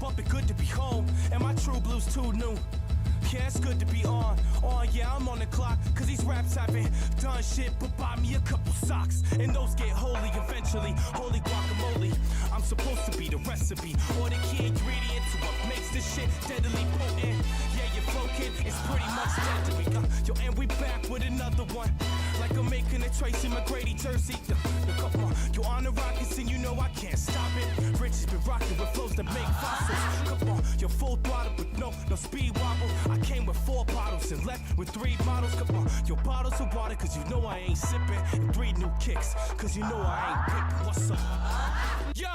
bumping, good to be home. And my true blues too new. Yeah, it's good to be on, yeah, I'm on the clock. Cause these raps haven't done shit but buy me a couple socks. And those get holy eventually, holy guacamole. I'm supposed to be the recipe, or the key ingredient to what makes this shit deadly potent. Yeah, your flow kid is pretty much dead to me. Yo, and we back with another one. Like I'm making a trace in my Grady jersey. Come on, yo, on the Rockets and you know I can't stop it. Rich has been rocking with flows that make fossils. Come on, you're full throttle but no speed wobble. I came with 4 bottles and left with 3 bottles. Come on, your bottles of water, cause you know I ain't sipping. And 3 new kicks, cause you know I ain't pippin'. What's up? Yo!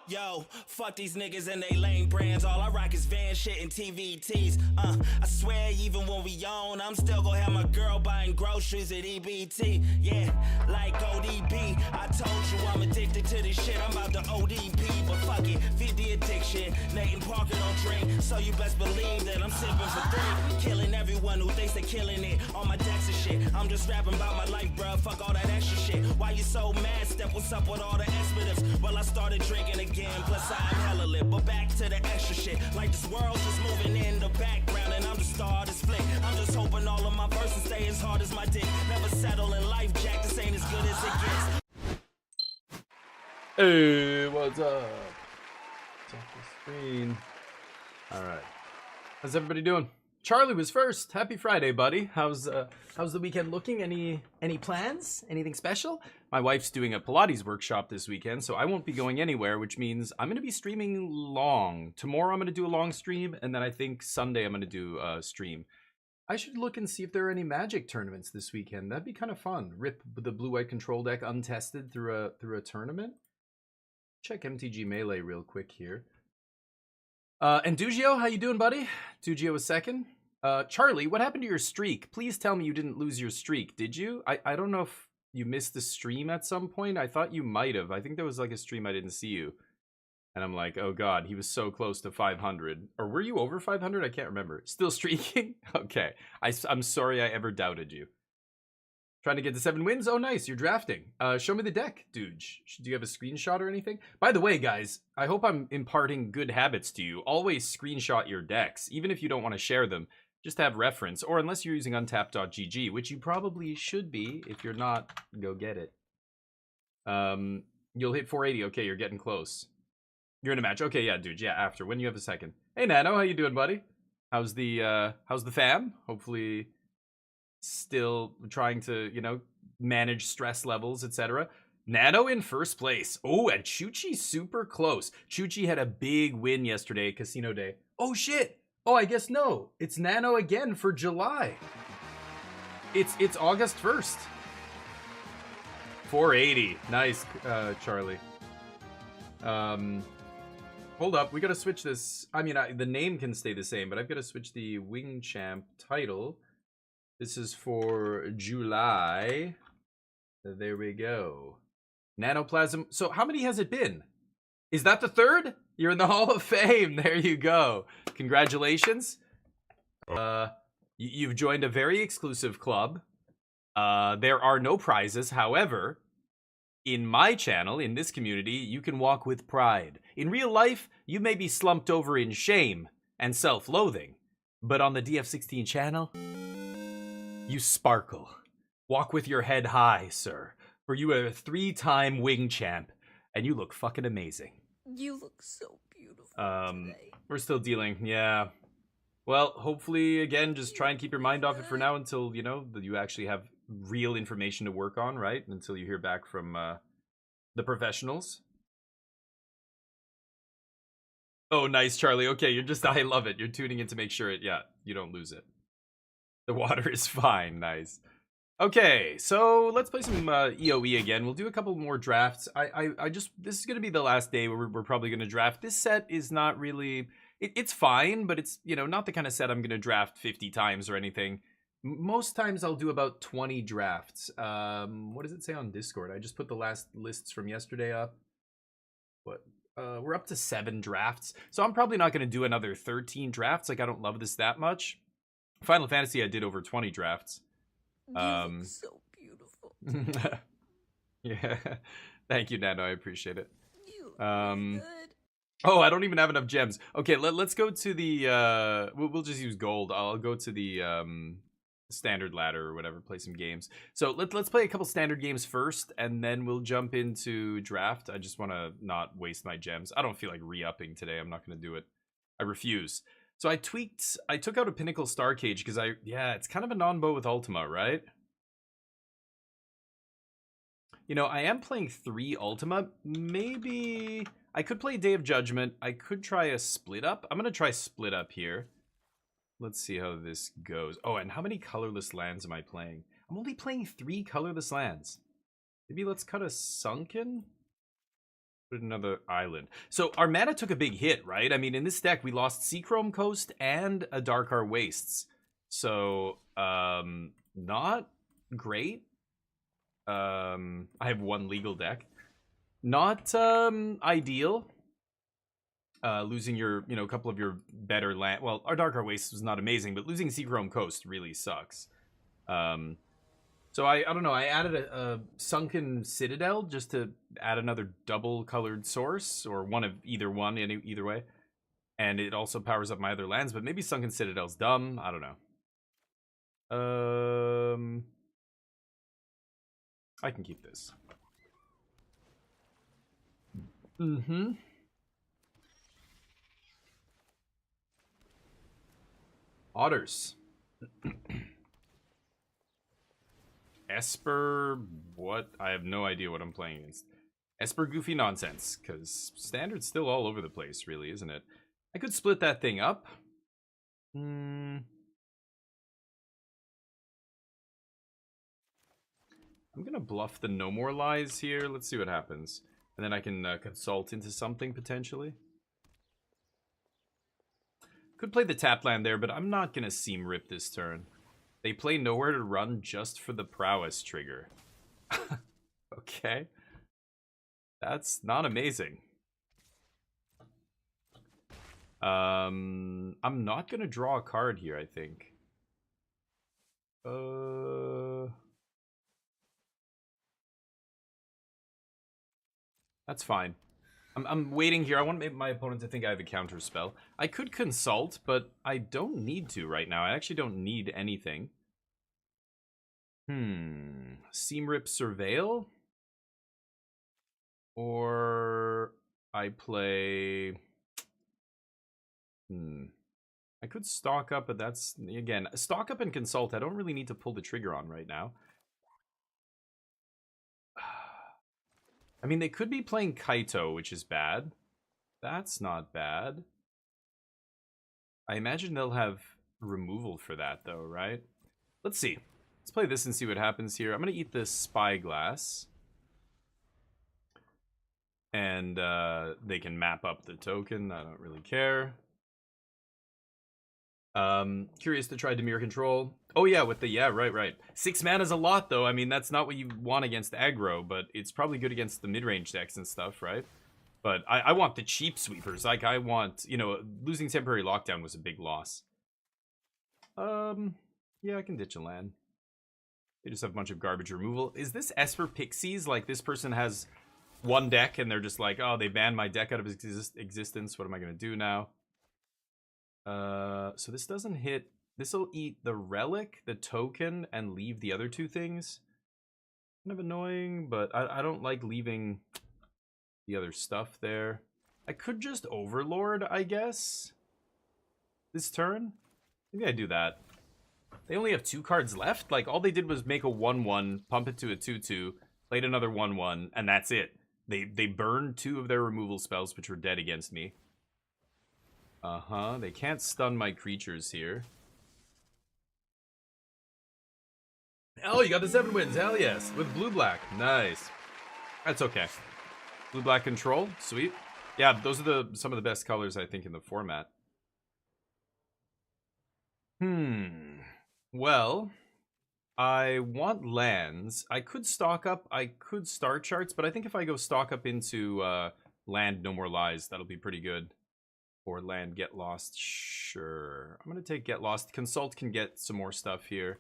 Yo, fuck these niggas and they lame brands. All I rock is van shit and TVTs. I swear even when we own, I'm still gonna have my girl buying groceries at EBT. Yeah, like ODB. I told you I'm addicted to this shit. I'm about to ODP, but fuck it, feed the addiction. Nathan Parker don't drink, so you best believe that I'm sipping for 3. Killing everyone who thinks they're killing it. On my decks and shit. I'm just rapping about my life, bruh. Fuck all that extra shit. Why you so mad? Step, what's up with all the expletives? Well, I started drinking again. Plus I'm hella lit, but back to the extra shit. Like this world's just moving in the background, and I'm the star of this flick. I'm just hoping all of my verses stay as hard as my dick. Never settle in life, Jack. This ain't as good as it gets. Hey, what's up? It's off the screen. All right. How's everybody doing? Charlie was first. Happy Friday, buddy. How's the weekend looking? Any plans? Anything special? My wife's doing a Pilates workshop this weekend, so I won't be going anywhere, which means I'm going to be streaming long. Tomorrow I'm going to do a long stream, and then I think Sunday I'm going to do a stream. I should look and see if there are any Magic tournaments this weekend. That'd be kind of fun. Rip the blue-white control deck untested through a tournament. Check MTG Melee real quick here. And Dugio, how you doing, buddy? Dugio was second. Charlie, what happened to your streak? Please tell me you didn't lose your streak, did you? I don't know if you missed the stream at some point. I thought you might have. I think there was like a stream I didn't see you. And I'm like, oh god, he was so close to 500. Or were you over 500? I can't remember. Still streaking? Okay. I'm sorry I ever doubted you. Trying to get to 7 wins? Oh, nice. You're drafting. Show me the deck, dude. Do you have a screenshot or anything? By the way, guys, I hope I'm imparting good habits to you. Always screenshot your decks, even if you don't want to share them. Just have reference, or unless you're using untapped.gg, which you probably should be. If you're not, go get it. You'll hit 480. Okay, you're getting close. You're in a match. Okay, yeah, dude. Yeah, after. When you have a second. Hey, Nano, how you doing, buddy? How's the fam? Hopefully still trying to, you know, manage stress levels, etc. Nano in first place. Oh, and Chuchi super close. Chuchi had a big win yesterday, Casino Day. Oh, shit. Oh, I guess no. It's Nano again for July. It's August 1st. 480. Nice, Charlie. Hold up. We got to switch this. I mean, the name can stay the same, but I've got to switch the Wing Champ title. This is for July. There we go. Nanoplasm. So how many has it been? Is that the 3rd? You're in the Hall of Fame. There you go. Congratulations. You've joined a very exclusive club. There are no prizes. However, in my channel, in this community, you can walk with pride. In real life, you may be slumped over in shame and self-loathing. But on the DF16 channel, you sparkle. Walk with your head high, sir. For you are a 3-time wing champ, and you look fucking amazing. You look so beautiful today. We're still dealing, yeah. Well, hopefully, again, just try and keep your mind off it for now until, you know, you actually have real information to work on, right? Until you hear back from the professionals. Oh, nice, Charlie. Okay, you're just, I love it. You're tuning in to make sure you don't lose it. The water is fine. Nice. Okay, so let's play some EOE again. We'll do a couple more drafts. This is going to be the last day where we're probably going to draft. This set is not really, it's fine, but it's, you know, not the kind of set I'm going to draft 50 times or anything. Most times I'll do about 20 drafts. What does it say on Discord? I just put the last lists from yesterday up. We're up to 7 drafts. So I'm probably not going to do another 13 drafts. Like, I don't love this that much. Final Fantasy, I did over 20 drafts. You look so beautiful. Yeah. Thank you, Nano. I appreciate it. You Good. Oh, I don't even have enough gems. Okay, let's go to the we'll just use gold. I'll go to the standard ladder or whatever, play some games. So let's play a couple standard games first, and then we'll jump into draft. I just want to not waste my gems. I don't feel like re-upping today. I'm not going to do it. I refuse. So I took out a Pinnacle Star Cage because it's kind of a non-bow with Ultima, right? You know, I am playing 3 Ultima. Maybe I could play Day of Judgment. I could try a split up. I'm going to try split up here. Let's see how this goes. Oh, and how many colorless lands am I playing? I'm only playing 3 colorless lands. Maybe let's cut a Sunken. Put another island. So our mana took a big hit, right? I mean, in this deck, we lost Seachrome Coast and a Darkar Wastes. So, not great. I have 1 legal deck. Not ideal. Losing your, a couple of your better land. Well, our Darkar Wastes was not amazing, but losing Seachrome Coast really sucks. So I don't know. I added a Sunken Citadel just to add another double-colored source, or one of either one, either way. And it also powers up my other lands, but maybe Sunken Citadel's dumb. I don't know. I can keep this. Otters. Esper, what? I have no idea what I'm playing against. Esper goofy nonsense, because standard's still all over the place, really, isn't it? I could split that thing up. I'm gonna bluff the No More Lies here. Let's see what happens. And then I can consult into something, potentially. Could play the tap land there, but I'm not gonna Seam Rip this turn. They play Nowhere to Run just for the Prowess trigger. Okay. That's not amazing. I'm not gonna draw a card here, I think. That's fine. I'm waiting here. I want my opponent to think I have a counter spell. I could consult, but I don't need to right now. I actually don't need anything. Seam Rip Surveil? Or I play... I could stock up, but that's... Again, stock up and consult. I don't really need to pull the trigger on right now. I mean, they could be playing Kaito, which is bad. That's not bad. I imagine they'll have removal for that, though, right? Let's see. Let's play this and see what happens here. I'm going to eat this Spyglass. And they can map up the token. I don't really care. Curious to try Dimir Control. Oh yeah, with the right. 6 mana is a lot though. I mean, that's not what you want against aggro, but it's probably good against the mid-range decks and stuff, right? But I want the cheap sweepers. Like I want, losing Temporary Lockdown was a big loss. Yeah, I can ditch a land. They just have a bunch of garbage removal. Is this Esper Pixies? Like this person has 1 deck and they're just like, oh, they banned my deck out of existence. What am I gonna do now? So this doesn't hit. This will eat the relic, the token, and leave the other 2 things. Kind of annoying, but I don't like leaving the other stuff there. I could just Overlord, I guess, this turn. Maybe I do that. They only have 2 cards left. Like, all they did was make a 1/1, pump it to a 2/2, played another 1/1, and that's it. They burned 2 of their removal spells, which were dead against me. They can't stun my creatures here. Oh, you got the 7 wins. Hell yes. With blue-black. Nice. That's okay. Blue-black control. Sweet. Yeah, those are some of the best colors, I think, in the format. Well, I want lands. I could stock up. I could star charts, but I think if I go stock up into land No More Lies, that'll be pretty good. Or land Get Lost. Sure. I'm going to take Get Lost. Consult can get some more stuff here.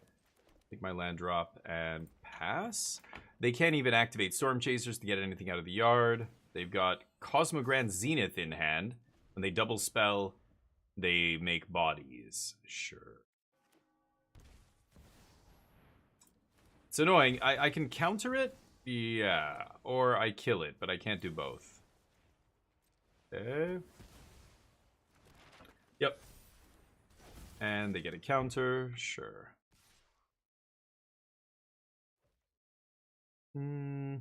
Take my land drop and pass. They can't even activate Storm Chasers to get anything out of the yard. They've got Cosmogrand Zenith in hand. When they double spell, they make bodies. Sure. It's annoying. I can counter it? Yeah. Or I kill it, but I can't do both. Okay. Yep. And they get a counter. Sure. I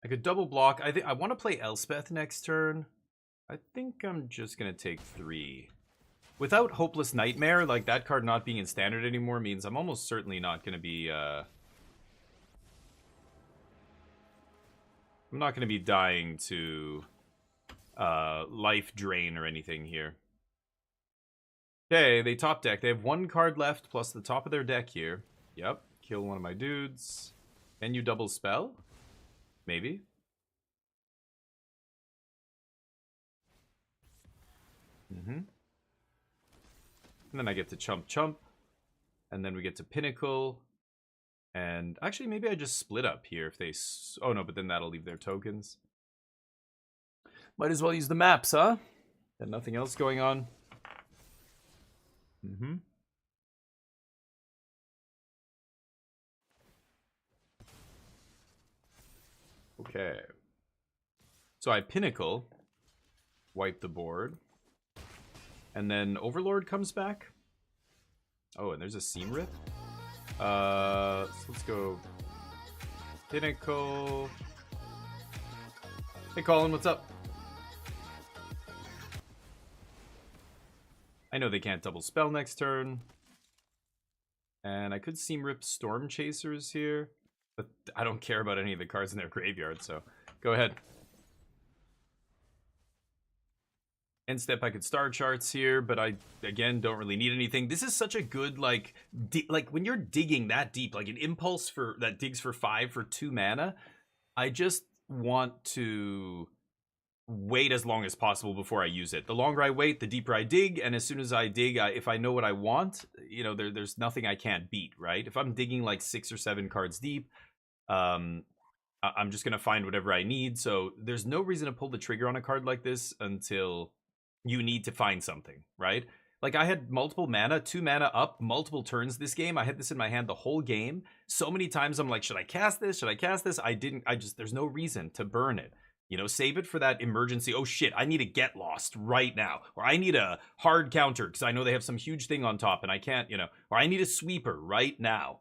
could double block. I think I want to play Elspeth next turn. I think I'm just gonna take 3. Without Hopeless Nightmare, like that card not being in standard anymore means I'm almost certainly not gonna be I'm not gonna be dying to life drain or anything here. Okay, they top deck. They have 1 card left plus the top of their deck here. Yep. Kill one of my dudes. Can you double spell? Maybe. And then I get to chump. And then we get to Pinnacle. And actually, maybe I just split up here if they... Oh, no, but then that'll leave their tokens. Might as well use the maps, huh? Got nothing else going on. Okay. So I Pinnacle. Wipe the board. And then Overlord comes back. Oh, and there's a Seam Rip. So let's go Pinnacle. Hey Colin, what's up? I know they can't double spell next turn. And I could Seam Rip Storm Chasers here. But I don't care about any of the cards in their graveyard, so go ahead. End step, I could Star Charts here, but I, again, don't really need anything. This is such a good, like when you're digging that deep, like an Impulse that digs for 5 for 2 mana, I just want to wait as long as possible before I use it. The longer I wait, the deeper I dig, and as soon as I dig, if I know what I want, you know, there's nothing I can't beat, right? If I'm digging like 6 or 7 cards deep, I'm just gonna find whatever I need, so there's no reason to pull the trigger on a card like this until you need to find something, right? Like I had multiple mana, 2 mana up, multiple turns this game. I had this in my hand the whole game. So many times I'm like, should I cast this? Should I cast this? I didn't. There's no reason to burn it. You know, save it for that emergency. Oh shit, I need a Get Lost right now. Or I need a hard counter because I know they have some huge thing on top and I can't, you know. Or I need a sweeper right now.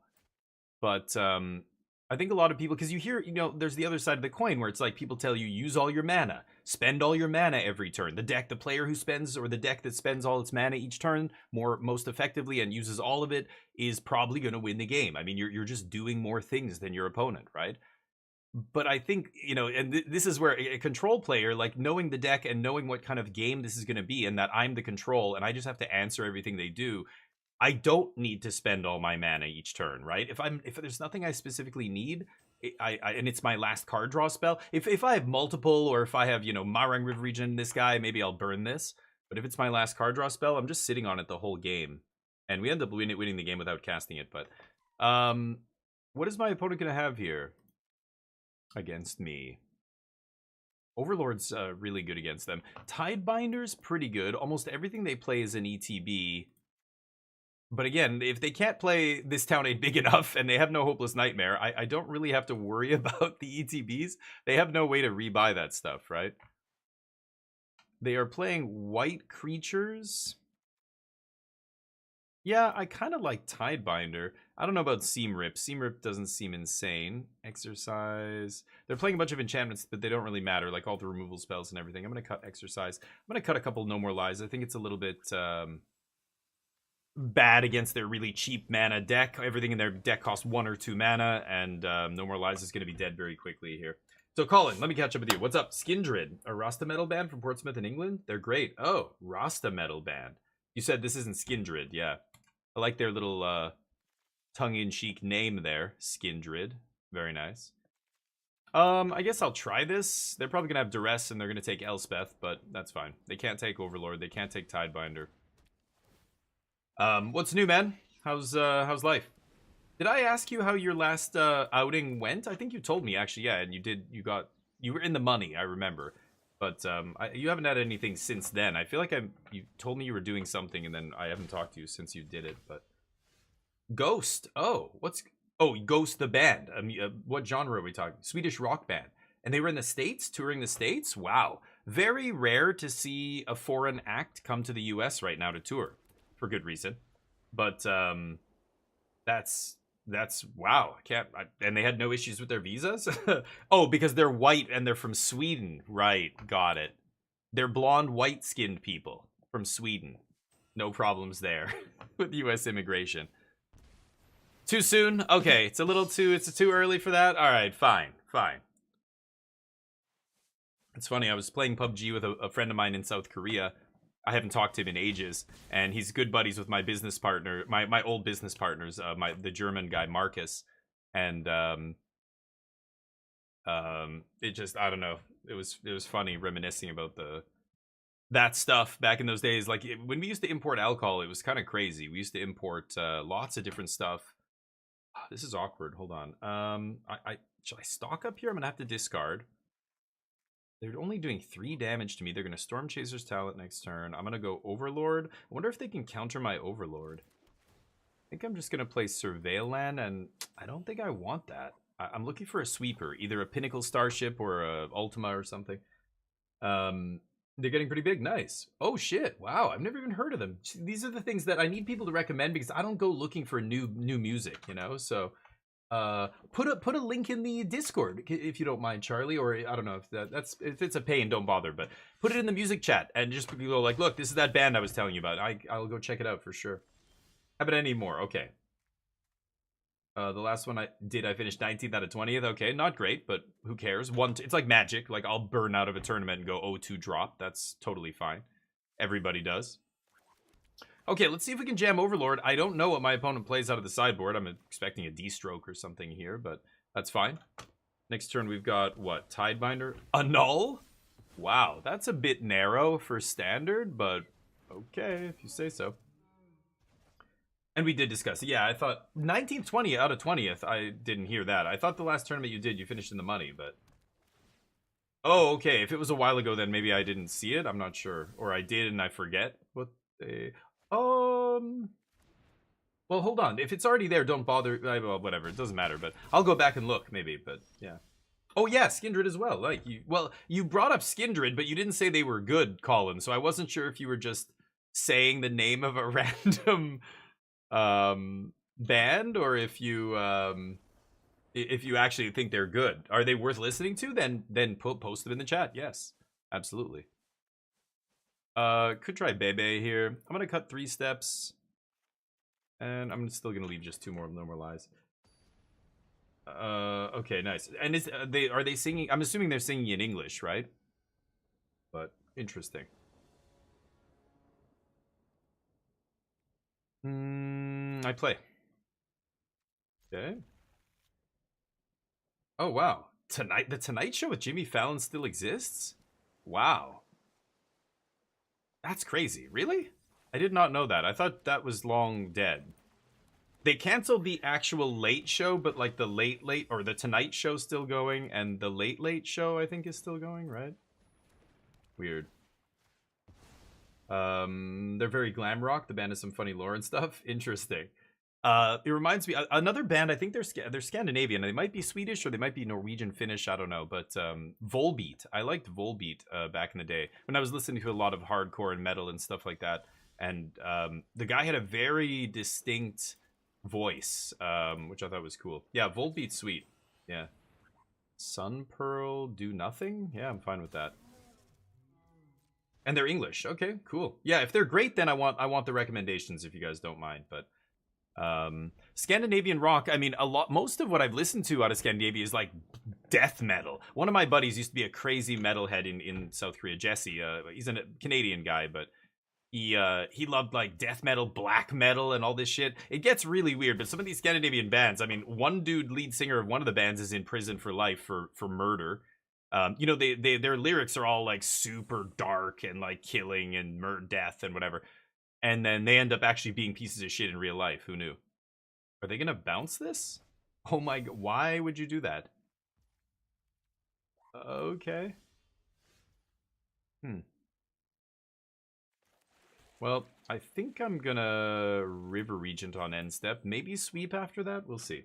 But I think a lot of people, because you hear, you know, there's the other side of the coin where it's like people tell you, use all your mana. Spend all your mana every turn. The player who spends, or the deck that spends all its mana each turn most effectively and uses all of it is probably going to win the game. I mean, you're just doing more things than your opponent, right? But I think, you know, and this is where a control player, like knowing the deck and knowing what kind of game this is going to be and that I'm the control and I just have to answer everything they do, I don't need to spend all my mana each turn, right? If there's nothing I specifically need, and it's my last card draw spell, if I have multiple, or if I have, you know, Marang River Region, this guy, maybe I'll burn this. But if it's my last card draw spell, I'm just sitting on it the whole game. And we end up winning the game without casting it. But what is my opponent going to have here against me? Overlord's really good against them. Tidebinder's pretty good. Almost everything they play is an ETB. But again, if they can't play This Town Ain't Big Enough and they have no Hopeless Nightmare, I don't really have to worry about the ETBs. They have no way to rebuy that stuff, right? They are playing white creatures. Yeah, I kind of like Tidebinder. I don't know about Seam Rip. Seam Rip doesn't seem insane. Exercise. They're playing a bunch of enchantments, but they don't really matter, like all the removal spells and everything. I'm going to cut Exercise. I'm going to cut a couple No More Lies. I think it's a little bit... bad against their really cheap mana deck. Everything in their deck costs 1 or 2 mana, and No More Lies is going to be dead very quickly here. So, Colin, let me catch up with you. What's up? Skindred, a Rasta metal band from Portsmouth in England? They're great. Oh, Rasta metal band. You said this isn't Skindred, yeah. I like their little tongue-in-cheek name there. Skindred. Very nice. I guess I'll try this. They're probably going to have Duress, and they're going to take Elspeth, but that's fine. They can't take Overlord. They can't take Tidebinder. What's new, man? How's life? Did I ask you how your last outing went? I think you told me actually. Yeah, and you were in the money. I remember, but you haven't had anything since then. I feel like you told me you were doing something, and then I haven't talked to you since you did it. But Ghost. Ghost the band. What genre are we talking? Swedish rock band, and they were in the States, touring the States. Wow, very rare to see a foreign act come to the U.S. right now to tour, for good reason. But that's wow. And they had no issues with their visas. Oh, because they're white and they're from Sweden, right? Got it. They're blonde, white-skinned people from Sweden. No problems there with U.S. immigration. Too soon? Okay, it's too early for that. All right, fine. It's funny. I was playing PUBG with a friend of mine in South Korea. I haven't talked to him in ages, and he's good buddies with my business partner, my old business partners, the German guy Marcus, and it just, I don't know, it was funny reminiscing about that stuff back in those days. Like when we used to import alcohol, it was kind of crazy. We used to import lots of different stuff. This is awkward. Hold on. Should I stock up here? I'm gonna have to discard. They're only doing 3 damage to me. They're going to Storm Chaser's talent next turn. I'm going to go Overlord. I wonder if they can counter my Overlord. I think I'm just going to play Surveil Land, and I don't think I want that. I'm looking for a sweeper, either a Pinnacle Starship or a Ultima or something. They're getting pretty big. Nice. Oh, shit. Wow, I've never even heard of them. These are the things that I need people to recommend because I don't go looking for new music, you know? So... put a link in the Discord if you don't mind, Charlie, or I don't know if it's a pain, don't bother, but put it in the music chat and just go like, look, this is that band I was telling you about. I'll go check it out for sure. How about any more? Okay. The last one I finished 19th out of 20th. Okay, not great, but who cares? It's like Magic. Like I'll burn out of a tournament and go 0-2 drop. That's totally fine. Everybody does. Okay, let's see if we can jam Overlord. I don't know what my opponent plays out of the sideboard. I'm expecting a D-stroke or something here, but that's fine. Next turn, we've got, what, Tidebinder? A null? Wow, that's a bit narrow for standard, but okay, if you say so. And we did discuss it. Yeah, I thought 19th, 20th out of 20th. I didn't hear that. I thought the last tournament you finished in the money, but... Oh, okay, if it was a while ago, then maybe I didn't see it. I'm not sure. Or I did and I forget what they... Well, hold on. If it's already there, don't bother. Well, whatever. It doesn't matter. But I'll go back and look, maybe. But yeah. Oh yeah, Skindred as well. Like you brought up Skindred, but you didn't say they were good, Colin. So I wasn't sure if you were just saying the name of a random band, or if you actually think they're good. Are they worth listening to? Then post them in the chat. Yes, absolutely. Could try Bebe here. I'm gonna cut 3 steps, and I'm still gonna leave just 2 more normalize. Okay, nice. And are they singing? I'm assuming they're singing in English, right? But interesting. I play. Okay. Oh wow, the Tonight Show with Jimmy Fallon still exists? Wow. That's crazy. Really? I did not know that. I thought that was long dead. They canceled the actual Late Show, but like the Late or the Tonight Show still going, and the Late Show I think is still going, right? Weird. They're very glam rock. The band has some funny lore and stuff. Interesting. It reminds me another band. I think they're Scandinavian. They might be Swedish or they might be Norwegian, Finnish. I don't know. But Volbeat. I liked Volbeat back in the day when I was listening to a lot of hardcore and metal and stuff like that. And the guy had a very distinct voice, which I thought was cool. Yeah, Volbeat's sweet. Yeah. Sun Pearl Do Nothing. Yeah, I'm fine with that. And they're English. Okay, cool. Yeah, if they're great, then I want the recommendations if you guys don't mind. But Scandinavian rock, I mean, most of what I've listened to out of Scandinavia is like death metal. One of my buddies used to be a crazy metalhead in South Korea, Jesse. He's a Canadian guy, but he loved like death metal, black metal, and all this shit. It gets really weird, but some of these Scandinavian bands, I mean, one dude, lead singer of one of the bands, is in prison for life for murder. You know, their lyrics are all like super dark and like killing and death and whatever. And then they end up actually being pieces of shit in real life. Who knew? Are they gonna bounce this? Oh my god, why would you do that? Okay. Well, I think I'm gonna River Regent on end step. Maybe sweep after that. We'll see.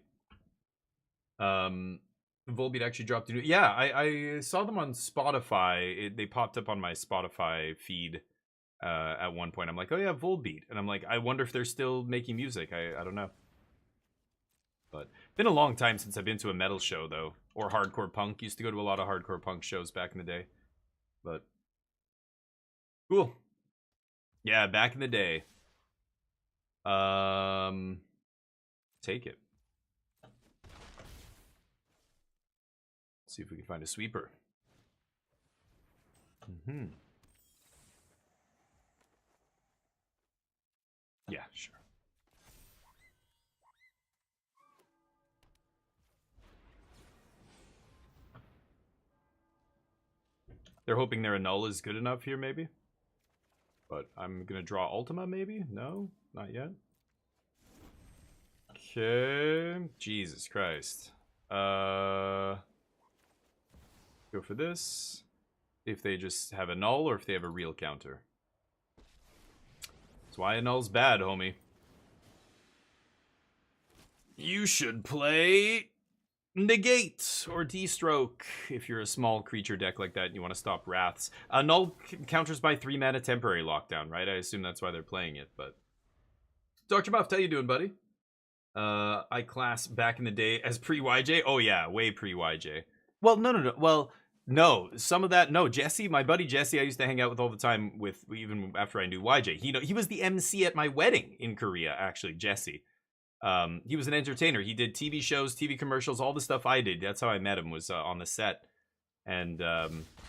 Volbeat actually dropped a new. Yeah, I saw them on Spotify. They popped up on my Spotify feed at one point. I'm like, oh yeah, Volbeat, and I'm like, I wonder if they're still making music. I don't know. But been a long time since I've been to a metal show though, or hardcore punk. Used to go to a lot of hardcore punk shows back in the day. But cool. Yeah, back in the day. Take it. See if we can find a sweeper. Yeah, sure. They're hoping their null is good enough here, maybe. But I'm gonna draw Ultima, maybe? No, not yet. Okay, Jesus Christ. Go for this. If they just have a null or if they have a real counter. That's why a null's bad, homie. You should play Negate or D-Stroke if you're a small creature deck like that and you want to stop Wraths. Null counters by 3 mana temporary lockdown, right? I assume that's why they're playing it, but... Dr. Muff, how you doing, buddy? I class back in the day as pre-YJ? Oh yeah, way pre-YJ. Well, no. Well, no, some of that, no. Jesse, my buddy Jesse, I used to hang out with all the time with, even after I knew YJ. He was the MC at my wedding in Korea, actually, Jesse. He was an entertainer. He did TV shows, TV commercials, all the stuff I did. That's how I met him, was on the set. And,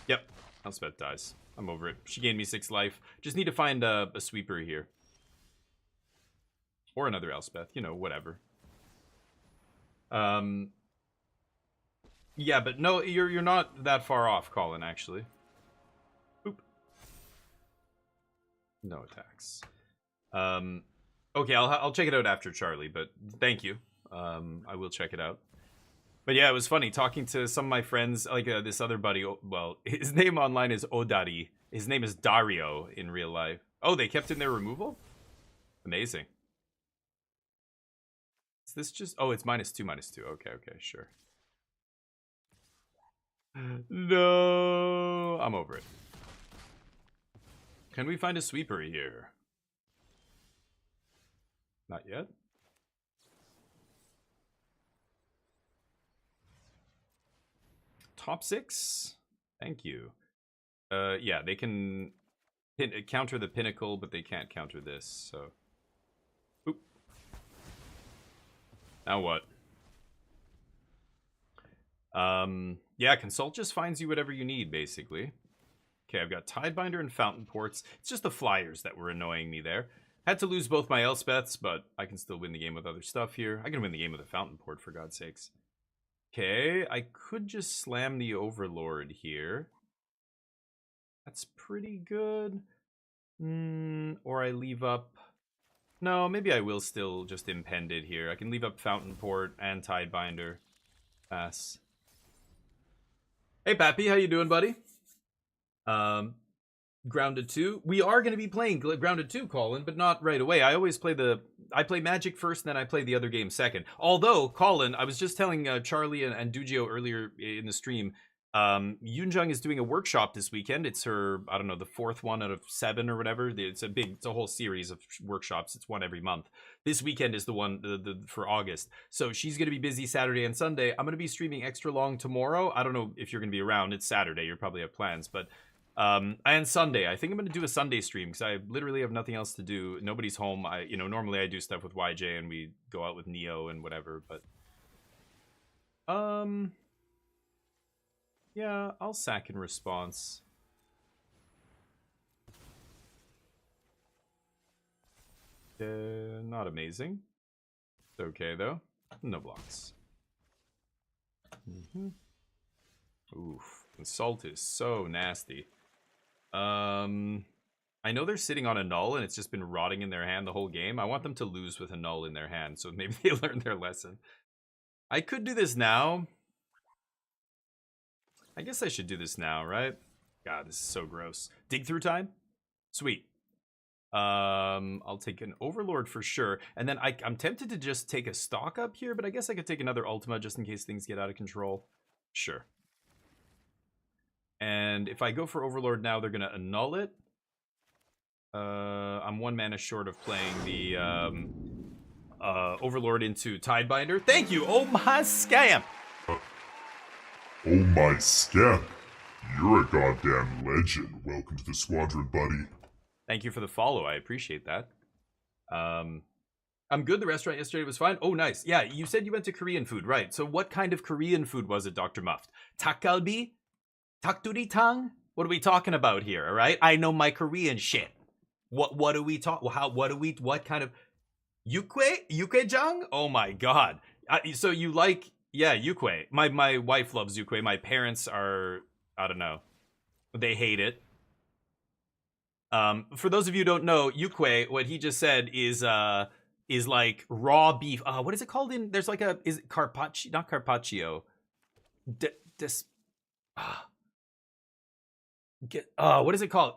yep, Elspeth dies. I'm over it. She gained me 6 life. Just need to find a sweeper here. Or another Elspeth, you know, whatever. Yeah, but no, you're not that far off, Colin, actually. Oop. No attacks. Okay, I'll check it out after Charlie, but thank you. I will check it out. But yeah, it was funny talking to some of my friends, like this other buddy. Well, his name online is Odari. His name is Dario in real life. Oh, they kept in their removal? Amazing. Is this just... Oh, it's -2/-2. Okay, sure. No, I'm over it. Can we find a sweeper here? Not yet. Top 6? Thank you. Yeah, they can counter the pinnacle, but they can't counter this, so... Oop. Now what? Yeah, Consult just finds you whatever you need, basically. Okay, I've got Tidebinder and Fountain Ports. It's just the flyers that were annoying me there. Had to lose both my Elspeths, but I can still win the game with other stuff here. I can win the game with a Fountain Port, for God's sakes. Okay, I could just slam the Overlord here. That's pretty good. Or I leave up... No, maybe I will still just impend it here. I can leave up Fountain Port and Tidebinder. Pass. Hey, Pappy, how you doing, buddy? Grounded 2. We are going to be playing Grounded 2, Colin, but not right away. I always play I play Magic first, then I play the other game second. Although, Colin, I was just telling Charlie and Dugio earlier in the stream, Yoonjung is doing a workshop this weekend. It's her, I don't know, the 4th one out of 7 or whatever. It's a whole series of workshops. It's one every month. This weekend is the one for August. So she's going to be busy Saturday and Sunday. I'm going to be streaming extra long tomorrow. I don't know if you're going to be around. It's Saturday. You probably have plans, but and Sunday. I think I'm going to do a Sunday stream because I literally have nothing else to do. Nobody's home. Normally I do stuff with YJ and we go out with Neo and whatever, but yeah, I'll sack in response. Not amazing. It's okay, though. No blocks. Oof. Consult is so nasty. I know they're sitting on a null and it's just been rotting in their hand the whole game. I want them to lose with a null in their hand, so maybe they learn their lesson. I could do this now. I guess I should do this now, right? God, this is so gross. Dig through time? Sweet. I'll take an Overlord for sure. And then I'm tempted to just take a stock up here, but I guess I could take another Ultima just in case things get out of control. Sure. And if I go for Overlord now, they're going to annul it. I'm 1 mana short of playing the Overlord into Tidebinder. Thank you! Oh my scam! Oh my scamp. You're a goddamn legend. Welcome to the squadron, buddy. Thank you for the follow. I appreciate that. I'm good. The restaurant yesterday was fine. Oh, nice. Yeah, you said you went to Korean food, right? So what kind of Korean food was it, Dr. Muft? Takgalbi? Takduritang? What are we talking about here, all right? I know my Korean shit. What do we talk? What kind of... Yukwaejang? Oh my god. So you like... Yeah, yukwae. My wife loves yukwae. My parents are... I don't know. They hate it. For those of you who don't know, yukwae, what he just said is like raw beef. What is it called in... There's like a... Is it carpaccio? Not carpaccio. What is it called?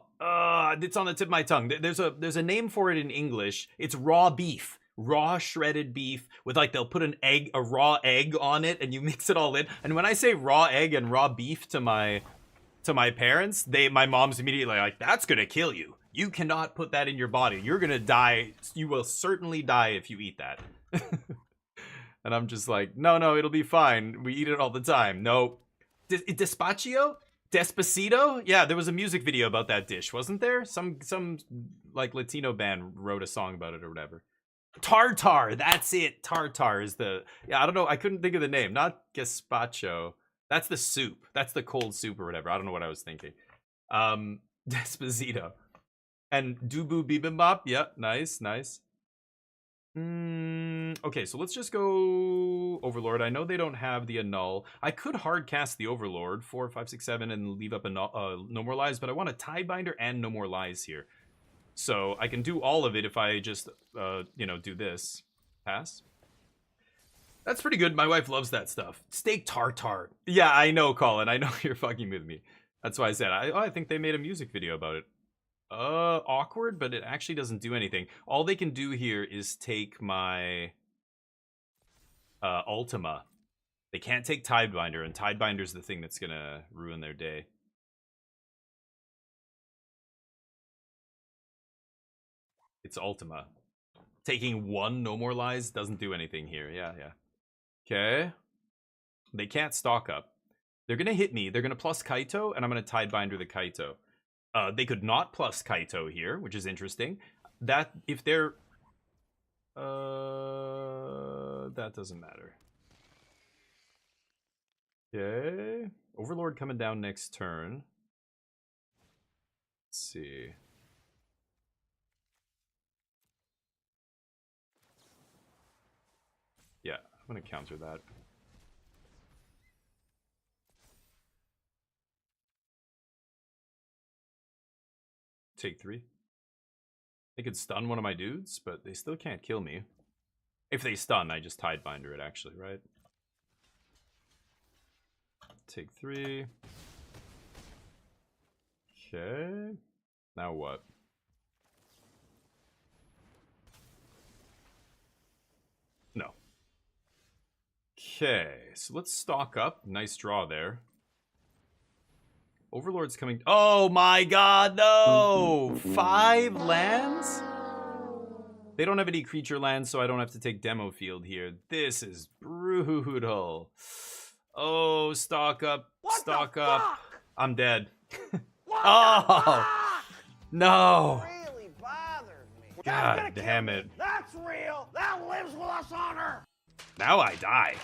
It's on the tip of my tongue. There's a name for it in English. It's raw beef. Raw shredded beef with like they'll put a raw egg on it and you mix it all in. And when I say raw egg and raw beef to my parents, my mom's immediately like, that's gonna kill you. You cannot put that in your body. You're gonna die. You will certainly die if you eat that. And I'm just like, no, it'll be fine. We eat it all the time. No. Despacio? Despacito? Yeah, there was a music video about that dish, wasn't there? Some like Latino band wrote a song about it or whatever. Tartar, that's it. Tartar is the... Yeah, I don't know. I couldn't think of the name. Not gazpacho. That's the soup. That's the cold soup or whatever. I don't know what I was thinking. Despacito. And Dubu Bibimbap. Yeah, nice. Okay, so let's just go Overlord. I know they don't have the annul. I could hard cast the Overlord 4, 5, 6, 7 and leave up a No More Lies, but I want a Tidebinder and No More Lies here. So I can do all of it if I just do this. Pass. That's pretty good. My wife loves that stuff. Steak tartare. Yeah, I know, Colin. I know you're fucking with me. That's why I said I think they made a music video about it. Awkward, but it actually doesn't do anything. All they can do here is take my Ultima. They can't take Tidebinder, and Tidebinder's the thing that's gonna ruin their day. It's Ultima. Taking 1 No More Lies doesn't do anything here. Yeah. Okay. They can't stock up. They're gonna hit me. They're gonna plus Kaito, and I'm gonna Tidebinder the Kaito. They could not plus Kaito here, which is interesting. That, if they're... that doesn't matter. Okay. Overlord coming down next turn. Let's see. Yeah, I'm going to counter that. Take 3. They could stun one of my dudes, but they still can't kill me. If they stun, I just Tidebinder it, actually, right? Take 3. Okay. Now what? No. Okay, so let's stock up. Nice draw there. Overlord's coming. Oh my god, no! 5 lands? They don't have any creature lands, so I don't have to take demo field here. This is brutal. Oh, stock up. Stock up. I'm dead. Oh! No! Really bothered me. God damn it. That's real. That lives with us on Earth. Now I die.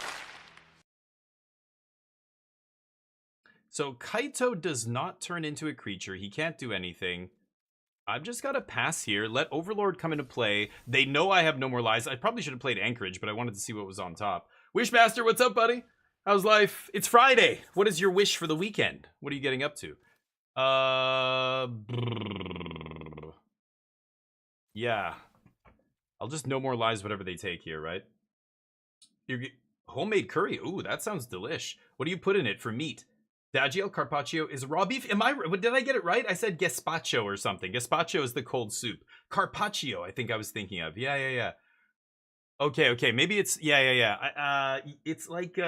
So Kaito does not turn into a creature. He can't do anything. I've just got to pass here. Let Overlord come into play. They know I have No More Lies. I probably should have played Anchorage, but I wanted to see what was on top. Wishmaster, what's up, buddy? How's life? It's Friday. What is your wish for the weekend? What are you getting up to? Yeah. I'll just no more lies whatever they take here, right? Homemade curry. Ooh, that sounds delish. What do you put in it for meat? Daggio carpaccio is raw beef. Did I get it right? I said gazpacho or something. Gazpacho is the cold soup. Carpaccio, I think I was thinking of. Yeah. Okay. Maybe it's yeah. It's like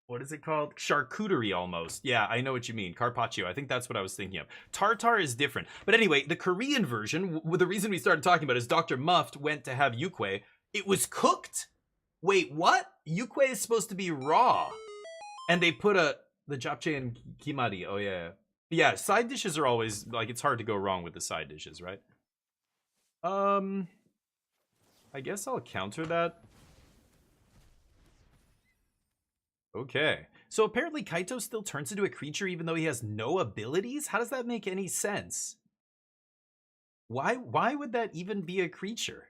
what is it called? Charcuterie almost. Yeah, I know what you mean. Carpaccio. I think that's what I was thinking of. Tartar is different. But anyway, the Korean version, the reason we started talking about is Dr. Muft went to have yukwae. It was cooked. Wait, what? Yukwae is supposed to be raw. And they put the japchae and kimari. Oh, yeah. Yeah, side dishes are always, like, it's hard to go wrong with the side dishes, right? I guess I'll counter that. Okay. So apparently Kaito still turns into a creature even though he has no abilities? How does that make any sense? Why would that even be a creature?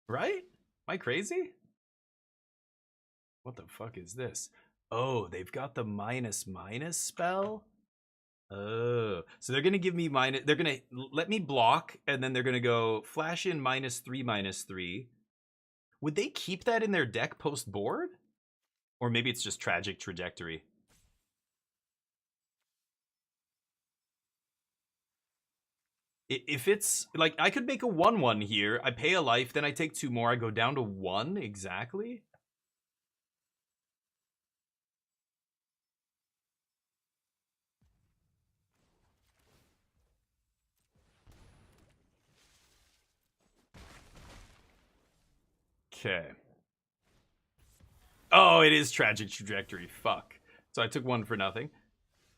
Right? Am I crazy? What the fuck is this? Oh, they've got the minus spell? Oh, so they're going to give me minus... They're going to let me block, and then they're going to go flash in -3/-3. Would they keep that in their deck post-board? Or maybe it's just tragic trajectory. If it's like I could make a 1/1 here, I pay a life, then I take 2 more, I go down to 1 exactly. Okay. Oh, it is tragic trajectory. Fuck. So I took 1 for nothing.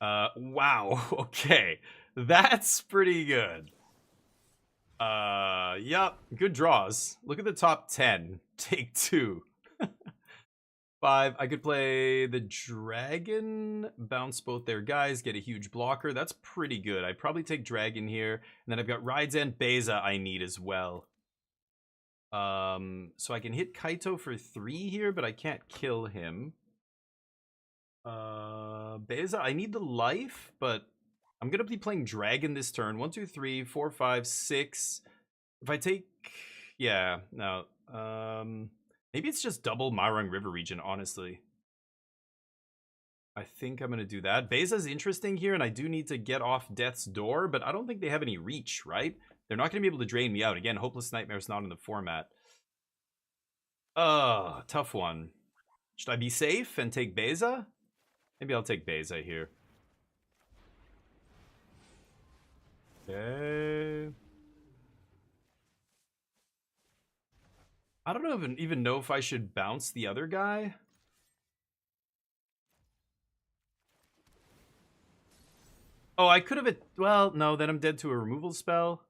Wow. Okay. That's pretty good. Yep. Good draws. Look at the top 10. Take 2. 5. I could play the dragon, bounce both their guys, get a huge blocker. That's pretty good. I'd probably take dragon here. And then I've got Raiden, Beza I need as well. So I can hit Kaito for 3 here, but I can't kill him. Beza, I need the life, but I'm gonna be playing dragon this turn. 1, 2, 3, 4, 5, 6. If I take, yeah, no. Maybe it's just double Myrung River region, honestly. I think I'm gonna do that. Beza's interesting here, and I do need to get off Death's Door, but I don't think they have any reach, right? They're not gonna be able to drain me out. Again, Hopeless Nightmare's not in the format. Tough one. Should I be safe and take Beza? Maybe I'll take Beza here. Okay. I don't even know if I should bounce the other guy. Oh, I could have... Well, no, then I'm dead to a removal spell.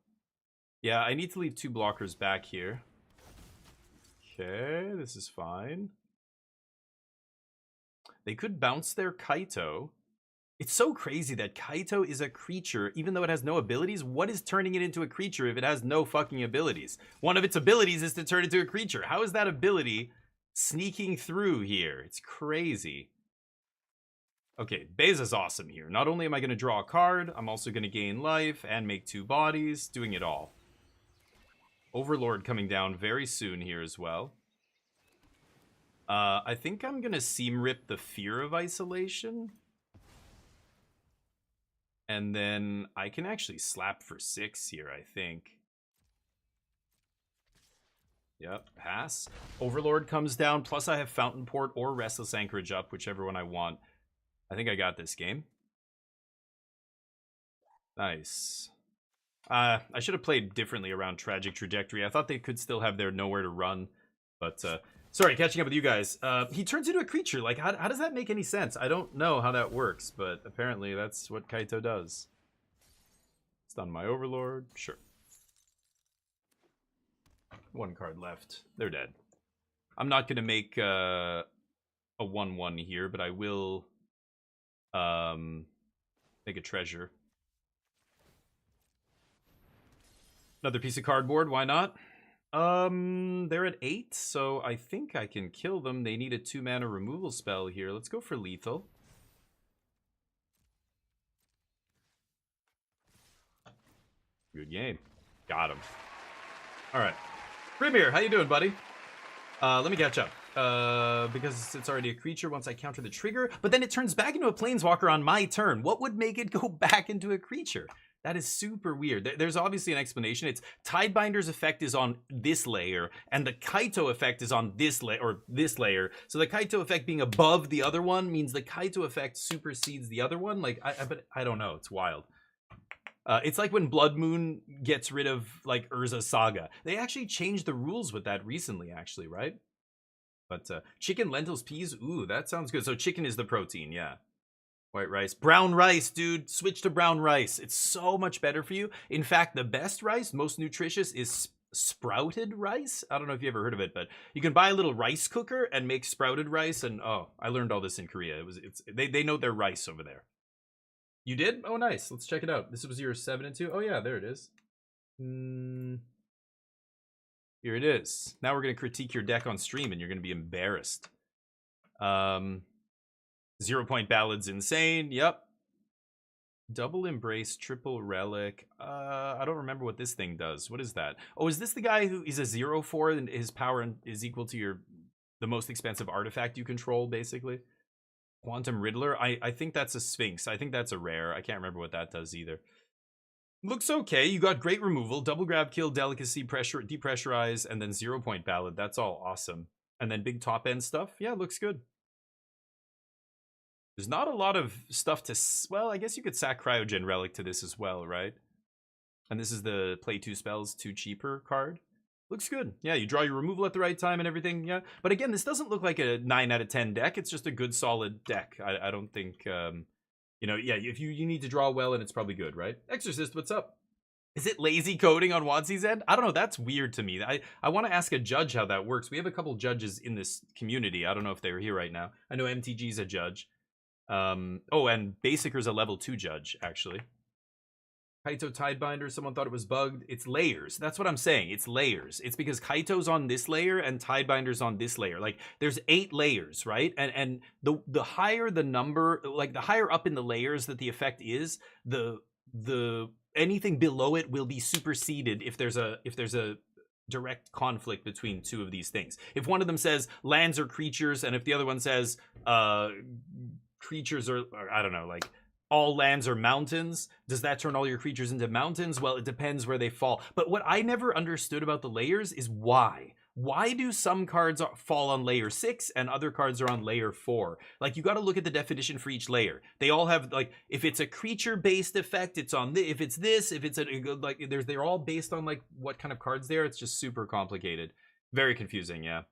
Yeah, I need to leave 2 blockers back here. Okay, this is fine. They could bounce their Kaito. It's so crazy that Kaito is a creature, even though it has no abilities. What is turning it into a creature if it has no fucking abilities? One of its abilities is to turn into a creature. How is that ability sneaking through here? It's crazy. Okay, Beza's awesome here. Not only am I going to draw a card, I'm also going to gain life and make 2 bodies, doing it all. Overlord coming down very soon here as well. I think I'm going to Seam Rip the Fear of Isolation. And then I can actually slap for 6 here, I think. Yep, pass. Overlord comes down, plus I have Fountain Port or Restless Anchorage up, whichever one I want. I think I got this game. Nice. I should have played differently around Tragic Trajectory. I thought they could still have their nowhere to run. But, sorry, catching up with you guys. He turns into a creature. Like, how does that make any sense? I don't know how that works, but apparently that's what Kaito does. Stun my Overlord. Sure. 1 card left. They're dead. I'm not going to make a 1/1 here, but I will make a treasure. Another piece of cardboard, why not? They're at 8, so I think I can kill them. They need a 2-mana removal spell here. Let's go for lethal. Good game. Got him. All right. Premier, how you doing, buddy? Let me catch up. Because it's already a creature once I counter the trigger, but then it turns back into a planeswalker on my turn. What would make it go back into a creature? That is super weird. There's obviously an explanation. It's Tidebinder's effect is on this layer, and the Kaito effect is on this layer. So the Kaito effect being above the other one means the Kaito effect supersedes the other one. Like, but I don't know. It's wild. It's like when Blood Moon gets rid of like Urza Saga. They actually changed the rules with that recently, actually, right? But chicken, lentils, peas. Ooh, that sounds good. So chicken is the protein, yeah. White rice. Brown rice, dude. Switch to brown rice. It's so much better for you. In fact, the best rice, most nutritious, is sprouted rice. I don't know if you ever heard of it, but you can buy a little rice cooker and make sprouted rice. And oh, I learned all this in Korea. They know their rice over there. You did? Oh, nice. Let's check it out. This was your 7 and 2. Oh yeah, there it is. Here it is. Now we're gonna critique your deck on stream, and you're gonna be embarrassed. 0 Point Ballad's insane. Yep. Double Embrace, Triple Relic. I don't remember what this thing does. What is that? Oh, is this the guy who is a 0/4 and his power is equal to the most expensive artifact you control, basically? Quantum Riddler. I think that's a Sphinx. I think that's a rare. I can't remember what that does either. Looks okay. You got great removal, double grab kill, delicacy, pressure, depressurize, and then 0 Point Ballad. That's all awesome. And then big top end stuff. Yeah, looks good. There's not a lot of stuff to... Well, I guess you could sack Cryogen Relic to this as well, right? And this is the play 2 spells, 2 cheaper card. Looks good. Yeah, you draw your removal at the right time and everything, yeah. But again, this doesn't look like a 9 out of 10 deck. It's just a good, solid deck. I don't think... you know, yeah, if you need to draw well, and it's probably good, right? Exorcist, what's up? Is it lazy coding on Wadsy's end? I don't know. That's weird to me. I want to ask a judge how that works. We have a couple judges in this community. I don't know if they're here right now. I know MTG's a judge. Oh, and Basicker's a level 2 judge, actually. Kaito Tidebinder, someone thought it was bugged. It's layers. That's what I'm saying. It's layers. It's because Kaito's on this layer and Tidebinder's on this layer. Like, there's 8 layers, right? And the higher the number, like the higher up in the layers that the effect is, the anything below it will be superseded if there's a direct conflict between two of these things. If one of them says lands or creatures, and if the other one says creatures or I don't know, like all lands are mountains, does that turn all your creatures into mountains? Well, it depends where they fall. But what I never understood about the layers is why. Why do some cards fall on layer 6 and other cards are on layer 4? Like, you got to look at the definition for each layer. They all have, like, if it's a creature-based effect, it's on if it's this, if it's a, like, they're all based on, like, what kind of cards they are. It's just super complicated. Very confusing, yeah.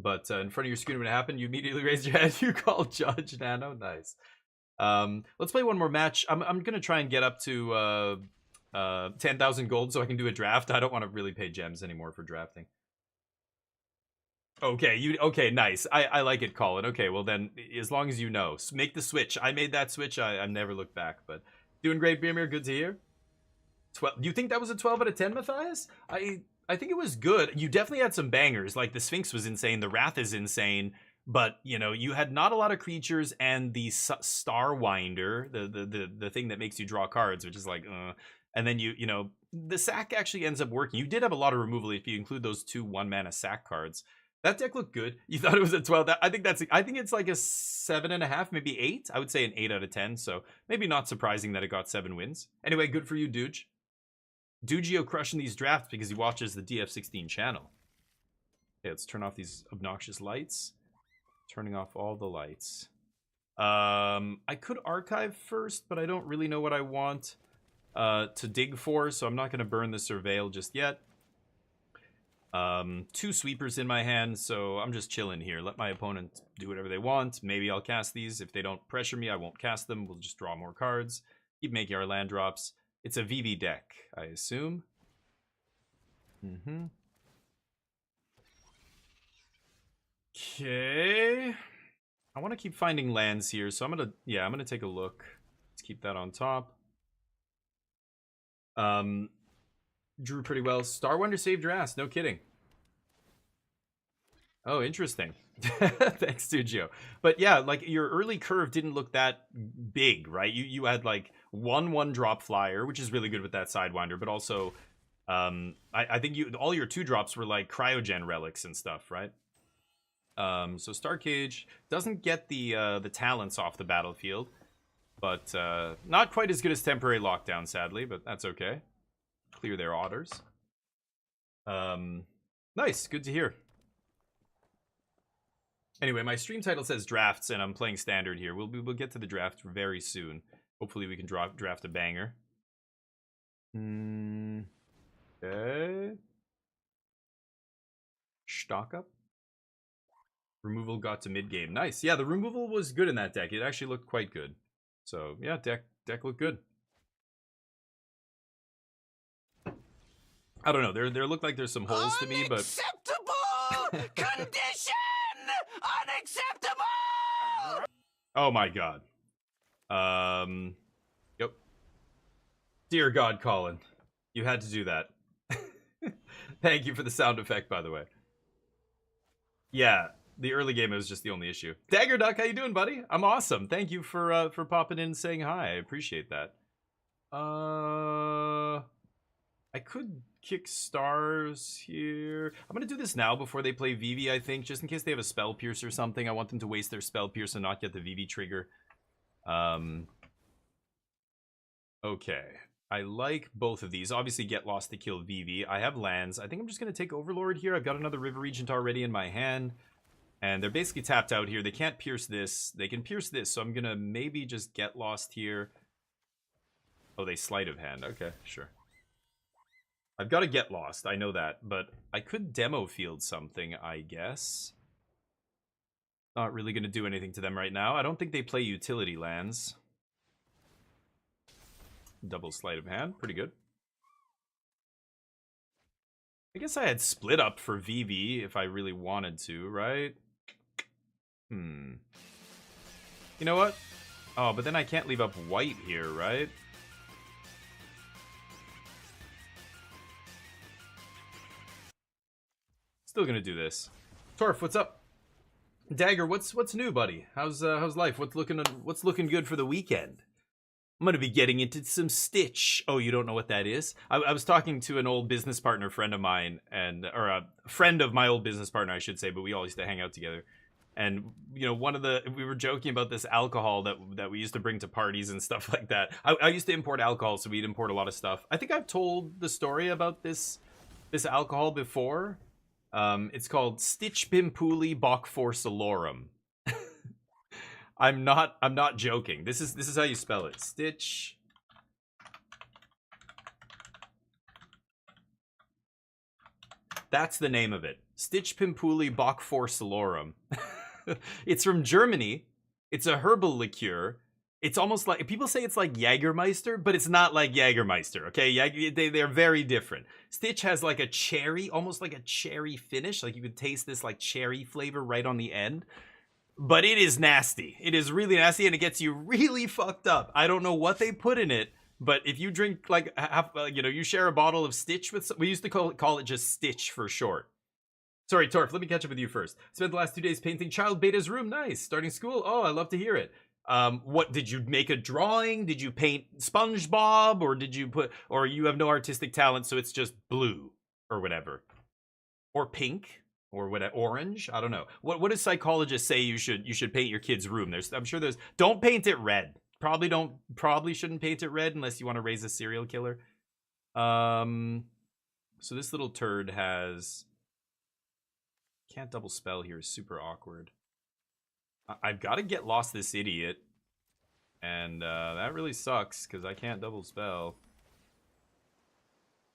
But in front of your screen when it happened, you immediately raised your hand. You called Judge Nano. Nice. Let's play one more match. I'm gonna try and get up to 10,000 gold so I can do a draft. I don't want to really pay gems anymore for drafting. Okay, nice. I like it, Colin. Okay, well then, as long as you know, make the switch. I made that switch. I've never looked back. But doing great, Beermere. Good to hear. 12. Do you think that was a 12 out of 10, Matthias? I think it was good. You definitely had some bangers. Like the Sphinx was insane. The Wrath is insane. But, you know, you had not a lot of creatures, and the Starwinder, the thing that makes you draw cards, which is like, and then you know, the sack actually ends up working. You did have a lot of removal if you include those 2 1-mana sack cards. That deck looked good. You thought it was a 12. I think it's like a 7.5, maybe 8. I would say an 8 out of 10. So maybe not surprising that it got 7 wins. Anyway, good for you, Dooge. Doogio crushing these drafts because he watches the DF16 channel. Okay, let's turn off these obnoxious lights. Turning off all the lights. I could archive first, but I don't really know what I want to dig for, so I'm not going to burn the Surveil just yet. 2 sweepers in my hand, so I'm just chilling here. Let my opponent do whatever they want. Maybe I'll cast these. If they don't pressure me, I won't cast them. We'll just draw more cards. Keep making our land drops. It's a VV deck, I assume. Okay. I want to keep finding lands here, so I'm gonna take a look. Let's keep that on top. Drew pretty well. Starwinder saved your ass, no kidding. Oh, interesting. Thanks, Studio. But yeah, like your early curve didn't look that big, right? You had like 1/1 drop flyer, which is really good with that Sidewinder, but also I think all your 2-drops were like cryogen relics and stuff, right? So Star Cage doesn't get the talents off the battlefield, but not quite as good as Temporary Lockdown, sadly, but that's okay. Clear their otters. Nice, good to hear. Anyway, my stream title says drafts, and I'm playing standard here. We'll get to the draft very soon. Hopefully we can draft a banger. Okay. Stock up. Removal got to mid game. Nice. Yeah, the removal was good in that deck. It actually looked quite good. So yeah, deck looked good. I don't know. There look like there's some holes to me, but Unacceptable condition! Unacceptable! oh my god. Yep. Dear God, Colin, you had to do that. Thank you for the sound effect, by the way. Yeah, the early game was just the only issue. Dagger Duck, how you doing, buddy? I'm awesome. Thank you for popping in and saying hi. I appreciate that. I could kick stars here. I'm gonna do this now before they play Vivi, I think, just in case they have a Spell Pierce or something. I want them to waste their Spell Pierce and not get the Vivi trigger. Okay. I like both of these. Obviously, Get Lost to kill Vivi. I have lands. I think I'm just going to take Overlord here. I've got another River Regent already in my hand. And they're basically tapped out here. They can't pierce this. They can pierce this, so I'm going to maybe just Get Lost here. Oh, they Sleight of Hand. Okay, sure. I've got to Get Lost. I know that. But I could Demo Field something, I guess. Not really going to do anything to them right now. I don't think they play utility lands. Double Sleight of Hand, pretty good. I guess I had Split Up for Vivi if I really wanted to, right? You know what? Oh, but then I can't leave up white here, right? Still gonna do this. Torf, what's up? Dagger, what's new, buddy? How's life? What's looking good for the weekend? I'm going to be getting into some Stitch. Oh, you don't know what that is? I was talking to an old business partner friend of mine, or a friend of my old business partner, I should say, but we all used to hang out together. And, you know, we were joking about this alcohol that we used to bring to parties and stuff like that. I used to import alcohol, so we'd import a lot of stuff. I think I've told the story about this alcohol before. It's called Stitch Pimpuli Bok for Salorum. I'm not joking. This is how you spell it. Stitch. That's the name of it. Stitch Pimpuli Bok for Salorum. It's from Germany. It's a herbal liqueur. It's almost like, people say it's like Jägermeister, but it's not like Jägermeister, okay? They're very different. Stitch has like a cherry, almost like a cherry finish. Like you could taste this like cherry flavor right on the end. But it is nasty. It is really nasty, and it gets you really fucked up. I don't know what they put in it, but if you drink like you share a bottle of Stitch with, we used to call it just Stitch for short. Sorry, Torf, let me catch up with you first. Spent the last 2 days painting Child Beta's room. Nice. Starting school. Oh, I love to hear it. What did you make a drawing? Did you paint SpongeBob, or did you or you have no artistic talent, so it's just blue or whatever, or pink? Or what? Orange? I don't know. What does psychologists say you should paint your kid's room? I'm sure there's. Don't paint it red. Probably shouldn't paint it red unless you want to raise a serial killer. So this little turd has. Can't double spell here. Super awkward. I've got to Get Lost this idiot, and that really sucks because I can't double spell.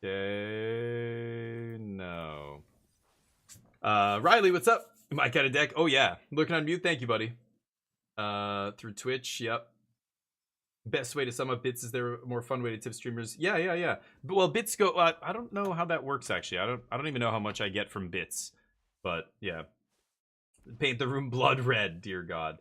Okay, no. Riley, what's up? Mike got a deck. Oh yeah, looking on mute. Thank you, buddy. Through Twitch. Yep. Best way to sum up bits is there a more fun way to tip streamers? Yeah. But, well, bits go. I don't know how that works actually. I don't even know how much I get from bits. But yeah, paint the room blood red. Dear God.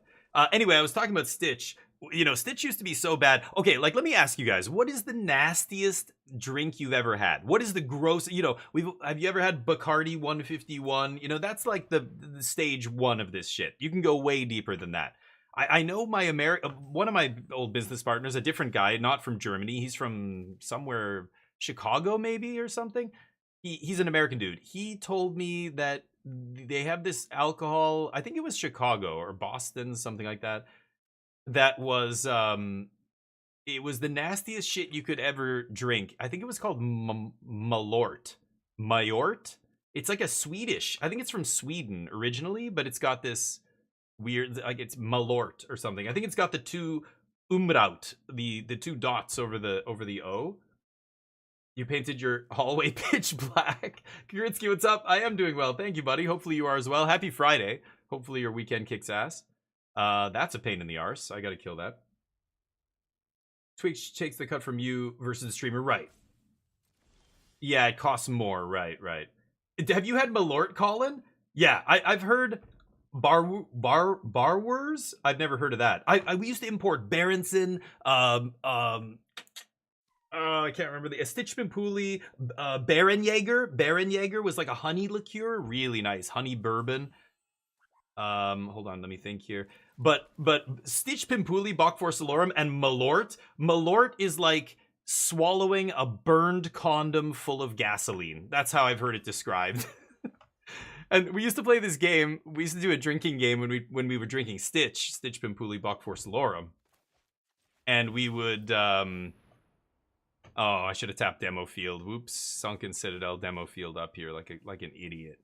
Anyway, I was talking about Stitch. You know, Stitch used to be so bad. Okay, like, let me ask you guys, what is the nastiest drink you've ever had? What is the gross, have you ever had Bacardi 151? You know, that's like the stage one of this shit. You can go way deeper than that. I know my one of my old business partners, a different guy, not from Germany. He's from somewhere, Chicago maybe or something. He's an American dude. He told me that they have this alcohol. I think it was Chicago or Boston, something like that. That was it was the nastiest shit you could ever drink. I think it was called Malort. Majort. It's like a Swedish. I think it's from Sweden originally, but it's got this weird, like it's Malort or something. I think it's got the two umlaut, the two dots over the O. You painted your hallway pitch black. Kuritsky, what's up? I am doing well. Thank you, buddy. Hopefully you are as well. Happy Friday. Hopefully your weekend kicks ass. That's a pain in the arse. I gotta kill that. Twitch takes the cut from you versus the streamer. Right. Yeah, it costs more. Right. Have you had Malort, Colin? Yeah, I've heard Barwurs. I've never heard of that. We used to import Berenson, I can't remember the Stichpimpuli, Barenjäger. Barenjäger was like a honey liqueur, really nice honey bourbon. Hold on, let me think here. But Stichpimpuli, Bokfor Salorum, and Malort. Malort is like swallowing a burned condom full of gasoline. That's how I've heard it described. And we used to play this game. We used to do a drinking game when we were drinking Stichpimpuli, Bokfor Salorum, and we would oh, I should have tapped demo field. Whoops, Sunken Citadel demo field up here like an idiot.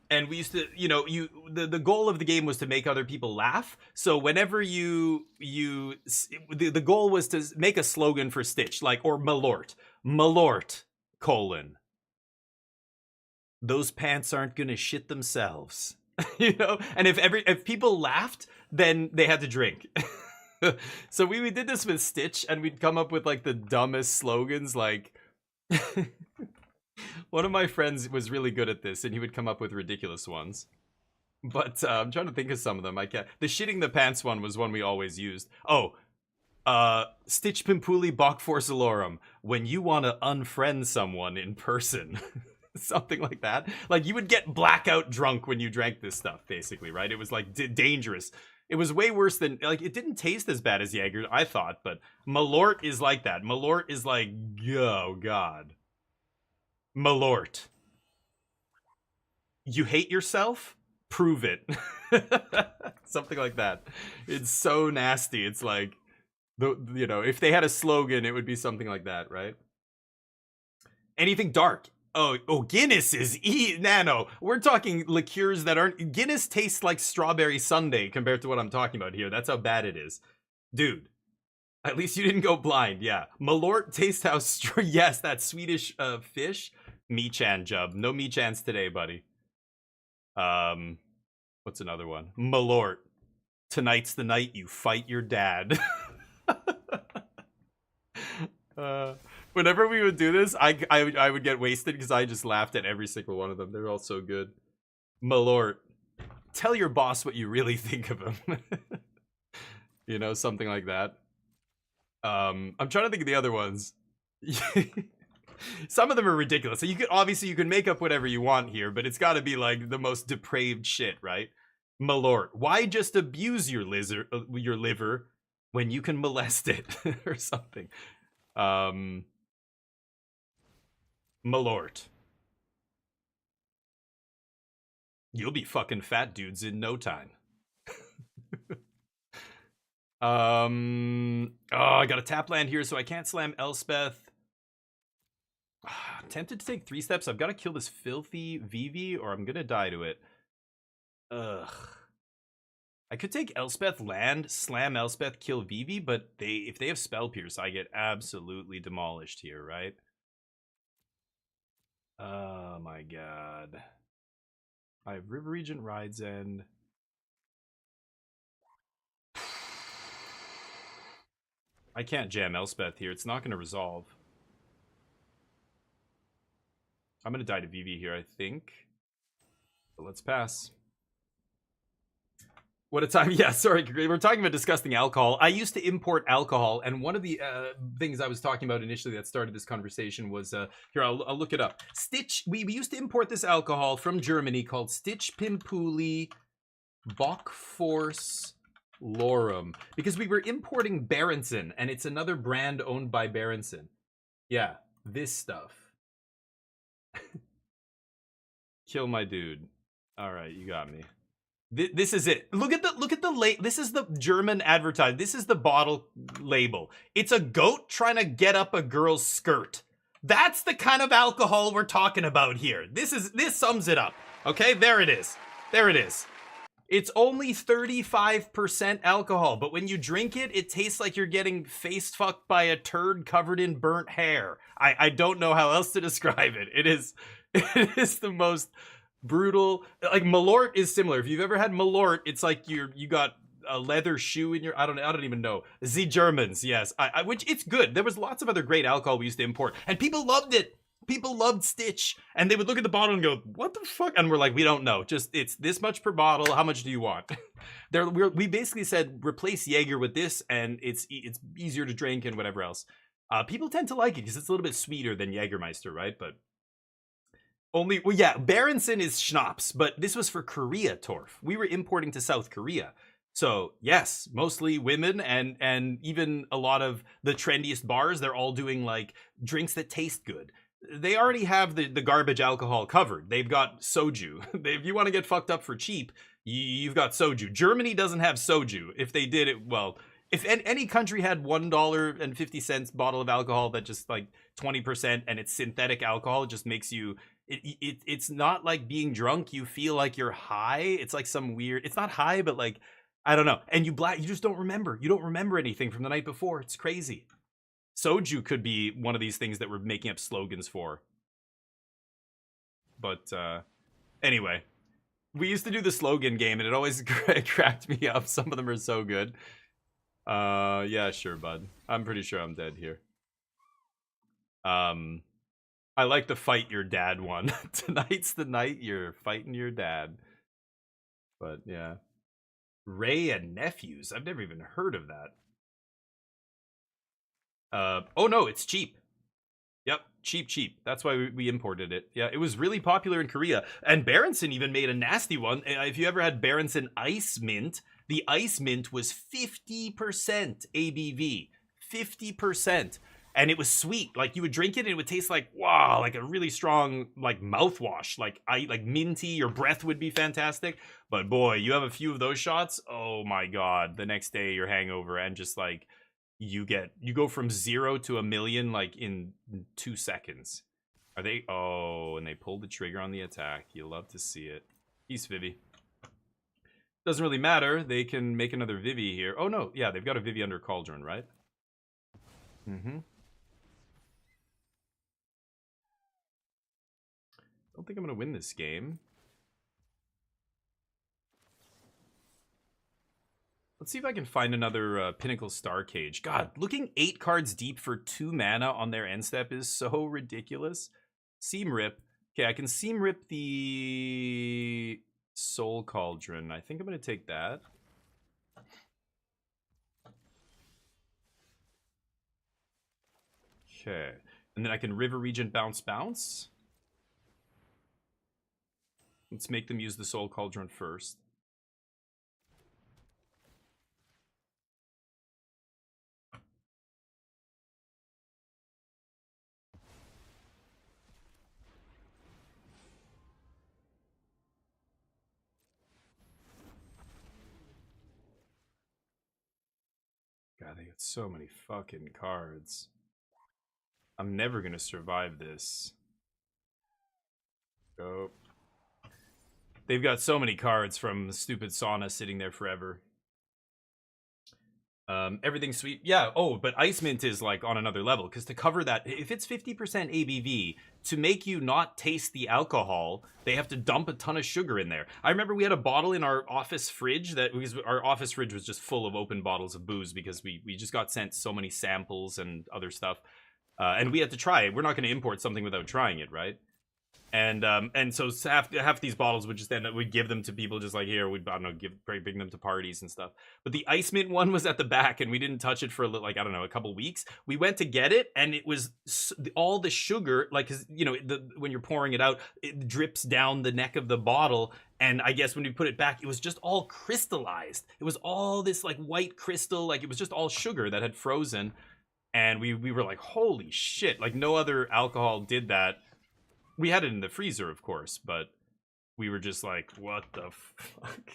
And we used to, you know, the goal of the game was to make other people laugh. So whenever the goal was to make a slogan for Stitch, like, or Malort, those pants aren't gonna shit themselves, you know. And if people laughed, then they had to drink. So we did this with Stitch, and we'd come up with like the dumbest slogans. Like, one of my friends was really good at this, and he would come up with ridiculous ones. But I'm trying to think of some of them. I can't. The shitting the pants one was one we always used. Oh, Stitch Pimpuli Bokfor Salorum. When you want to unfriend someone in person. Something like that. Like, you would get blackout drunk when you drank this stuff, basically, right? It was like dangerous. It was way worse than, like, it didn't taste as bad as Jaeger, I thought, but Malort is like that. Malort is like, oh god. Malort. You hate yourself? Prove it. Something like that. It's so nasty. It's like, you know, if they had a slogan, it would be something like that, right? Anything dark. Oh, Guinness is nano. We're talking liqueurs that aren't. Guinness tastes like strawberry sundae compared to what I'm talking about here. That's how bad it is, dude. At least you didn't go blind. Yeah, Malort taste how. Yes, that Swedish fish. Michan Jub. No Michans today, buddy. What's another one? Malort. Tonight's the night you fight your dad. Whenever we would do this, I would get wasted because I just laughed at every single one of them. They're all so good. Malort, tell your boss what you really think of him. You know, something like that. I'm trying to think of the other ones. Some of them are ridiculous. So you can make up whatever you want here, but it's got to be like the most depraved shit, right? Malort, why just abuse your liver when you can molest it or something? Malort. You'll be fucking fat dudes in no time. Oh, I got a tap land here, so I can't slam Elspeth. I'm tempted to take 3 steps. I've got to kill this filthy Vivi, or I'm gonna die to it. Ugh. I could take Elspeth land, slam Elspeth, kill Vivi, but if they have Spell Pierce, I get absolutely demolished here, right? Oh my god. I have River Regent, Ride's End. I can't jam Elspeth here. It's not going to resolve. I'm going to die to Vivi here, I think. But let's pass. What a time. Yeah, sorry. We're talking about disgusting alcohol. I used to import alcohol, and one of the things I was talking about initially that started this conversation was, here, I'll look it up. Stitch, we used to import this alcohol from Germany called Stichpimpuli Bokforce Lorem. Because we were importing Berenson, and it's another brand owned by Berenson. Yeah, this stuff. Kill my dude. All right, you got me. This is it. Look at the this is the German advertise. This is the bottle label. It's a goat trying to get up a girl's skirt. That's the kind of alcohol we're talking about here. This sums it up. Okay, there it is. There it is. It's only 35% alcohol, but when you drink it, it tastes like you're getting face fucked by a turd covered in burnt hair. I don't know how else to describe it. It is the most brutal. Like Malort is similar. If you've ever had Malort, it's like you got a leather shoe in your I don't even know. The Germans, yes. Which it's good. There was lots of other great alcohol we used to import, and people loved it. People loved Stitch, and they would look at the bottle and go, "What the fuck?" And we're like, "We don't know. Just it's this much per bottle. How much do you want?" We basically said replace Jaeger with this, and it's easier to drink and whatever else. People tend to like it because it's a little bit sweeter than Jägermeister, right? But Berenson is schnapps, but this was for Korea, Torf. We were importing to South Korea. So yes, mostly women and even a lot of the trendiest bars, they're all doing like drinks that taste good. They already have the garbage alcohol covered. They've got soju. If you want to get fucked up for cheap, you've got soju. Germany doesn't have soju. If they did it, well, if any country had $1.50 bottle of alcohol that just like 20% and it's synthetic alcohol, it just makes you, it's not like being drunk. You feel like you're high. It's like some weird, it's not high, but like, I don't know. And you just don't remember. You don't remember anything from the night before. It's crazy. Soju could be one of these things that we're making up slogans for. But anyway, we used to do the slogan game, and it always cracked me up. Some of them are so good. Yeah, sure, bud. I'm pretty sure I'm dead here. I like the fight your dad one. Tonight's the night you're fighting your dad. But yeah. Ray and Nephews. I've never even heard of that. Oh no, it's cheap. Yep, cheap. That's why we imported it. Yeah, it was really popular in Korea. And Berenson even made a nasty one. If you ever had Berenson Ice Mint, the Ice Mint was 50% ABV. 50%. And it was sweet. Like you would drink it and it would taste like, wow, like a really strong like mouthwash. Like minty, your breath would be fantastic. But boy, you have a few of those shots, oh my god. The next day you're hangover and just like you go from 0 to 1,000,000 like in 2 seconds. Are they? Oh, and they pulled the trigger on the attack. You love to see it. Peace, Vivi. Doesn't really matter. They can make another Vivi here. Oh no, yeah, they've got a Vivi under Cauldron, right? Mm-hmm. Don't think I'm gonna win this game. Let's see if I can find another Pinnacle Star Cage. God, looking 8 cards deep for 2 mana on their end step is so ridiculous. Seam Rip. Okay, I can Seam Rip the Soul Cauldron. I think I'm going to take that. Okay. And then I can River Regent bounce. Let's make them use the Soul Cauldron first. God, they got so many fucking cards. I'm never gonna survive this. Go. They've got so many cards from stupid sauna sitting there forever. Everything's sweet. Yeah, oh, but Ice Mint is like on another level, because to cover that, if it's 50% ABV, to make you not taste the alcohol, they have to dump a ton of sugar in there. I remember we had a bottle in our office fridge because our office fridge was just full of open bottles of booze because we just got sent so many samples and other stuff. And we had to try it. We're not going to import something without trying it, right? And so half these bottles would just end up, we'd give them to people just like here, we'd, I don't know, bring them to parties and stuff. But the Ice Mint one was at the back and we didn't touch it for like, I don't know, a couple weeks. We went to get it and it was all the sugar, like, cause you know, when you're pouring it out, it drips down the neck of the bottle And I guess when we put it back, it was just all crystallized. It was all this like white crystal, like it was just all sugar that had frozen. And we were like, holy shit, like no other alcohol did that. We had it in the freezer, of course, but we were just like, what the fuck?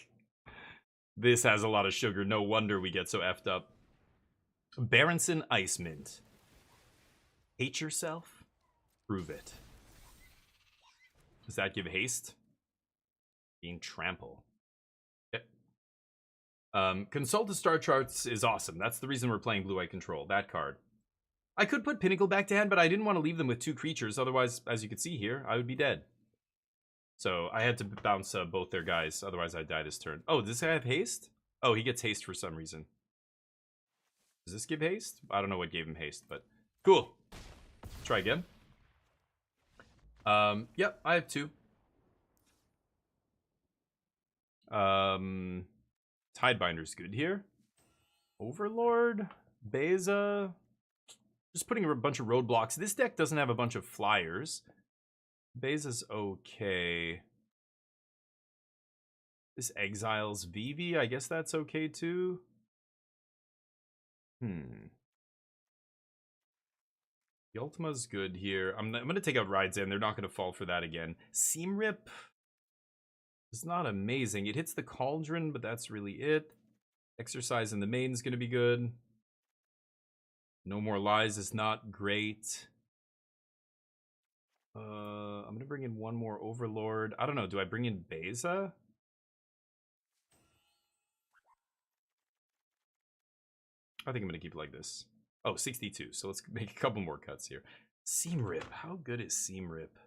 This has a lot of sugar. No wonder we get so effed up. Berenson Ice Mint. Hate yourself? Prove it. Does that give haste? Being trample. Okay. Consult the star charts is awesome. That's the reason we're playing Blue-White Control. That card. I could put Pinnacle back to hand, but I didn't want to leave them with 2 creatures. Otherwise, as you can see here, I would be dead. So I had to bounce both their guys. Otherwise, I'd die this turn. Oh, does this guy have haste? Oh, he gets haste for some reason. Does this give haste? I don't know what gave him haste, but cool. Try again. Yep, I have 2. Tidebinder's good here. Overlord, Beza. Just putting a bunch of roadblocks. This deck doesn't have a bunch of flyers. Beza's okay. This exiles Vivi. I guess that's okay too. The Ultima's good here. I'm going to take out Rides In. They're not going to fall for that again. Seam Rip is not amazing. It hits the Cauldron, but that's really it. Exercise in the main is going to be good. No More Lies is not great. I'm going to bring in one more Overlord. I don't know. Do I bring in Beza? I think I'm going to keep it like this. Oh, 62. So let's make a couple more cuts here. Seam Rip. How good is Seam Rip?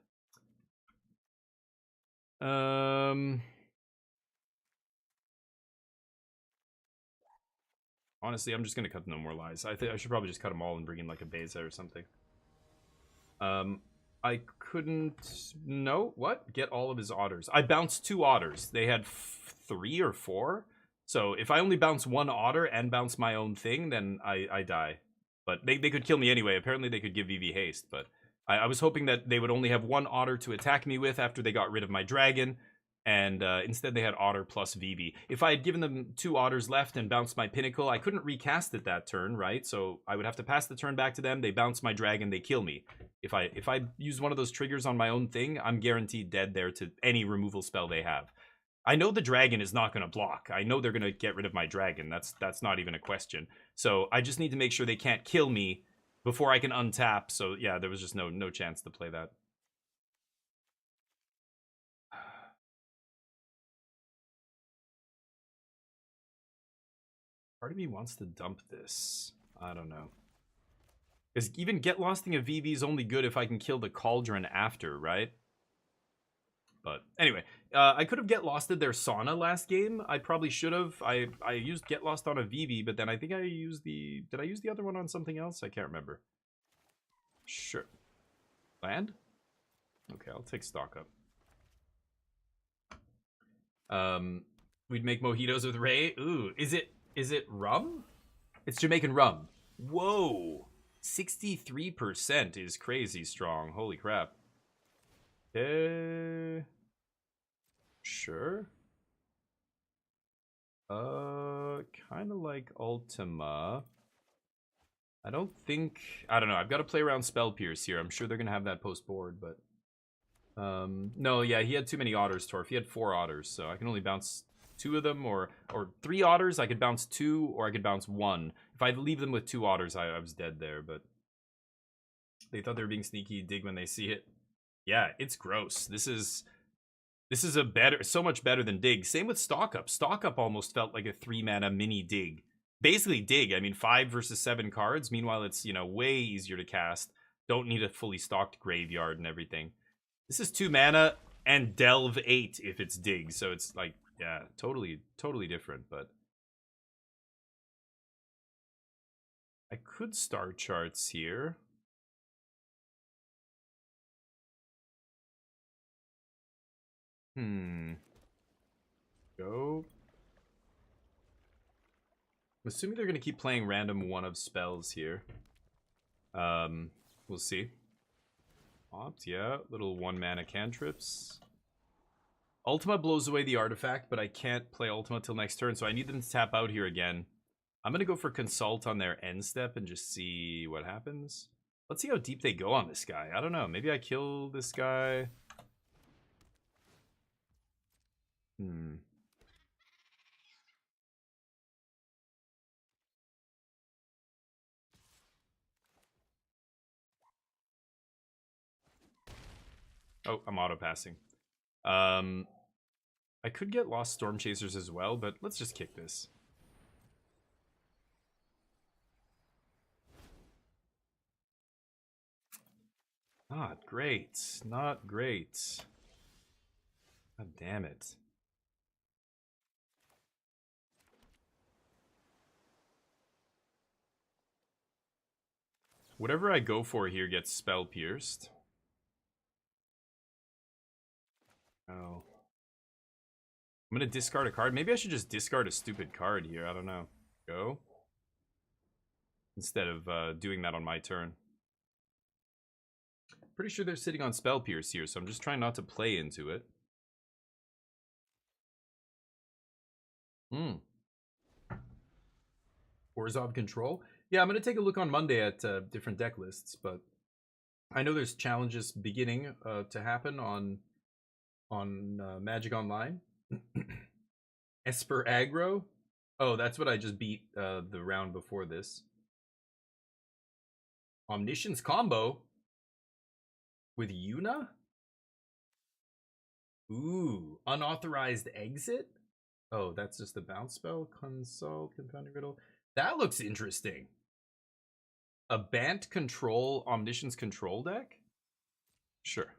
Honestly, I'm just going to cut No More Lies. I think I should probably just cut them all and bring in like a Beza or something. I couldn't... No, what? Get all of his otters. I bounced 2 otters. They had 3 or 4. So if I only bounce 1 otter and bounce my own thing, then I die. But they could kill me anyway. Apparently they could give Vivi haste, but I was hoping that they would only have 1 otter to attack me with after they got rid of my dragon. And instead they had otter plus Vivi. If I had given them 2 otters left and bounced my pinnacle, I couldn't recast it that turn, right? So I would have to pass the turn back to them. They bounce my dragon, they kill me. If I use one of those triggers on my own thing, I'm guaranteed dead there to any removal spell they have. I know the dragon is not going to block. I know they're going to get rid of my dragon. That's not even a question. So I just need to make sure they can't kill me before I can untap. So yeah, there was just no chance to play that. Part of me wants to dump this. I don't know. Because even Get Losting a VV is only good if I can kill the Cauldron after, right? But anyway, I could have Get Losted their Sauna last game. I probably should have. I used Get Lost on a VV, but then I think I used the... Did I use the other one on something else? I can't remember. Sure. Land? Okay, I'll take stock up. We'd make mojitos with Ray. Ooh, is it rum? It's Jamaican rum. Whoa. 63% is crazy strong. Holy crap. Sure. Kind of like Ultima. I don't think... I don't know. I've got to play around Spell Pierce here. I'm sure they're going to have that post board, but... no, yeah, he had too many otters, Torf. He had 4 otters, so I can only bounce 2 of them, or 3 otters. I could bounce 2, or I could bounce 1. If I leave them with 2 otters, I was dead there, but... They thought they were being sneaky. Dig when they see it. Yeah, it's gross. This is a better, so much better than Dig. Same with Stock Up. Stock Up almost felt like a 3-mana mini Dig. Basically Dig. I mean, 5 versus 7 cards. Meanwhile, it's, you know, way easier to cast. Don't need a fully stocked graveyard and everything. This is 2 mana and Delve 8 if it's Dig. So it's like, yeah, totally different. But I could Star Charts here. Go. I'm assuming they're going to keep playing random 1 of spells here. We'll see. Opt, yeah. Little 1-mana cantrips. Ultima blows away the artifact, but I can't play Ultima till next turn, so I need them to tap out here again. I'm going to go for Consult on their end step and just see what happens. Let's see how deep they go on this guy. I don't know. Maybe I kill this guy. Oh, I'm auto-passing. I could get Lost Storm Chasers as well, but let's just kick this. Not great. Not great. God damn it. Whatever I go for here gets spell pierced. Oh. I'm gonna discard a card. Maybe I should just discard a stupid card here. I don't know. Go. Instead of doing that on my turn. Pretty sure they're sitting on spell pierce here, so I'm just trying not to play into it. Orzhov Control? Yeah, I'm going to take a look on Monday at different deck lists, but I know there's challenges beginning to happen on Magic Online. Esper Aggro? Oh, that's what I just beat the round before this. Omniscience combo? With Yuna? Ooh, unauthorized exit? Oh, that's just the bounce spell. Consult, Confounding Riddle. That looks interesting. A Bant control, Omniscience control deck? Sure.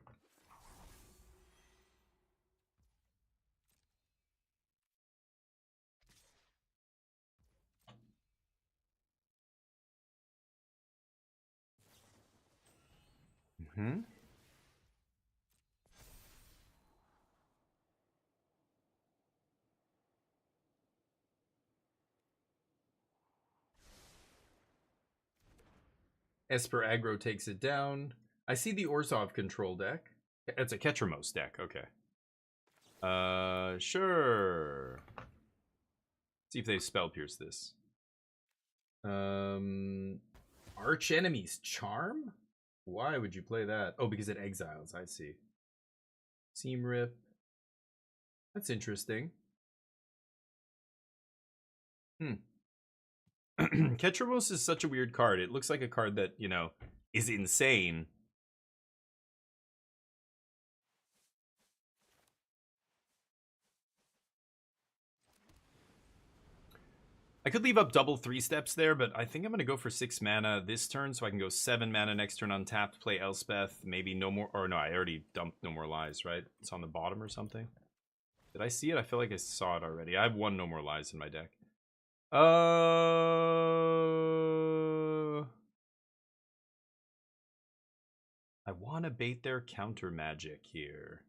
Esper Aggro takes it down. I see the Orzhov control deck. It's a Ketramos deck, okay. Sure. See if they spell pierce this. Arch Enemy's Charm? Why would you play that? Oh, because it exiles, I see. Seam Rip. That's interesting. Ketramos is such a weird card. It looks like a card that, you know, is insane. I could leave up double 3-steps there, but I think I'm going to go for 6 mana this turn, so I can go 7 mana next turn untapped, play Elspeth, maybe No More... Or no, I already dumped No More Lies, right? It's on the bottom or something. Did I see it? I feel like I saw it already. I have 1 No More Lies in my deck. I want to bait their counter magic here.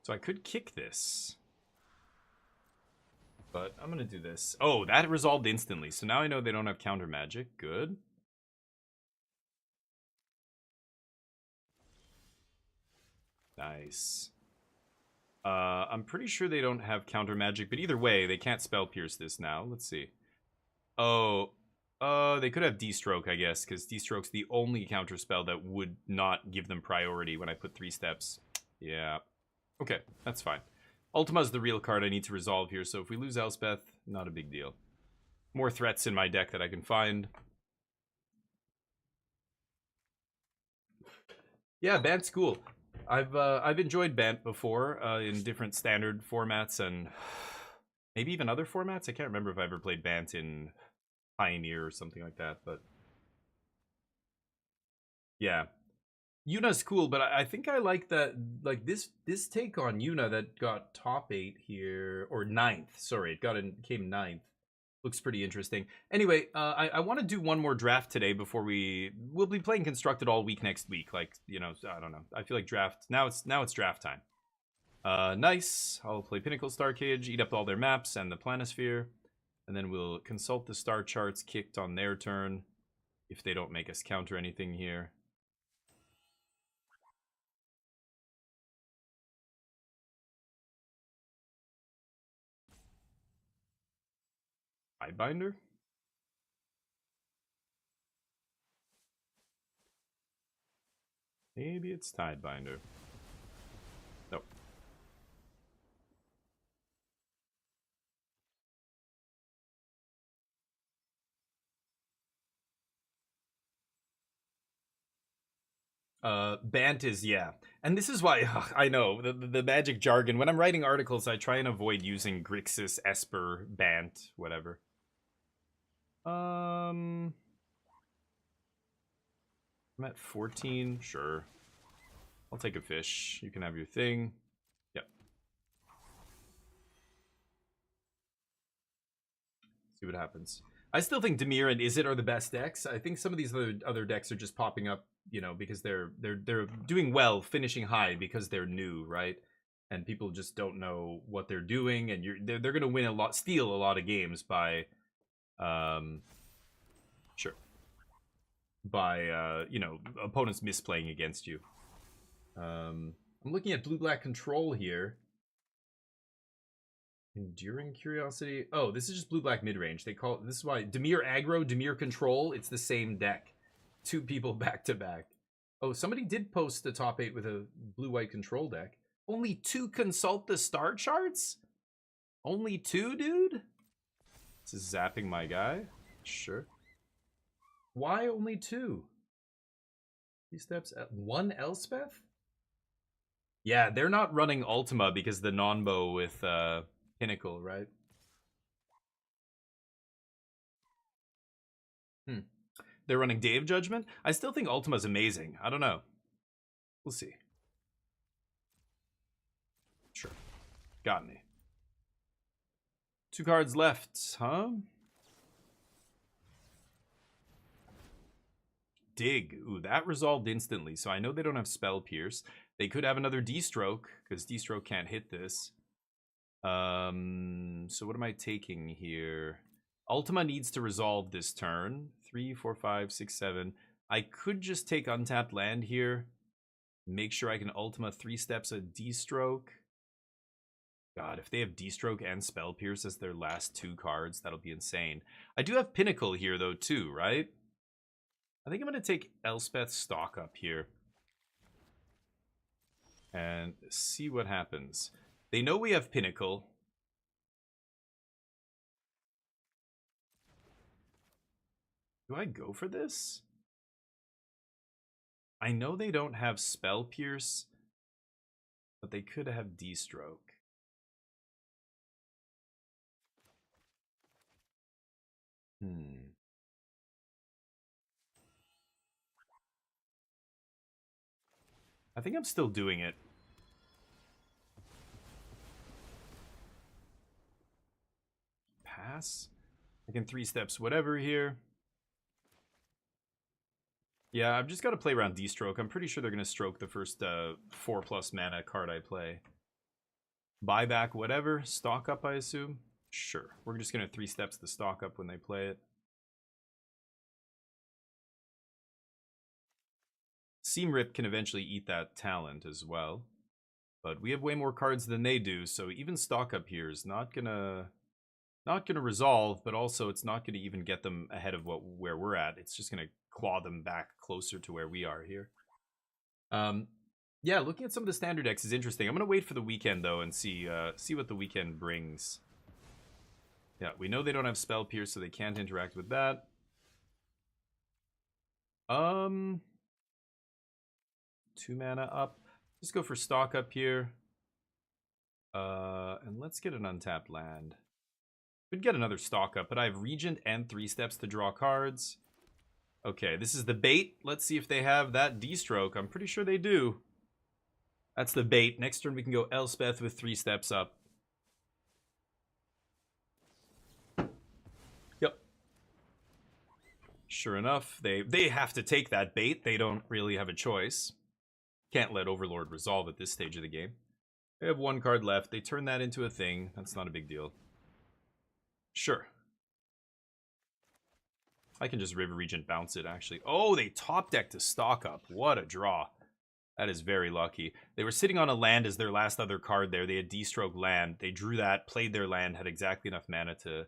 So I could kick this. But I'm going to do this. Oh, that resolved instantly. So now I know they don't have counter magic. Good. Nice. I'm pretty sure they don't have counter magic, but either way, they can't spell pierce this now. Let's see. Oh, they could have D-Stroke, I guess, because D-Stroke's the only counter spell that would not give them priority when I put 3 steps. Yeah. Okay, that's fine. Ultima's the real card I need to resolve here, so if we lose Elspeth, not a big deal. More threats in my deck that I can find. Yeah, Bant's cool. I've enjoyed Bant before in different standard formats and maybe even other formats. I can't remember if I ever played Bant in Pioneer or something like that, but yeah. Yuna's cool, but I think I like that, like this take on Yuna that got top 8 here, or 9th. Sorry, it came 9th. Looks pretty interesting. Anyway, I want to do one more draft today before we'll be playing Constructed all week next week. Like, you know, I don't know. I feel like draft now it's draft time. Nice. I'll play Pinnacle Star Cage, eat up all their maps and the Planisphere, and then we'll consult the star charts kicked on their turn if they don't make us counter anything here. Tidebinder? Maybe it's Tidebinder. Nope. Bant is, yeah. And this is why, I know, the magic jargon. When I'm writing articles, I try and avoid using Grixis, Esper, Bant, whatever. I'm at 14, sure. I'll take a fish. You can have your thing. Yep. See what happens. I still think Dimir and Izzet are the best decks. I think some of these other decks are just popping up, you know, because they're doing well, finishing high because they're new, right? And people just don't know what they're doing, and they're gonna win a lot, steal a lot of games by, sure, by you know, opponents misplaying against you. I'm looking at blue-black control here. Enduring Curiosity. Oh, this is just blue-black mid-range. They call it, this is why Dimir aggro, Dimir control. It's the same deck. 2 people back-to-back. Oh, somebody did post a top 8 with a blue-white control deck. Only 2 consult the star charts? Only 2, dude? This is zapping my guy. Sure. Why only 2? 3 steps at 1 Elspeth? Yeah, they're not running Ultima because the non-bow with Pinnacle, right? They're running Day of Judgment? I still think Ultima's amazing. I don't know. We'll see. Sure. Got me. 2 cards left, huh? Dig. Ooh, that resolved instantly, so I know they don't have Spell Pierce. They could have another D-Stroke, because D-Stroke can't hit this. So what am I taking here? Ultima needs to resolve this turn. 3, 4, 5, 6, 7. I could just take untapped land here. Make sure I can Ultima 3 steps a D-Stroke. God, if they have D-Stroke and Spell Pierce as their last 2 cards, that'll be insane. I do have Pinnacle here, though, too, right? I think I'm going to take Elspeth stock up here. And see what happens. They know we have Pinnacle. Do I go for this? I know they don't have Spell Pierce, but they could have D-Stroke. I think I'm still doing it. Pass? I can 3 steps whatever here. Yeah, I've just got to play around D-Stroke. I'm pretty sure they're going to stroke the first 4+ mana card I play. Buyback whatever. Stock up, I assume? Sure. We're just going to 3 steps the stock up when they play it. Seam Rip can eventually eat that talent as well. But we have way more cards than they do, so even stock up here is not gonna resolve, but also it's not gonna even get them ahead of where we're at. It's just gonna claw them back closer to where we are here. Yeah, looking at some of the standard decks is interesting. I'm gonna wait for the weekend though and see what the weekend brings. Yeah, we know they don't have Spell Pierce, so they can't interact with that. 2 mana up. Just go for stock up here. And let's get an untapped land. Could get another stock up, but I have Regent and 3 steps to draw cards. Okay, this is the bait. Let's see if they have that D-Stroke. I'm pretty sure they do. That's the bait. Next turn we can go Elspeth with 3 steps up. Yep. Sure enough, they have to take that bait. They don't really have a choice. Can't let Overlord resolve at this stage of the game. They have 1 card left. They turn that into a thing. That's not a big deal. Sure. I can just River Regent bounce it, actually. Oh, they top deck to stock up. What a draw. That is very lucky. They were sitting on a land as their last other card there. They had D-Stroke land. They drew that, played their land, had exactly enough mana to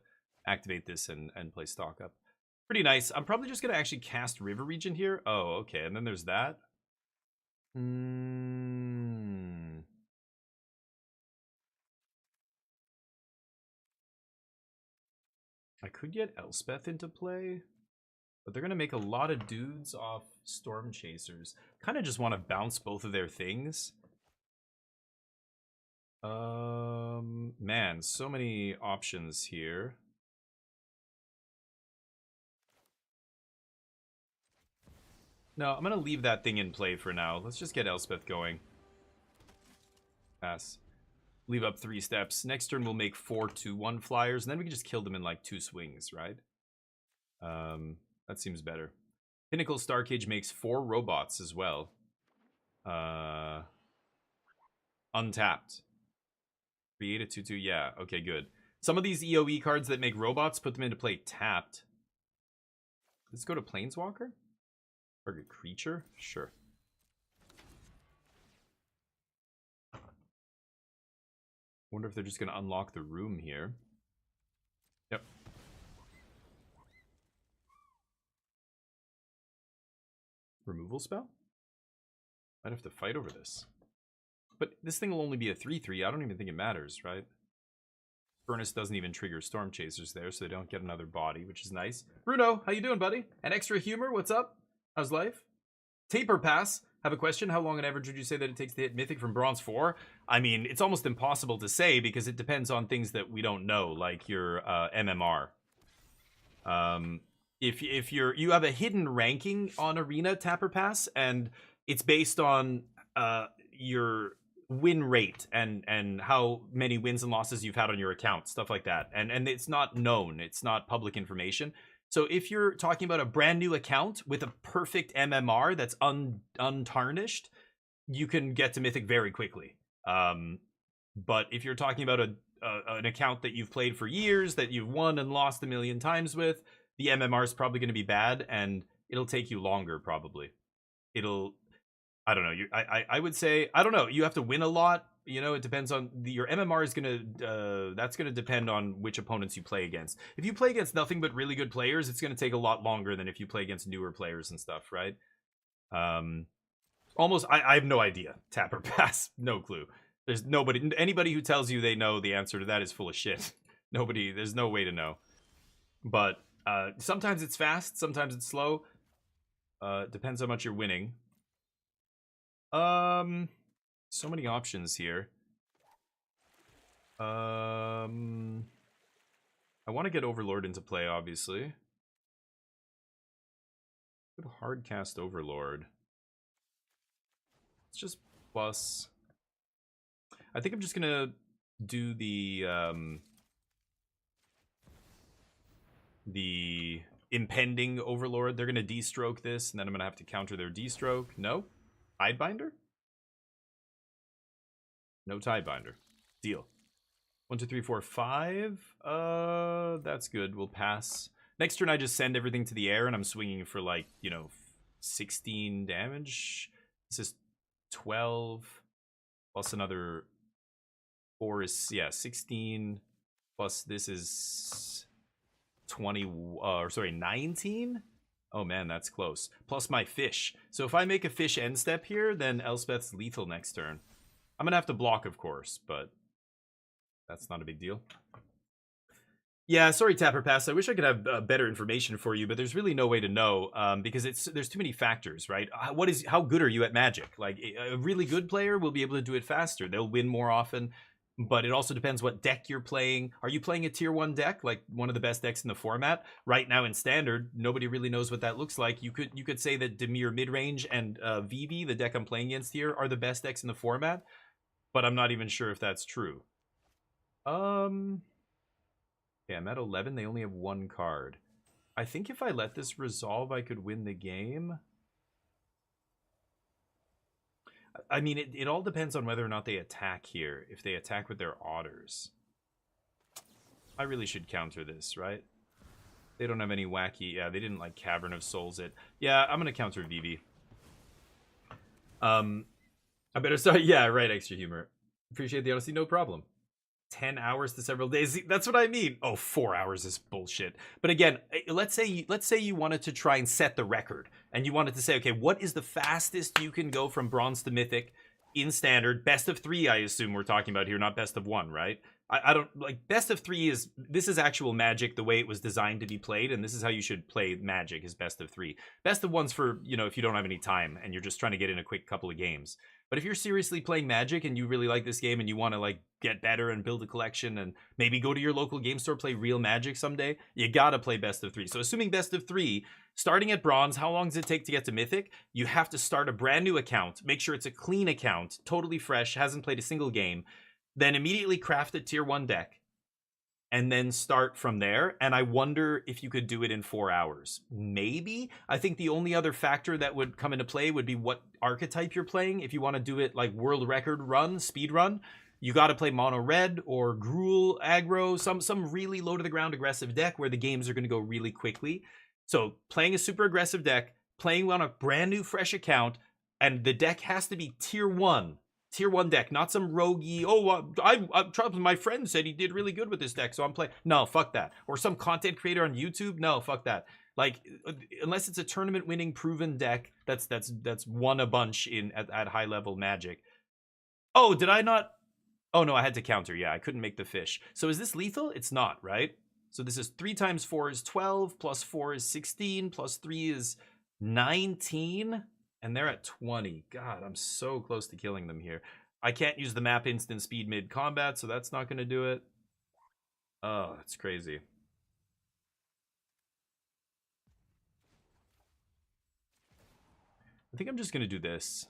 activate this and play stock up. Pretty nice. I'm probably just going to actually cast River Region here. Oh, okay. And then there's that. I could get Elspeth into play, but they're going to make a lot of dudes off Storm Chasers. Kind of just want to bounce both of their things. Man, so many options here. No, I'm going to leave that thing in play for now. Let's just get Elspeth going. Pass. Leave up 3 steps. Next turn we'll make 4 2/1 flyers, and then we can just kill them in like 2 swings, right? That seems better. Pinnacle Starcage makes 4 robots as well. Untapped. Create a 2/2. Yeah, okay, good. Some of these EOE cards that make robots, put them into play tapped. Let's go to Planeswalker. Target creature? Sure. Wonder if they're just going to unlock the room here. Yep. Removal spell? Might have to fight over this. But this thing will only be a 3/3. I don't even think it matters, right? Furnace doesn't even trigger Storm Chasers there, so they don't get another body, which is nice. Bruno, how you doing, buddy? And Extra Humor, what's up? How's life? Taper Pass, have a question. How long on average would you say that it takes to hit Mythic from Bronze 4? I mean, it's almost impossible to say because it depends on things that we don't know, like your MMR. If you have a hidden ranking on Arena Tapper Pass, and it's based on your win rate and how many wins and losses you've had on your account, stuff like that. And it's not known. It's not public information. So if you're talking about a brand new account with a perfect MMR that's untarnished, you can get to Mythic very quickly. But if you're talking about an account that you've played for years, that you've won and lost a million times with, the MMR is probably going to be bad, and it'll take you longer, probably. I don't know. I would say, I don't know. You have to win a lot. You know, it depends on your MMR is that's gonna depend on which opponents you play against. If you play against nothing but really good players, it's gonna take a lot longer than if you play against newer players and stuff, right? I have no idea. Tapper Pass, no clue. There's anybody who tells you they know the answer to that is full of shit. There's no way to know. But sometimes it's fast, sometimes it's slow. Depends how much you're winning. So many options here. I want to get Overlord into play, obviously. Good hard cast Overlord. It's just plus. I think I'm just gonna do the impending Overlord. They're gonna D-stroke this, and then I'm gonna have to counter their D-stroke. No? Tidebinder? No Tidebinder. Deal. 1, 2, 3, 4, 5. That's good. We'll pass. Next turn, I just send everything to the air, and I'm swinging for, like, 16 damage. This is 12. Plus another 4 is, 16. Plus this is 19? Oh, man, that's close. Plus my fish. So if I make a fish end step here, then Elspeth's lethal next turn. I'm going to have to block, of course, but that's not a big deal. Yeah, sorry, Tapper Pass. I wish I could have better information for you, but there's really no way to know because there's too many factors, right? How good are you at Magic? Like, a really good player will be able to do it faster. They'll win more often, but it also depends what deck you're playing. Are you playing a tier 1 deck, like one of the best decks in the format? Right now in Standard, nobody really knows what that looks like. You could say that Dimir Midrange and Vivi, the deck I'm playing against here, are the best decks in the format. But I'm not even sure if that's true. Yeah, I'm at 11. They only have 1 card. I think if I let this resolve, I could win the game. I mean, it all depends on whether or not they attack here. If they attack with their otters. I really should counter this, right? They don't have any wacky... Yeah, they didn't, like, Cavern of Souls it. Yeah, I'm going to counter Vivi. I better start. Yeah, right, Extra Humor. Appreciate the honesty, no problem. 10 hours to several days. That's what I mean. Oh, 4 hours is bullshit. But again, let's say you wanted to try and set the record, and you wanted to say, okay, what is the fastest you can go from bronze to mythic in standard? Best of 3, I assume we're talking about here, not best of 1, right? I don't like best of 3 this is actual Magic the way it was designed to be played, and this is how you should play Magic is best of 3. Best of 1's for, if you don't have any time and you're just trying to get in a quick couple of games. But if you're seriously playing Magic and you really like this game and you want to like get better and build a collection and maybe go to your local game store, play real Magic someday, you gotta play best of 3. So assuming best of 3, starting at bronze, how long does it take to get to mythic? You have to start a brand new account, make sure it's a clean account, totally fresh, hasn't played a single game, then immediately craft a tier 1 deck, and then start from there. And I wonder if you could do it in 4 hours. Maybe. I think the only other factor that would come into play would be what archetype you're playing. If you want to do it like world record run, speed run, you got to play mono red or Gruul aggro, some really low to the ground aggressive deck where the games are going to go really quickly. So playing a super aggressive deck, playing on a brand new fresh account, and the deck has to be tier 1. Tier 1 deck, not some roguey, my friend said he did really good with this deck, so I'm playing. No, fuck that. Or some content creator on YouTube. No, fuck that. Like, unless it's a tournament winning proven deck that's won a bunch at high level Magic. Oh, did I not? Oh no, I had to counter. Yeah, I couldn't make the fish. So is this lethal? It's not, right? So this is 3 times 4 is 12, plus 4 is 16, plus 3 is 19. And they're at 20. God, I'm so close to killing them here. I can't use the map instant speed mid combat, so that's not going to do it. Oh, that's crazy. I think I'm just going to do this.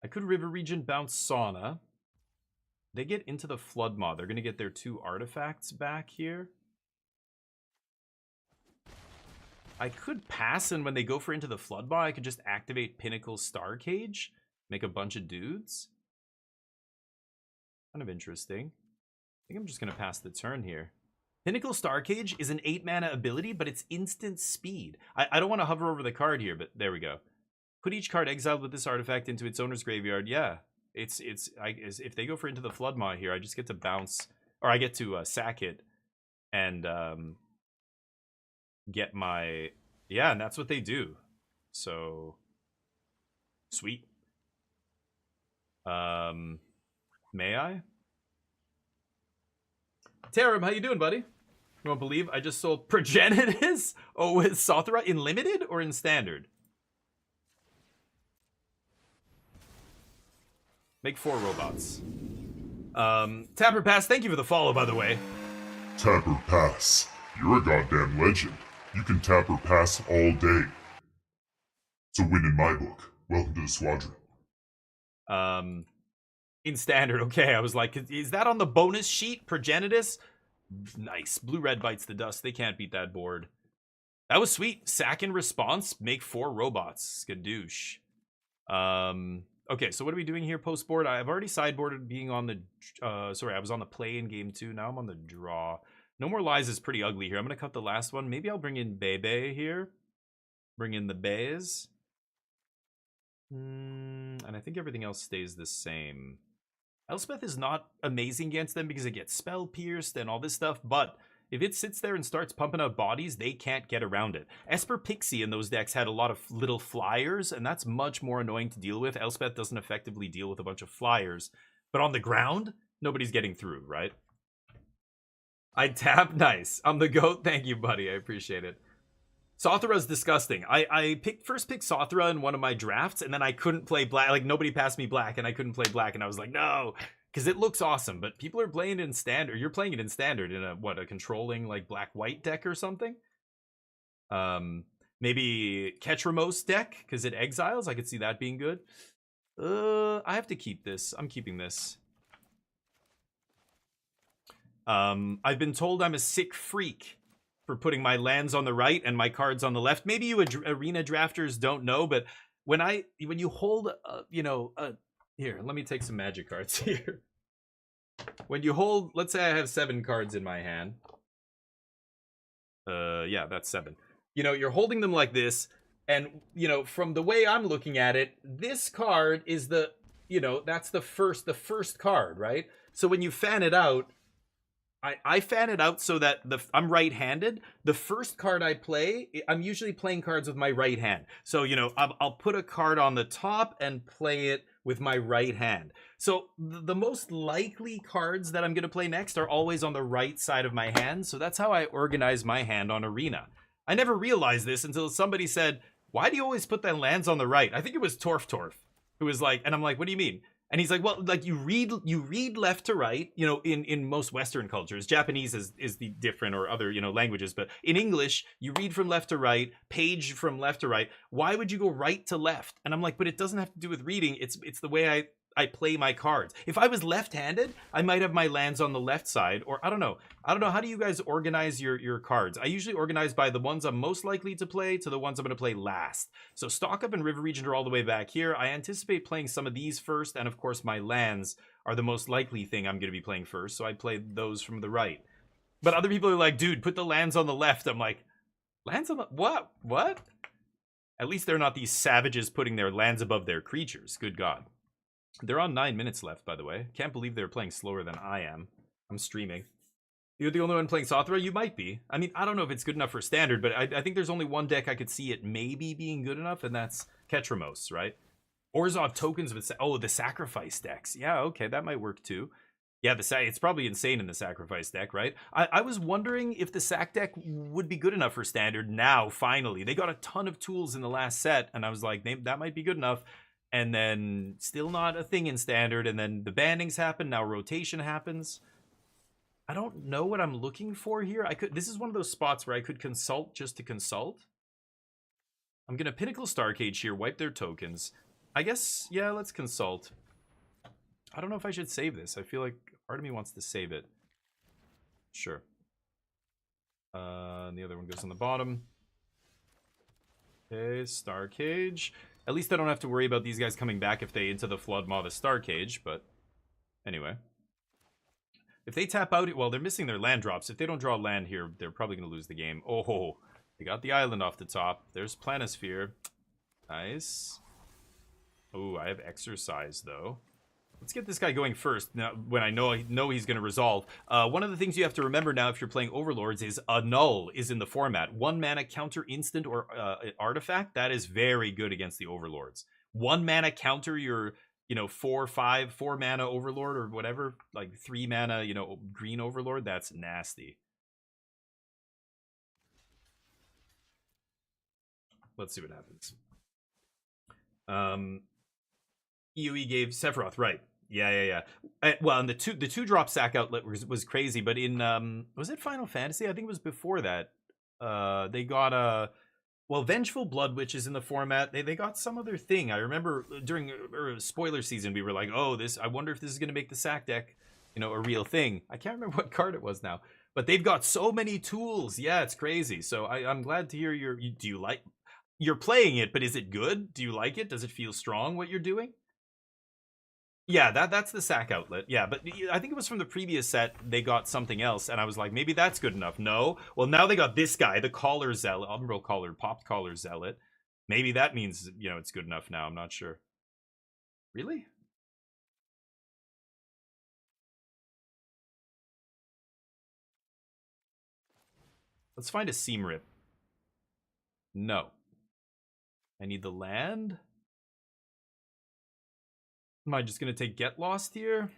I could River Regent bounce Sauna. They get into the Flood Maw. They're going to get their 2 artifacts back here. I could pass, and when they go for Into the Flood Maw, I could just activate Pinnacle Star Cage. Make a bunch of dudes. Kind of interesting. I think I'm just going to pass the turn here. Pinnacle Star Cage is an 8 mana ability, but it's instant speed. I don't want to hover over the card here, but there we go. Put each card exiled with this artifact into its owner's graveyard. Yeah, if they go for Into the Flood Maw here, I just get to bounce, or I get to sack it, and get my, yeah, and that's what they do. So sweet. May I? Tarum, how you doing, buddy? You won't believe I just sold Progenitus? Oh, with Sothra in limited or in standard? Make 4 robots. Tapper Pass, thank you for the follow, by the way. Tapper Pass, you're a goddamn legend. You can Tapper Pass all day. It's a win in my book. Welcome to the squadron. In standard, okay. I was like, is that on the bonus sheet? Progenitus? Nice. Blue-red bites the dust. They can't beat that board. That was sweet. Sack in response. Make 4 robots. Skadoosh. Okay, so what are we doing here post-board? I've already sideboarded being on the... sorry, I was on the play in game 2. Now I'm on the draw. No More Lies is pretty ugly here. I'm going to cut the last one. Maybe I'll bring in Bebe here. Bring in the Bays. And I think everything else stays the same. Elspeth is not amazing against them because it gets spell pierced and all this stuff, but if it sits there and starts pumping out bodies, they can't get around it. Esper Pixie in those decks had a lot of little flyers, and that's much more annoying to deal with. Elspeth doesn't effectively deal with a bunch of flyers, but on the ground, nobody's getting through, right? I tap, nice. I'm the GOAT, thank you, buddy, I appreciate it. Sothra's disgusting. I first picked Sothra in one of my drafts, and then I couldn't play black. Like, nobody passed me black, and I couldn't play black, and I was like, no, because it looks awesome. But people are playing it in standard. You're playing it in standard in a controlling, like, black-white deck or something? Maybe Ketramos deck, because it exiles. I could see that being good. I have to keep this. I'm keeping this. I've been told I'm a sick freak for putting my lands on the right and my cards on the left. Maybe you arena drafters don't know, but when you hold, here, let me take some magic cards here. When you hold, let's say I have 7 cards in my hand. Yeah, that's 7. You know, you're holding them like this, and, you know, from the way I'm looking at it, this card is the, you know, that's the first card, right? So when you fan it out, I fan it out so that I'm right-handed. The first card I play, I'm usually playing cards with my right hand. So, you know, I'll put a card on the top and play it with my right hand. So the most likely cards that I'm going to play next are always on the right side of my hand. So that's how I organize my hand on Arena. I never realized this until somebody said, why do you always put the lands on the right? I think it was Torf, who was like, and I'm like, what do you mean? And he's like, well, like you read left to right, you know, in most Western cultures. Japanese is the different, or other, you know, languages, but in English, you read from left to right, page from left to right. Why would you go right to left? And I'm like, but it doesn't have to do with reading. It's the way I play my cards. If I was left-handed, I might have my lands on the left side, or I don't know. How do you guys organize your cards? I usually organize by the ones I'm most likely to play to the ones I'm going to play last. So Stock Up and River Region are all the way back here. I anticipate playing some of these first, and of course my lands are the most likely thing I'm going to be playing first, so I play those from the right. But other people are like, dude, put the lands on the left. I'm like, lands on the... What? At least they're not these savages putting their lands above their creatures. Good God. They're on 9 minutes left, by the way. Can't believe they're playing slower than I am. I'm streaming. You're the only one playing Sothra? You might be. I mean, I don't know if it's good enough for Standard, but I think there's only one deck I could see it maybe being good enough, and that's Ketramos, right? Orzhov tokens with... Oh, the Sacrifice decks. Yeah, okay, that might work too. Yeah, it's probably insane in the Sacrifice deck, right? I was wondering if the Sac deck would be good enough for Standard now, finally. They got a ton of tools in the last set, and I was like, that might be good enough. And then still not a thing in Standard, and then the bannings happen, now rotation happens. I don't know what I'm looking for here. This is one of those spots where I could consult just to consult. I'm gonna Pinnacle Starcage here, wipe their tokens. I guess, yeah, let's consult. I don't know if I should save this. I feel like part of me wants to save it. Sure. And the other one goes on the bottom. Okay, Starcage. At least I don't have to worry about these guys coming back if they into the Flood Maw the Starcage, but anyway. If they tap out, well, they're missing their land drops. If they don't draw land here, they're probably going to lose the game. Oh, they got the island off the top. There's Planisphere. Nice. Oh, I have Exercise, though. Let's get this guy going first, now, when I know he's going to resolve. One of the things you have to remember now if you're playing Overlords is a null is in the format. 1 mana counter instant or artifact. That is very good against the Overlords. 1 mana counter your, you know, 4 mana Overlord or whatever. Like 3 mana, you know, green Overlord. That's nasty. Let's see what happens. EOE gave Sephiroth, right. Yeah. Well, and the two drop sack outlet was crazy, but in was it Final Fantasy? I think it was before that. They got well, Vengeful Blood Witch is in the format. They got some other thing. I remember during spoiler season we were like, "Oh, I wonder if this is going to make the sack deck, you know, a real thing." I can't remember what card it was now, but they've got so many tools. Yeah, it's crazy. So I'm glad to hear you're playing it, but is it good? Do you like it? Does it feel strong what you're doing? Yeah, that's the sack outlet. Yeah, but I think it was from the previous set. They got something else, and I was like, maybe that's good enough. No. Well, now they got this guy, the Collar Zealot, Umbral Collar, Popped Collar Zealot. Maybe that means, you know, it's good enough now. I'm not sure. Really? Let's find a Seam Rip. No. I need the land. Am I just going to take Get Lost here?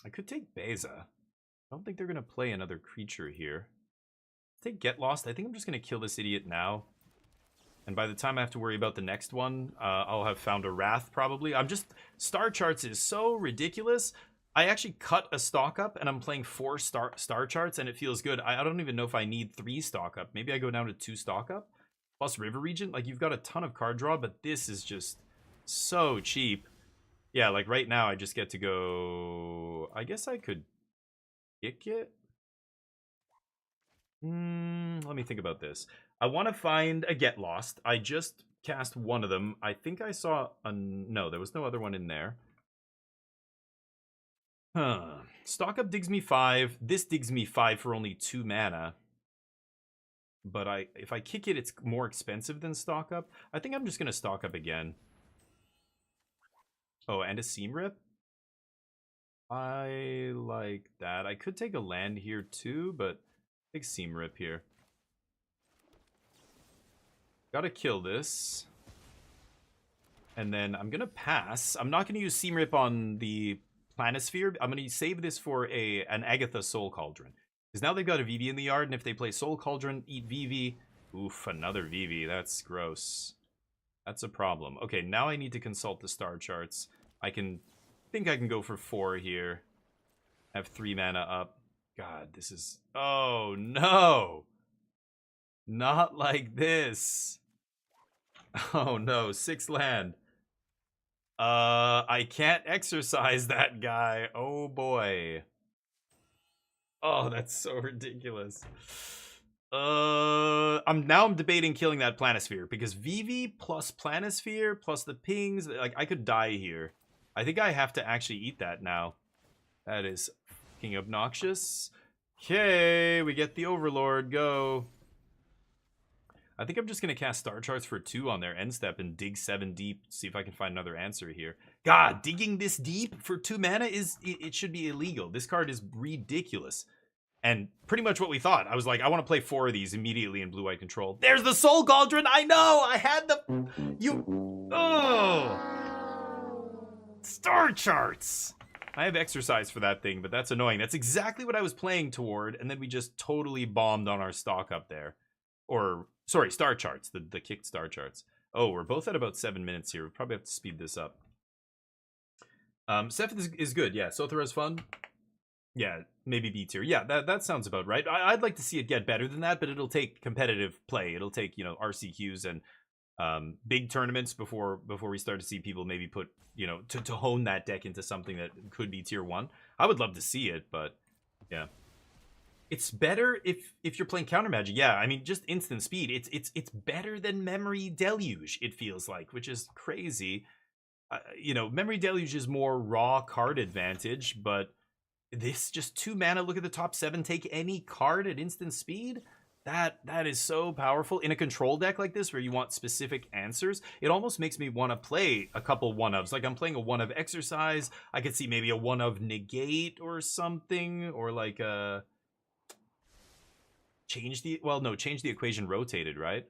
I could take Beza. I don't think they're going to play another creature here. Take Get Lost. I think I'm just going to kill this idiot now. And by the time I have to worry about the next one, I'll have found a Wrath probably. Star Charts is so ridiculous. I actually cut a stock up and I'm playing 4 star charts and it feels good. I don't even know if I need 3 stock up. Maybe I go down to 2 stock up. Plus River Region, like you've got a ton of card draw, but this is just so cheap. Yeah, like right now I just get to go... I guess I could kick it? Let me think about this. I want to find a Get Lost. I just cast one of them. I think I saw no, there was no other one in there. Huh. Stock up digs me 5. This digs me 5 for only 2 mana. But if I kick it, it's more expensive than stock up. I think I'm just gonna stock up again. Oh, and a seam rip? I like that. I could take a land here too, but take seam rip here. Gotta kill this. And then I'm gonna pass. I'm not gonna use seam rip on the Planisphere. I'm gonna save this for an Agatha Soul Cauldron. Because now they've got a Vivi in the yard, and if they play Soul Cauldron, eat Vivi. Oof, another Vivi. That's gross. That's a problem. Okay, now I need to consult the star charts. I think I can go for 4 here. Have 3 mana up. God, this is... Oh, no! Not like this. Oh, no. 6 land. I can't exercise that guy. Oh, boy. Oh, that's so ridiculous. I'm debating killing that Planisphere because Vivi plus Planisphere plus the pings, like I could die here. I think I have to actually eat that now. That is fucking obnoxious. Okay, we get the Overlord. Go. I think I'm just gonna cast Star Charts for 2 on their end step and dig 7 deep. See if I can find another answer here. God, digging this deep for 2 mana it should be illegal. This card is ridiculous. And pretty much what we thought. I was like, I want to play 4 of these immediately in blue-white control. There's the Soul Cauldron! I know! I had the... Oh! Star Charts! I have exercise for that thing, but that's annoying. That's exactly what I was playing toward, and then we just totally bombed on our stock up there. Or, sorry, Star Charts. The kicked Star Charts. Oh, we're both at about 7 minutes here. We probably have to speed this up. Seth is good. Yeah, Sothara's fun. Yeah, maybe B tier. Yeah, that sounds about right. I'd like to see it get better than that, but it'll take competitive play. It'll take, you know, RCQs and big tournaments before we start to see people maybe put, you know, to hone that deck into something that could be tier 1. I would love to see it, but yeah. It's better if you're playing counter magic. Yeah, I mean, just instant speed. It's better than Memory Deluge, it feels like, which is crazy. You know, Memory Deluge is more raw card advantage, but this just 2 mana, look at the top 7, take any card at instant speed. That is so powerful in a control deck like this where you want specific answers. It almost makes me want to play a couple 1-ofs. Like I'm playing a 1-of Exercise. I could see maybe a 1-of Negate or something, or like a change the equation rotated, right?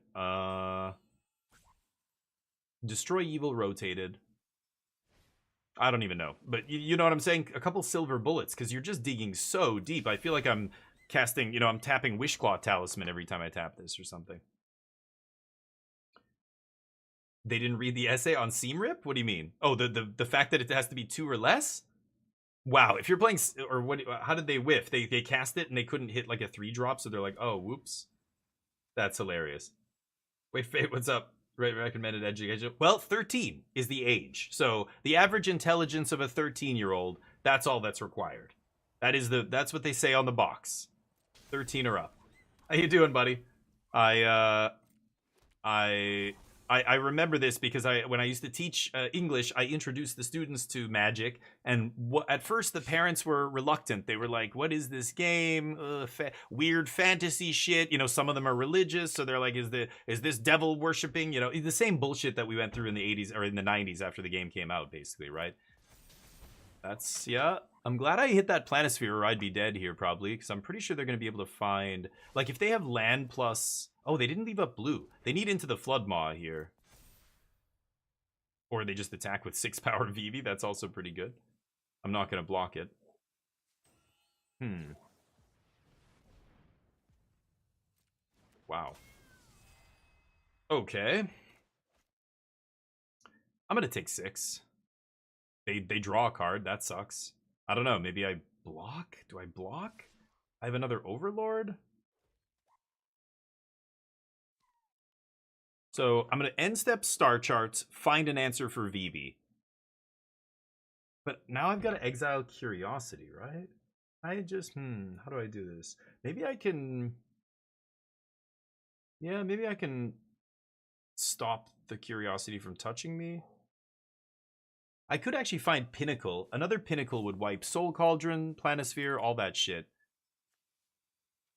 Destroy Evil rotated. I don't even know, but you know what I'm saying? A couple silver bullets, because you're just digging so deep. I feel like I'm casting, you know, I'm tapping Wishclaw Talisman every time I tap this or something. They didn't read the essay on Seam Rip? What do you mean? Oh, the fact that it has to be 2 or less? Wow, if you're playing, or what? How did they whiff? They cast it and they couldn't hit like a 3-drop, so they're like, oh, whoops. That's hilarious. Wait, Fate, what's up? Recommended education. Well, 13 is the age. So the average intelligence of a 13-year-old, that's all that's required. That's what they say on the box. 13 or up. How you doing, buddy? I remember this because when I used to teach English, I introduced the students to Magic, and at first the parents were reluctant. They were like, "What is this game? Weird fantasy shit." You know, some of them are religious, so they're like, "Is this devil worshipping?" You know, the same bullshit that we went through in the 80s or in the 90s after the game came out, basically, right? That's yeah. I'm glad I hit that Planisphere, or I'd be dead here probably, because I'm pretty sure they're going to be able to find, like, if they have land plus. Oh, they didn't leave up blue. They need Into the Floodmaw here. Or they just attack with 6-power Vivi. That's also pretty good. I'm not going to block it. Wow. Okay. I'm going to take 6. They draw a card. That sucks. I don't know. Maybe I block? Do I block? I have another Overlord? So I'm going to end step Star Charts, find an answer for Vivi. But now I've got to exile Curiosity, right? I just, how do I do this? Maybe I can... Yeah, maybe I can stop the curiosity from touching me. I could actually find Pinnacle. Another Pinnacle would wipe Soul Cauldron, Planisphere, all that shit.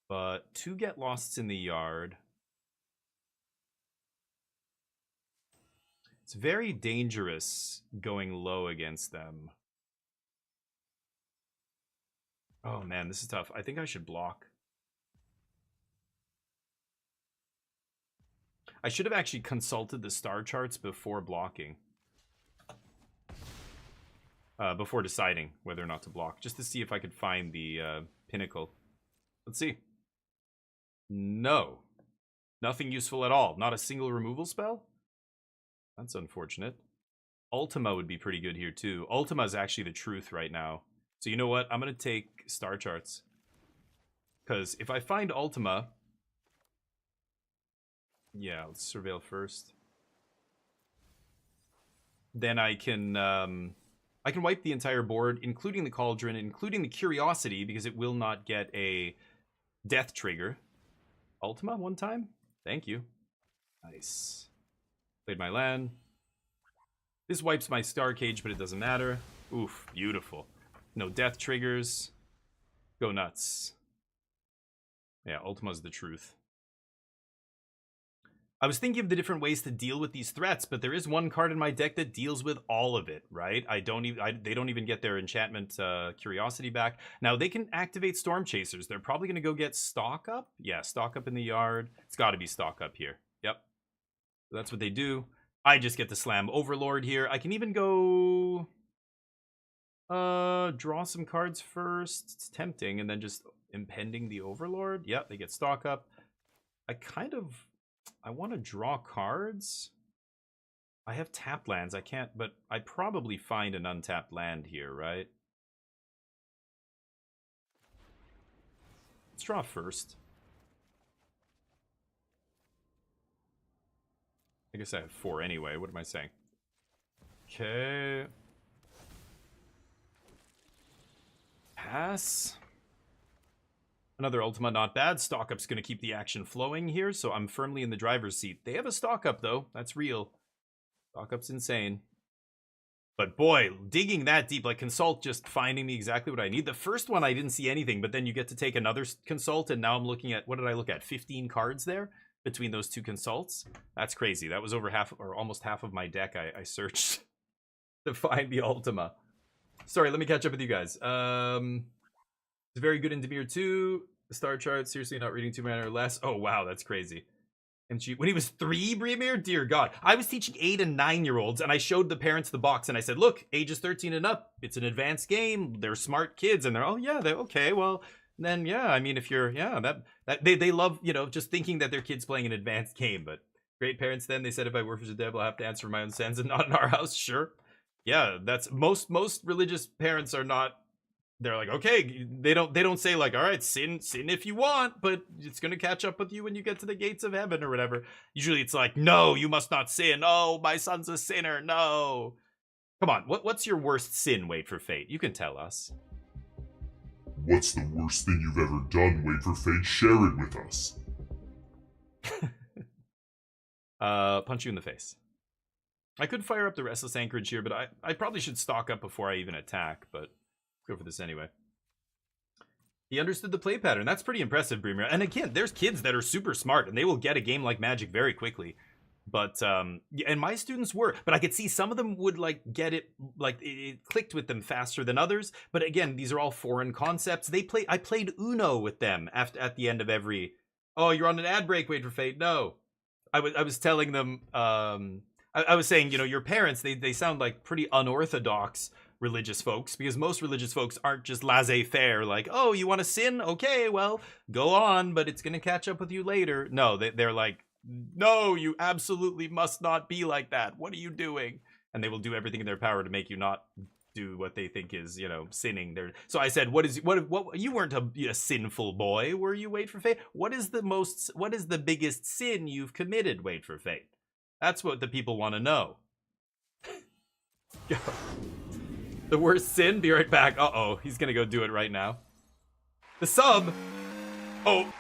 But 2 Get Losts in the Yard. It's very dangerous going low against them. Oh man, this is tough. I think I should block. I should have actually consulted the star charts before blocking. Before deciding whether or not to block. Just to see if I could find the Pinnacle. Let's see. No. Nothing useful at all. Not a single removal spell? That's unfortunate. Ultima would be pretty good here too. Ultima is actually the truth right now. So you know what? I'm going to take star charts. Because if I find Ultima... Yeah, let's surveil first. Then I can wipe the entire board, including the Cauldron, including the Curiosity, because it will not get a death trigger. Ultima one time? Thank you. Nice. Played my land. This wipes my Star Cage, but it doesn't matter. Oof, beautiful. No death triggers. Go nuts. Yeah, Ultima's the truth. I was thinking of the different ways to deal with these threats, but there is one card in my deck that deals with all of it, right? They don't even get their enchantment Curiosity back. Now, they can activate Storm Chasers. They're probably going to go get Stock Up. Yeah, Stock Up in the Yard. It's got to be Stock Up here. Yep. That's what they do. I just get to slam Overlord here. I can even go... draw some cards first. It's tempting. And then just impending the Overlord. Yep, they get Stock Up. I want to draw cards. I have tapped lands. I can't, but I probably find an untapped land here, right? Let's draw first. I guess I have 4 anyway. What am I saying? Okay. Pass. Another Ultima, not bad. Stock Up's going to keep the action flowing here, so I'm firmly in the driver's seat. They have a Stock Up, though. That's real. Stock Up's insane. But boy, digging that deep, like Consult just finding me exactly what I need. The first one, I didn't see anything, but then you get to take another Consult, and now I'm looking at, what did I look at? 15 cards there between those 2 Consults? That's crazy. That was over half, or almost half of my deck I searched to find the Ultima. Sorry, let me catch up with you guys. It's very good in Demir 2. The star chart, seriously not reading 2 mana or less. Oh, wow, that's crazy. And when he was 3, Brimir? Dear God. I was teaching 8 and 9-year-olds, and I showed the parents the box, and I said, look, ages 13 and up. It's an advanced game. They're smart kids. And they're, oh, yeah, they're okay. Well, then, yeah, I mean, if you're, yeah, they love, you know, just thinking that their kid's playing an advanced game. But great parents then, they said, if I work for the devil, I'll have to answer for my own sins and not in our house. Sure. Yeah, that's, most religious parents are not, they're like, okay, they don't say like, all right, sin if you want, but it's going to catch up with you when you get to the gates of heaven or whatever. Usually it's like, no, you must not sin. Oh, my son's a sinner. No. Come on. What's your worst sin, Wait for Fate? You can tell us. What's the worst thing you've ever done, Wait for Fate? Share it with us. Punch you in the face. I could fire up the Restless Anchorage here, but I probably should stock up before I even attack, but go for this anyway. He understood the play pattern. That's pretty impressive, Bremer. And again, there's kids that are super smart, and they will get a game like Magic very quickly. But, and my students were. But I could see some of them would, like, get it, like, it clicked with them faster than others. But again, these are all foreign concepts. I played Uno with them at the end of every... Oh, you're on an ad break, Wait for Fate. No. I was telling them... I was saying, you know, your parents, they sound like pretty unorthodox religious folks, because most religious folks aren't just laissez-faire, like, oh, you want to sin? Okay, well, go on, but it's going to catch up with you later. No, they're like, no, you absolutely must not be like that. What are you doing? And they will do everything in their power to make you not do what they think is, you know, sinning. So I said, what you weren't a sinful boy, were you, Wait for Fate? What is the biggest sin you've committed, Wait for Fate? That's what the people want to know. The worst sin? Be right back. Uh-oh. He's gonna go do it right now. The sub! Oh.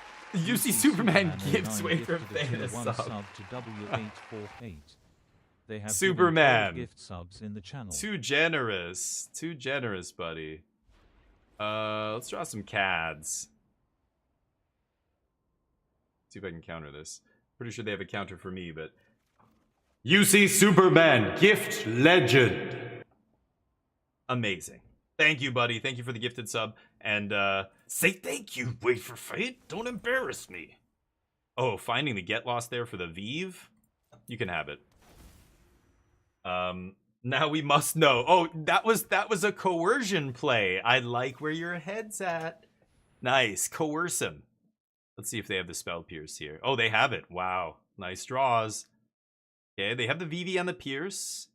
You see Superman gives way for Thanos sub. to W848. They have Superman. gift subs in the channel. Too generous, buddy. Let's draw some CADs. See if I can counter this. Pretty sure they have a counter for me, but you see Superman, gift legend. Amazing. Thank you, buddy. Thank you for the gifted sub. And say thank you, wait for fate. Don't embarrass me. Oh, finding the get lost there for the Vive. You can have it. Now we must know. Oh, that was a coercion play. I like where your head's at. Nice. Coerce him. Let's see if they have the spell pierce here. Oh, they have it. Wow. Nice draws. Okay, they have the VV and the pierce.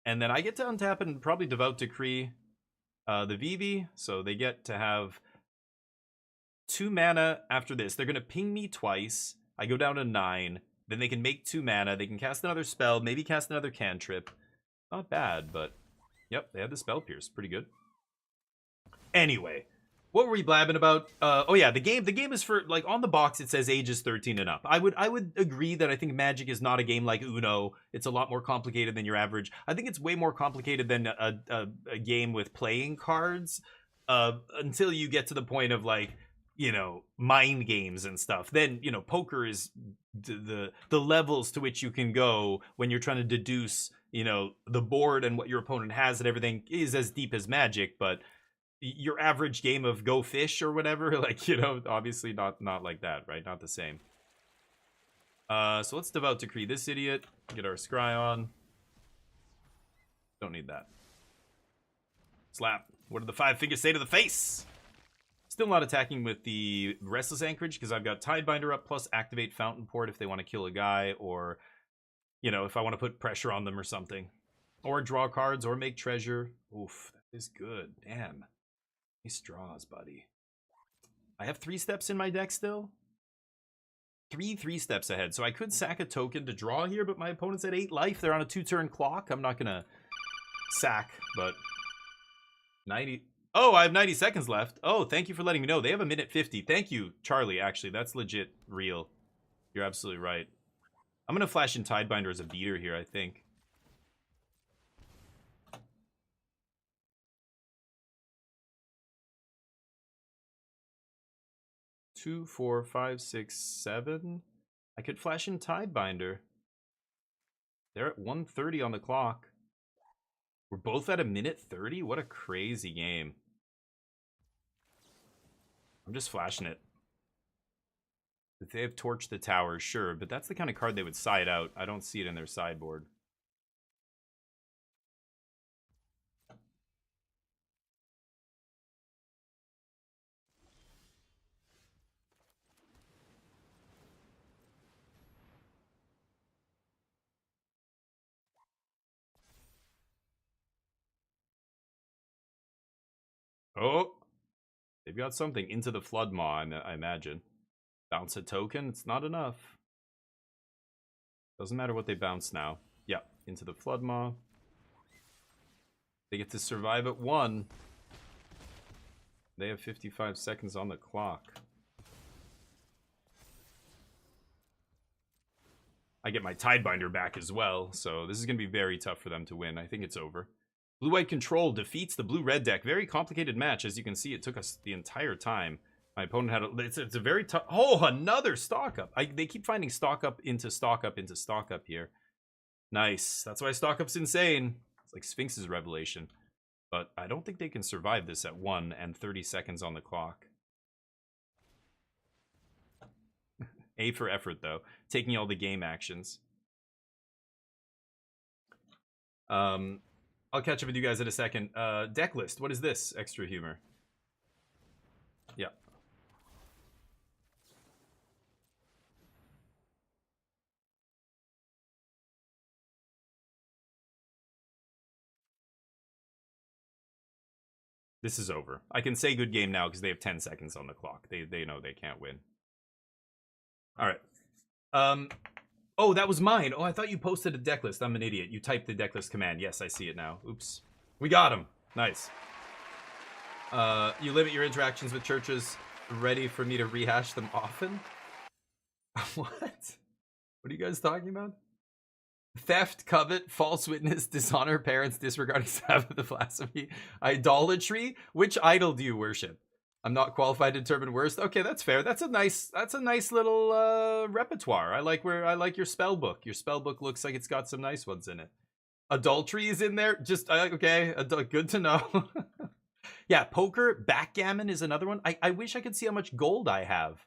And then I get to untap and probably Devout Decree the VV. So they get to have 2 mana after this. They're going to ping me twice. I go down to 9. Then they can make 2 mana. They can cast another spell. Maybe cast another cantrip. Not bad, but... Yep, they have the spell pierce. Pretty good. Anyway, what were we blabbing about? Oh yeah, the game is for, like, on the box it says ages 13 and up. I would agree that I think Magic is not a game like Uno. It's a lot more complicated than your average. I think it's way more complicated than a game with playing cards. Until you get to the point of, like, you know, mind games and stuff. Then, you know, poker is the levels to which you can go when you're trying to deduce, you know, the board and what your opponent has and everything is as deep as Magic. But your average game of Go Fish or whatever, like, you know, obviously not like that, right? Not the same. So let's Devout Decree this idiot. Get our scry on. Don't need that. Slap. What do the 5 fingers say to the face? Still not attacking with the Restless Anchorage because I've got Tidebinder up plus activate Fountain Port if they want to kill a guy, or, you know, if I want to put pressure on them or something. Or draw cards or make treasure. Oof, that is good. Damn. Nice draws, buddy. I have 3 steps in my deck still. 3 steps ahead. So I could sack a token to draw here, but my opponent's at 8 life. They're on a 2-turn clock. I'm not going to sack, but 90... Oh, I have 90 seconds left. Oh, thank you for letting me know. They have 1:50. Thank you, Charlie, actually. That's legit real. You're absolutely right. I'm going to flash in Tidebinder as a beater here, I think. Two, 4, 5, 6, 7. I could flash in Tidebinder. They're at 1:30 on the clock. We're both at 1:30? What a crazy game. I'm just flashing it. If they have Torch the Tower, sure, but that's the kind of card they would side out. I don't see it in their sideboard. Oh! They've got something. Into the Flood Maw, I imagine. Bounce a token? It's not enough. Doesn't matter what they bounce now. Yeah, into the Flood Maw. They get to survive at 1. They have 55 seconds on the clock. I get my Tidebinder back as well, so this is going to be very tough for them to win. I think it's over. Blue-White Control defeats the Blue-Red deck. Very complicated match. As you can see, it took us the entire time. My opponent had it's a very tough... Oh, another stock up. They keep finding stock up into stock up into stock up here. Nice. That's why stock up's insane. It's like Sphinx's Revelation. But I don't think they can survive this at 1 and 30 seconds on the clock. A for effort, though. Taking all the game actions. I'll catch up with you guys in a second. Deck list. What is this? Extra humor. Yeah. This is over. I can say good game now because they have 10 seconds on the clock. They know they can't win. All right. Oh, that was mine. Oh, I thought you posted a deck list. I'm an idiot. You typed the deck list command. Yes, I see it now. Oops. We got him. Nice. You limit your interactions with churches. ready for me to rehash them often? What? What are you guys talking about? Theft, covet, false witness, dishonor parents, disregarding Sabbath of blasphemy, idolatry. Which idol do you worship? I'm not qualified to determine worst. Okay, that's fair. That's a nice little repertoire. I like your spell book. Your spell book looks like it's got some nice ones in it. Adultery is in there. Just okay, good to know. Yeah, poker, backgammon is another one. I wish I could see how much gold I have.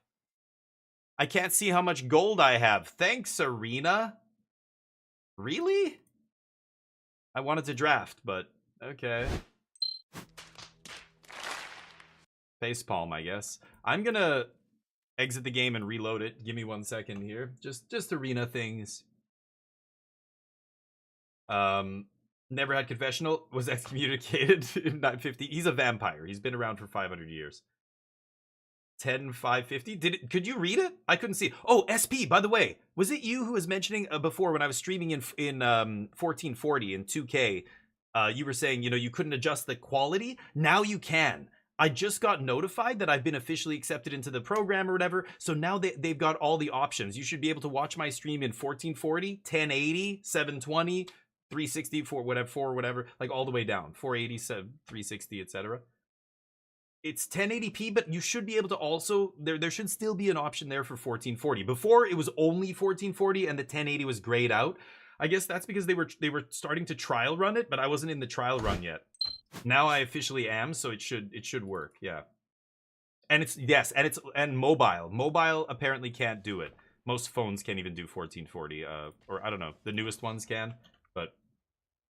I can't see how much gold I have. Thanks, Arena. Really? I wanted to draft, but okay. Facepalm, I guess. I'm gonna exit the game and reload it. Give me 1 second here. Just arena things. Never had confessional. Was excommunicated in 950. He's a vampire. He's been around for 500 years. 10,550. Could you read it? I couldn't see. Oh, SP, by the way, was it you who was mentioning before when I was streaming in 1440 in 2K? You were saying, you know, you couldn't adjust the quality. Now you can. I just got notified that I've been officially accepted into the program or whatever. So now they've got all the options. You should be able to watch my stream in 1440, 1080, 720, 360, whatever, like all the way down. 480, 360, etc. It's 1080p, but you should be able to also, there should still be an option there for 1440. Before, it was only 1440 and the 1080 was grayed out. I guess that's because they were starting to trial run it, but I wasn't in the trial run yet. Now I officially am, so it should work. Yeah. And it's mobile. Mobile apparently can't do it. Most phones can't even do 1440. Or I don't know, the newest ones can. But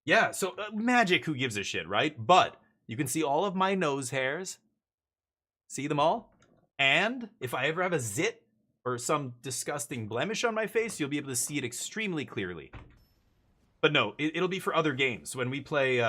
yeah, so Magic, who gives a shit, right? But you can see all of my nose hairs. See them all? And if I ever have a zit or some disgusting blemish on my face, you'll be able to see it extremely clearly. But no, it'll be for other games. When we play,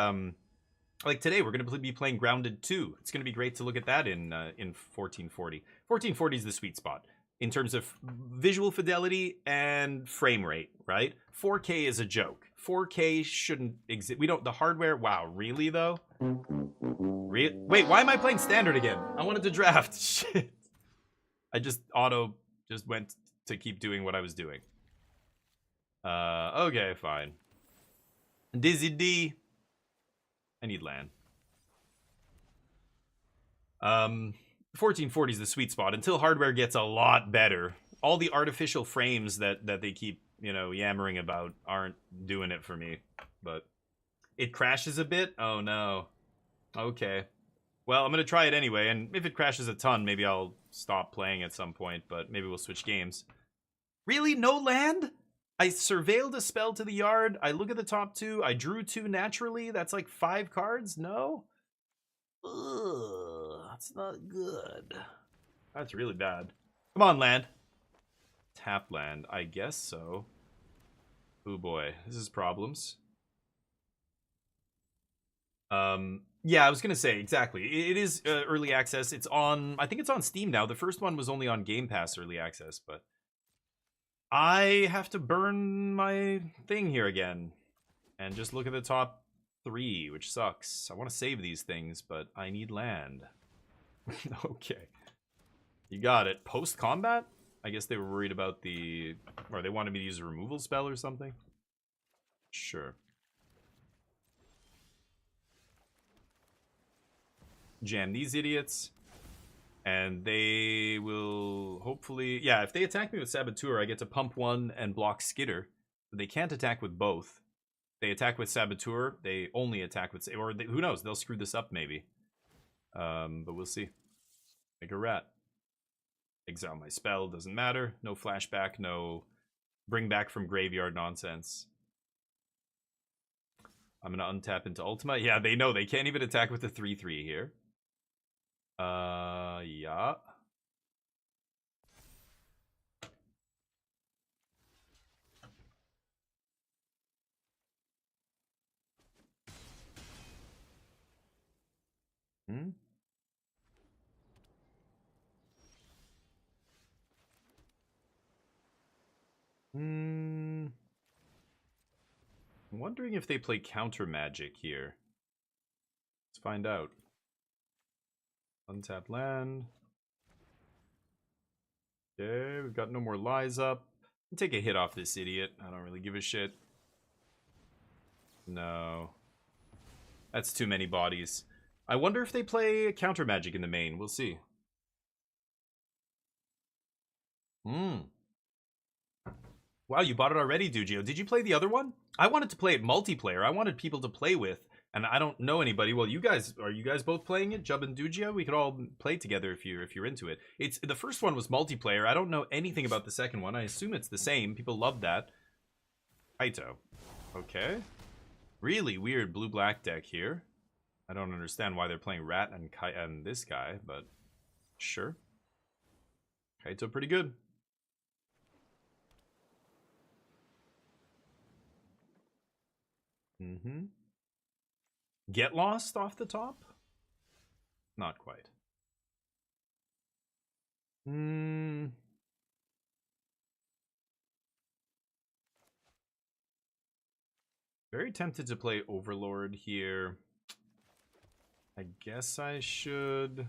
like today, we're going to be playing Grounded 2. It's going to be great to look at that in 1440. 1440 is the sweet spot in terms of visual fidelity and frame rate, right? 4K is a joke. 4K shouldn't exist. We don't, the hardware, wow, really though? Wait, why am I playing standard again? I wanted to draft. Shit. I just went to keep doing what I was doing. Okay, fine. Dizzy D. I need land. 1440 is the sweet spot until hardware gets a lot better. All the artificial frames that they keep, you know, yammering about aren't doing it for me. But it crashes a bit. Oh no. Okay. Well, I'm gonna try it anyway, and if it crashes a ton, maybe I'll stop playing at some point, but maybe we'll switch games. Really? No land? I surveilled a spell to the yard. I look at the top two. I drew two naturally. That's like 5 cards? No? Ugh, that's not good. That's really bad. Come on, land. Tap land. I guess so. Oh boy, this is problems. Yeah, I was gonna say, exactly. It is early access. It's on, I think it's on Steam now. The first one was only on Game Pass early access, but I have to burn my thing here again and just look at the top 3, which sucks. I want to save these things, but I need land. Okay. You got it. Post-combat? I guess they were worried about or they wanted me to use a removal spell or something? Sure. Jam these idiots. And they will hopefully... Yeah, if they attack me with Saboteur, I get to pump 1 and block Skitter. But they can't attack with both. They attack with Saboteur, they only attack with... Or who knows, they'll screw this up maybe. But we'll see. Like a rat. Exile my spell, doesn't matter. No flashback, no bring back from graveyard nonsense. I'm gonna untap into Ultima. Yeah, they know they can't even attack with the 3/3 here. Yeah. I'm wondering if they play counter magic here. Let's find out. Untap land. Okay, we've got no more lies up. Take a hit off this idiot. I don't really give a shit. No. That's too many bodies. I wonder if they play counter magic in the main. We'll see. Wow, you bought it already, Dugio. Did you play the other one? I wanted to play it multiplayer. I wanted people to play with, and I don't know anybody. Well, are you guys both playing it, Jub and Dugio? We could all play together if you're into it. It's the first one was multiplayer. I don't know anything about the second one. I assume it's the same. People love that. Kaito. Okay. Really weird blue-black deck here. I don't understand why they're playing Rat and this guy, but sure. Kaito pretty good. Get lost off the top? Not quite. Very tempted to play Overlord here. I guess I should.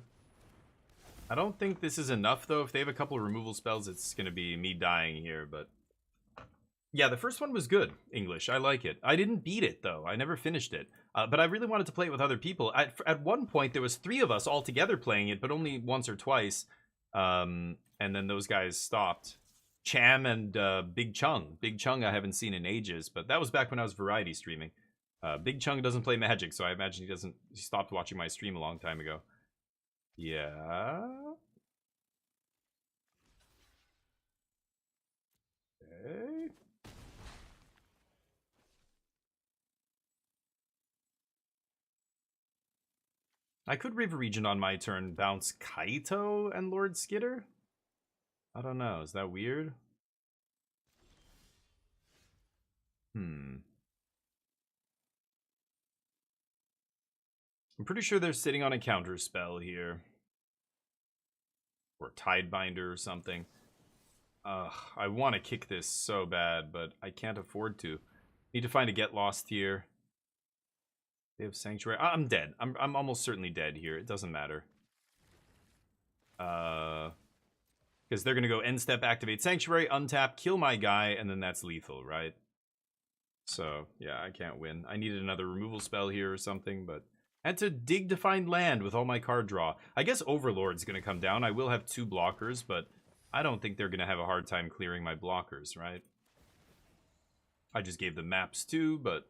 I don't think this is enough, though. If they have a couple of removal spells, it's going to be me dying here, but... Yeah, the first one was good, English. I like it. I didn't beat it, though. I never finished it. But I really wanted to play it with other people. At one point, there was 3 of us all together playing it, but only once or twice. And then those guys stopped. Cham and Big Chung. Big Chung I haven't seen in ages, but that was back when I was variety streaming. Big Chung doesn't play Magic, so I imagine he stopped watching my stream a long time ago. Yeah. Okay. I could River Region on my turn, bounce Kaito and Lord Skitter? I don't know, is that weird? I'm pretty sure they're sitting on a counter spell here. Or Tidebinder or something. I want to kick this so bad, but I can't afford to. Need to find a Get Lost here. They have Sanctuary. I'm dead. I'm almost certainly dead here. It doesn't matter. Because they're going to go end step, activate Sanctuary, untap, kill my guy, and then that's lethal, right? So, yeah, I can't win. I needed another removal spell here or something, but... I had to dig to find land with all my card draw. I guess Overlord's going to come down. I will have 2 blockers, but I don't think they're going to have a hard time clearing my blockers, right? I just gave them maps too, but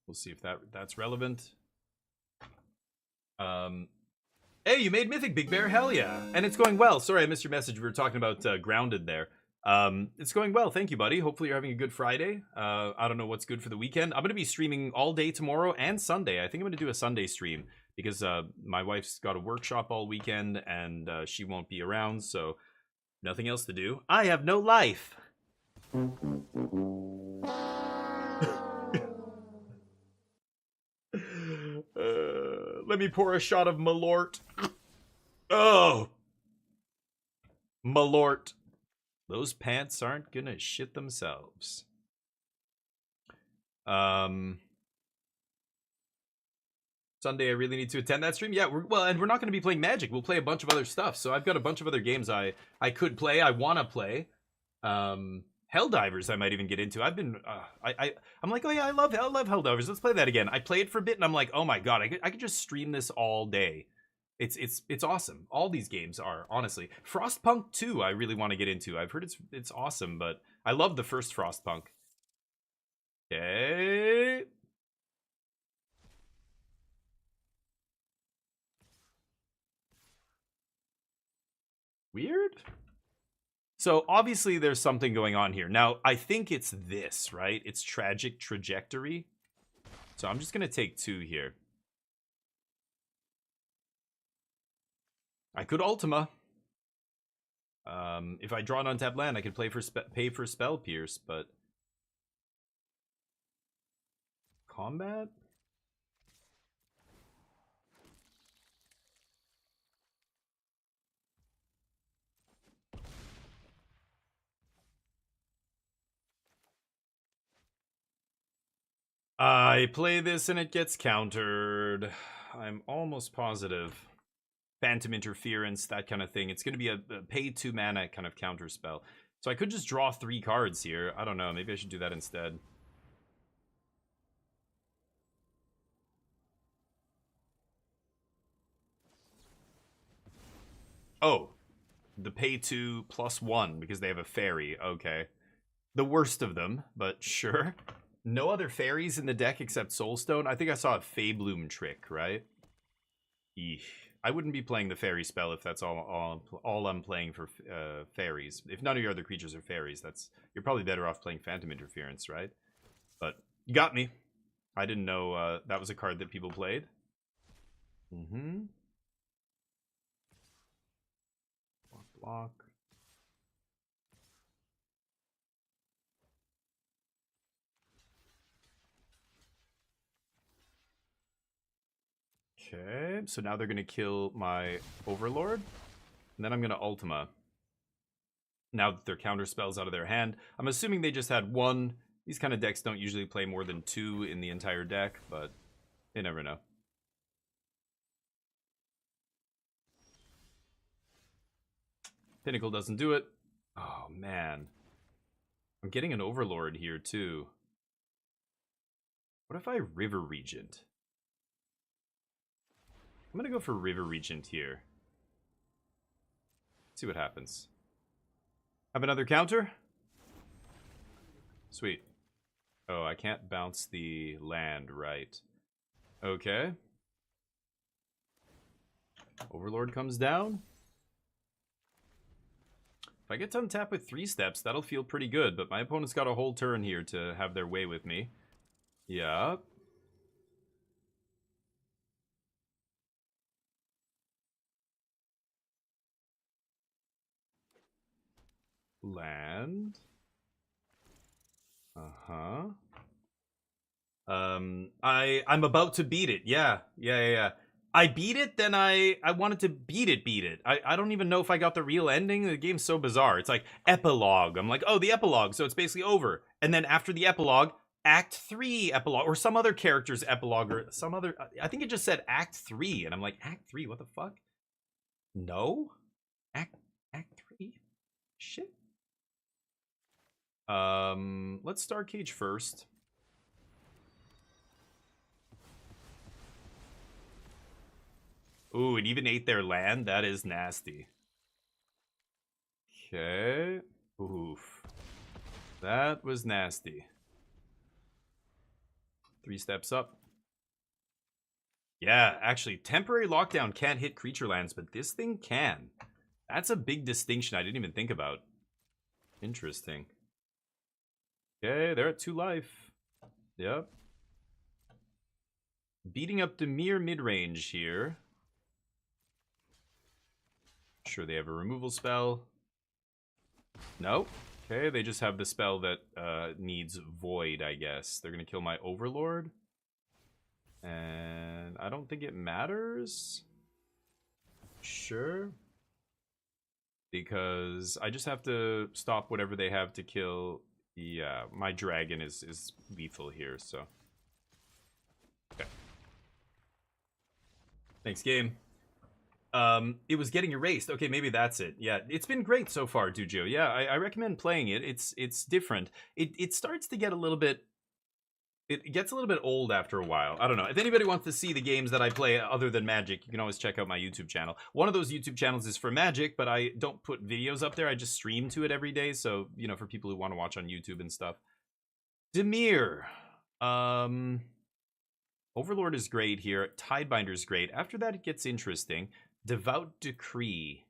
we'll see if that's relevant. Hey, you made Mythic, Big Bear. Hell yeah. And it's going well. Sorry, I missed your message. We were talking about Grounded there. It's going well. Thank you, buddy. Hopefully you're having a good Friday. I don't know what's good for the weekend. I'm going to be streaming all day tomorrow and Sunday. I think I'm going to do a Sunday stream because my wife's got a workshop all weekend and she won't be around, so nothing else to do. I have no life. Let me pour a shot of Malort. Oh! Malort. Those pants aren't gonna shit themselves. Sunday, I really need to attend that stream. Yeah, and we're not going to be playing Magic. We'll play a bunch of other stuff. So I've got a bunch of other games I could play. I want to play. Helldivers I might even get into. I've been I'm like, oh yeah, I love Helldivers. Let's play that again. I played for a bit and I'm like, oh my god, I could just stream this all day. It's awesome. All these games are, honestly. Frostpunk 2 I really want to get into. I've heard it's awesome, but I love the first Frostpunk. Okay. Weird. So obviously there's something going on here. Now, I think it's this, right? It's Tragic Trajectory. So I'm just going to take 2 here. I could Ultima. If I draw an untapped land, I could pay for Spell Pierce, but... Combat? I play this and it gets countered. I'm almost positive. Phantom Interference, that kind of thing. It's going to be a pay 2 mana kind of counter spell. So I could just draw 3 cards here. I don't know. Maybe I should do that instead. Oh, the pay 2 +1 because they have a fairy. Okay. The worst of them, but sure. No other fairies in the deck except Soulstone. I think I saw a Feybloom trick, right? Eesh. I wouldn't be playing the fairy spell if that's all I'm playing for fairies. If none of your other creatures are fairies, you're probably better off playing Phantom Interference, right? But you got me. I didn't know that was a card that people played. Block. Okay, so now they're going to kill my Overlord. And then I'm going to Ultima. Now that their counter spell's out of their hand. I'm assuming they just had 1. These kind of decks don't usually play more than 2 in the entire deck, but you never know. Pinnacle doesn't do it. Oh, man. I'm getting an Overlord here, too. What if I River Regent? I'm going to go for River Regent here. See what happens. Have another counter? Sweet. Oh, I can't bounce the land, right. Okay. Overlord comes down. If I get to untap with 3 steps, that'll feel pretty good, but my opponent's got a whole turn here to have their way with me. Yeah. Land. I'm about to beat it. Yeah. I beat it, then I wanted to beat it. I don't even know if I got the real ending. The game's so bizarre. It's like epilogue. I'm like, oh, the epilogue, so it's basically over. And then after the epilogue, Act 3 epilogue, or some other character's epilogue, or some other, I think it just said Act 3, and I'm like, Act 3, what the fuck? No? Act 3? Shit. Let's Star Cage first. Ooh, it even ate their land? That is nasty. Okay. Oof. That was nasty. 3 steps up. Yeah, actually, temporary lockdown can't hit creature lands, but this thing can. That's a big distinction I didn't even think about. Interesting. Okay, they're at 2 life. Yep. Beating up Dimir mid-range here. Sure, they have a removal spell. Nope. Okay, they just have the spell that needs Void, I guess. They're going to kill my Overlord. And I don't think it matters. Sure. Because I just have to stop whatever they have to kill. Yeah, my dragon is lethal here, so. Okay. Thanks, game. It was getting erased. Okay, maybe that's it. Yeah, it's been great so far, Dujo. Yeah, I recommend playing it. It's different. It starts to get a little bit... It gets a little bit old after a while. I don't know. If anybody wants to see the games that I play other than Magic, you can always check out my YouTube channel. One of those YouTube channels is for Magic, but I don't put videos up there. I just stream to it every day. So, you know, for people who want to watch on YouTube and stuff. Dimir. Overlord is great here. Tidebinder is great. After that, it gets interesting. Devout Decree.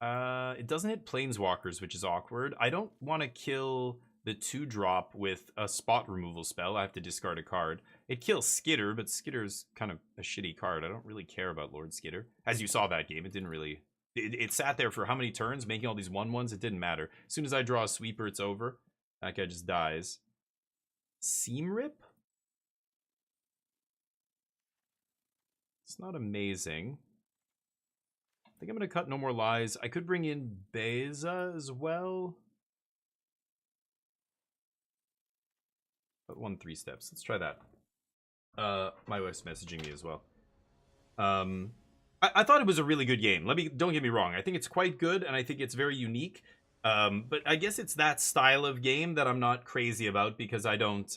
It doesn't hit Planeswalkers, which is awkward. I don't want to kill the 2-drop with a spot removal spell. I have to discard a card. It kills Skitter, but Skitter's kind of a shitty card. I don't really care about Lord Skitter. As you saw that game, it didn't really... It sat there for how many turns, making all these 1/1s? It didn't matter. As soon as I draw a sweeper, it's over. That guy just dies. Seam Rip? It's not amazing. I think I'm going to cut No More Lies. I could bring in Beza as well. But 3 steps. Let's try that. My wife's messaging me as well. I thought it was a really good game. Don't get me wrong. I think it's quite good, and I think it's very unique. But I guess it's that style of game that I'm not crazy about because I don't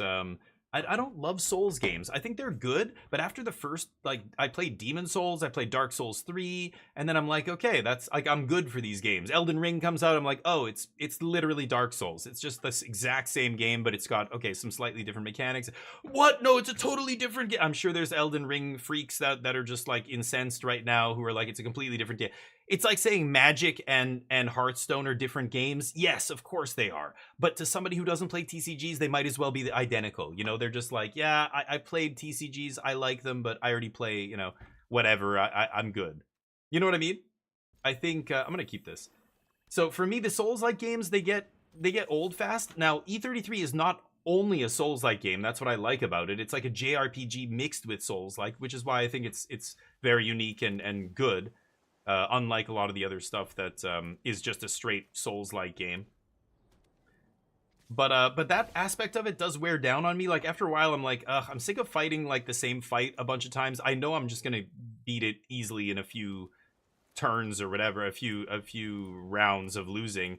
love Souls games. I think they're good, but after the first, like, I played Demon Souls, I played Dark Souls 3, and then I'm like, okay, that's like, I'm good for these games. Elden Ring comes out, I'm like, oh, it's literally Dark Souls. It's just this exact same game, but it's got, okay, some slightly different mechanics. What? No, it's a totally different game. I'm sure there's Elden Ring freaks that are just like incensed right now who are like, it's a completely different game. It's like saying Magic and Hearthstone are different games. Yes, of course they are. But to somebody who doesn't play TCGs, they might as well be identical. You know, they're just like, yeah, I played TCGs, I like them, but I already play, you know, whatever. I'm good. You know what I mean? I think I'm gonna keep this. So for me, the Souls-like games, they get old fast. Now, E33 is not only a Souls-like game. That's what I like about it. It's like a JRPG mixed with Souls-like, which is why I think it's very unique and good. Unlike a lot of the other stuff that is just a straight Souls-like game. But that aspect of it does wear down on me. Like, after a while, I'm like, ugh, I'm sick of fighting, like, the same fight a bunch of times. I know I'm just gonna beat it easily in a few turns or whatever, a few rounds of losing.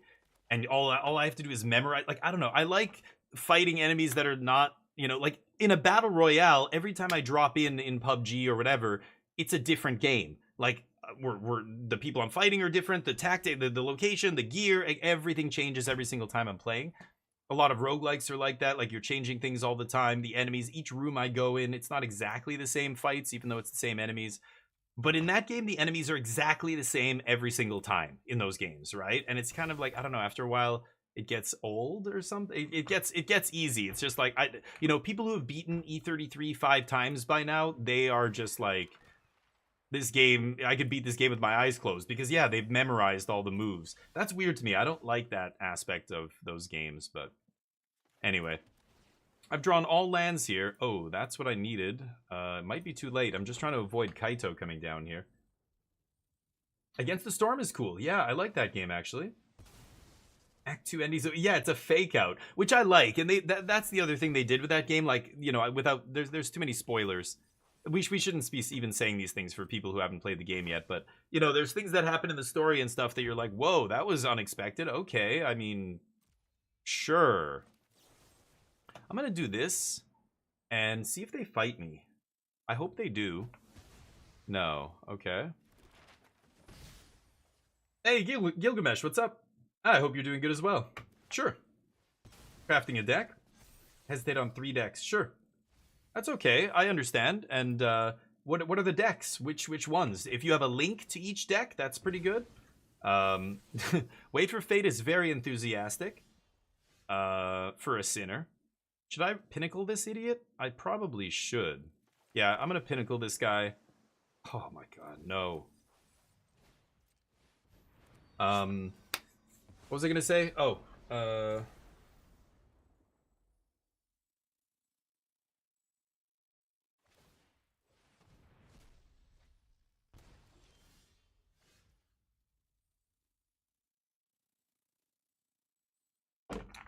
And all I have to do is memorize. Like, I don't know. I like fighting enemies that are not, you know, like, in a battle royale, every time I drop in PUBG or whatever, it's a different game. Like, we're the people I'm fighting are different, the tactic, the location, the gear, everything changes every single time I'm playing. A lot of roguelikes are like that, like you're changing things all the time. The enemies, each room I go in, it's not exactly the same fights, even though it's the same enemies. But in that game, the enemies are exactly the same every single time in those games, right? And it's kind of like, I don't know, after a while, it gets old or something. It gets easy. It's just like, you know, people who have beaten E33 5 times by now, they are just like, this game, I could beat this game with my eyes closed because, yeah, they've memorized all the moves. That's weird to me. I don't like that aspect of those games, but anyway. I've drawn all lands here. Oh, that's what I needed. It might be too late. I'm just trying to avoid Kaito coming down here. Against the Storm is cool. Yeah, I like that game, actually. Act 2 endings. Yeah, it's a fake out, which I like. And that's the other thing they did with that game. Like, you know, without, there's too many spoilers. We shouldn't be even saying these things for people who haven't played the game yet, but, you know, there's things that happen in the story and stuff that you're like, whoa, that was unexpected. Okay, I mean, sure. I'm gonna do this and see if they fight me. I hope they do. No, okay. Hey, Gilgamesh, what's up? I hope you're doing good as well. Sure. Crafting a deck? Hesitate on 3 decks, sure. That's okay, I understand. And what are the decks? Which ones? If you have a link to each deck, that's pretty good. Wait for Fate is very enthusiastic. For a sinner. Should I pinnacle this idiot? I probably should. Yeah, I'm gonna pinnacle this guy. Oh my god, no. What was I gonna say? Oh,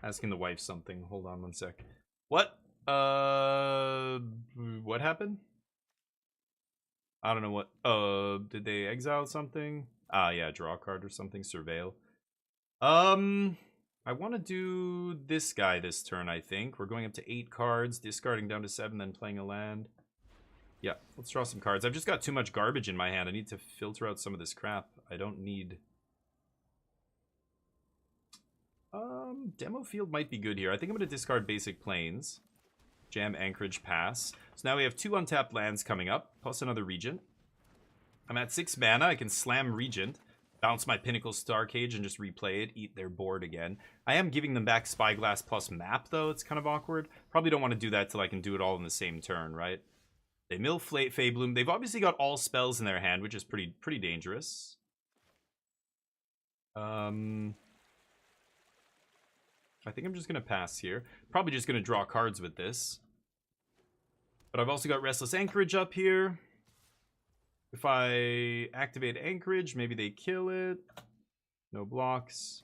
asking the wife something. Hold on one sec. What? What happened? I don't know what. Did they exile something? Ah, yeah, draw a card or something. Surveil. I want to do this guy this turn, I think. We're going up to 8 cards, discarding down to 7, then playing a land. Yeah, let's draw some cards. I've just got too much garbage in my hand. I need to filter out some of this crap. I don't need... Demo field might be good here. I think I'm going to discard basic planes. Jam Anchorage, pass. So now we have 2 untapped lands coming up, plus another Regent. I'm at 6 mana. I can slam Regent, bounce my Pinnacle Star Cage, and just replay it, eat their board again. I am giving them back Spyglass plus map, though. It's kind of awkward. Probably don't want to do that till I can do it all in the same turn, right? They mill Feybloom. They've obviously got all spells in their hand, which is pretty dangerous. I think I'm just going to pass here. Probably just going to draw cards with this. But I've also got Restless Anchorage up here. If I activate Anchorage, maybe they kill it. No blocks.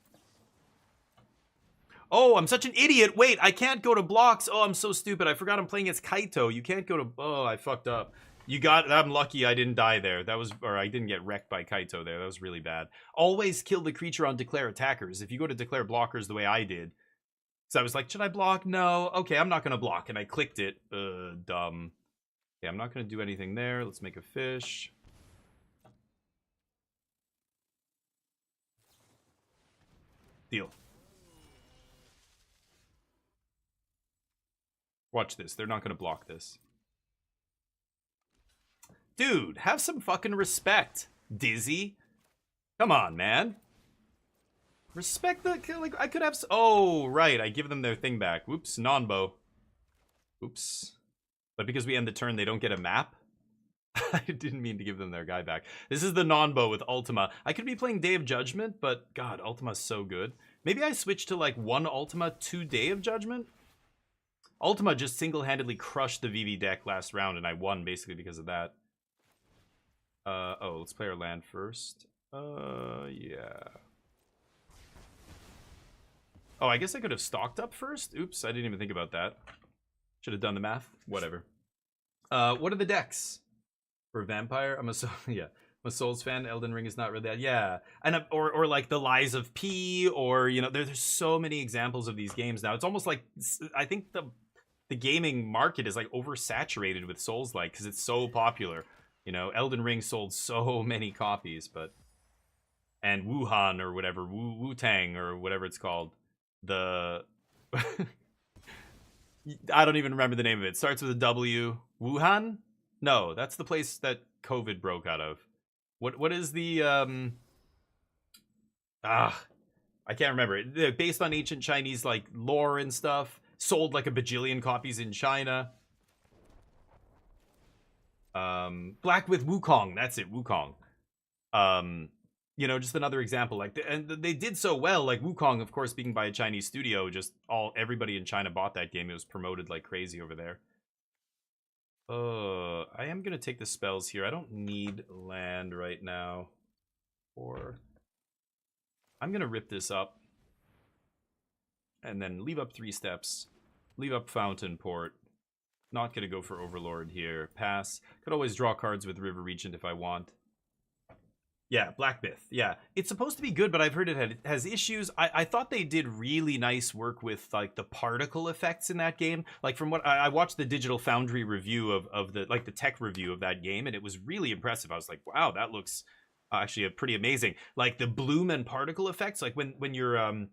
Oh, I'm such an idiot. Wait, I can't go to blocks. Oh, I'm so stupid. I forgot I'm playing as Kaito. You can't go to... Oh, I fucked up. You got. I'm lucky I didn't die there. That was, or I didn't get wrecked by Kaito there. That was really bad. Always kill the creature on declare attackers. If you go to declare blockers the way I did, so I was like, should I block? No. Okay, I'm not gonna block, and I clicked it. Dumb. Okay, I'm not gonna do anything there. Let's make a fish. Deal. Watch this. They're not gonna block this. Dude, have some fucking respect, Dizzy. Come on, man. Respect the... Like, I could have... Oh, right. I give them their thing back. Whoops. Non-bow. Oops. But because we end the turn, they don't get a map? I didn't mean to give them their guy back. This is the non-bow with Ultima. I could be playing Day of Judgment, but... God, Ultima's so good. Maybe I switch to, like, 1 Ultima, 2 Day of Judgment? Ultima just single-handedly crushed the VV deck last round, and I won basically because of that. Oh, let's play our land first. Yeah. Oh, I guess I could have stocked up first? Oops, I didn't even think about that. Should have done the math. Whatever. What are the decks? For Vampire? Yeah. I'm a Souls fan. Elden Ring is not really that. Yeah. And or like the Lies of P, or, you know, there's so many examples of these games now. It's almost like, I think the gaming market is like oversaturated with Souls-like because it's so popular. You know, Elden Ring sold so many copies, but... And Wuhan or whatever, Wu-Tang or whatever it's called. The... I don't even remember the name of it. Starts with a W. Wuhan? No, that's the place that COVID broke out of. What is the... I can't remember it. They're based on ancient Chinese, like, lore and stuff. Sold like a bajillion copies in China. Black with Wukong, that's it, Wukong. You know, just another example. Like, and they did so well. Like Wukong, of course, being by a Chinese studio, just everybody in China bought that game. It was promoted like crazy over there. I am gonna take the spells here. I don't need land right now. Or I'm gonna rip this up and then leave up 3 steps. Leave up Fountain Port. Not gonna go for Overlord here. Pass. Could always draw cards with River Regent if I want. Yeah, Black Myth. Yeah, it's supposed to be good, but I've heard it has issues. I thought they did really nice work with like the particle effects in that game. Like from what I watched the Digital Foundry review of the like the tech review of that game, and it was really impressive. I was like, wow, that looks actually pretty amazing. Like the bloom and particle effects, like when you're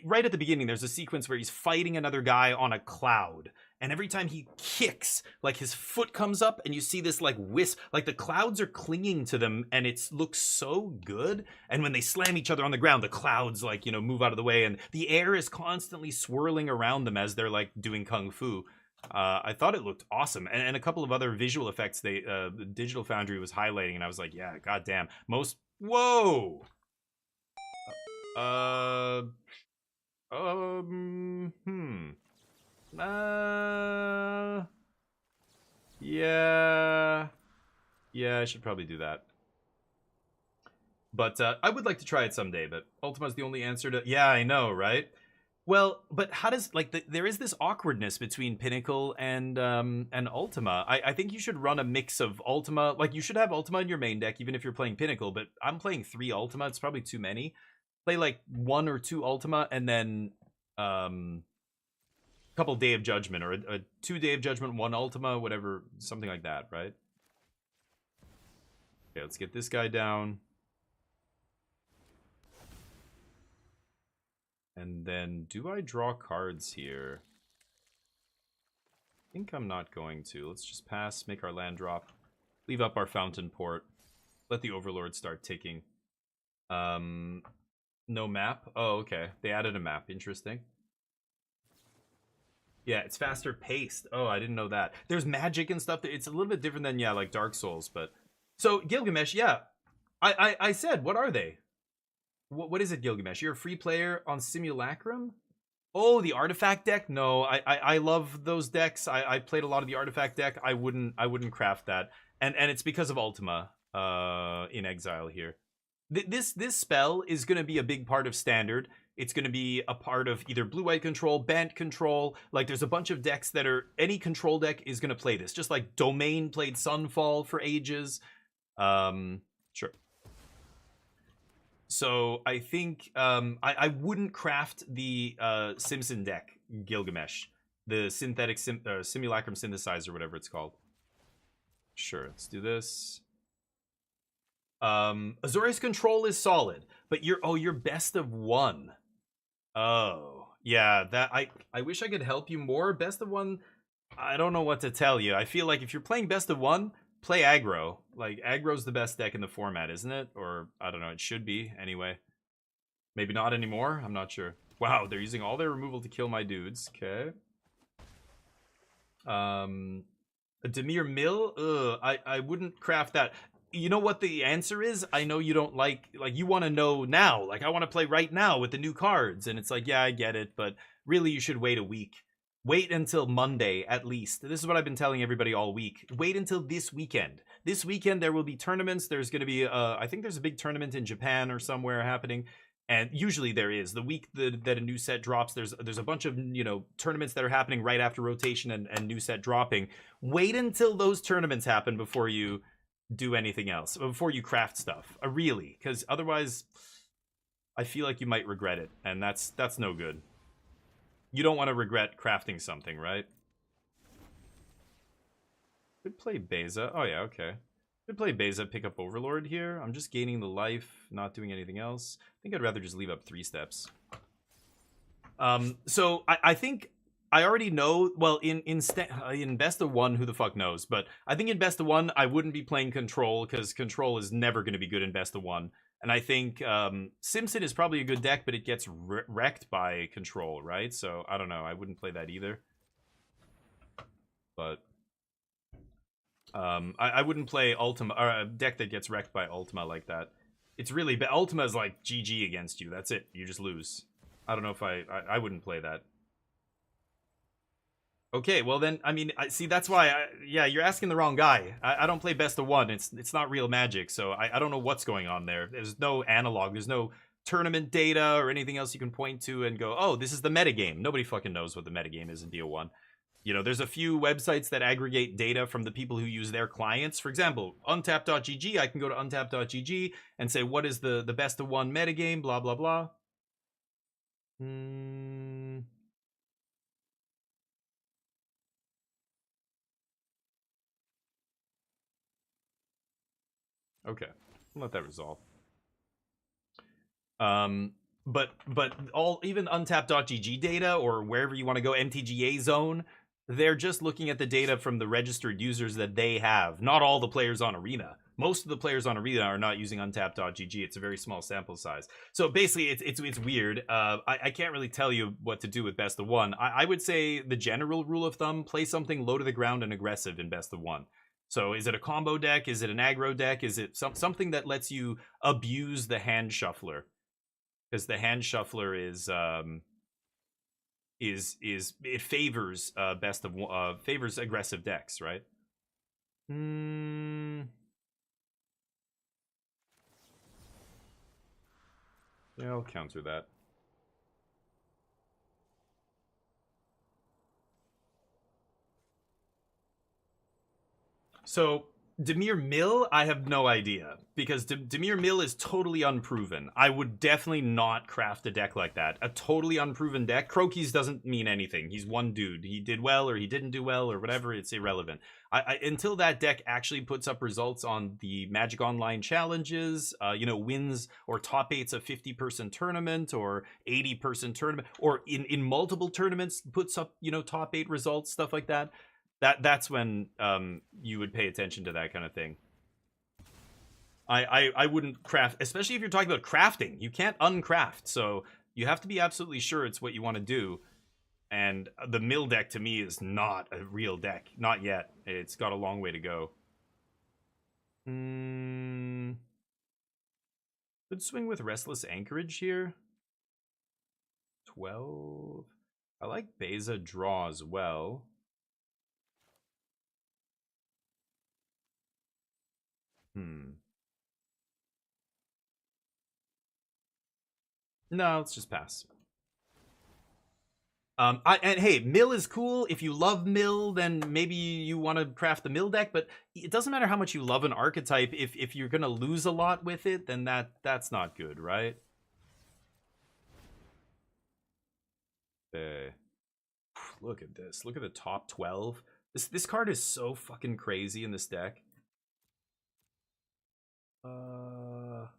right at the beginning, there's a sequence where he's fighting another guy on a cloud, and every time he kicks, like his foot comes up and you see this like wisp, like the clouds are clinging to them, and it looks so good. And when they slam each other on the ground, the clouds like, you know, move out of the way, and the air is constantly swirling around them as they're like doing kung fu. I thought it looked awesome, and a couple of other visual effects they Digital Foundry was highlighting, and I was like, yeah, goddamn, whoa. Yeah, I should probably do that. But I would like to try it someday, but Ultima's the only answer to... Yeah, I know, right? Well, but how does... Like, there is this awkwardness between Pinnacle and Ultima. I think you should run a mix of Ultima. Like, you should have Ultima in your main deck, even if you're playing Pinnacle, but I'm playing 3 Ultima. It's probably too many. Play, like, 1 or 2 Ultima, and then... couple Day of Judgment, or a 2 Day of Judgment, 1 Ultima, whatever, something like that, right? Okay, let's get this guy down. And then, do I draw cards here? I think I'm not going to. Let's just pass, make our land drop, leave up our Fountain Port, let the Overlord start ticking. No map? Oh, okay. They added a map. Interesting. Yeah, it's faster paced. Oh, I didn't know that. There's magic and stuff. It's a little bit different than, yeah, like Dark Souls, but... So, Gilgamesh, yeah. I said, what are they? What is it, Gilgamesh? You're a free player on Simulacrum? Oh, the Artifact deck? No, I love those decks. I played a lot of the Artifact deck. I wouldn't craft that. And it's because of Ultima in Exile here. This spell is going to be a big part of standard. It's going to be a part of either blue-white control, bant control. Like, there's a bunch of decks that are... Any control deck is going to play this. Just like Domain played Sunfall for ages. Sure. So, I think... I wouldn't craft the Simpson deck, Gilgamesh. The synthetic simulacrum synthesizer, whatever it's called. Sure, let's do this. Azorius control is solid, but you're best of one. Oh, yeah, that I wish I could help you more. Best of one, I don't know what to tell you. I feel like if you're playing best of one, play aggro. Like, aggro's the best deck in the format, isn't it? Or, I don't know, it should be, anyway. Maybe not anymore? I'm not sure. Wow, they're using all their removal to kill my dudes. Okay. A Demir Mill? Ugh, I wouldn't craft that. You know what the answer is? I know you don't like you want to know now. Like, I want to play right now with the new cards. And it's like, yeah, I get it. But really, you should wait a week. Wait until Monday, at least. This is what I've been telling everybody all week. Wait until this weekend. This weekend, there will be tournaments. There's going to be, I think there's a big tournament in Japan or somewhere happening. And usually there is. The week that a new set drops, there's a bunch of, you know, tournaments that are happening right after rotation and new set dropping. Wait until those tournaments happen before you do anything else, before you craft stuff. Really, because otherwise I feel like you might regret it, and that's no good. You don't want to regret crafting something, right? Could play Beza. Oh yeah, okay. Could play Beza, pick up Overlord here. I'm just gaining the life, not doing anything else. I think I'd rather just leave up 3 steps. So I think I already know, well, in Best of One, who the fuck knows? But I think in Best of One, I wouldn't be playing Control, because Control is never going to be good in Best of One. And I think Simpson is probably a good deck, but it gets wrecked by Control, right? So, I don't know. I wouldn't play that either. But I wouldn't play Ultima, or a deck that gets wrecked by Ultima like that. It's really... But Ultima is like GG against you. That's it. You just lose. I don't know if I wouldn't play that. Okay, well then, I mean, see, that's why, yeah, you're asking the wrong guy. I don't play Best of One. It's not real Magic, so I don't know what's going on there. There's no analog. There's no tournament data or anything else you can point to and go, oh, this is the metagame. Nobody fucking knows what the metagame is in BO1. You know, there's a few websites that aggregate data from the people who use their clients. For example, untap.gg, I can go to untap.gg and say, what is the Best of One metagame, blah, blah, blah. Okay, I'll let that resolve. But even untap.gg data, or wherever you want to go, MTGA zone, they're just looking at the data from the registered users that they have. Not all the players on Arena. Most of the players on Arena are not using untap.gg. It's a very small sample size. So basically, it's weird. I can't really tell you what to do with Best of One. I would say the general rule of thumb: play something low to the ground and aggressive in Best of One. So is it a combo deck? Is it an aggro deck? Is it something that lets you abuse the hand shuffler? Because the hand shuffler is it favors favors aggressive decks, right? Yeah, I'll counter that. So, Demir Mill, I have no idea. Because Demir Mill is totally unproven. I would definitely not craft a deck like that. A totally unproven deck. Croakies doesn't mean anything. He's one dude. He did well or he didn't do well or whatever. It's irrelevant. Until that deck actually puts up results on the Magic Online challenges, you know, wins or top 8s a 50-person tournament or 80-person tournament, or in multiple tournaments puts up, you know, top 8 results, stuff like that. That's when you would pay attention to that kind of thing. I wouldn't craft, especially if you're talking about crafting. You can't uncraft, so you have to be absolutely sure it's what you want to do. And the mill deck to me is not a real deck. Not yet. It's got a long way to go. Could swing with Restless Anchorage here. 12. I like Beza draw as well. No, let's just pass. And hey, mill is cool. If you love mill, then maybe you want to craft the mill deck, but it doesn't matter how much you love an archetype. If you're gonna lose a lot with it, then that's not good, right? Look at this. Look at the top 12. This card is so fucking crazy in this deck. I've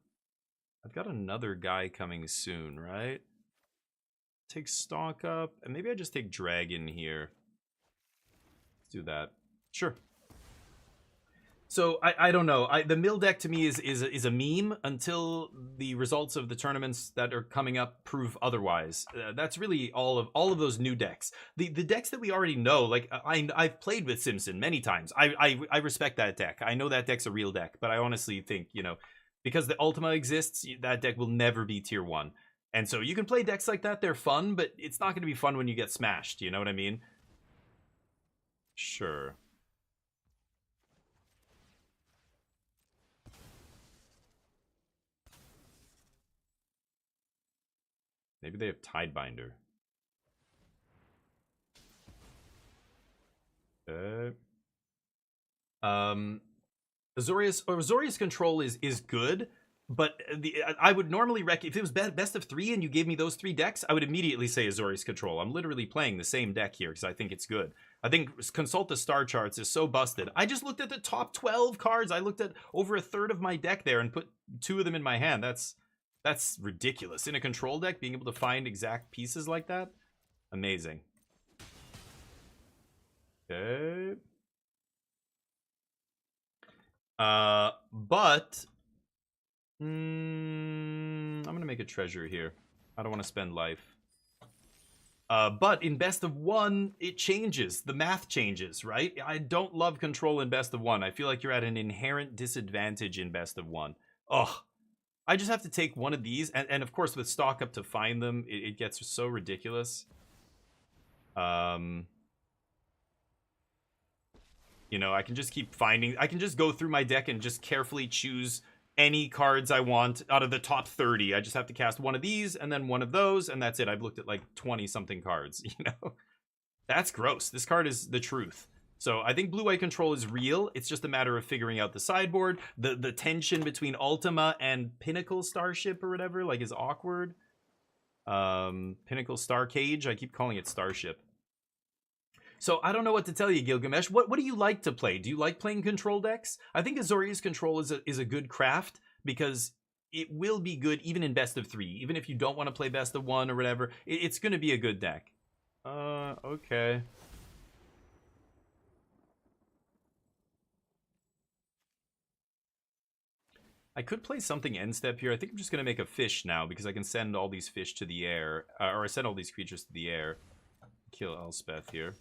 got another guy coming soon, right? Take stock up, and maybe I just take dragon here. Let's do that. Sure. So I don't know. The mill deck to me is a meme until the results of the tournaments that are coming up prove otherwise. That's really all of those new decks. The decks that we already know, like I've played with Simpson many times. I respect that deck. I know that deck's a real deck, but I honestly think, you know, because the Ultima exists, that deck will never be tier 1. And so you can play decks like that, they're fun, but it's not going to be fun when you get smashed, you know what I mean? Sure. Maybe they have Tidebinder. Azorius control is good, but I would normally if it was best of 3 and you gave me those 3 decks, I would immediately say Azorius control. I'm literally playing the same deck here because I think it's good. I think Consult the Star Charts is so busted. I just looked at the top 12 cards. I looked at over a third of my deck there and put 2 of them in my hand. That's ridiculous. In a control deck, being able to find exact pieces like that, amazing. Okay. But I'm gonna make a treasure here. I don't want to spend life. But in best of 1, it changes. The math changes, right? I don't love control in best of 1. I feel like you're at an inherent disadvantage in best of 1. Ugh. I just have to take one of these, and of course with stock up to find them, it gets so ridiculous. You know, I can just keep finding, I can just go through my deck and just carefully choose any cards I want out of the top 30. I just have to cast one of these and then one of those, and that's it. I've looked at like 20 something cards, you know? That's gross. This card is the truth. So I think blue-white control is real. It's just a matter of figuring out the sideboard. The tension between Ultima and Pinnacle Starship or whatever, like, is awkward. Pinnacle Star Cage. I keep calling it Starship. So I don't know what to tell you, Gilgamesh. What do you like to play? Do you like playing control decks? I think Azorius control is a good craft because it will be good even in best of 3. Even if you don't want to play best of 1 or whatever, it's going to be a good deck. Okay. I could play something end step here. I think I'm just going to make a fish now because I can send all these fish to the air. Or I send all these creatures to the air. Kill Elspeth here.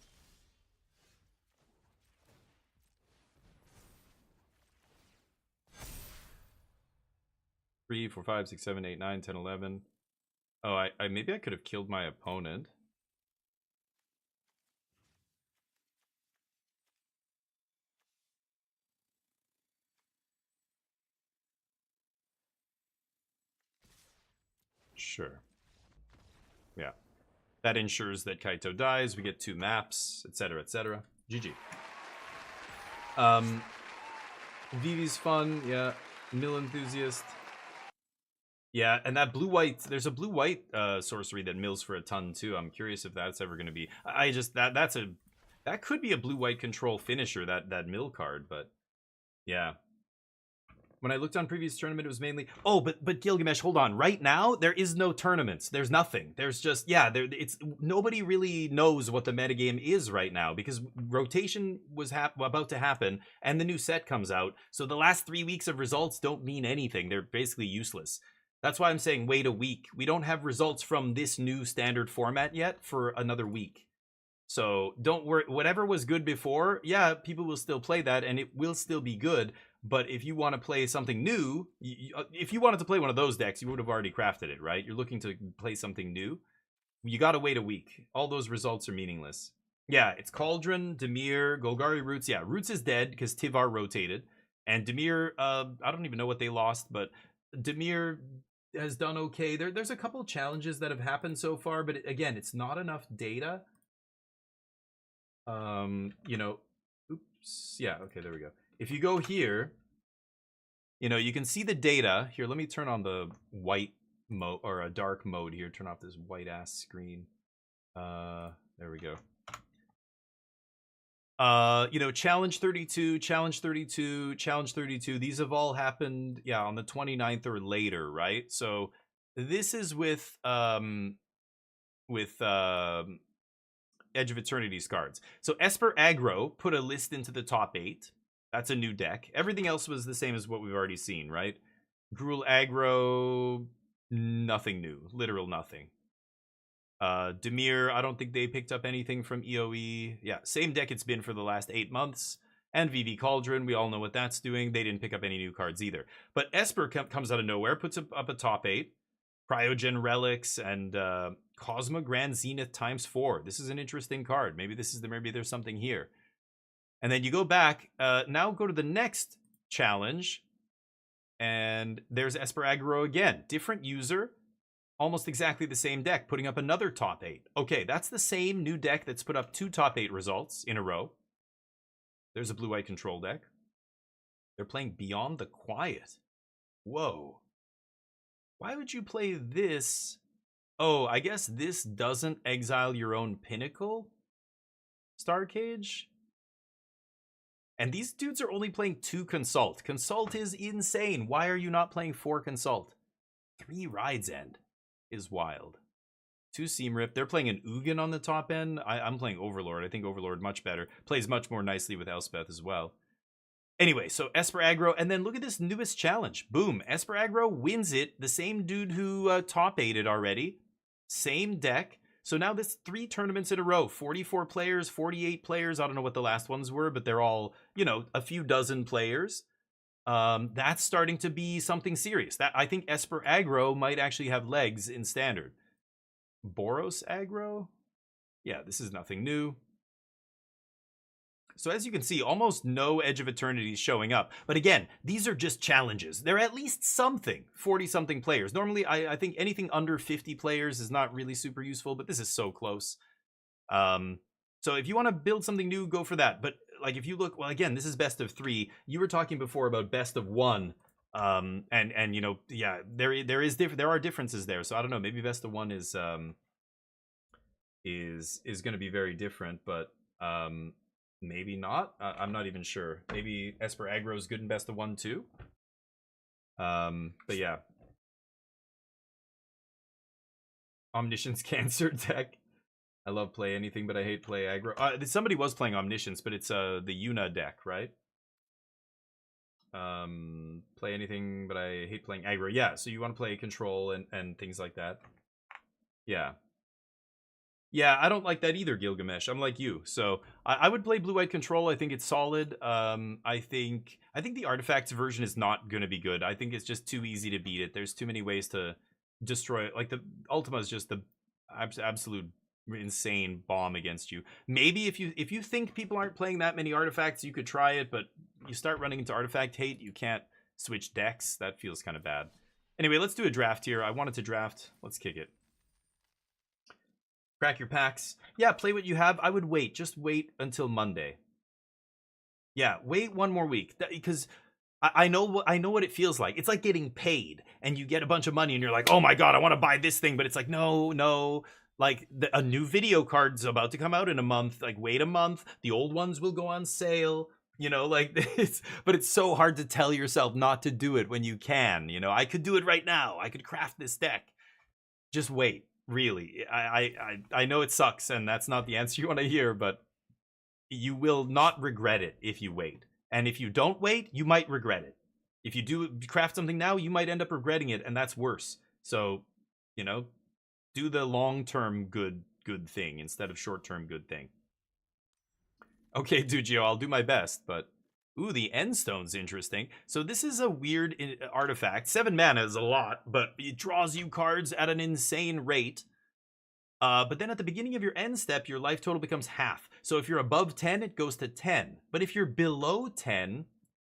Three, 4, 5, 6, 7, 8, 9, 10, 11. Oh, maybe I could have killed my opponent. Sure. Yeah. That ensures that Kaito dies. We get 2 maps, etc., etc. GG. Vivi's fun. Yeah. Mill Enthusiast. Yeah, and that blue-white, there's a blue-white sorcery that mills for a ton too. I'm curious if that's ever going to be. That could be a blue-white control finisher, that mill card, but yeah. When I looked on previous tournament, it was mainly... Oh, but Gilgamesh, hold on. Right now, there is no tournaments. There's nothing. There's just... Yeah, nobody really knows what the metagame is right now because rotation was about to happen and the new set comes out. So the last 3 weeks of results don't mean anything. They're basically useless. That's why I'm saying wait a week. We don't have results from this new standard format yet for another week. So don't worry. Whatever was good before, yeah, people will still play that and it will still be good. But if you want to play something new, if you wanted to play one of those decks, you would have already crafted it, right? You're looking to play something new. You got to wait a week. All those results are meaningless. Yeah, it's Cauldron, Dimir, Golgari Roots. Yeah, Roots is dead because Tivar rotated. And Dimir, I don't even know what they lost, but Dimir has done okay. There's a couple challenges that have happened so far, but again, it's not enough data. You know, oops, yeah, okay, there we go. If you go here, you know, you can see the data. Here, let me turn on the white mode or a dark mode here. Turn off this white ass screen. There we go. You know, challenge 32, challenge 32, challenge 32. These have all happened, yeah, on the 29th or later, right? So this is with Edge of Eternity's cards. So Esper Aggro put a list into the top 8. That's a new deck. Everything else was the same as what we've already seen, right? Gruul Aggro, nothing new. Literal nothing. Demir, I don't think they picked up anything from EOE. Yeah, same deck it's been for the last 8 months. And VV Cauldron, we all know what that's doing. They didn't pick up any new cards either. But Esper comes out of nowhere, puts up a top 8. Cryogen Relics and Cosmo Grand Zenith ×4. This is an interesting card. Maybe there's something here. And then you go back, now go to the next challenge, and there's Esper Aggro again. Different user, almost exactly the same deck, putting up another top 8. Okay, that's the same new deck that's put up 2 top 8 results in a row. There's a blue-white control deck. They're playing Beyond the Quiet. Whoa. Why would you play this? Oh, I guess this doesn't exile your own Pinnacle? Starcage? And these dudes are only playing 2 Consult. Consult is insane. Why are you not playing 4 Consult? 3 Ride's End is wild. 2 Seam Rip. They're playing an Ugin on the top end. I'm playing Overlord. I think Overlord much better. Plays much more nicely with Elspeth as well. Anyway, so Esper Aggro, and then look at this newest challenge. Boom. Esper Aggro wins it. The same dude who top 8'd already. Same deck. So now this 3 tournaments in a row. 44 players, 48 players. I don't know what the last ones were, but they're all, you know, a few dozen players. That's starting to be something serious. That I think Esper Aggro might actually have legs in Standard. Boros Aggro? Yeah, this is nothing new. So as you can see, almost no Edge of Eternity is showing up. But again, these are just challenges. They're at least something. 40-something players. Normally, I think anything under 50 players is not really super useful, but this is so close. So if you want to build something new, go for that. But like if you look, well, again, this is best of 3. You were talking before about best of 1. And you know, yeah, there are differences there. So I don't know, maybe best of 1 is going to be very different, but maybe not. I'm not even sure. Maybe Esper Aggro is good in best of 1 too. But yeah. Omniscience Cancer deck. I love play anything, but I hate play aggro. Somebody was playing Omniscience, but it's the Yuna deck, right? Play anything, but I hate playing aggro. Yeah, so you want to play control and things like that. Yeah. Yeah, I don't like that either, Gilgamesh. I'm like you. So I would play blue-white control. I think it's solid. I think the artifacts version is not going to be good. I think it's just too easy to beat it. There's too many ways to destroy it. Like the Ultima is just the absolute insane bomb against you. Maybe if you think people aren't playing that many artifacts, you could try it, but you start running into artifact hate, you can't switch decks. That feels kind of bad. Anyway, let's do a draft here. I wanted to draft. Let's kick it. Crack your packs. Yeah, play what you have. I would wait. Just wait until Monday. Yeah, wait one more week. Because I know what it feels like. It's like getting paid and you get a bunch of money and you're like, oh my god, I want to buy this thing. But it's like, no. Like a new video card's about to come out in a month. Like wait a month. The old ones will go on sale. You know, like this. But it's so hard to tell yourself not to do it when you can. You know, I could do it right now. I could craft this deck. Just wait. Really, I know it sucks and that's not the answer you want to hear, but you will not regret it if you wait. And if you don't wait, you might regret it. If you do craft something now, you might end up regretting it, and that's worse. So, you know, do the long-term good thing instead of short-term good thing. Okay, Dugio, I'll do my best, but ooh, the End Stone's interesting. So this is a weird artifact. 7 mana is a lot, but it draws you cards at an insane rate. But then at the beginning of your end step, your life total becomes half. So if you're above 10, it goes to 10. But if you're below 10,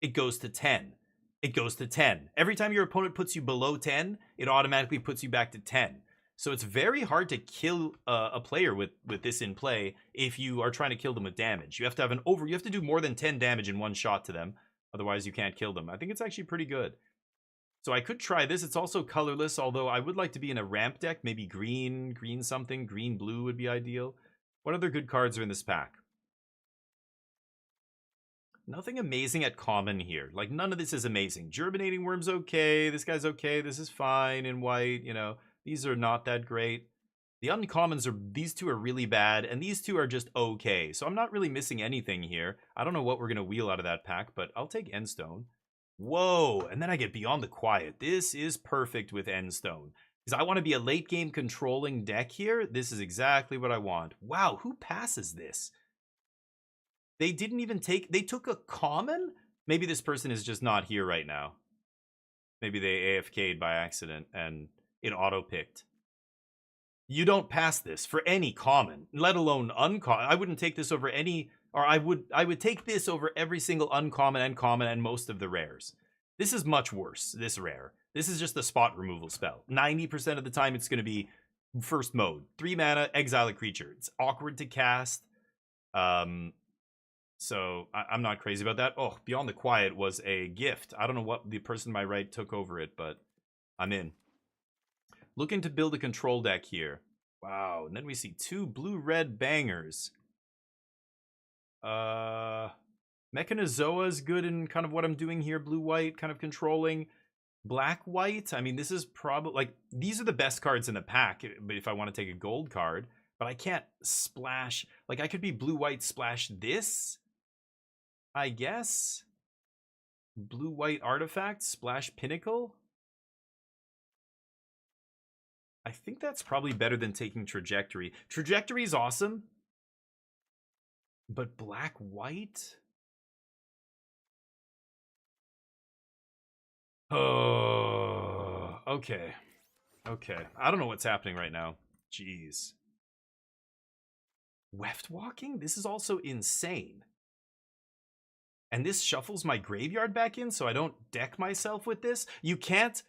it goes to 10. it goes to 10. Every time your opponent puts you below 10, it automatically puts you back to 10. So it's very hard to kill a player with this in play if you are trying to kill them with damage. You have to have you have to do more than 10 damage in one shot to them. Otherwise, you can't kill them. I think it's actually pretty good. So I could try this. It's also colorless, although I would like to be in a ramp deck. Maybe green something. Green, blue would be ideal. What other good cards are in this pack? Nothing amazing at common here. Like, none of this is amazing. Germinating Worm's okay. This guy's okay. This is fine in white, you know. These are not that great. The uncommons these two are really bad, and these two are just okay. So I'm not really missing anything here. I don't know what we're going to wheel out of that pack, but I'll take Endstone. Whoa, and then I get Beyond the Quiet. This is perfect with Endstone. Because I want to be a late game controlling deck here. This is exactly what I want. Wow, who passes this? They didn't even they took a common? Maybe this person is just not here right now. Maybe they AFK'd by accident and it auto-picked. You don't pass this for any common, let alone uncommon. I wouldn't take this over any, or I would take this over every single uncommon and common and most of the rares. This is much worse, this rare. This is just a spot removal spell. 90% of the time it's going to be first mode. 3 mana, exile a creature. It's awkward to cast. So I'm not crazy about that. Oh, Beyond the Quiet was a gift. I don't know what the person to my right took over it, but I'm in. Looking to build a control deck here. Wow, and then we see 2 blue-red bangers. Mechanizoa is good in kind of what I'm doing here. Blue-white, kind of controlling. Black-white, I mean, this is probably, like, these are the best cards in the pack, but if I want to take a gold card. But I can't splash, like, I could be blue-white splash this, I guess. Blue-white artifact, splash Pinnacle. I think that's probably better than taking Trajectory. Trajectory is awesome. But black-white? Oh, okay. Okay. I don't know what's happening right now. Jeez. Weft walking? This is also insane. And this shuffles my graveyard back in so I don't deck myself with this. You can't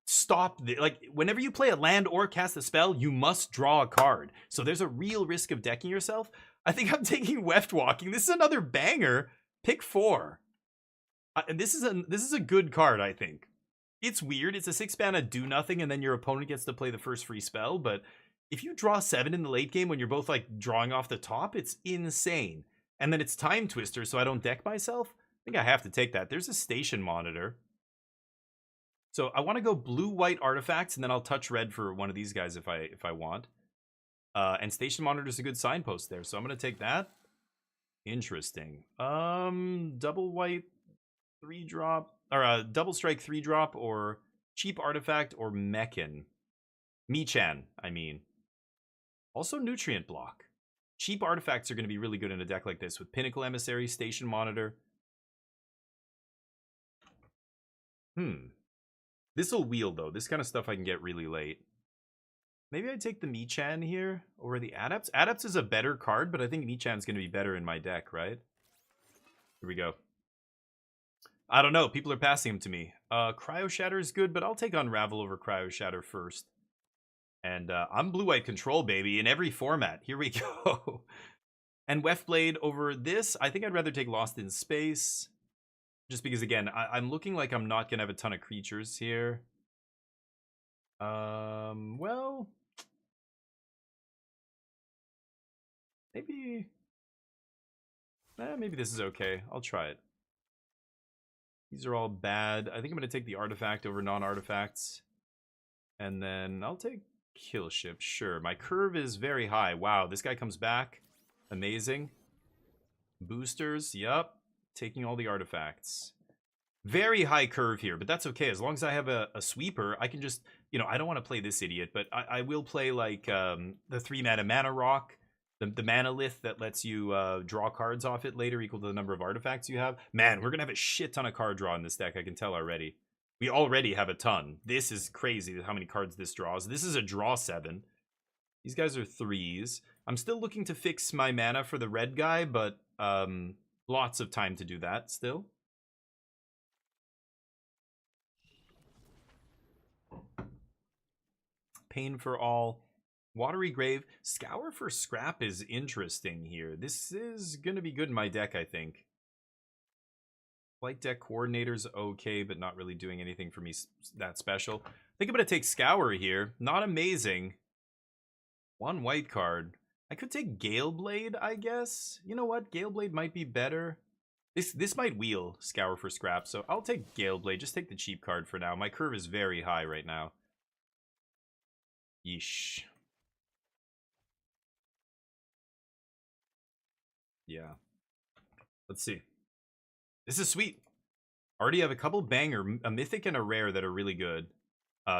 stop like whenever you play a land or cast a spell, you must draw a card. So there's a real risk of decking yourself. I think I'm taking Weft walking. This is another banger. Pick 4. And this is a good card, I think. It's weird. It's a 6 mana do nothing, and then your opponent gets to play the first free spell. But if you draw 7 in the late game when you're both like drawing off the top, it's insane. And then it's Time Twister, so I don't deck myself. I think I have to take that. There's a Station Monitor. So I want to go blue-white artifacts, and then I'll touch red for one of these guys if I want. And Station Monitor is a good signpost there, so I'm going to take that. Interesting. Double white 3-drop, or a double strike 3-drop, or cheap artifact, or Mechan. Michan, I mean. Also Nutrient Block. Cheap artifacts are going to be really good in a deck like this with Pinnacle Emissary, Station Monitor. This'll wield, though. This kind of stuff I can get really late. Maybe I take the Michan here over the Adepts. Adepts is a better card, but I think Michan's going to be better in my deck, right? Here we go. I don't know. People are passing him to me. Cryo Shatter is good, but I'll take Unravel over Cryo Shatter first. And I'm blue-white control, baby, in every format. Here we go. And Weftblade over this. I think I'd rather take Lost in Space. Just because, again, I'm looking like I'm not going to have a ton of creatures here. Well... Maybe... maybe this is okay. I'll try it. These are all bad. I think I'm going to take the artifact over non-artifacts. And then I'll take Kill Ship. Sure. My curve is very high. Wow, this guy comes back. Amazing. Boosters. Yup. Taking all the artifacts. Very high curve here, but that's okay. As long as I have a sweeper, I can just... You know, I don't want to play this idiot, but I will play, like, the 3-mana Mana Rock. The mana lith that lets you draw cards off it later equal to the number of artifacts you have. Man, we're going to have a shit ton of card draw in this deck, I can tell already. We already have a ton. This is crazy how many cards this draws. This is a draw 7. These guys are 3s. I'm still looking to fix my mana for the red guy, but lots of time to do that still. Pain for All, Watery Grave. Scour for Scrap is interesting here. This is going to be good in my deck, I think. Flight Deck Coordinator's okay, but not really doing anything for me that special. I think I'm going to take Scour here. Not amazing. One white card. I could take Galeblade, I guess. You know what? Galeblade might be better. This might wheel Scour for Scrap, so I'll take Galeblade. Just take the cheap card for now. My curve is very high right now. Yeesh. Yeah. Let's see. This is sweet. Already have a couple banger, a mythic and a rare that are really good.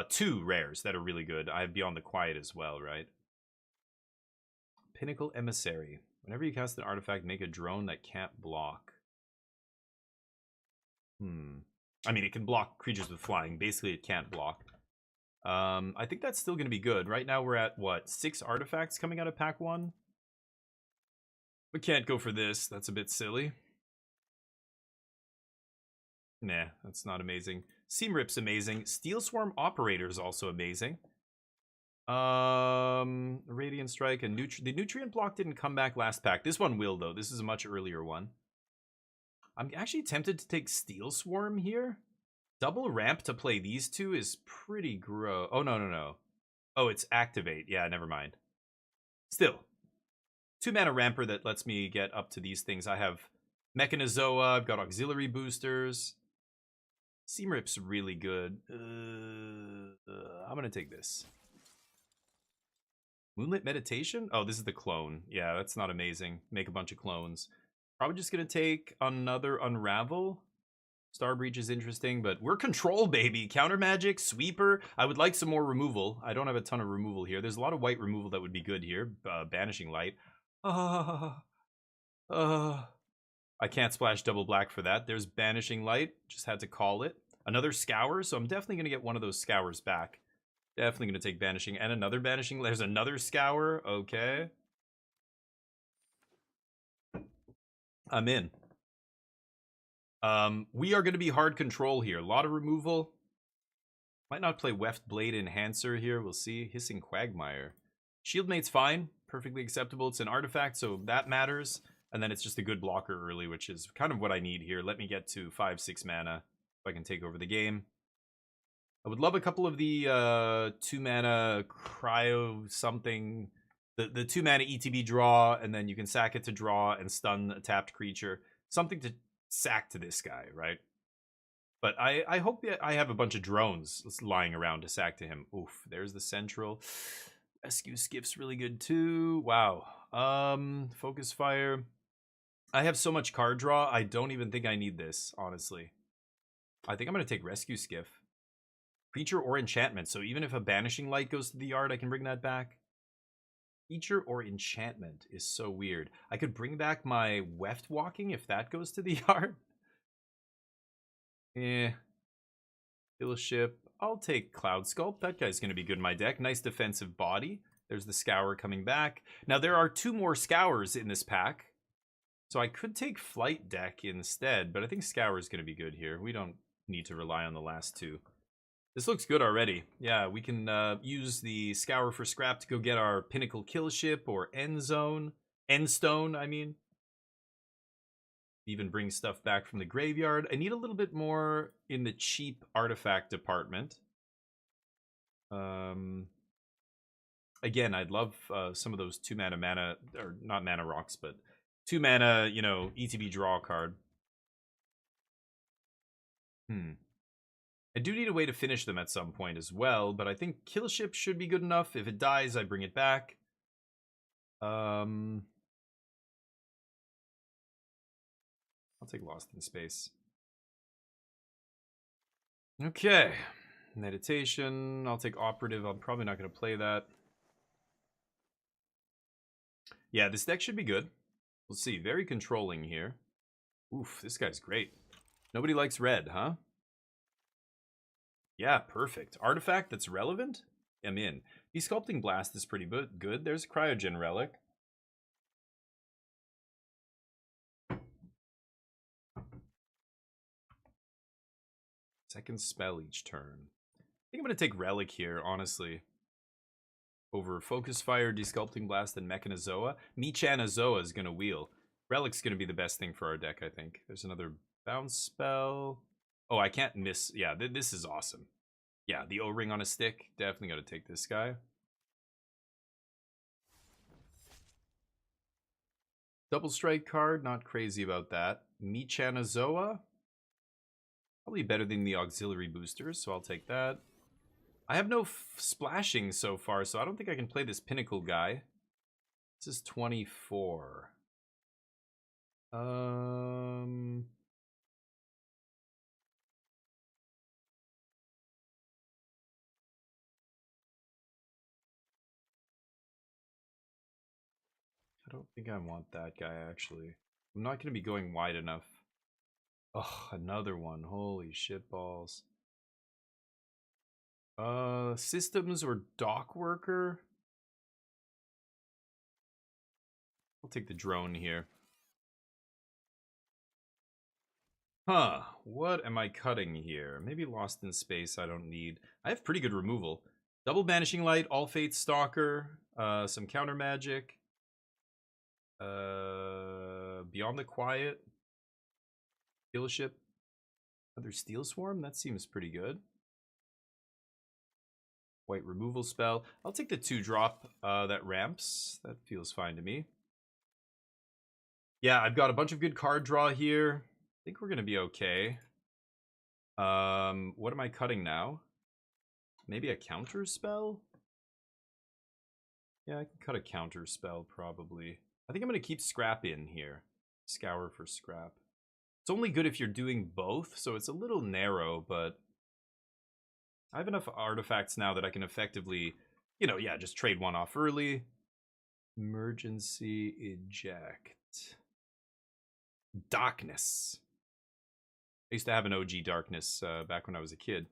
2 rares that are really good. I have Beyond the Quiet as well, right? Pinnacle Emissary. Whenever you cast an artifact, make a drone that can't block. I mean, it can block creatures with flying. Basically, it can't block. I think that's still going to be good. Right now, we're at, what, 6 artifacts coming out of pack 1? We can't go for this. That's a bit silly. Nah, that's not amazing. Seam Rip's amazing. Steel Swarm Operator is also amazing. Radiant Strike and the Nutrient Block didn't come back last pack. This one will, though. This is a much earlier one. I'm actually tempted to take Steel Swarm here. Double ramp to play these two is pretty gross. Oh, no. Oh, it's Activate. Yeah, never mind. Still. 2-mana ramper that lets me get up to these things. I have Mechanizoa. I've got Auxiliary Boosters. Seam Rip's really good. I'm going to take this. Moonlit Meditation? Oh, this is the clone. Yeah, that's not amazing. Make a bunch of clones. Probably just going to take another Unravel. Star Breach is interesting, but we're Control, baby. Counter Magic, Sweeper. I would like some more removal. I don't have a ton of removal here. There's a lot of white removal that would be good here. Banishing Light. I can't splash double black for that. There's Banishing Light. Just had to call it. Another Scour, so I'm definitely going to get one of those Scours back. Definitely going to take Banishing and another Banishing. There's another Scour. Okay. I'm in. We are going to be hard control here. A lot of removal. Might not play Weft Blade Enhancer here. We'll see. Hissing Quagmire. Shieldmate's fine. Perfectly acceptable. It's an artifact, so that matters. And then it's just a good blocker early, which is kind of what I need here. Let me get to 5-6 mana so I can take over the game. I would love a couple of the 2-mana cryo something. The 2-mana ETB draw, and then you can sack it to draw and stun a tapped creature. Something to sack to this guy, right? But I hope that I have a bunch of drones lying around to sack to him. Oof, there's the central. Rescue Skiff's really good too. Wow. Focus Fire. I have so much card draw, I don't even think I need this, honestly. I think I'm going to take Rescue Skiff. Creature or enchantment, so even if a Banishing Light goes to the yard, I can bring that back. Feature or enchantment is so weird. I could bring back my Weft Walking if that goes to the yard. Kill a ship. I'll take Cloud Sculpt. That guy's going to be good in my deck. Nice defensive body. There's the Scour coming back. Now, there are 2 more Scours in this pack. So I could take Flight Deck instead, but I think Scour is going to be good here. We don't need to rely on the last 2. This looks good already. Yeah, we can use the Scour for Scrap to go get our Pinnacle Kill Ship or Endstone, I mean. Even bring stuff back from the graveyard. I need a little bit more in the cheap artifact department. Again, I'd love some of those 2-mana, or not mana rocks, but 2-mana, you know, ETB draw card. I do need a way to finish them at some point as well, but I think Kill Ship should be good enough. If it dies, I bring it back. I'll take Lost in Space. Okay. Meditation. I'll take Operative. I'm probably not going to play that. Yeah, this deck should be good. We'll see. Very controlling here. Oof, this guy's great. Nobody likes red, huh? Yeah, perfect. Artifact that's relevant? I'm in. Desculpting Blast is pretty good. There's a Cryogen Relic. Second spell each turn. I think I'm going to take Relic here, honestly. over Focus Fire, Desculpting Blast, and Mechanizoa. Mechanizoa is going to wheel. Relic's going to be the best thing for our deck, I think. There's another bounce spell. Oh, I can't miss. Yeah, this is awesome. Yeah, the O-ring on a stick. Definitely got to take this guy. Double strike card. Not crazy about that. Mechanizoa. Probably better than the auxiliary boosters, so I'll take that. I have no splashing so far, so I don't think I can play this Pinnacle guy. This is 24. I don't think I want that guy, actually. I'm not going to be going wide enough. Oh, another one. Holy shit balls. Systems or dock worker? I'll take the drone here. Huh, what am I cutting here? Maybe Lost in Space I don't need. I have pretty good removal. Double Banishing Light, All Faith Stalker, some Counter Magic. Beyond the Quiet. Steel Ship. Another Steel Swarm? That seems pretty good. White removal spell. I'll take the 2-drop that ramps. That feels fine to me. Yeah, I've got a bunch of good card draw here. I think we're going to be okay. What am I cutting now? Maybe a counter spell? Yeah, I can cut a counter spell probably. I think I'm going to keep scrap in here. Scour for scrap. It's only good if you're doing both, so it's a little narrow, but I have enough artifacts now that I can effectively, you know, yeah, just trade one off early. Emergency eject. Darkness. I used to have an OG Darkness back when I was a kid.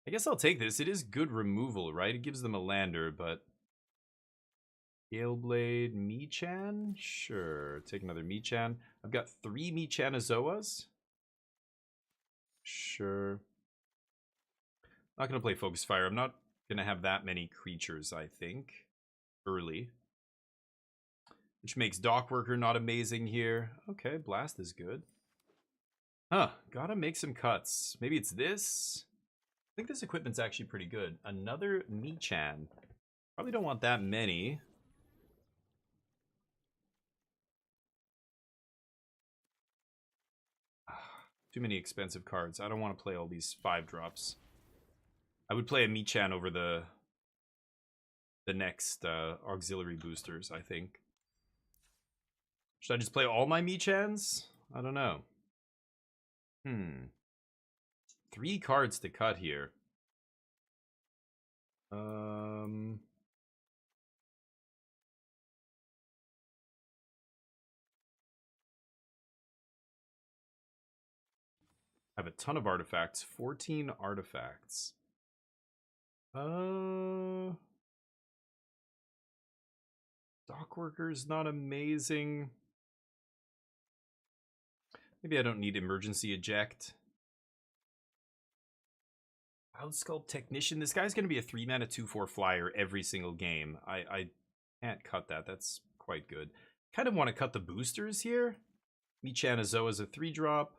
I guess I'll take this. It is good removal, right? It gives them a lander, but... Galeblade, Michan? Sure, take another Michan. I've got 3 Mechanizoas. Sure. Not going to play Focus Fire. I'm not going to have that many creatures, I think. Early. Which makes Dock Worker not amazing here. Okay, Blast is good. Huh, gotta make some cuts. Maybe it's this? I think this equipment's actually pretty good. Another Michan. Probably don't want that many. Too many expensive cards. I don't want to play all these 5-drops. I would play a Michan over the next auxiliary boosters, I think. Should I just play all my Michans? I don't know. 3 cards to cut here. I have a ton of artifacts. 14 artifacts. Dock Worker's not amazing. Maybe I don't need Emergency Eject. Wild Sculpt Technician. This guy's going to be a 3-mana 2/4 flyer every single game. I can't cut that. That's quite good. Kind of want to cut the boosters here. Mechanizoa is a 3-drop.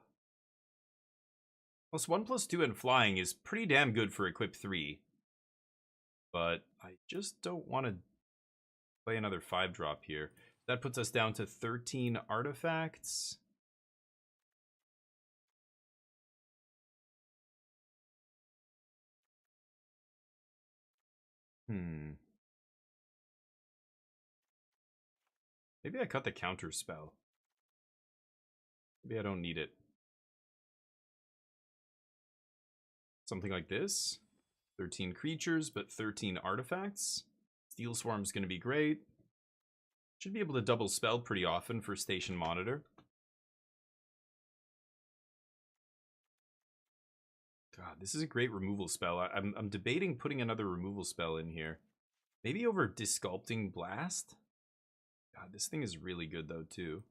+1/+2 and flying is pretty damn good for equip 3. But I just don't want to play another 5-drop here. That puts us down to 13 artifacts. Maybe I cut the counter spell. Maybe I don't need it. Something like this. 13 creatures, but 13 artifacts. Steel Swarm's going to be great. Should be able to double spell pretty often for Station Monitor. God, this is a great removal spell. I'm debating putting another removal spell in here. Maybe over Desculpting Blast? God, this thing is really good though, too.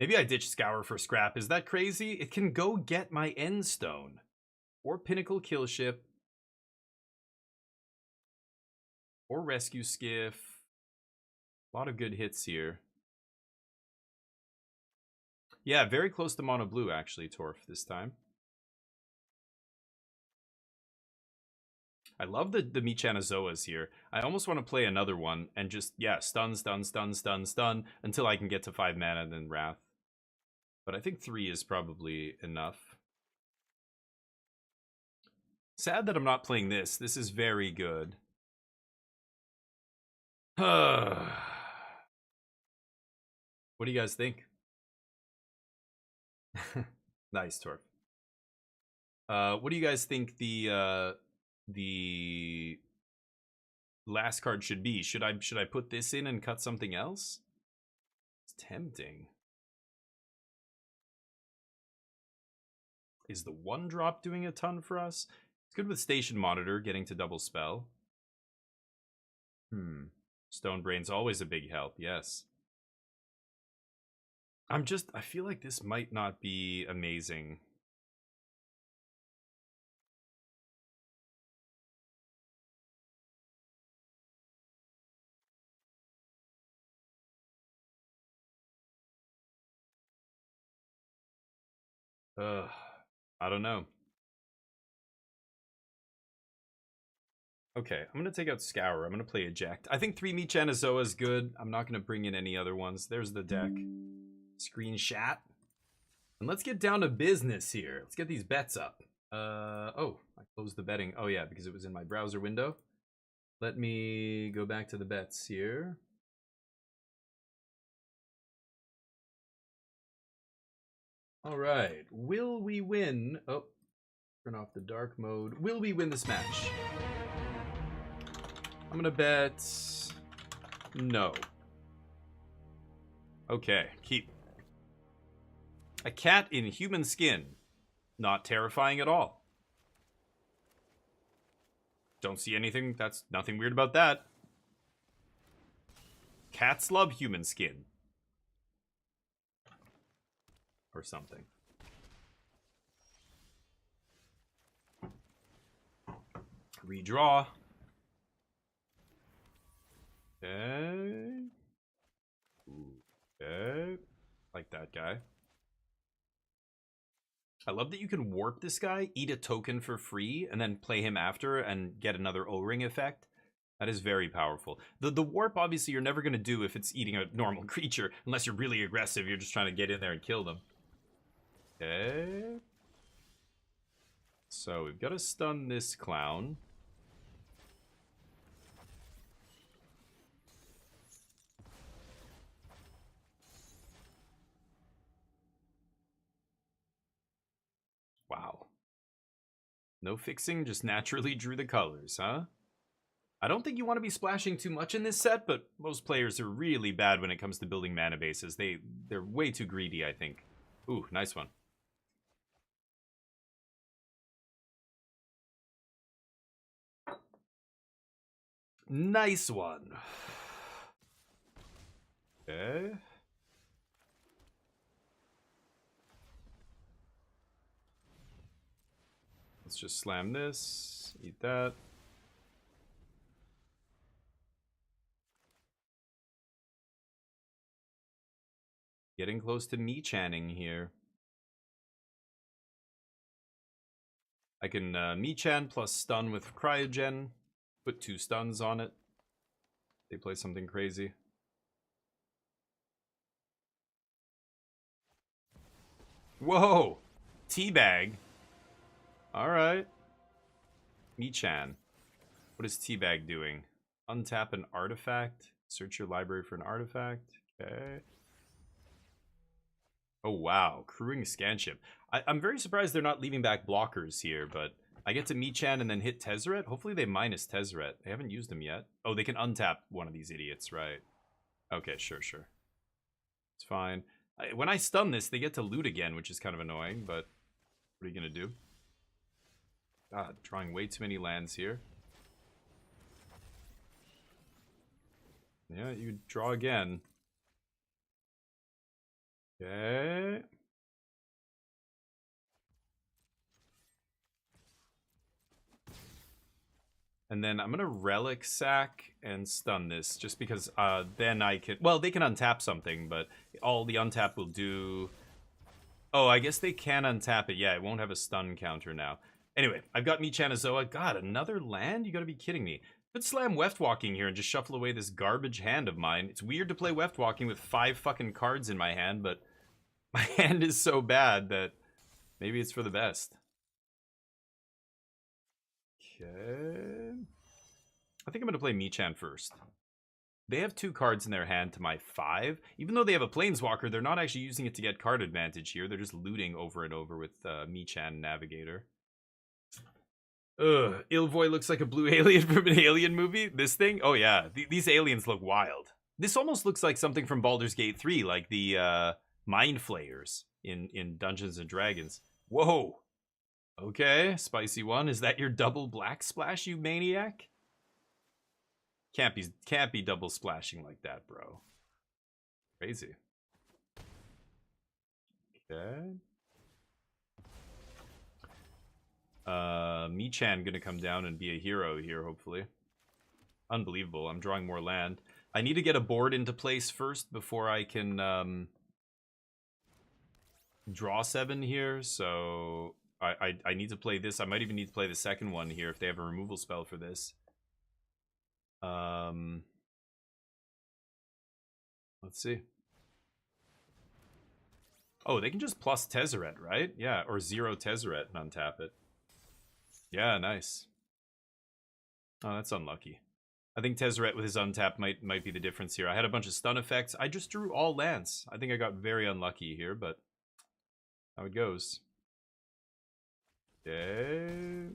Maybe I ditch Scour for Scrap. Is that crazy? It can go get my End Stone. Or Pinnacle Kill Ship. Or Rescue Skiff. A lot of good hits here. Yeah, very close to Mono Blue, actually, Torf, this time. I love the Michanazoas here. I almost want to play another one and just, yeah, stun, stun, stun, stun, stun, until I can get to 5 mana and then Wrath. But I think 3 is probably enough. Sad that I'm not playing this. This is very good. What do you guys think? Nice, Torf. What do you guys think the last card should be? Should I put this in and cut something else? It's tempting. Is the 1-drop doing a ton for us? It's good with Station Monitor, getting to double spell. Stone Brain's always a big help, yes. I feel like this might not be amazing. I don't know. Okay, I'm going to take out Scour. I'm going to play Eject. I think 3 Michanazoa is good. I'm not going to bring in any other ones. There's the deck. Screenshot. And let's get down to business here. Let's get these bets up. Oh, I closed the betting. Oh, yeah, because it was in my browser window. Let me go back to the bets here. All right. Will we win? Oh, turn off the dark mode. Will we win this match? I'm gonna bet no. Okay, keep. A cat in human skin. Not terrifying at all. Don't see anything. That's nothing weird about that. Cats love human skin. Or something. Redraw. Okay. Okay. Like that guy. I love that you can warp this guy, eat a token for free, and then play him after and get another O-ring effect. That is very powerful. The warp, obviously, you're never going to do if it's eating a normal creature, unless you're really aggressive. You're just trying to get in there and kill them. Okay. So we've got to stun this clown. Wow. No fixing, just naturally drew the colors, huh? I don't think you want to be splashing too much in this set, but most players are really bad when it comes to building mana bases. They're way too greedy, I think. Ooh, nice one. Nice one. Okay. Let's just slam this, eat that. Getting close to me channing here. I can me-chan plus stun with cryogen. Put 2 stuns on it. They play something crazy. Whoa! Teabag. Alright. Me-chan. What is Teabag doing? Untap an artifact. Search your library for an artifact. Okay. Oh, wow. Crewing Scanship. I'm very surprised they're not leaving back blockers here, but I get to Me-chan and then hit Tezzeret. Hopefully they minus Tezzeret. They haven't used them yet. Oh, they can untap one of these idiots, right? Okay, sure. It's fine. When I stun this, they get to loot again, which is kind of annoying, but what are you going to do? God, drawing way too many lands here. Yeah, you draw again. Okay. And then I'm going to Relic Sack and stun this, just because then I can... Well, they can untap something, but all the untap will do... Oh, I guess they can untap it. Yeah, it won't have a stun counter now. Anyway, I've got Michanazoa. God, another land? You gotta be kidding me. Could slam Weft Walking here and just shuffle away this garbage hand of mine. It's weird to play Weft Walking with 5 fucking cards in my hand, but my hand is so bad that maybe it's for the best. Okay. I think I'm gonna play Michan first. They have 2 cards in their hand to my 5. Even though they have a Planeswalker, they're not actually using it to get card advantage here. They're just looting over and over with Michan Navigator. Ugh, Ilvoy looks like a blue alien from an Alien movie. This thing? Oh yeah, these aliens look wild. This almost looks like something from Baldur's Gate 3, like the Mind Flayers in Dungeons & Dragons. Whoa! Okay, spicy one. Is that your double black splash, you maniac? Can't be double splashing like that, bro. Crazy. Okay. Michan gonna come down and be a hero here, hopefully. Unbelievable. I'm drawing more land. I need to get a board into place first before I can draw 7 here, so I need to play this. I might even need to play the second one here if they have a removal spell for this. Let's see. Oh, they can just plus Tezzeret, right? Yeah, or 0 Tezzeret and untap it. Yeah, nice. Oh, that's unlucky. I think Tezzeret with his untap might be the difference here. I had a bunch of stun effects. I just drew all lands. I think I got very unlucky here, but how it goes. Okay.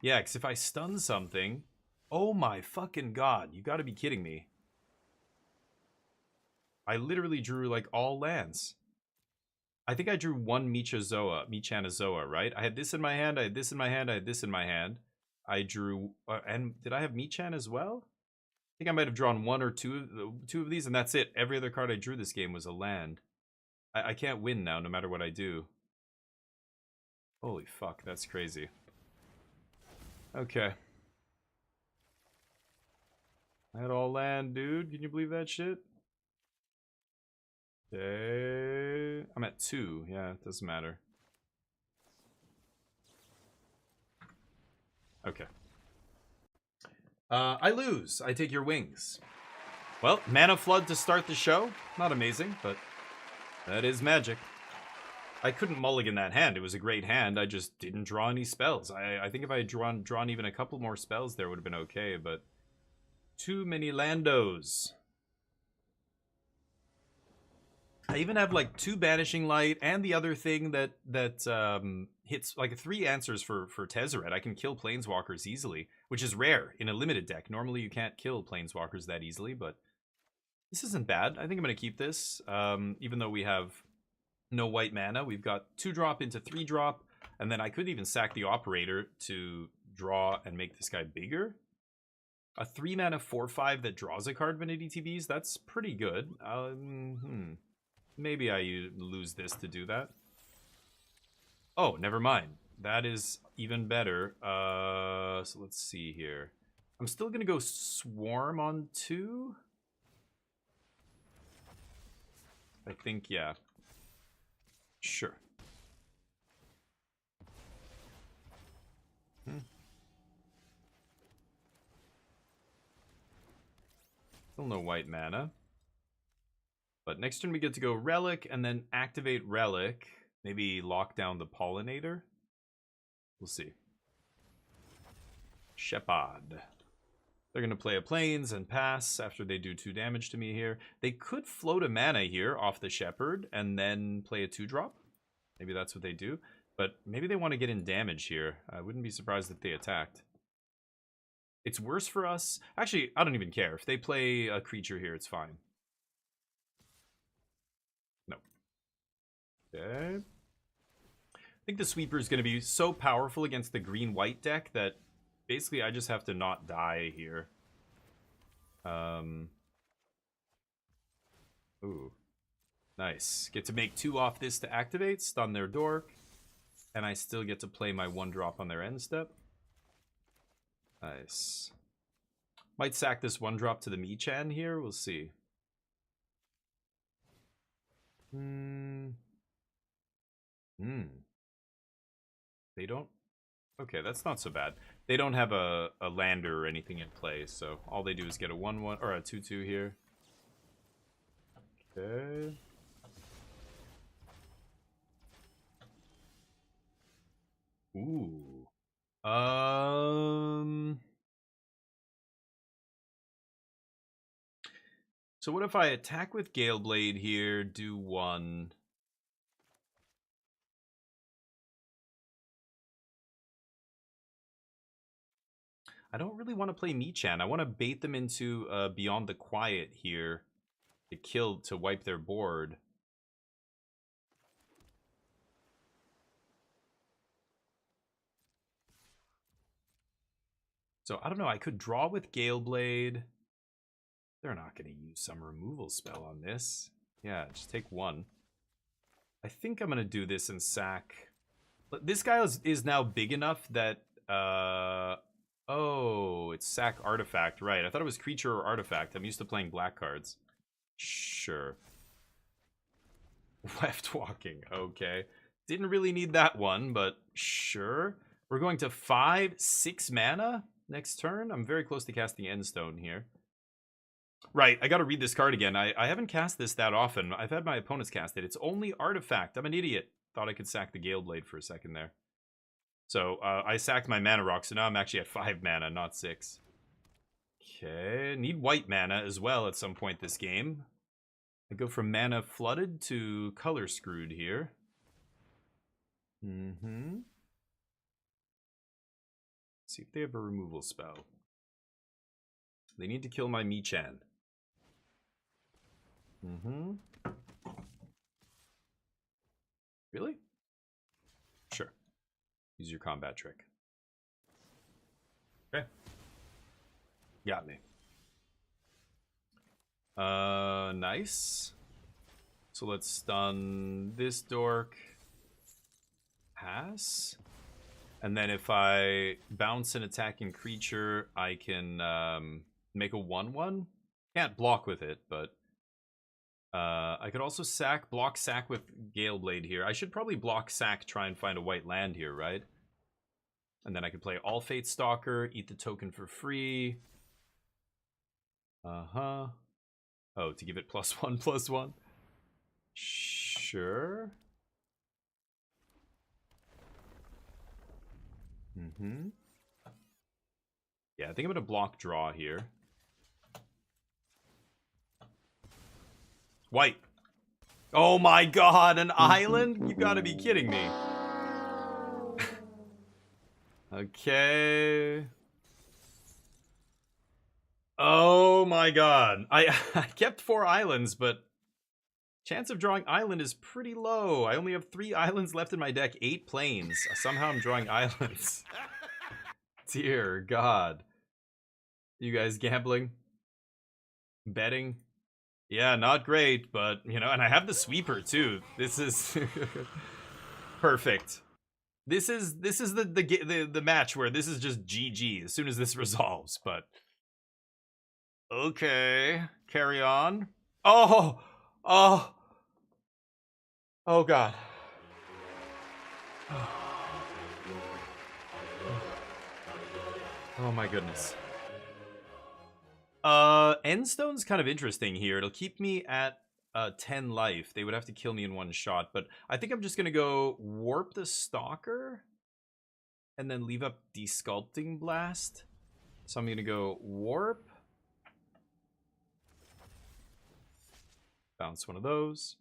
Yeah, because if I stun something... Oh my fucking god, you gotta be kidding me. I literally drew, like, all lands. I think I drew 1 Michanazoa, right? I had this in my hand, I had this in my hand, I had this in my hand. I drew... and did I have Michan as well? I think I might have drawn 1 or 2 of these, and that's it. Every other card I drew this game was a land. I can't win now, no matter what I do. Holy fuck, that's crazy. Okay. I had all land, dude. Can you believe that shit? Okay. I'm at 2. Yeah, it doesn't matter. Okay. I lose. I take your wings. Well, Mana Flood to start the show. Not amazing, but that is magic. I couldn't mulligan that hand. It was a great hand. I just didn't draw any spells. I think if I had drawn even a couple more spells there would have been okay, but too many landos. I even have like 2 Banishing Light and the other thing that hits like 3 answers for Tezzeret. I can kill Planeswalkers easily, which is rare in a limited deck. Normally you can't kill Planeswalkers that easily, but this isn't bad. I think I'm going to keep this, even though we have no white mana. We've got 2-drop into 3-drop, and then I could even sack the Operator to draw and make this guy bigger. A 3-mana 4/5 that draws a card when it ETBs, that's pretty good. Maybe I lose this to do that. Oh, never mind. That is even better. So let's see here. I'm still going to go Swarm on 2. I think, yeah. Sure. Still no white mana. But next turn we get to go Relic and then activate Relic. Maybe lock down the Pollinator. We'll see. Shepherd. They're going to play a Plains and pass after they do 2 damage to me here. They could float a mana here off the Shepherd and then play a 2-drop. Maybe that's what they do. But maybe they want to get in damage here. I wouldn't be surprised if they attacked. It's worse for us. Actually, I don't even care. If they play a creature here, it's fine. No. Okay. I think the Sweeper is going to be so powerful against the green-white deck that basically I just have to not die here. Ooh. Nice. Get to make 2 off this to activate, stun their dork, and I still get to play my 1 drop on their end step. Nice. Might sack this 1 drop to the Mii-chan here, we'll see. They don't... Okay, that's not so bad. They don't have a lander or anything in play, so all they do is get a 1-1 or a 2-2 here. Okay. Ooh. So what if I attack with Gale Blade here, do 1... I don't really want to play Mii-chan. I want to bait them into Beyond the Quiet here to wipe their board. So I don't know. I could draw with Gale Blade. They're not going to use some removal spell on this. Yeah, just take 1. I think I'm going to do this and sack. But this guy is now big enough that... Oh, it's sack artifact. Right, I thought it was creature or artifact. I'm used to playing black cards. Sure. Left walking. Okay. Didn't really need that one, but sure. We're going to 5-6 mana next turn. I'm very close to casting Endstone here. Right, I gotta read this card again. I haven't cast this that often. I've had my opponents cast it. It's only artifact. I'm an idiot. Thought I could sack the Gale Blade for a second there. So, I sacked my mana rock, so now I'm actually at 5 mana, not 6. Okay, need white mana as well at some point this game. I go from mana flooded to color screwed here. See if they have a removal spell. They need to kill my Mii-chan. Really? Sure. Use your combat trick. Okay. Got me. Nice. So let's stun this dork. Pass. And then if I bounce an attacking creature, I can make a 1/1. Can't block with it, but I could also block sack with Gale Blade here. I should probably block sack, try and find a white land here, right? And then I could play All Fate Stalker, eat the token for free. Oh, to give it +1/+1. Sure. Yeah, I think I'm gonna block draw here. White. Oh my god, an island? You gotta be kidding me. Okay. Oh my god. I kept 4 islands, but chance of drawing island is pretty low. I only have 3 islands left in my deck, 8 planes. Somehow I'm drawing islands. Dear god. You guys gambling? Betting? Yeah, not great, but, you know, and I have the sweeper, too. This is... perfect. This is the match where this is just GG as soon as this resolves, but... Okay. Carry on. Oh! Oh! Oh, God. Oh, my goodness. Endstone's kind of interesting here. It'll keep me at 10 life. They would have to kill me in 1 shot, but I think I'm just gonna go warp the Stalker and then leave up Desculpting Blast. So I'm gonna go warp, bounce one of those,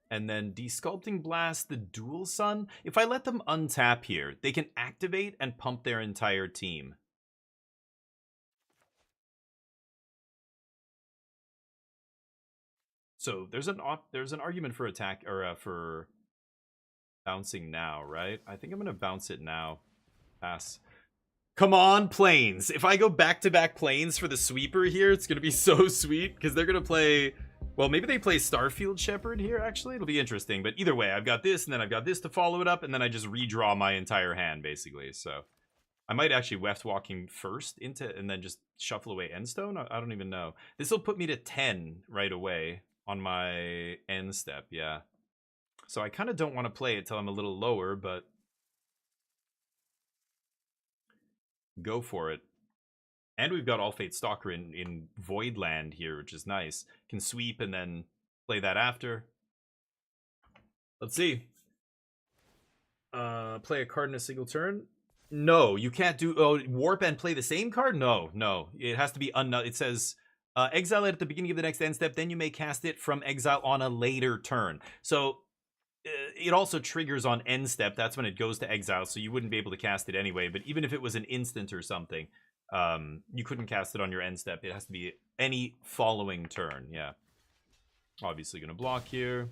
and then Desculpting Blast the Dual Sun. If I let them untap here, they can activate and pump their entire team. So there's an argument for attack or for bouncing now, right? I think I'm gonna bounce it now. Pass. Come on, Plains. If I go back-to-back Plains for the sweeper here, it's going to be so sweet, because they're going to play... Well, maybe they play Starfield Shepherd here, actually. It'll be interesting. But either way, I've got this, and then I've got this to follow it up, and then I just redraw my entire hand, basically. So I might actually Weft Walking first into, and then just shuffle away Endstone. I don't even know. This will put me to 10 right away on my end step, yeah. So I kind of don't want to play it till I'm a little lower, but... Go for it. And we've got All Fate Stalker in Voidland here, which is nice. Can sweep and then play that after. Let's see. Play a card in a single turn? No, you can't do... Oh, warp and play the same card? No, no. It has to be... It says... exile it at the beginning of the next end step, then you may cast it from exile on a later turn. So... it also triggers on end step. That's when it goes to exile, so you wouldn't be able to cast it anyway. But even if it was an instant or something, you couldn't cast it on your end step. It has to be any following turn. Yeah. Obviously going to block here.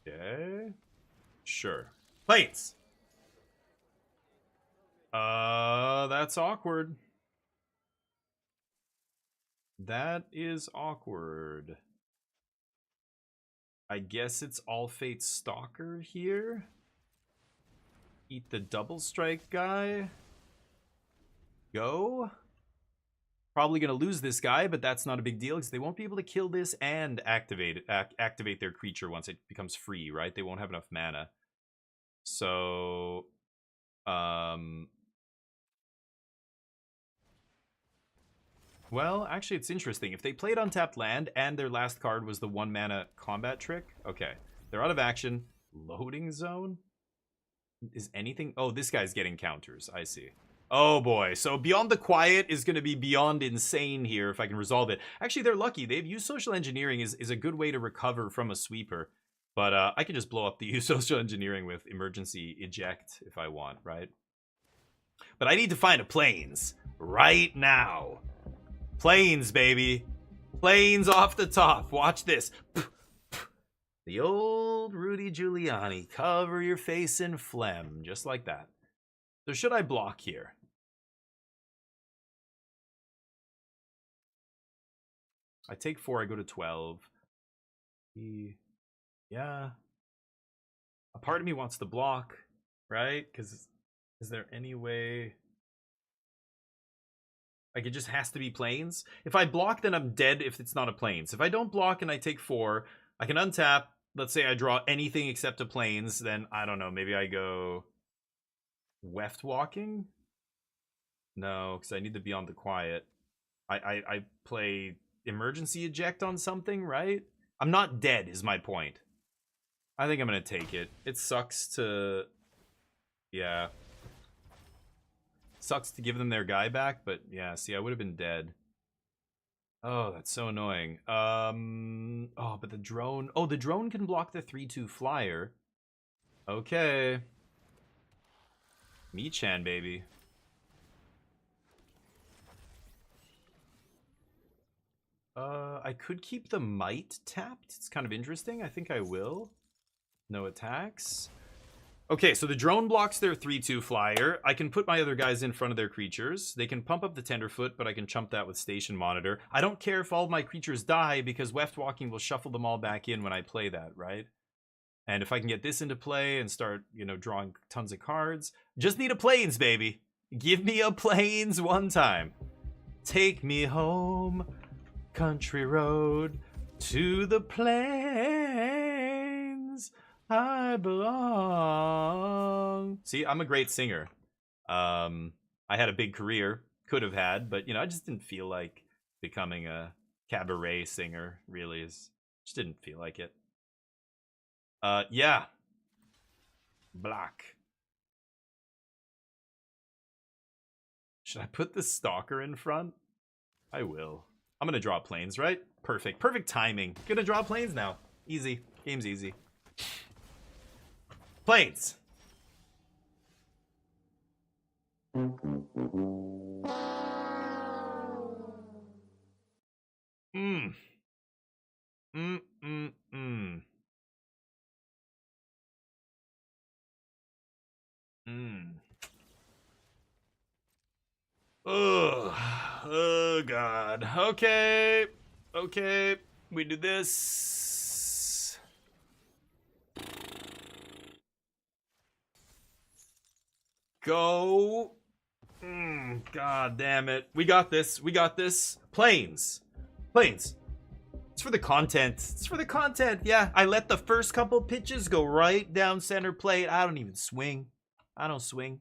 Okay. Sure. Plates! That's awkward. That is awkward. I guess it's All Fate Stalker here. Eat the double strike guy. Go. Probably going to lose this guy, but that's not a big deal because they won't be able to kill this and activate their creature once it becomes free, right? They won't have enough mana. So, well, actually, it's interesting. If they played untapped land and their last card was the 1 mana combat trick, okay. They're out of action. Loading zone? Is anything... Oh, this guy's getting counters. I see. Oh, boy. So Beyond the Quiet is going to be beyond insane here if I can resolve it. Actually, they're lucky. They've used Social Engineering is a good way to recover from a sweeper. But I can just blow up the Social Engineering with Emergency Eject if I want, right? But I need to find a Plains right now. Plains, baby. Plains off the top. Watch this. The old Rudy Giuliani. Cover your face in phlegm. Just like that. So should I block here? I take 4. I go to 12. Yeah. A part of me wants to block, right? Because is there any way... Like, it just has to be Plains. If I block, then I'm dead if it's not a Plains. If I don't block and I take 4, I can untap. Let's say I draw anything except a Plains. Then, I don't know, maybe I go... Weft Walking? No, because I need to be on the quiet. I play Emergency Eject on something, right? I'm not dead, is my point. I think I'm going to take it. It sucks to... Yeah. Sucks to give them their guy back, but yeah, see, I would have been dead. Oh, that's so annoying. Oh, but the drone... Oh, the drone can block the 3/2 flyer. Okay. Michan, baby. I could keep the Might tapped. It's kind of interesting. I think I will. No attacks. Okay, so the drone blocks their 3/2 flyer. I can put my other guys in front of their creatures. They can pump up the Tenderfoot, but I can chump that with Station Monitor. I don't care if all of my creatures die, because Weft Walking will shuffle them all back in when I play that, right? And if I can get this into play and start, you know, drawing tons of cards, just need a Plains, baby. Give me a Plains one time. Take me home, country road, to the plains I belong. See, I'm a great singer. I had a big career, could have had, but, you know, I just didn't feel like becoming a cabaret singer, really. Just didn't feel like it. Yeah. Black. Should I put the Stalker in front? I will. I'm gonna draw Plains, right? Perfect. Perfect timing. Gonna draw Plains now. Easy. Game's easy. Plains. Ugh. Oh god. Okay. Okay. We do this. Go. God damn it. We got this. We got this. Planes. Planes. It's for the content. It's for the content. Yeah, I let the first couple pitches go right down center plate. I don't even swing. I don't swing.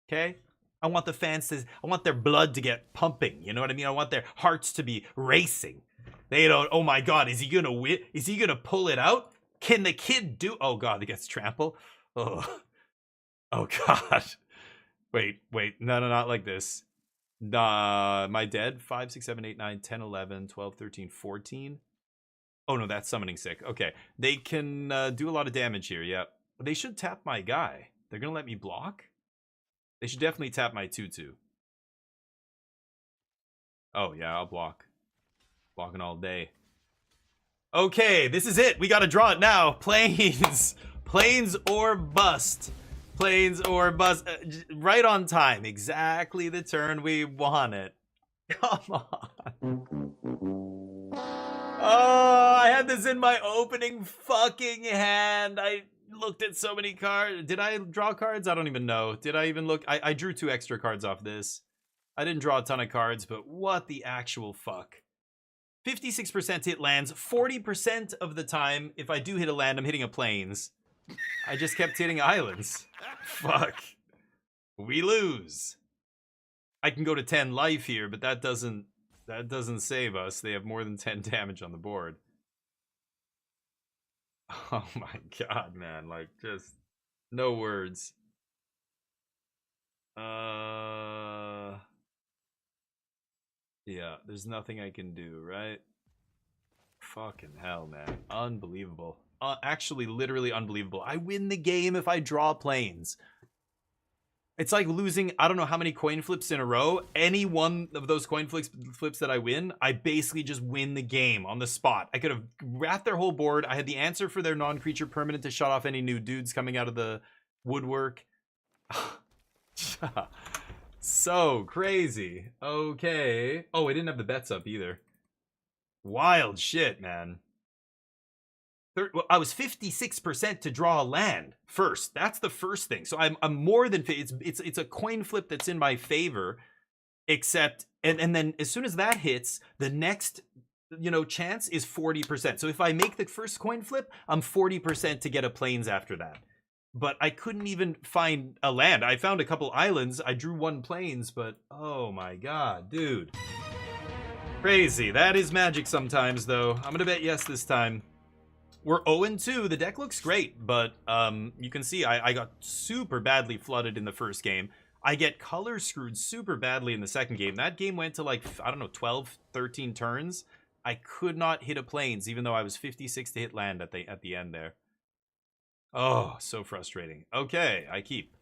Okay? I want the fans to, I want their blood to get pumping. You know what I mean? I want their hearts to be racing. They don't, oh my God, is he going to win? Is he going to pull it out? Can the kid do, oh God, he gets trampled. Oh, oh God. Wait, no, not like this. Am I dead? 5, 6, 7, 8, 9, 10, 11, 12, 13, 14. Oh no, that's summoning sick. Okay, they can do a lot of damage here, yeah. They should tap my guy. They're gonna let me block? They should definitely tap my 2-2. Oh yeah, I'll block. Blocking all day. Okay, this is it. We gotta draw it now. Planes. Planes or bust. Planes or bust. Right on time. Exactly the turn we want it. Come on. Oh, I had this in my opening fucking hand. I looked at so many cards. Did I draw cards? I don't even know. Did I even look? I drew 2 extra cards off this. I didn't draw a ton of cards, but what the actual fuck? 56% hit lands. 40% of the time, if I do hit a land, I'm hitting a plains. I just kept hitting islands. Fuck. We lose. I can go to 10 life here, but that doesn't save us. They have more than 10 damage on the board. Oh my god, man. Like, just no words. Yeah, there's nothing I can do, right? Fucking hell, man. Unbelievable. Actually, literally unbelievable. I win the game if I draw planes. It's like losing, I don't know how many coin flips in a row. Any one of those coin flips that I win, I basically just win the game on the spot. I could have wrapped their whole board. I had the answer for their non-creature permanent to shut off any new dudes coming out of the woodwork. So crazy. Okay. Oh, I didn't have the bets up either. Wild shit, man. Well, I was 56% to draw a land first. That's the first thing. So I'm more than it's a coin flip that's in my favor, except and then as soon as that hits, the next chance is 40%. So if I make the first coin flip, I'm 40% to get a plains after that. But I couldn't even find a land. I found a couple islands. I drew 1 plains, but oh my god, dude. Crazy. That is magic sometimes, though. I'm gonna bet yes this time. We're 0-2. The deck looks great, but you can see I got super badly flooded in the first game. I get color screwed super badly in the second game. That game went to like, I don't know, 12, 13 turns. I could not hit a plains, even though I was 56 to hit land at the end there. Oh, so frustrating. Okay, I keep.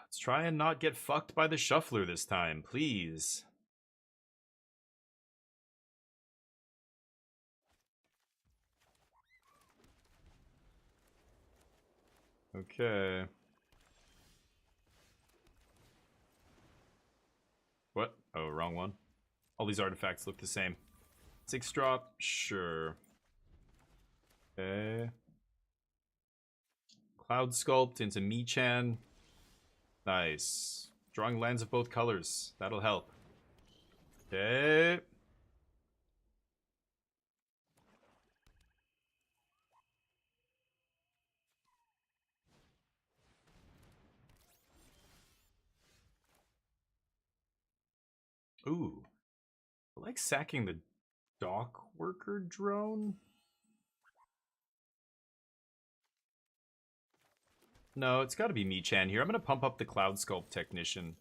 Let's try and not get fucked by the shuffler this time, please. Okay. What? Oh, wrong one. All these artifacts look the same. 6 drop? Sure. Okay. Cloud Sculpt into Michan. Nice. Drawing lands of both colors. That'll help. Okay. Ooh. I like sacking the dock worker drone. No, it's got to be Michan here. I'm going to pump up the Cloud Sculpt Technician.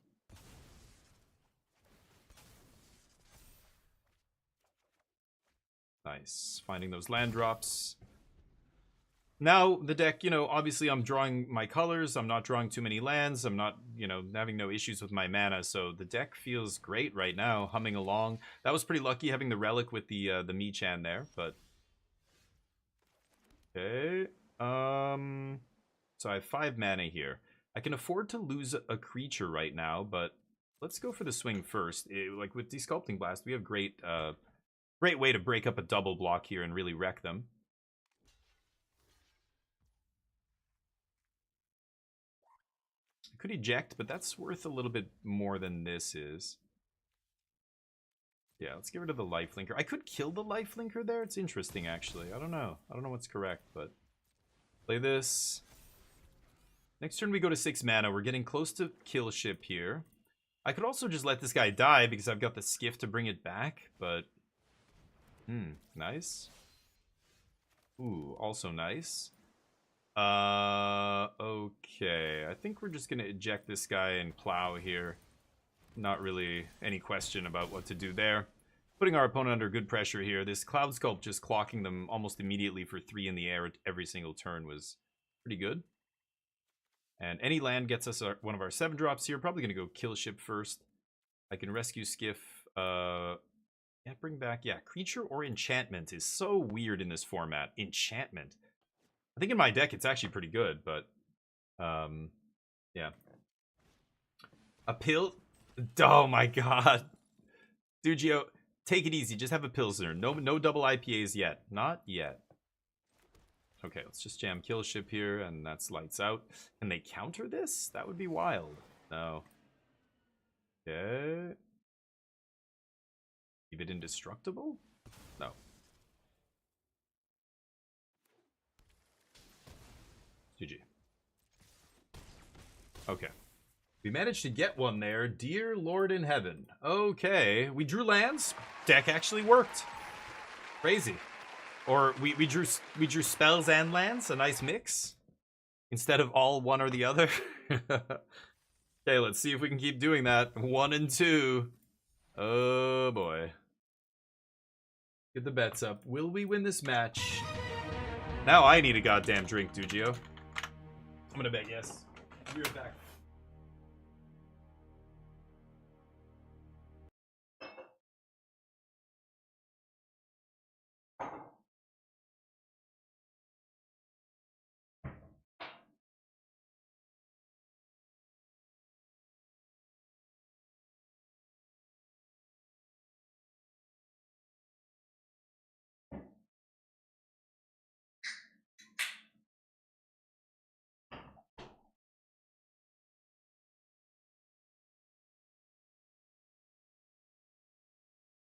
Nice. Finding those land drops. Now, the deck, obviously I'm drawing my colors. I'm not drawing too many lands. I'm not, having no issues with my mana. So the deck feels great right now, humming along. That was pretty lucky having the Relic with the Michan there, but... Okay. So I have 5 mana here. I can afford to lose a creature right now, but let's go for the swing first. Like with Desculpting Blast, we have great way to break up a double block here and really wreck them. I could eject, but that's worth a little bit more than this is. Yeah, let's get rid of the lifelinker. I could kill the lifelinker there. It's interesting, actually. I don't know. I don't know what's correct, but play this. Next turn we go to 6 mana. We're getting close to kill ship here. I could also just let this guy die because I've got the skiff to bring it back, but... nice. Ooh, also nice. Okay. I think we're just gonna eject this guy and plow here. Not really any question about what to do there. Putting our opponent under good pressure here. This Cloud Sculpt just clocking them almost immediately for 3 in the air every single turn was pretty good. And any land gets us one of our 7 drops here. Probably going to go kill ship first. I can rescue skiff. Yeah, bring back. Yeah, creature or enchantment is so weird in this format. Enchantment. I think in my deck it's actually pretty good, but yeah. A pill. Oh my god. Dugio, take it easy. Just have a Pilsner. No double IPAs yet. Not yet. Okay, let's just jam kill ship here, and that's lights out. Can they counter this? That would be wild. No. Okay. Keep it indestructible? No. GG. Okay. We managed to get one there. Dear Lord in Heaven. Okay. We drew lands. Deck actually worked. Crazy. Or we drew spells and lands. A nice mix. Instead of all one or the other. Okay, let's see if we can keep doing that. 1 and 2. Oh boy. Get the bets up. Will we win this match? Now I need a goddamn drink, Dugio. I'm gonna bet yes. I'll be right back.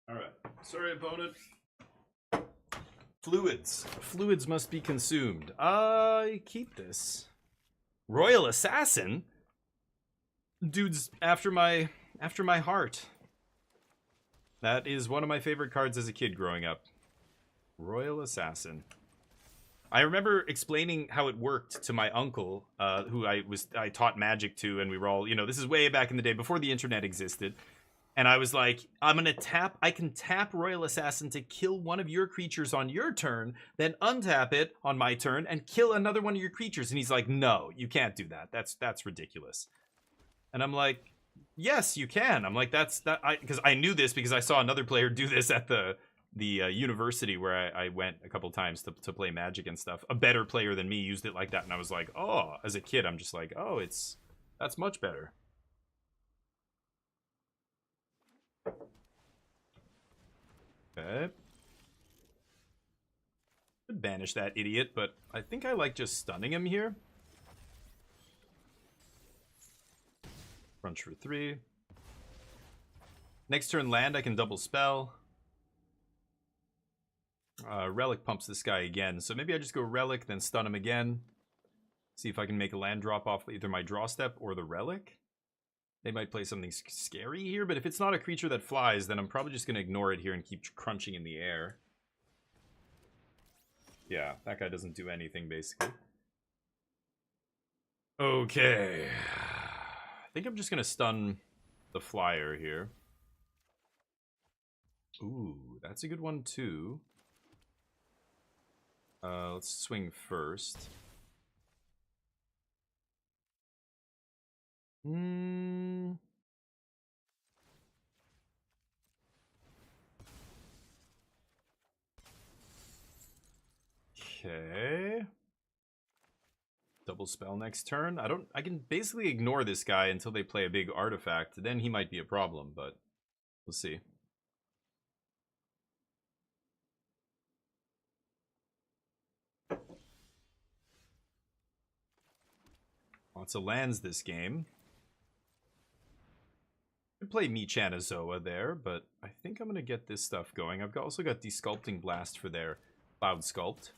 Alright. Sorry, opponent. Fluids. Fluids must be consumed. Keep this. Royal Assassin? Dude's after my heart. That is one of my favorite cards as a kid growing up. Royal Assassin. I remember explaining how it worked to my uncle, who I taught Magic to, and we were all, this is way back in the day before the internet existed. And I was like, I can tap Royal Assassin to kill one of your creatures on your turn, then untap it on my turn and kill another one of your creatures. And he's like, no, you can't do that. That's ridiculous. And I'm like, yes, you can. I'm like, because I knew this because I saw another player do this at the university where I went a couple times to play Magic and stuff. A better player than me used it like that. And I was like, oh, as a kid, I'm just like, oh, that's much better. Okay. Could banish that idiot, but I think I like just stunning him here. Crunch for 3. Next turn land, I can double spell. Relic pumps this guy again, so maybe I just go Relic, then stun him again. See if I can make a land drop off either my draw step or the Relic. They might play something scary here, but if it's not a creature that flies, then I'm probably just going to ignore it here and keep crunching in the air. Yeah, that guy doesn't do anything, basically. Okay. I think I'm just going to stun the flyer here. Ooh, that's a good one, too. Let's swing first. Okay. Double spell next turn. I can basically ignore this guy until they play a big artifact. Then he might be a problem, but we'll see. Lots of lands this game. Could play Michanazoa there, but I think I'm going to get this stuff going. I've also got Desculpting Blast for their Cloud Sculpt.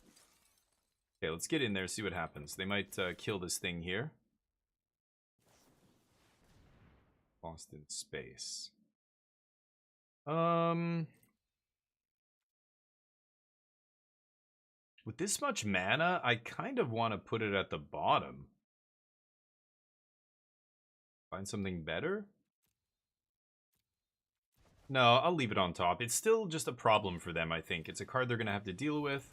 Okay, let's get in there, see what happens. They might kill this thing here. Lost in space. With this much mana, I kind of want to put it at the bottom. Find something better? No, I'll leave it on top. It's still just a problem for them, I think. It's a card they're going to have to deal with.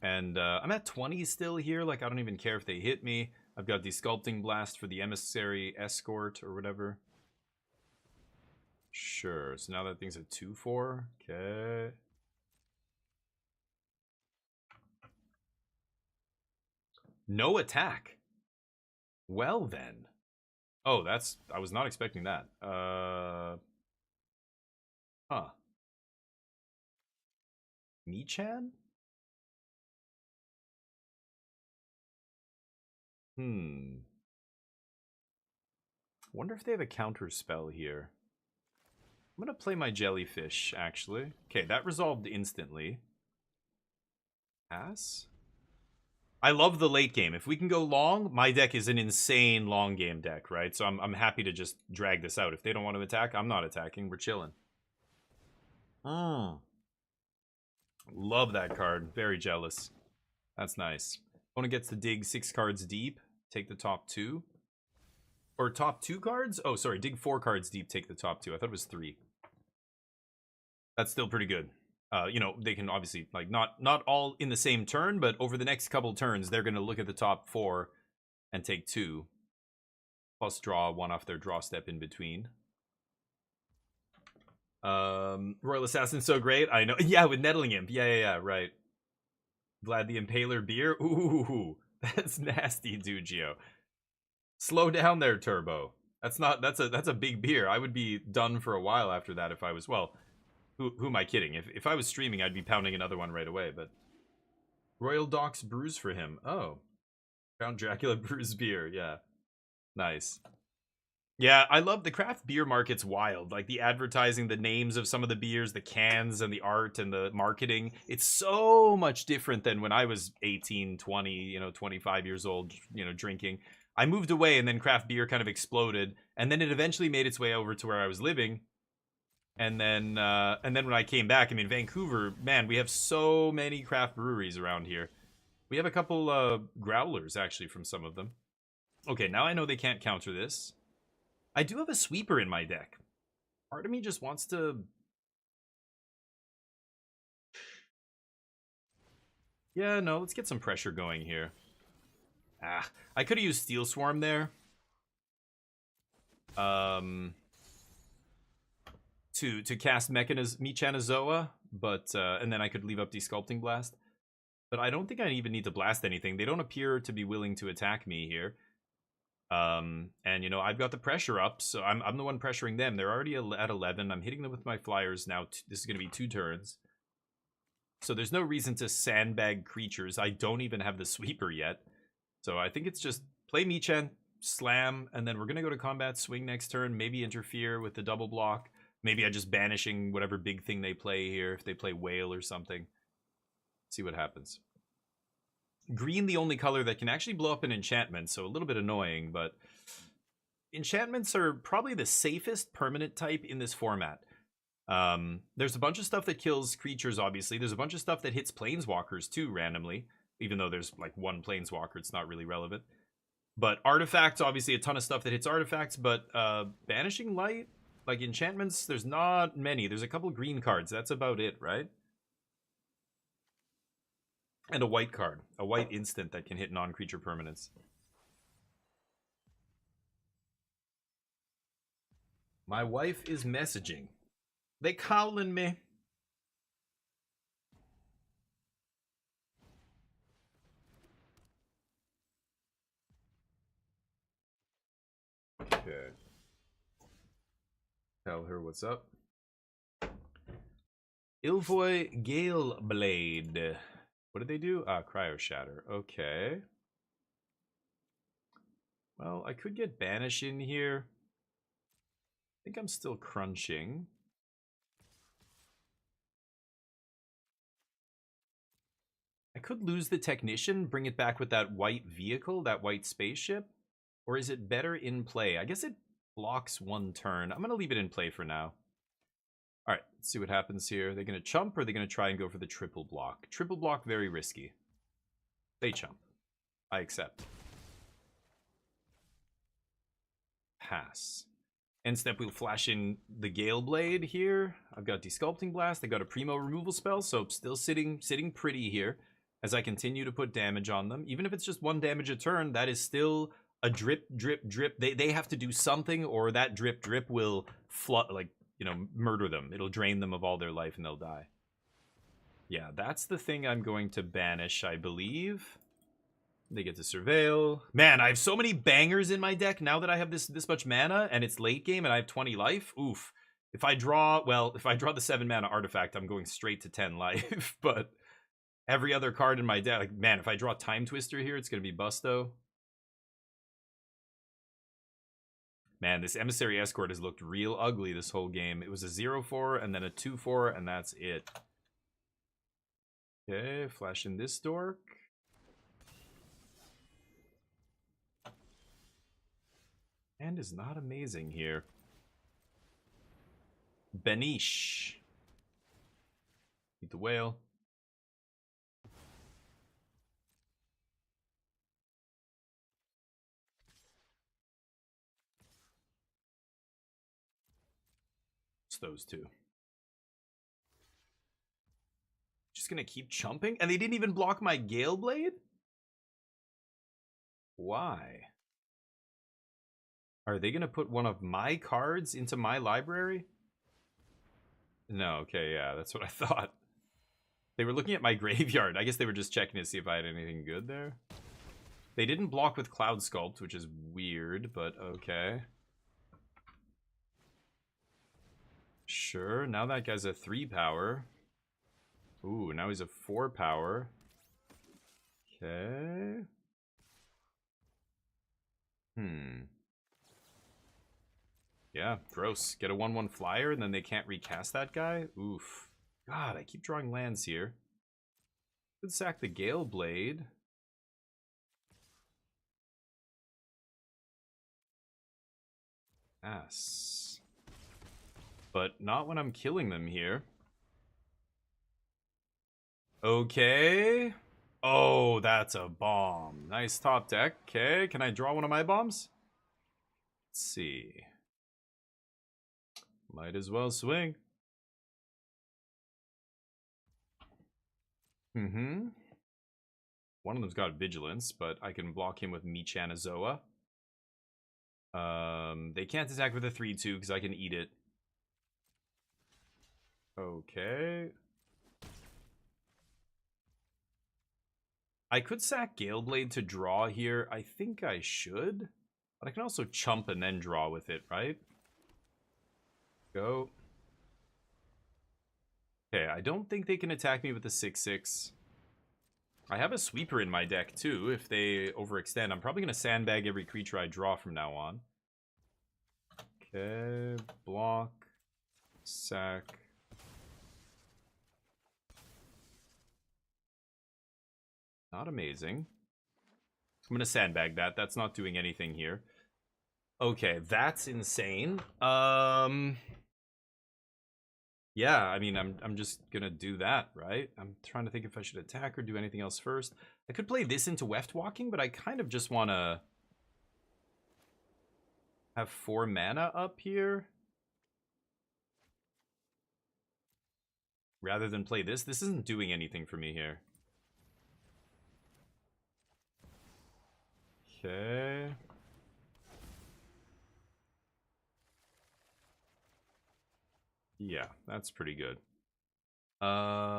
And I'm at 20 still here. Like, I don't even care if they hit me. I've got the Sculpting Blast for the Emissary Escort or whatever. Sure. So now that thing's at 2-4. Okay. No attack. Well, then. Oh, that's... I was not expecting that. Huh. Michan? Wonder if they have a counter spell here. I'm gonna play my Jellyfish, actually. Okay, that resolved instantly. Pass? I love the late game. If we can go long, my deck is an insane long game deck, right? So I'm happy to just drag this out. If they don't want to attack, I'm not attacking. We're chilling. Love that card. Very jealous. That's nice. Opponent gets to dig 6 cards deep. Take the top 2. Or top 2 cards? Oh, sorry. Dig 4 cards deep. Take the top 2. I thought it was 3. That's still pretty good. You know, they can obviously, like, not all in the same turn, but over the next couple turns, they're going to look at the top 4 and take 2. Plus draw 1 off their draw step in between. Royal Assassin's so great. I know. Yeah, with Nettling Imp. Yeah, right. Vlad the Impaler beer. Ooh, that's nasty, Dugio. Slow down there, Turbo. That's a big beer. I would be done for a while after that if I was, well, who am I kidding? If I was streaming, I'd be pounding another one right away, but Royal Docks brews for him. Oh. Count Dracula brews beer. Yeah. Nice. Yeah, I love the craft beer market's wild. Like the advertising, the names of some of the beers, the cans and the art and the marketing. It's so much different than when I was 18, 20, 25 years old, drinking. I moved away and then craft beer kind of exploded. And then it eventually made its way over to where I was living. And then when I came back, I mean, Vancouver, man, we have so many craft breweries around here. We have a couple growlers, actually, from some of them. Okay, now I know they can't counter this. I do have a sweeper in my deck. Part of me just wants to... Yeah, no, let's get some pressure going here. I could have used Steel Swarm there. To cast Michanazoa, but and then I could leave up the Sculpting Blast. But I don't think I even need to blast anything. They don't appear to be willing to attack me here. And I've got the pressure up, so I'm the one pressuring them. They're already at 11. I'm hitting them with my flyers now. This is going to be 2 turns. So there's no reason to sandbag creatures. I don't even have the sweeper yet. So I think it's just play Michan, slam, and then we're going to go to combat, swing next turn, maybe interfere with the double block. Maybe I just banishing whatever big thing they play here, if they play whale or something. See what happens. Green, the only color that can actually blow up an enchantment, so a little bit annoying, but enchantments are probably the safest permanent type in this format. There's a bunch of stuff that kills creatures, obviously. There's a bunch of stuff that hits planeswalkers, too, randomly. Even though there's, like, one planeswalker, it's not really relevant. But artifacts, obviously, a ton of stuff that hits artifacts, but banishing light, like enchantments, there's not many. There's a couple green cards. That's about it, right? And a white card. A white instant that can hit non-creature permanents. My wife is messaging. They calling me. Tell her what's up. Ilvoy Gale Blade. What did they do? Ah, Cryo Shatter. Okay. Well, I could get Banish in here. I think I'm still crunching. I could lose the Technician, bring it back with that white vehicle, that white spaceship. Or is it better in play? I guess it blocks one turn. I'm going to leave it in play for now. All right, let's see what happens here. They're going to chump, or are they going to try and go for the triple block? Triple block, very risky. They chump. I accept. Pass. End step, we'll flash in the Gale Blade here. I've got Desculpting Blast. I got a Primo removal spell, so still sitting pretty here as I continue to put damage on them. Even if it's just 1 damage a turn, that is still a drip, drip, drip. They have to do something, or that drip, drip will murder them. It'll drain them of all their life and they'll die. Yeah, that's the thing I'm going to banish, I believe. They get to Surveil. Man, I have so many bangers in my deck now that I have this much mana and it's late game and I have 20 life. Oof. If I draw the 7 mana artifact, I'm going straight to 10 life. But every other card in my deck, like, man, if I draw Time Twister here, it's going to be busto. Man, this Emissary Escort has looked real ugly this whole game. It was a 0-4 and then a 2-4, and that's it. Okay, flash in this dork. And is not amazing here. Benish. Eat the whale. It's those two. Just gonna keep chumping? And they didn't even block my Gale Blade? Why? Are they gonna put one of my cards into my library? No, okay, yeah, that's what I thought. They were looking at my graveyard. I guess they were just checking to see if I had anything good there. They didn't block with Cloud Sculpt, which is weird, but okay. Sure, now that guy's a 3 power. Ooh, now he's a 4 power. Okay. Yeah, gross. Get a 1/1 flyer and then they can't recast that guy? Oof. God, I keep drawing lands here. Could sack the Gale Blade. Yes. But not when I'm killing them here. Okay. Oh, that's a bomb. Nice top deck. Okay, can I draw one of my bombs? Let's see. Might as well swing. One of them's got Vigilance, but I can block him with Michanazoa. They can't attack with a 3/2 because I can eat it. Okay. I could sack Gale Blade to draw here. I think I should. But I can also chump and then draw with it, right? Go. Okay, I don't think they can attack me with the 6/6. I have a sweeper in my deck too, if they overextend. I'm probably going to sandbag every creature I draw from now on. Okay, block, sack. Not amazing. I'm going to sandbag that. That's not doing anything here. Okay, that's insane. Yeah, I mean, I'm just gonna do that, right? I'm trying to think if I should attack or do anything else first. I could play this into Weft Walking, but I kind of just want to have 4 mana up here. Rather than play this. This isn't doing anything for me here. Okay. Yeah, that's pretty good. Now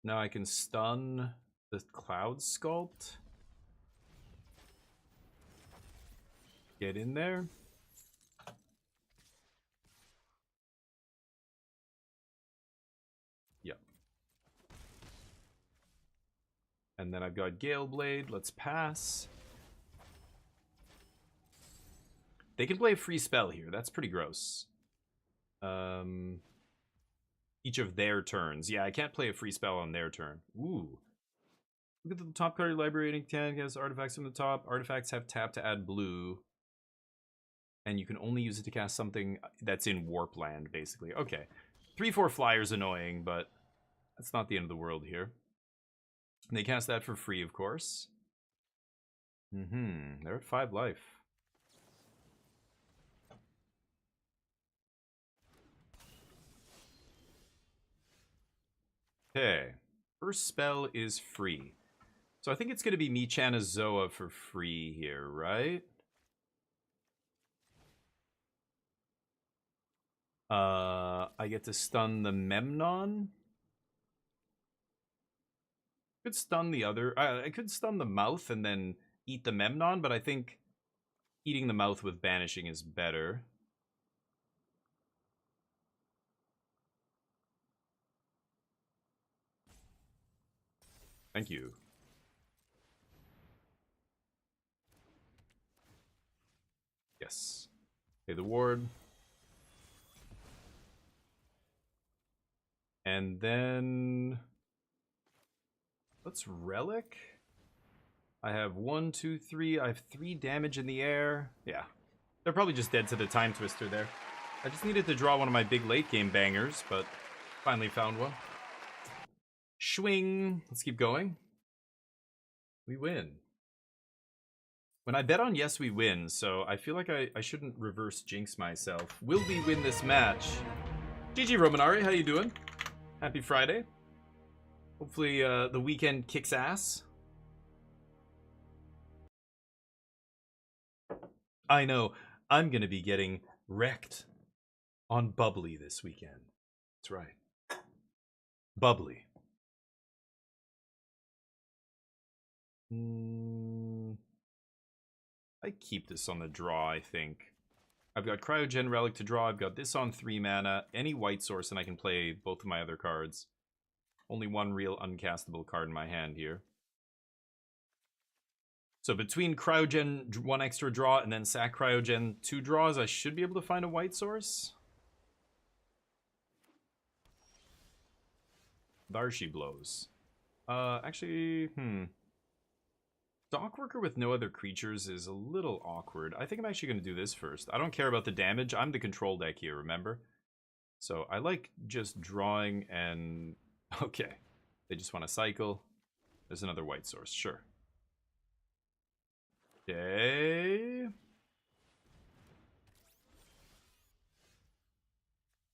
I can stun the Cloud Sculpt. Get in there. And then I've got Gale Blade. Let's pass. They can play a free spell here. That's pretty gross. Each of their turns. Yeah, I can't play a free spell on their turn. Ooh. Look at the top card of your library. 10 has artifacts from the top. Artifacts have tap to add blue. And you can only use it to cast something that's in Warp Land, basically. Okay. 3/4 flyer's annoying, but that's not the end of the world here. And they cast that for free, of course. They're at 5 life. Okay. First spell is free. So I think it's going to be Michan Zoa for free here, right? I get to stun the Memnon. Could stun the other. I could stun the mouth and then eat the Memnon, but I think eating the mouth with banishing is better. Thank you. Yes. Okay, the ward. And then let's relic. I have 1, 2, 3. I have 3 damage in the air. Yeah. They're probably just dead to the Time Twister there. I just needed to draw one of my big late game bangers, but finally found one. Swing. Let's keep going. We win. When I bet on yes, we win, so I feel like I shouldn't reverse jinx myself. Will we win this match? GG Romanari, how you doing? Happy Friday. Hopefully the weekend kicks ass. I know, I'm gonna be getting wrecked on Bubbly this weekend. That's right. Bubbly. I keep this on the draw, I think. I've got Cryogen Relic to draw. I've got this on 3 mana. Any white source, and I can play both of my other cards. Only one real uncastable card in my hand here. So between Cryogen 1 extra draw and then sack Cryogen 2 draws, I should be able to find a white source. Darshi blows. Actually, Dockworker with no other creatures is a little awkward. I think I'm actually going to do this first. I don't care about the damage. I'm the control deck here, remember? So I like just drawing and... Okay. They just want to cycle. There's another white source. Sure. Okay.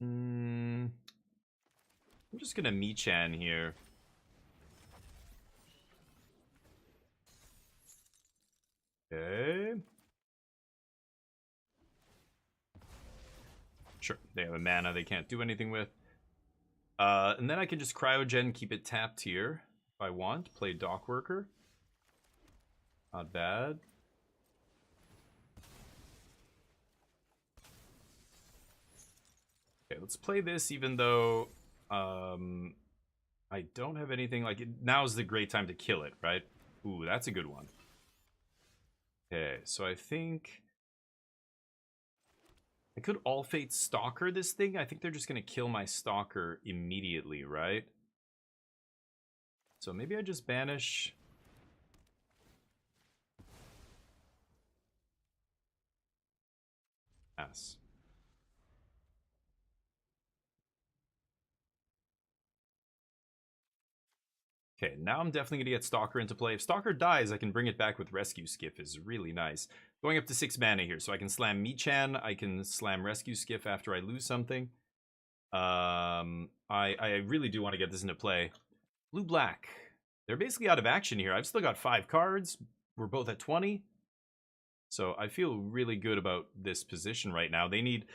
I'm just going to Michan here. Okay. Sure, they have a mana they can't do anything with. And then I can just Cryogen, keep it tapped here if I want. Play Dockworker. Not bad. Okay, let's play this even though I don't have anything like it. Now's the great time to kill it, right? Ooh, that's a good one. Okay, so I think I could All Fate Stalker this thing. I think they're just going to kill my Stalker immediately, right? So maybe I just banish. Yes. Okay, now I'm definitely going to get Stalker into play. If Stalker dies, I can bring it back with Rescue Skiff. Is really nice. Going up to 6 mana here, so I can slam Michan. I can slam Rescue Skiff after I lose something. I really do want to get this into play. Blue-black. They're basically out of action here. I've still got 5 cards. We're both at 20. So I feel really good about this position right now. They need,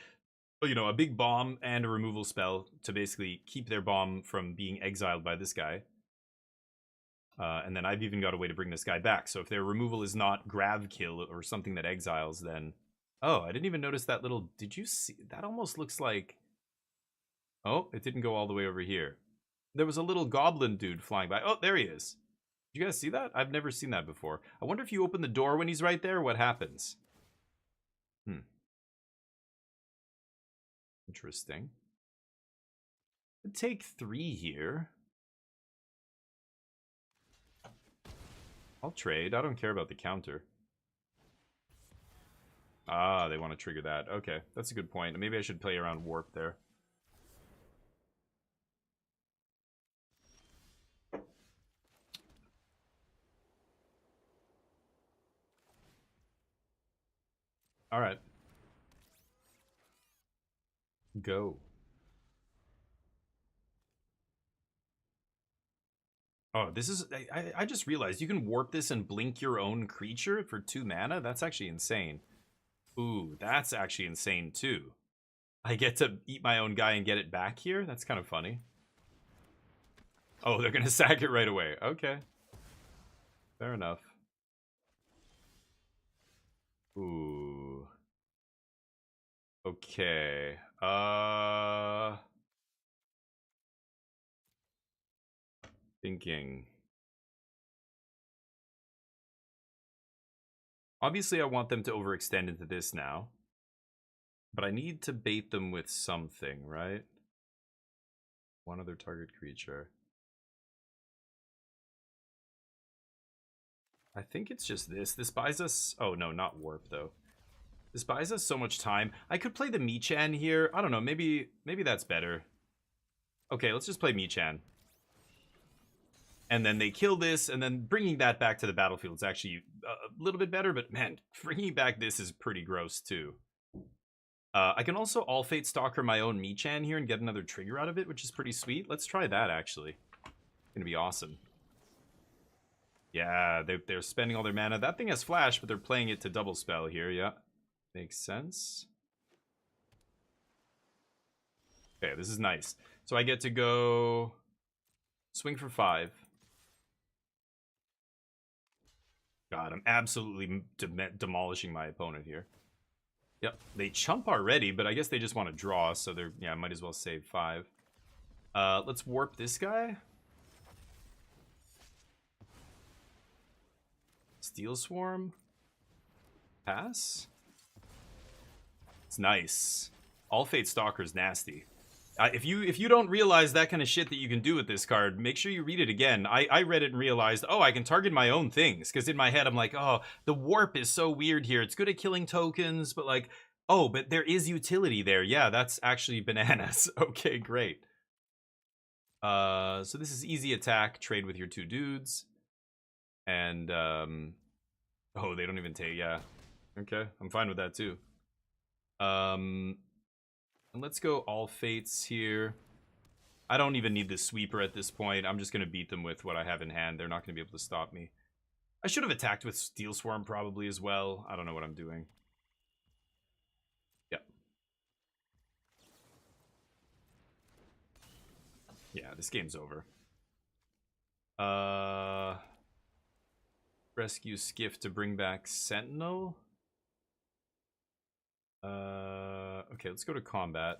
you know, a big bomb and a removal spell to basically keep their bomb from being exiled by this guy. And then I've even got a way to bring this guy back. So if their removal is not Grav Kill or something that exiles, then... Oh, I didn't even notice that little... Did you see? That almost looks like... Oh, it didn't go all the way over here. There was a little goblin dude flying by. Oh, there he is. Did you guys see that? I've never seen that before. I wonder if you open the door when he's right there, what happens? Interesting. Take 3 here. I'll trade. I don't care about the counter. Ah, they want to trigger that. Okay, that's a good point. Maybe I should play around warp there. All right. Go. Oh, this is... I just realized you can warp this and blink your own creature for 2 mana? That's actually insane. Ooh, that's actually insane too. I get to eat my own guy and get it back here? That's kind of funny. Oh, they're gonna sack it right away. Okay. Fair enough. Ooh. Okay. Thinking. Obviously, I want them to overextend into this now. But I need to bait them with something, right? One other target creature. I think it's just this. This buys us... Oh, no, not warp, though. This buys us so much time. I could play the Michan here. I don't know. Maybe that's better. Okay, let's just play Michan. And then they kill this, and then bringing that back to the battlefield is actually a little bit better. But, man, bringing back this is pretty gross, too. I can also All-Fate Stalker my own Michan here and get another trigger out of it, which is pretty sweet. Let's try that, actually. It's going to be awesome. Yeah, they're spending all their mana. That thing has flash, but they're playing it to double spell here, yeah. Makes sense. Okay, this is nice. So I get to go swing for 5. God, I'm absolutely demolishing my opponent here. Yep, they chump already, but I guess they just want to draw, so they're, yeah, might as well save 5. Let's warp this guy. Steel Swarm. Pass. It's nice. All-Fate Stalker's nasty. If you don't realize that kind of shit that you can do with this card, make sure you read it again. I read it and realized, oh, I can target my own things. Because in my head, I'm like, oh, the warp is so weird here. It's good at killing tokens, but like, oh, but there is utility there. Yeah, that's actually bananas. Okay, great. So this is easy attack. Trade with your 2 dudes. And, oh, they don't even take, yeah. Okay, I'm fine with that too. And let's go all fates here. I don't even need the sweeper at this point. I'm just going to beat them with what I have in hand. They're not going to be able to stop me. I should have attacked with Steel Swarm probably as well. I don't know what I'm doing. Yeah. Yeah, this game's over. Rescue Skiff to bring back Sentinel. Okay, let's go to combat.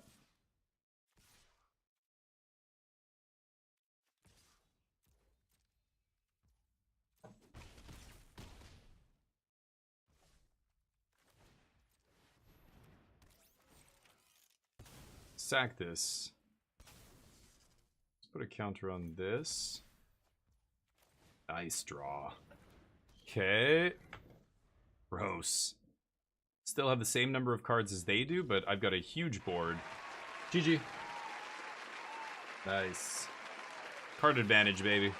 Sack this. Let's put a counter on this. Nice draw. Okay. Gross. Still have the same number of cards as they do, but I've got a huge board. GG. Nice. Card advantage, baby.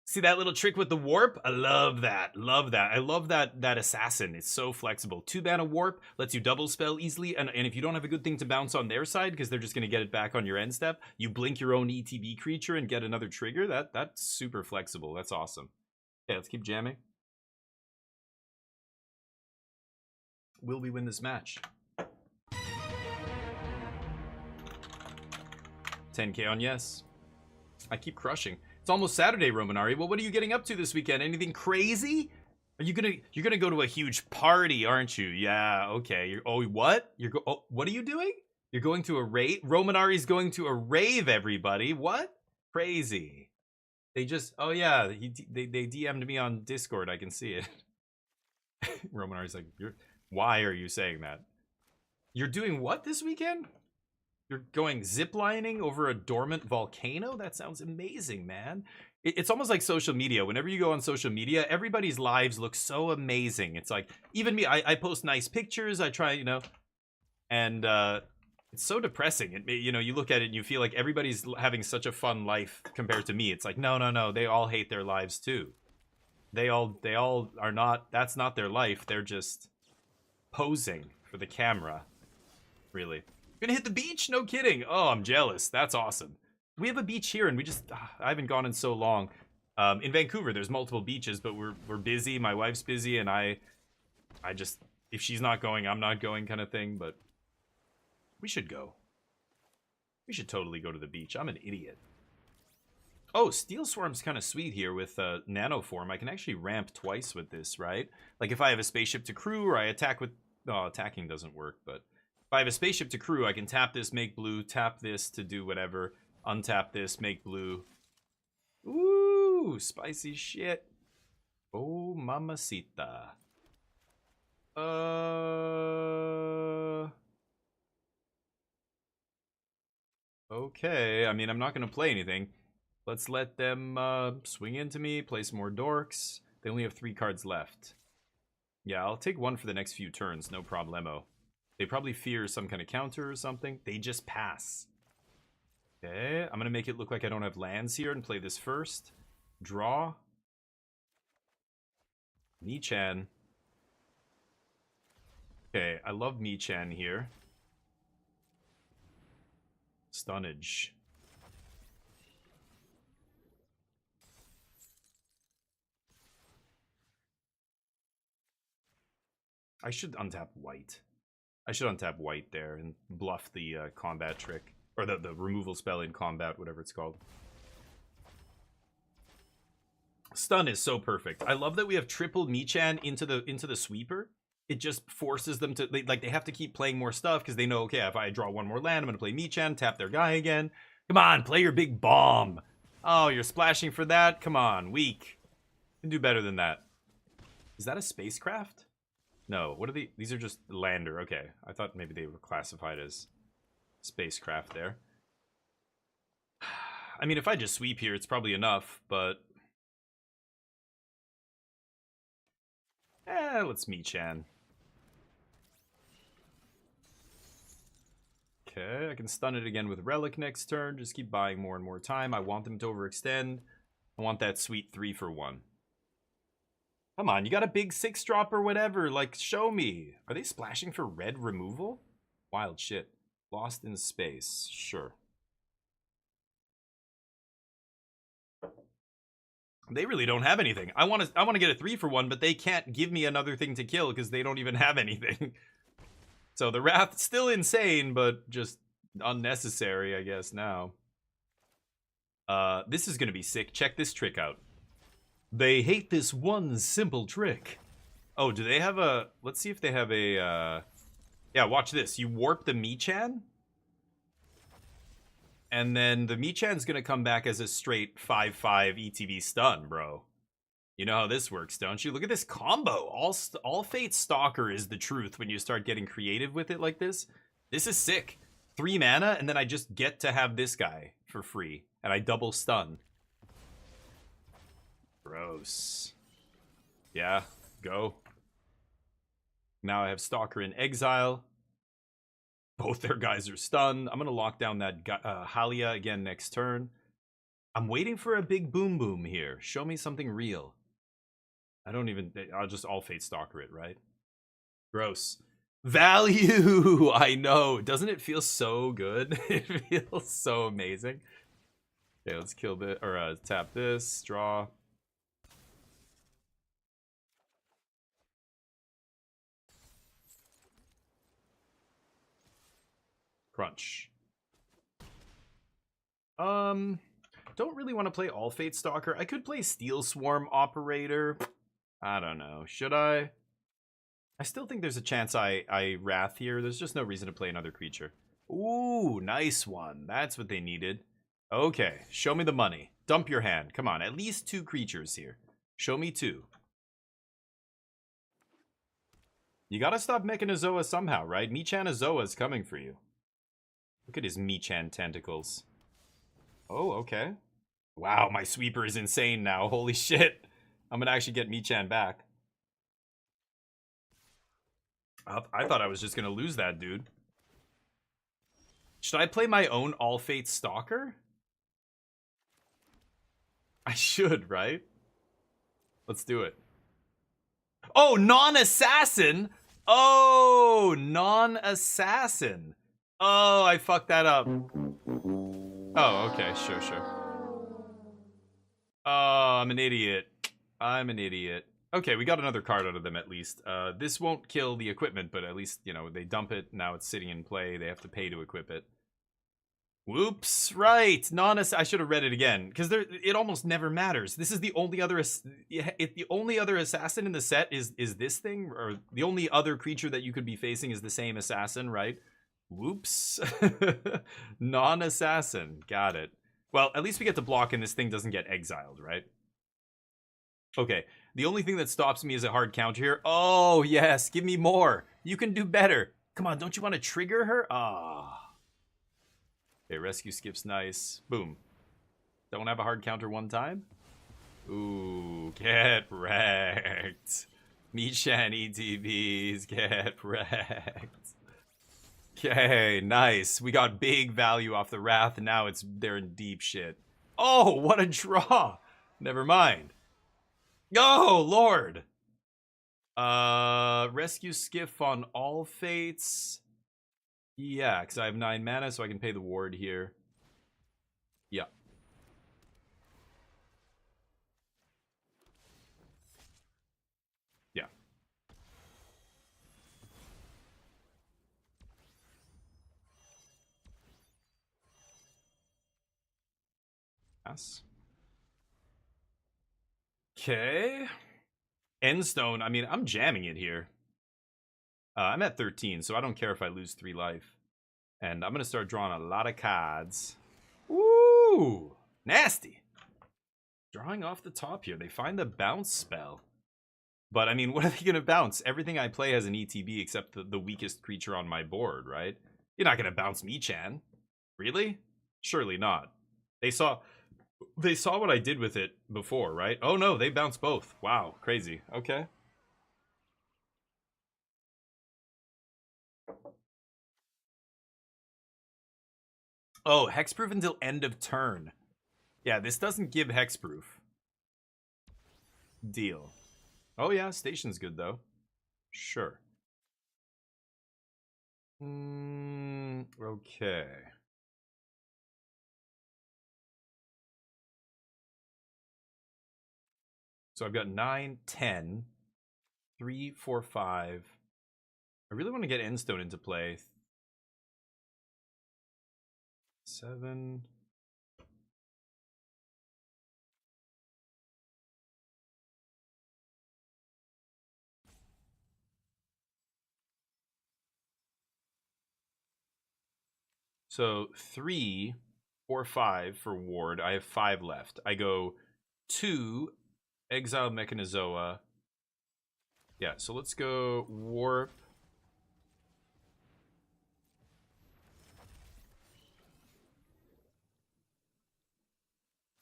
See that little trick with the warp? I love that. Love that. I love that assassin. It's so flexible. 2 mana warp lets you double spell easily, and if you don't have a good thing to bounce on their side because they're just going to get it back on your end step, you blink your own ETB creature and get another trigger. That's super flexible. That's awesome. Okay, let's keep jamming. Will we win this match? 10k on yes. I keep crushing. It's almost Saturday, Romanari. Well, what are you getting up to this weekend? Anything crazy? Are you're gonna go to a huge party, aren't you? Yeah, okay. What? What are you doing? You're going to a rave? Romanari's going to a rave, everybody. What? Crazy. They just, oh yeah, they DM'd me on Discord. I can see it. Roman R's like, why are you saying that? You're doing what this weekend? You're going ziplining over a dormant volcano? That sounds amazing, man. It's almost like social media. Whenever you go on social media, everybody's lives look so amazing. It's like, even me, I post nice pictures. I try, you know, and it's so depressing. You know, you look at it and you feel like everybody's having such a fun life compared to me. It's like, no. They all hate their lives too. They all are not, that's not their life. They're just posing for the camera. Really. You're gonna hit the beach? No kidding. Oh, I'm jealous. That's awesome. We have a beach here and we just, I haven't gone in so long. In Vancouver, there's multiple beaches, but we're busy. My wife's busy and I just, if she's not going, I'm not going kind of thing, but we should go. We should totally go to the beach. I'm an idiot. Oh, Steel Swarm's kind of sweet here with Nano Form. I can actually ramp twice with this, right? Like if I have a spaceship to crew or I attack with... Oh, attacking doesn't work, but... If I have a spaceship to crew, I can tap this, make blue, tap this to do whatever, untap this, make blue. Ooh, spicy shit. Oh, mamacita. Okay, I mean, I'm not going to play anything. Let's let them swing into me, play some more dorks. They only have 3 cards left. Yeah, I'll take 1 for the next few turns, no problemo. They probably fear some kind of counter or something. They just pass. Okay, I'm going to make it look like I don't have lands here and play this first. Draw. Michan. Okay, I love Michan here. Stunnage. I should untap white. I should untap white there and bluff the combat trick. Or the removal spell in combat, whatever it's called. Stun is so perfect. I love that we have triple Michan into the sweeper. It just forces them to, they have to keep playing more stuff because they know, okay, if I draw 1 more land, I'm going to play Michan, tap their guy again. Come on, play your big bomb. Oh, you're splashing for that? Come on, weak. You can do better than that. Is that a spacecraft? No, what are these are just lander. Okay, I thought maybe they were classified as spacecraft there. I mean, if I just sweep here, it's probably enough, but... let's Michan. Okay, I can stun it again with Relic next turn. Just keep buying more and more time. I want them to overextend. I want that sweet 3 for 1. Come on, you got a big 6-drop or whatever. Like, show me. Are they splashing for red removal? Wild shit. Lost in space. Sure. They really don't have anything. I want to get a 3 for 1, but they can't give me another thing to kill because they don't even have anything. So the Wrath's still insane, but just unnecessary, I guess, now. This is going to be sick. Check this trick out. They hate this one simple trick. Oh, do they have a... Let's see if they have a... Yeah, watch this. You warp the Michan. And then the Michan's going to come back as a straight 5/5 ETB stun, bro. You know how this works, don't you? Look at this combo. All Fate Stalker is the truth when you start getting creative with it like this. This is sick. 3 mana, and then I just get to have this guy for free. And I double stun. Gross. Yeah, go. Now I have Stalker in exile. Both their guys are stunned. I'm going to lock down that Halia again next turn. I'm waiting for a big boom boom here. Show me something real. I'll just all Fate Stalker it, right? Gross. Value! I know. Doesn't it feel so good? It feels so amazing. Okay, let's kill this, or tap this, draw. Crunch. Don't really want to play all Fate Stalker. I could play Steel Swarm Operator. I don't know. Should I? I still think there's a chance I Wrath here. There's just no reason to play another creature. Ooh, nice one. That's what they needed. Okay, show me the money. Dump your hand. Come on, at least 2 creatures here. Show me 2. You gotta stop Mechanozoa somehow, right? Michanozoa is coming for you. Look at his Michan tentacles. Oh, okay. Wow, my sweeper is insane now. Holy shit. I'm gonna actually get Michan back. I thought I was just gonna lose that, dude. Should I play my own All Fate Stalker? I should, right? Let's do it. Oh, non-assassin? Oh, non-assassin. Oh, I fucked that up. Oh, okay, sure. Oh, I'm an idiot. I'm an idiot. Okay, we got another card out of them at least. This won't kill the equipment, but at least, you know, they dump it. Now it's sitting in play. They have to pay to equip it. Whoops, right. I should have read it again, because it almost never matters. This is the only other the only other assassin in the set is this thing, or the only other creature that you could be facing is the same assassin, right? Whoops. Non-assassin. Got it. Well, at least we get to block and this thing doesn't get exiled, right? Okay. The only thing that stops me is a hard counter here. Oh, yes. Give me more. You can do better. Come on, don't you want to trigger her? Ah. Okay, rescue skip's nice. Boom. Don't have a hard counter one time? Ooh, get wrecked. Michan ETBs, get wrecked. Okay, nice. We got big value off the Wrath, and now they're in deep shit. Oh, what a draw! Never mind. Oh, Lord! Rescue Skiff on all fates. Yeah, because I have 9 mana, so I can pay the ward here. Yeah. Yeah. Yes. Okay. Endstone, I mean, I'm jamming it here. I'm at 13, so I don't care if I lose 3 life. And I'm going to start drawing a lot of cards. Woo! Nasty! Drawing off the top here. They find the bounce spell. But, I mean, what are they going to bounce? Everything I play has an ETB except the weakest creature on my board, right? You're not going to bounce Michan. Really? Surely not. They saw what I did with it before, right? Oh, no, they bounced both. Wow, crazy. Okay. Oh, hexproof until end of turn. Yeah, this doesn't give hexproof. Deal. Oh yeah, station's good though. Sure. Okay. So I've got 9, 10, 3, 4, 5. I really want to get Endstone into play. 7. So 3, 4, 5 for ward. I have 5 left. I go 2, exile Mechanozoa. Yeah, so let's go warp.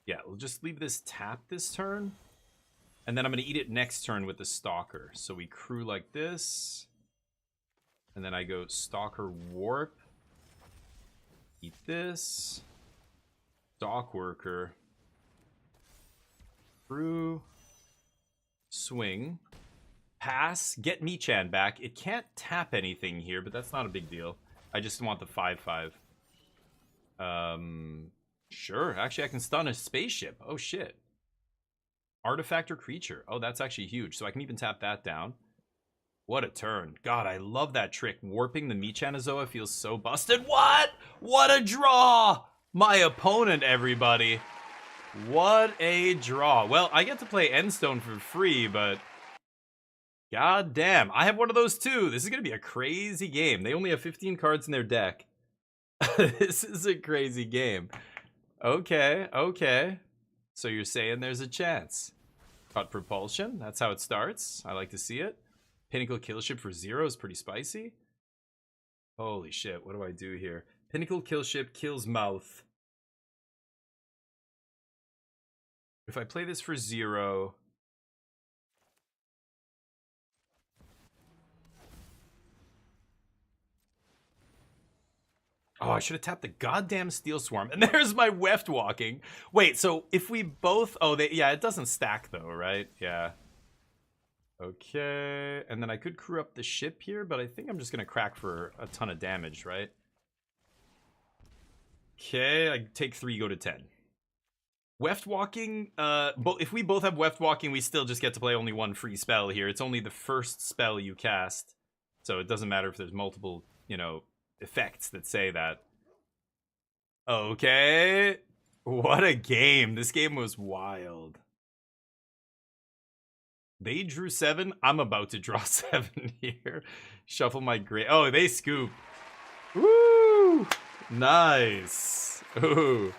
Yeah, we'll just leave this tapped this turn. And then I'm going to eat it next turn with the Stalker. So we crew like this. And then I go Stalker Warp. Eat this. Dock Worker. Crew. Swing. Pass. Get Michan back. It can't tap anything here, but that's not a big deal. I just want the 5/5. Sure. Actually, I can stun a spaceship. Oh, shit. Artifact or creature. Oh, that's actually huge. So I can even tap that down. What a turn. God, I love that trick. Warping the Michanozoa feels so busted. What? What a draw! My opponent, everybody. What a draw. Well, I get to play Endstone for free, but... God damn. I have one of those too. This is going to be a crazy game. They only have 15 cards in their deck. This is a crazy game. Okay, okay. So you're saying there's a chance. Got propulsion. That's how it starts. I like to see it. Pinnacle kill ship for 0 is pretty spicy. Holy shit, what do I do here? Pinnacle kill ship kills mouth. If I play this for 0... Oh, I should have tapped the goddamn Steel Swarm. And there's my Weft walking. Wait, so if we both... Oh, yeah, it doesn't stack though, right? Yeah. Okay. And then I could crew up the ship here, but I think I'm just going to crack for a ton of damage, right? Okay, I take 3, go to 10. Weft walking, if we both have Weft walking, we still just get to play only one free spell here. It's only the first spell you cast. So it doesn't matter if there's multiple, you know, effects that say that. Okay. What a game. This game was wild. They drew 7. I'm about to draw 7 here. Shuffle my gray. Oh, they scoop. Woo! Nice. Ooh.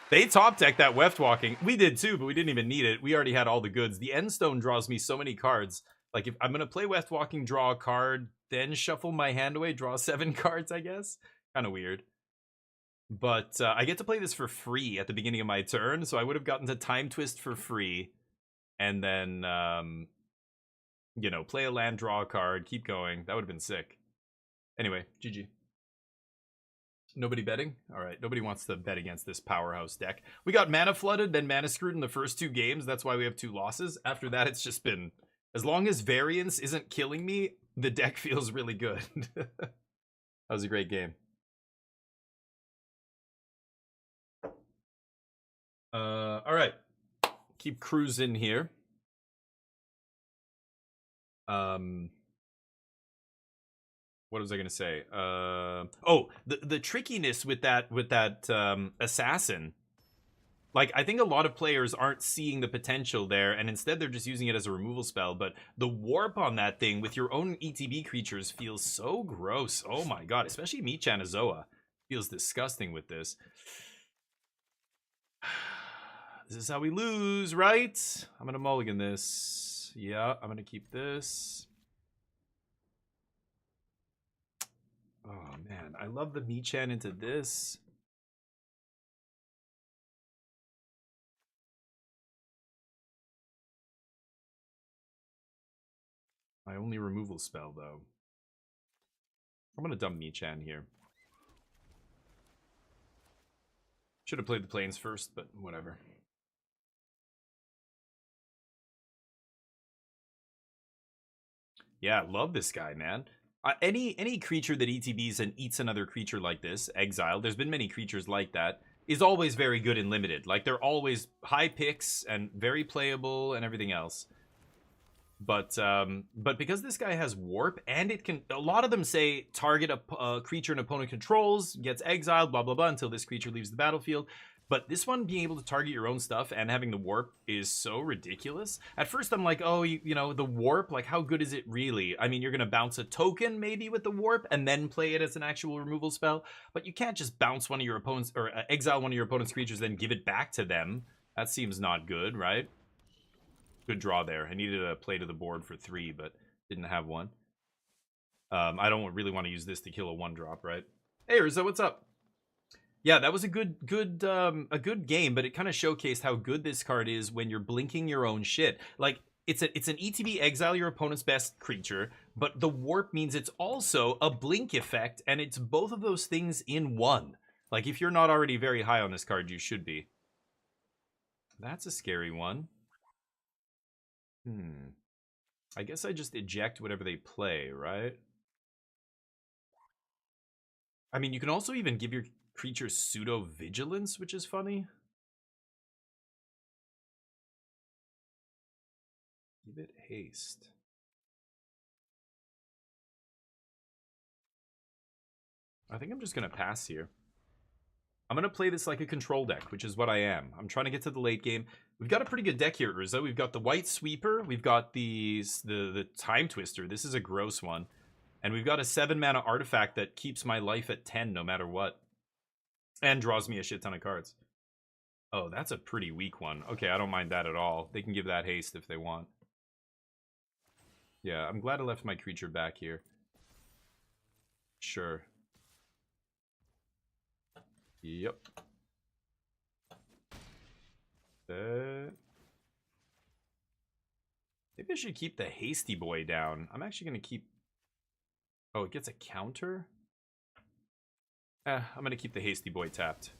They top decked that Weft walking. We did too, but we didn't even need it. We already had all the goods. The Endstone draws me so many cards. Like, if I'm going to play Weft walking, draw a card, then shuffle my hand away, draw 7 cards, I guess. Kind of weird. But I get to play this for free at the beginning of my turn, so I would have gotten to Time Twist for free. And then, you know, play a land, draw a card, keep going. That would have been sick. Anyway, GG. Nobody betting? All right, nobody wants to bet against this powerhouse deck. We got mana flooded, then mana screwed in the first 2 games. That's why we have 2 losses. After that, it's just been... As long as variance isn't killing me, the deck feels really good. That was a great game. All right. Keep cruising here. What was I gonna say? Oh, the trickiness with that assassin. Like, I think a lot of players aren't seeing the potential there, and instead they're just using it as a removal spell. But the warp on that thing with your own ETB creatures feels so gross. Oh my god, especially Michan Azoa feels disgusting with this. This is how we lose, right? I'm gonna mulligan this. Yeah, I'm gonna keep this. Oh man, I love the Michan into this. My only removal spell, though. I'm gonna dump Michan here. Should have played the planes first, but whatever. Yeah, love this guy, man. Any creature that ETBs and eats another creature like this, exile, there's been many creatures like that, is always very good in limited. Like, they're always high picks and very playable and everything else. But because this guy has warp, and it can, a lot of them say target a creature an opponent controls, gets exiled, blah blah blah, until this creature leaves the battlefield. But this one, being able to target your own stuff and having the warp is so ridiculous. At first I'm like, oh, you know, the warp, like, how good is it really? I mean, you're gonna bounce a token maybe with the warp and then play it as an actual removal spell, but you can't just bounce one of your opponents, or exile one of your opponent's creatures, then give it back to them. That seems not good, right? Good draw there. I needed a play to the board for 3, but didn't have one. I don't really want to use this to kill a 1-drop, right? Hey, Rizzo, what's up? Yeah, that was a good game, but it kind of showcased how good this card is when you're blinking your own shit. Like, it's an ETB, exile your opponent's best creature, but the warp means it's also a blink effect, and it's both of those things in one. Like, if you're not already very high on this card, you should be. That's a scary one. I guess I just eject whatever they play, right? I mean, you can also even give your creature pseudo-vigilance, which is funny. Give it haste. I think I'm just going to pass here. I'm going to play this like a control deck, which is what I am. I'm trying to get to the late game. We've got a pretty good deck here, Rizzo. We've got the White Sweeper. We've got the Time Twister. This is a gross one. And we've got a 7-mana artifact that keeps my life at 10 no matter what. And draws me a shit ton of cards. Oh, that's a pretty weak one. Okay, I don't mind that at all. They can give that haste if they want. Yeah, I'm glad I left my creature back here. Sure. Yep. Maybe I should keep the hasty boy down. I'm actually going to keep... Oh, it gets a counter? I'm going to keep the hasty boy tapped.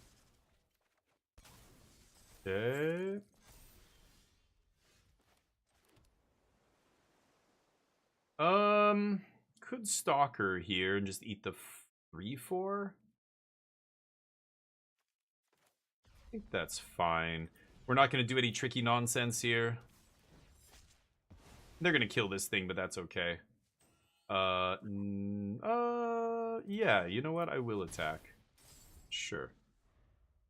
Could Stalker here and just eat the 3/4? I think that's fine. We're not going to do any tricky nonsense here. They're going to kill this thing, but that's okay. Yeah, you know what? I will attack. Sure.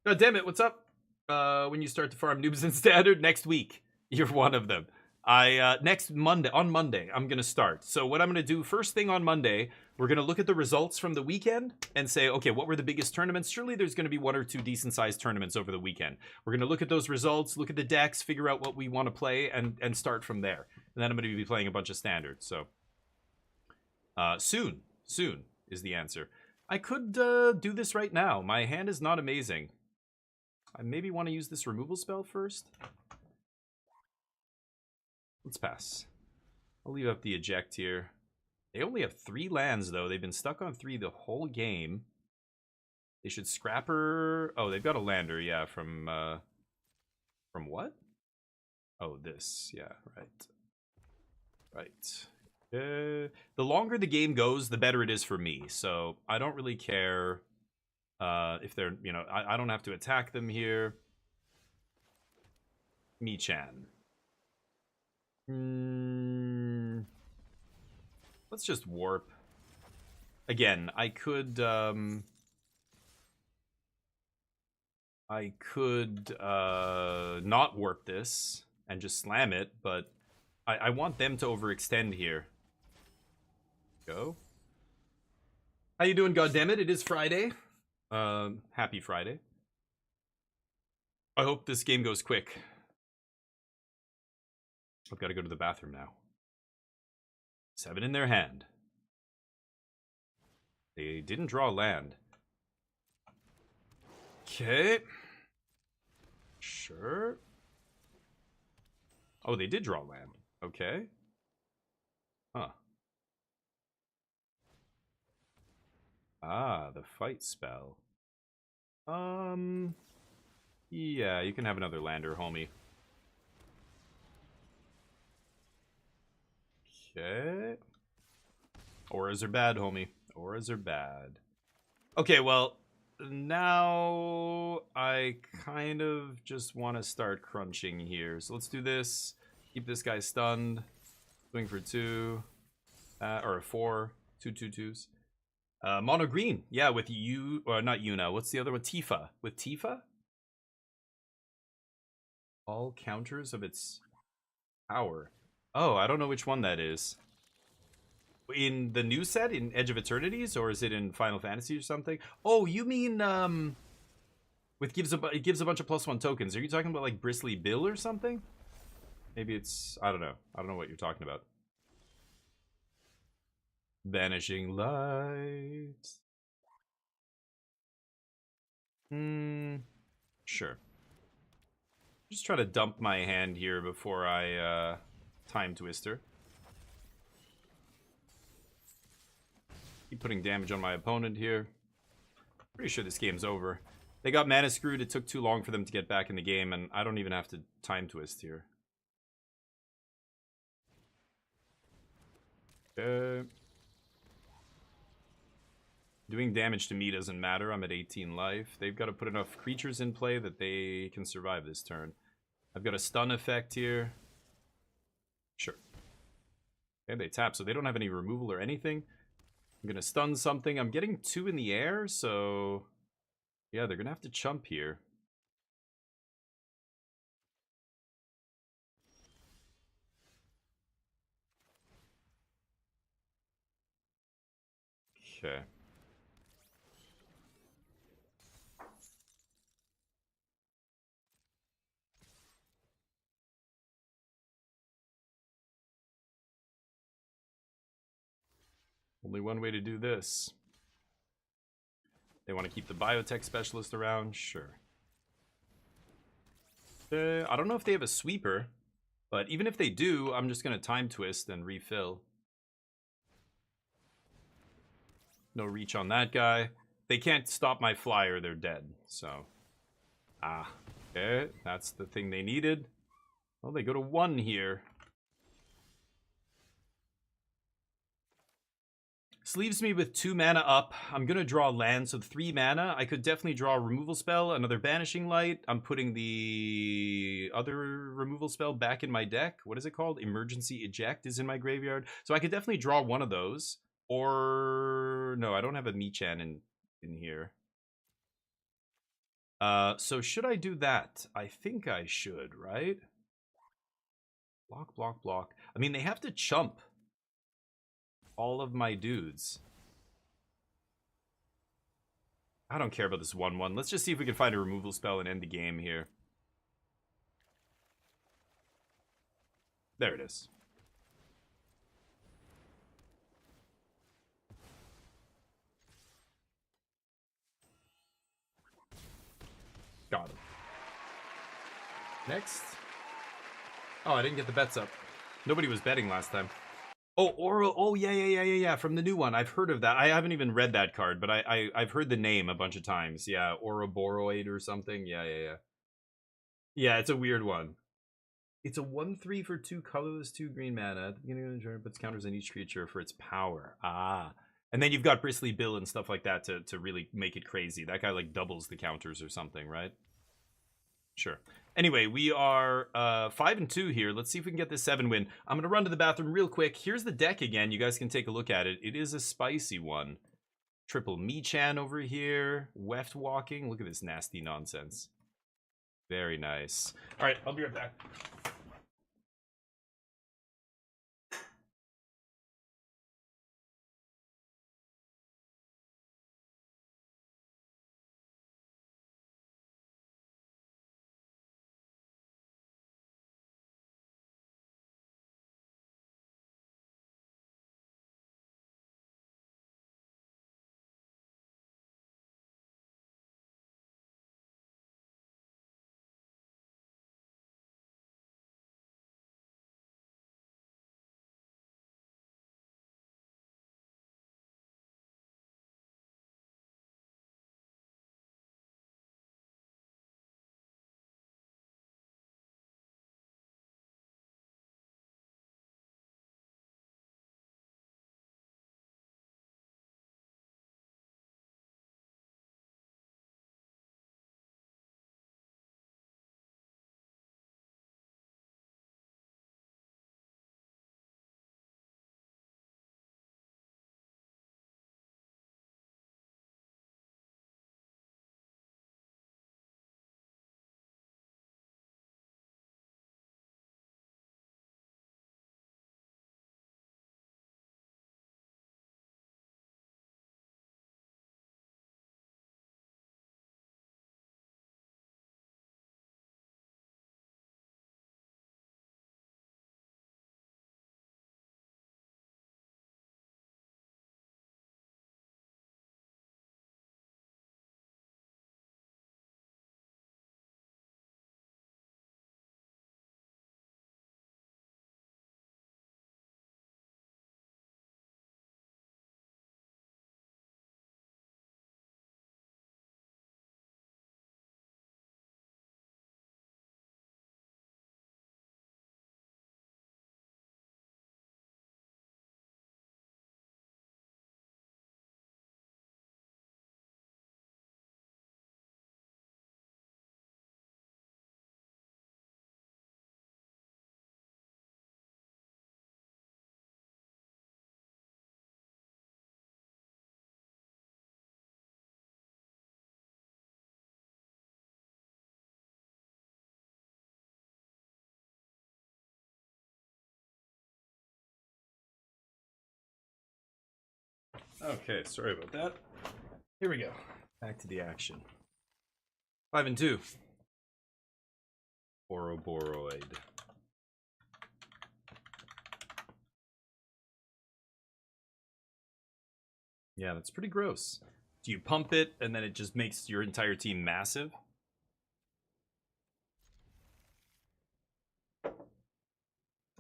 God damn it, what's up? When you start to farm noobs in standard next week. You're one of them. Next Monday, on Monday, I'm gonna start. So what I'm gonna do first thing on Monday, we're gonna look at the results from the weekend and say, okay, what were the biggest tournaments? Surely there's gonna be 1 or 2 decent sized tournaments over the weekend. We're gonna look at those results, look at the decks, figure out what we want to play, and start from there. And then I'm gonna be playing a bunch of standards. So soon is the answer. I could do this right now. My hand is not amazing. I maybe want to use this removal spell first. Let's pass. I'll leave up the eject here. They only have 3 lands, though. They've been stuck on 3 the whole game. They should scrapper... Oh, they've got a lander, yeah, from what? Oh, this. Yeah, right. Right. The longer the game goes, the better it is for me. So I don't really care if they're, you know, I don't have to attack them here. Mi-chan. Let's just warp. Again, I could not warp this and just slam it, but I want them to overextend here. Go. How you doing, goddammit? It is Friday. Happy Friday. I hope this game goes quick. I've got to go to the bathroom now. 7 in their hand. They didn't draw land. Okay. Sure. Oh, they did draw land. Okay. Huh. Ah, the fight spell. Yeah, you can have another lander, homie. Okay. Auras are bad, homie. Auras are bad. Okay, well, now I kind of just want to start crunching here. So let's do this. Keep this guy stunned. Swing for 2. Or 4. 2 2/2s. Mono green. Yeah, with you. Or not Yuna. What's the other one? Tifa. With Tifa? All counters of its power. Oh, I don't know which one that is. In the new set, in Edge of Eternities, or is it in Final Fantasy or something? Oh, you mean with it gives a bunch of +1 tokens. Are you talking about like Bristly Bill or something? Maybe it's I don't know. I don't know what you're talking about. Vanishing Light. Sure. Just try to dump my hand here before I Time Twister. Keep putting damage on my opponent here. Pretty sure this game's over. They got mana screwed. It took too long for them to get back in the game, and I don't even have to Time Twist here. Okay. Doing damage to me doesn't matter. I'm at 18 life. They've got to put enough creatures in play that they can survive this turn. I've got a stun effect here. Sure. Okay, they tap, so they don't have any removal or anything. I'm going to stun something. I'm getting 2 in the air, so... Yeah, they're going to have to chump here. Okay. Only one way to do this. They want to keep the biotech specialist around? Sure. I don't know if they have a sweeper, but even if they do, I'm just going to time twist and refill. No reach on that guy. They can't stop my flyer, they're dead, so. Ah, okay, that's the thing they needed. Well, they go to 1 here. This leaves me with 2 mana up. I'm gonna draw land, so 3 mana. I could definitely draw a removal spell, another Banishing Light. I'm putting the other removal spell back in my deck. What is it called? Emergency Eject is in my graveyard. So I could definitely draw one of those. Or no, I don't have a Michan in here. So should I do that? I think I should, right? Block, block, block. I mean, they have to chump all of my dudes. I don't care about this 1/1. Let's just see if we can find a removal spell and end the game here. There it is. Got him. Next. Oh, I didn't get the bets up. Nobody was betting last time. Oh, Oro. Oh, yeah. From the new one. I've heard of that. I haven't even read that card, but I've heard the name a bunch of times. Yeah, Ouroboros or something. Yeah. Yeah, it's a weird one. It's a 1/3 for 2 colorless, 2 green mana. At the beginning of the turn, puts counters on each creature for its power. Ah. And then you've got Bristly Bill and stuff like that to really make it crazy. That guy like doubles the counters or something, right? Sure. Anyway, we are 5-2 here. Let's see if we can get this 7 win. I'm going to run to the bathroom real quick. Here's the deck again. You guys can take a look at it. It is a spicy one. Triple Michan over here. Weft walking. Look at this nasty nonsense. Very nice. All right, I'll be right back. Okay, sorry about that. Here we go. Back to the action. 5-2. Ouroboros. Yeah, that's pretty gross. Do you pump it and then it just makes your entire team massive? I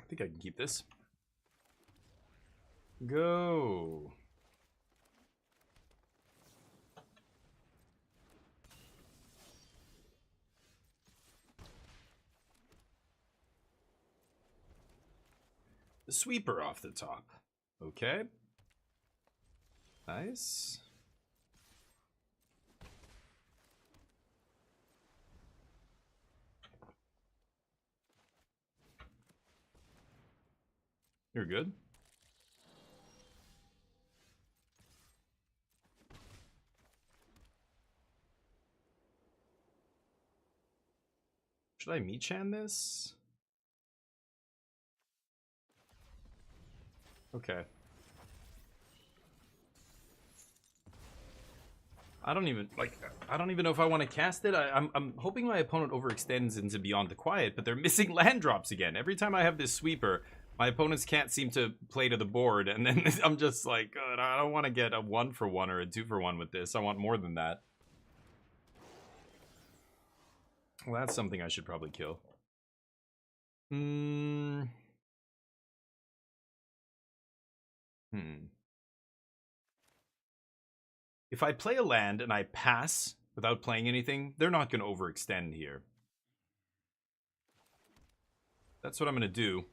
think I can keep this. Go. The sweeper off the top. Okay. Nice. You're good. Should I Michan this? Okay. I don't even know if I want to cast it. I'm hoping my opponent overextends into Beyond the Quiet, but they're missing land drops again. Every time I have this sweeper, my opponents can't seem to play to the board, and then I'm just like, God, I don't want to get a 1-for-1 or a 2-for-1 with this. I want more than that. Well, that's something I should probably kill. If I play a land and I pass without playing anything, they're not going to overextend here. That's what I'm going to do.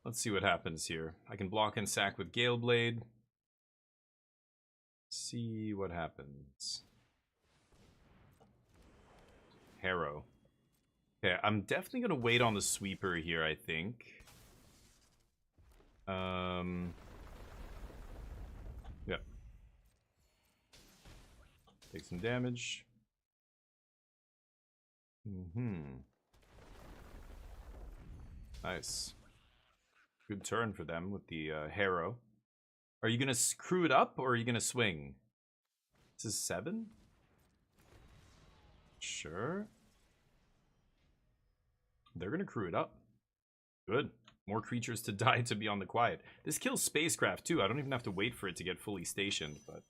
Let's see what happens here. I can block and sack with Gale Blade. See what happens. Harrow. Okay, I'm definitely going to wait on the sweeper here, I think. Yep. Take some damage. Nice. Good turn for them with the Harrow. Are you going to screw it up or are you going to swing? This is 7? Sure. They're going to crew it up. Good. More creatures to die to Beyond the Quiet. This kills spacecraft too. I don't even have to wait for it to get fully stationed, but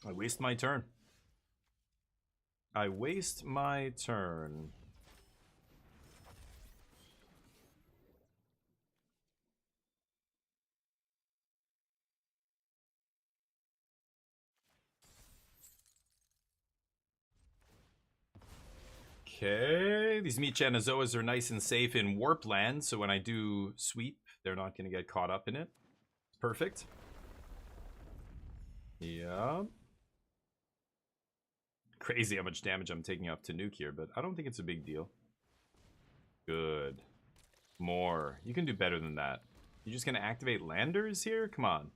I waste my turn. I waste my turn. Okay, these Michanazoas are nice and safe in warp land, so when I do sweep, they're not going to get caught up in it. Perfect. Yeah. Crazy how much damage I'm taking off to nuke here, but I don't think it's a big deal. Good. More. You can do better than that. You're just going to activate landers here? Come on.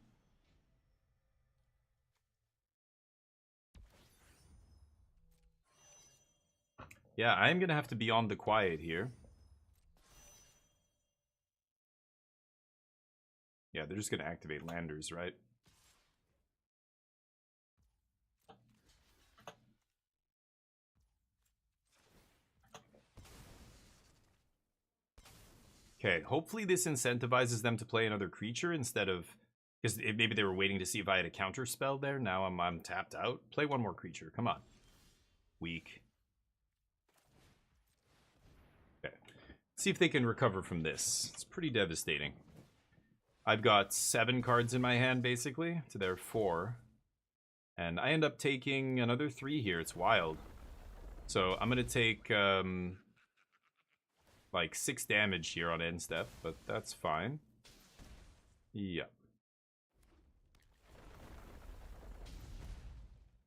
Yeah, I'm going to have to be on the quiet here. Yeah, they're just going to activate landers, right? Okay, hopefully this incentivizes them to play another creature instead of... Because maybe they were waiting to see if I had a counter spell there. Now I'm tapped out. Play one more creature. Come on. Weak. Okay. See if they can recover from this. It's pretty devastating. I've got 7 cards in my hand, basically, to their 4. And I end up taking another 3 here. It's wild. So I'm going to take... like 6 damage here on end step, but that's fine. Yep.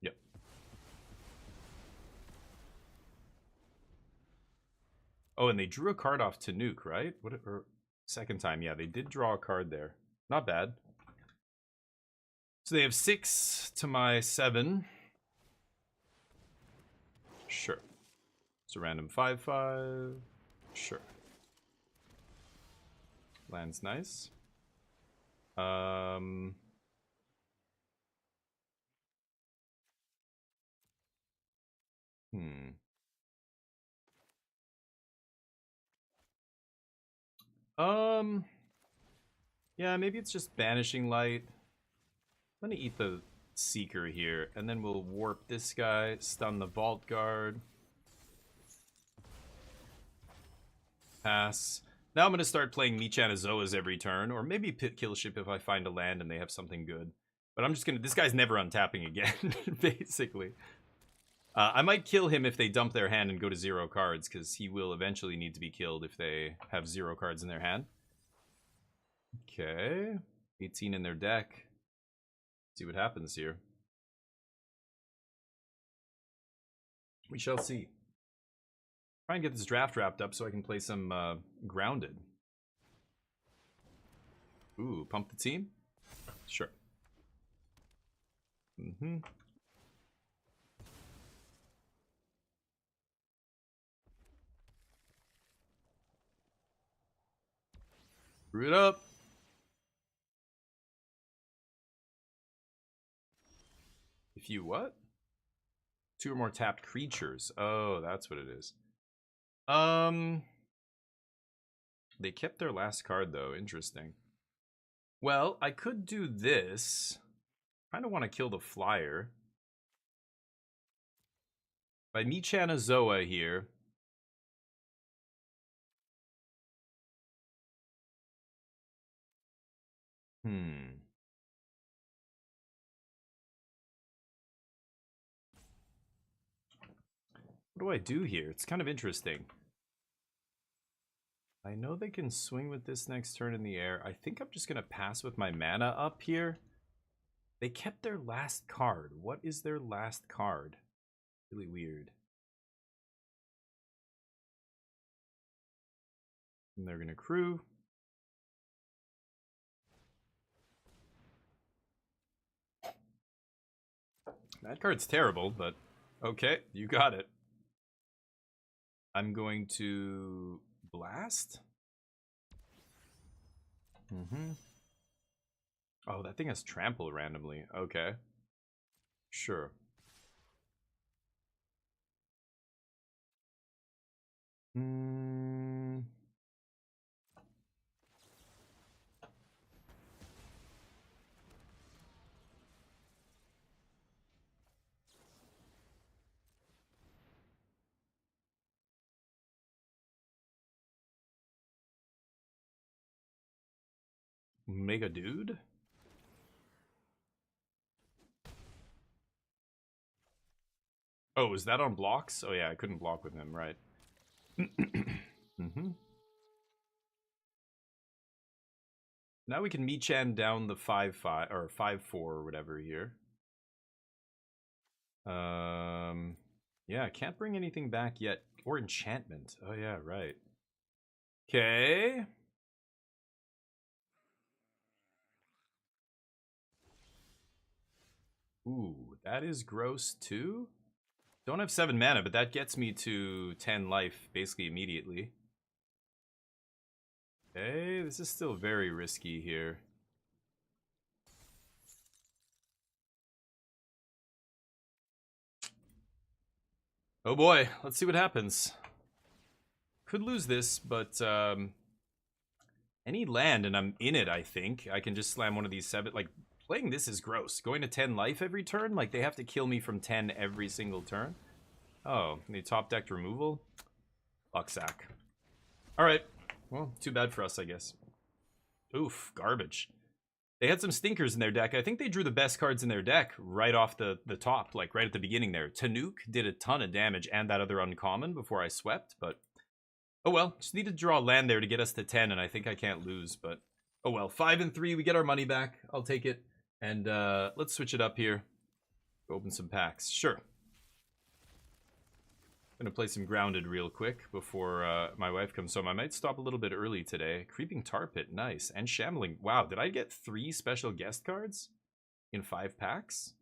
Yep. Oh, and they drew a card off to nuke, right? What? Or second time, yeah, they did draw a card there. Not bad. So they have 6 to my 7. Sure. It's a random 5/5. Sure. Land's nice. Yeah, maybe it's just Banishing Light. I'm gonna eat the Seeker here, and then we'll warp this guy, stun the Vault Guard. Pass. Now I'm gonna start playing Michan Azoas every turn, or maybe Pit Kill Ship if I find a land and they have something good. But I'm just gonna... This guy's never untapping again, basically. I might kill him if they dump their hand and go to 0 cards, because he will eventually need to be killed if they have 0 cards in their hand. Okay. 18 in their deck. See what happens here. We shall see. Try and get this draft wrapped up so I can play some Grounded. Ooh, pump the team? Sure. Brew it up. If you what? 2 or more tapped creatures. Oh, that's what it is. They kept their last card though. Interesting. Well, I could do this. Kind of want to kill the flyer. By Michan Azoa here. What do I do here? It's kind of interesting. I know they can swing with this next turn in the air. I think I'm just going to pass with my mana up here. They kept their last card. What is their last card? Really weird. And they're going to crew. That card's terrible, but okay, you got it. I'm going to blast. Oh, that thing has trample randomly. Okay. Sure. Mega Dude? Oh, is that on blocks? Oh yeah, I couldn't block with him, right. Now we can Michan down the 5-5 or 5-4 or whatever here. Yeah, can't bring anything back yet. Or enchantment. Oh yeah, right. Okay. Ooh, that is gross too. Don't have 7 mana, but that gets me to 10 life basically immediately. Okay, this is still very risky here. Oh boy, let's see what happens. Could lose this, but any land and I'm in it, I think. I can just slam one of these 7. Like, playing this is gross. Going to 10 life every turn? Like, they have to kill me from 10 every single turn? Oh, they top decked removal? Lucksack. Alright. Well, too bad for us, I guess. Oof, garbage. They had some stinkers in their deck. I think they drew the best cards in their deck right off the top, like right at the beginning there. Tanuk did a ton of damage and that other uncommon before I swept, but... Oh well, just need to draw land there to get us to 10, and I think I can't lose, but... Oh well, 5 and 3, we get our money back. I'll take it. And let's switch it up here. Open some packs. Sure. Gonna play some Grounded real quick before my wife comes home. I might stop a little bit early today. Creeping Tar Pit, nice. And Shambling. Wow, did I get 3 special guest cards in 5 packs?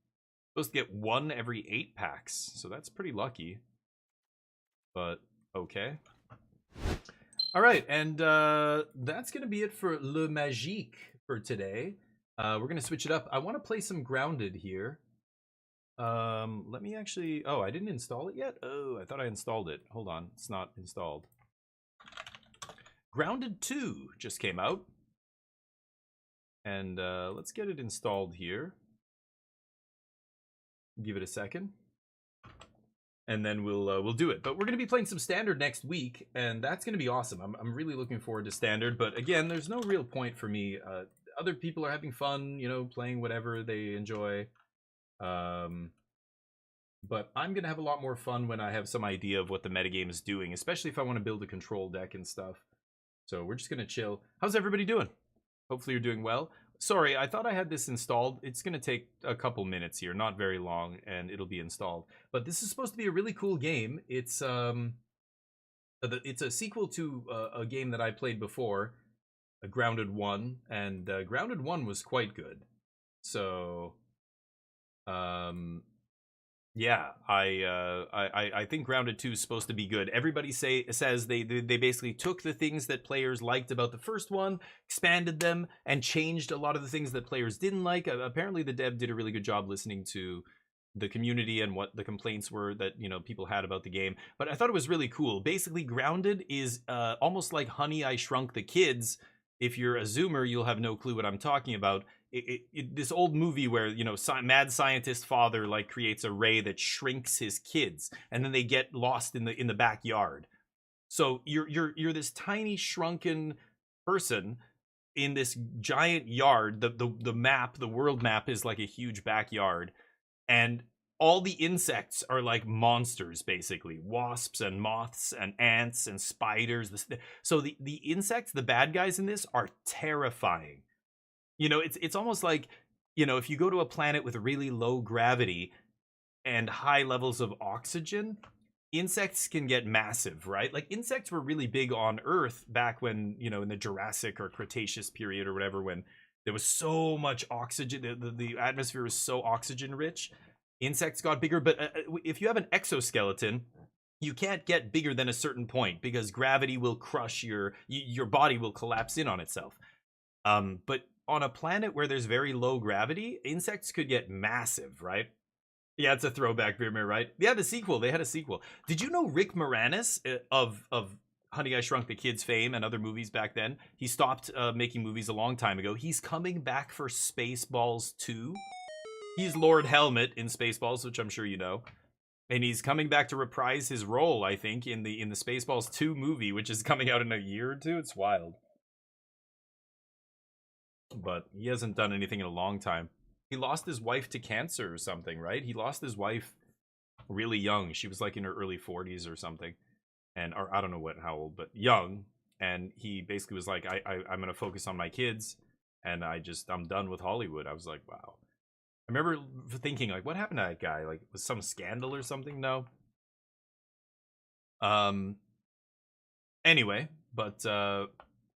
Supposed to get 1 every 8 packs, so that's pretty lucky. But, okay. Alright, and that's gonna be it for Le Magique for today. We're gonna switch it up. I want to play some Grounded here. Let me actually... Oh, I didn't install it yet? Oh, I thought I installed it. Hold on, it's not installed. Grounded 2 just came out. And let's get it installed here. Give it a second. And then we'll do it. But we're going to be playing some Standard next week, and that's going to be awesome. I'm really looking forward to Standard, but again, there's no real point for me. Other people are having fun, you know, playing whatever they enjoy. But I'm going to have a lot more fun when I have some idea of what the metagame is doing, especially if I want to build a control deck and stuff. So we're just going to chill. How's everybody doing? Hopefully you're doing well. Sorry, I thought I had this installed. It's going to take a couple minutes here, not very long, and it'll be installed. But this is supposed to be a really cool game. It's a sequel to a game that I played before, Grounded 1, and Grounded 1 was quite good. So, yeah, I think Grounded 2 is supposed to be good. Everybody says they basically took the things that players liked about the first one, expanded them, and changed a lot of the things that players didn't like. Apparently, the dev did a really good job listening to the community and what the complaints were that, you know, people had about the game. But I thought it was really cool. Basically, Grounded is almost like Honey, I Shrunk the Kids. If you're a Zoomer, you'll have no clue what I'm talking about. This old movie where, you know, mad scientist father like creates a ray that shrinks his kids, and then they get lost in the backyard. So you're this tiny shrunken person in this giant yard. The world map is like a huge backyard, and all the insects are like monsters, basically. Wasps and moths and ants and spiders. So the insects, the bad guys in this, are terrifying. You know, it's almost like, you know, if you go to a planet with really low gravity and high levels of oxygen, insects can get massive, right? Like, insects were really big on Earth back when, you know, in the Jurassic or Cretaceous period or whatever, when there was so much oxygen, the atmosphere was so oxygen rich. Insects got bigger, but if you have an exoskeleton, you can't get bigger than a certain point because gravity will crush your body will collapse in on itself. But on a planet where there's very low gravity, insects could get massive, right? Yeah, it's a throwback, Beer, right? Yeah, the sequel. They had a sequel. Did you know Rick Moranis of Honey, I Shrunk the Kids fame and other movies back then? He stopped making movies a long time ago. He's coming back for Spaceballs 2. He's Lord Helmet in Spaceballs, which I'm sure you know. And he's coming back to reprise his role, I think, in the Spaceballs 2 movie, which is coming out in a year or two. It's wild. But he hasn't done anything in a long time. He lost his wife to cancer or something, right? He lost his wife really young. She was like in her early 40s or something. Or I don't know how old, but young. And he basically was like, I'm going to focus on my kids. And I'm done with Hollywood. I was like, wow. I remember thinking, like, what happened to that guy? Like, was some scandal or something? No. Anyway, but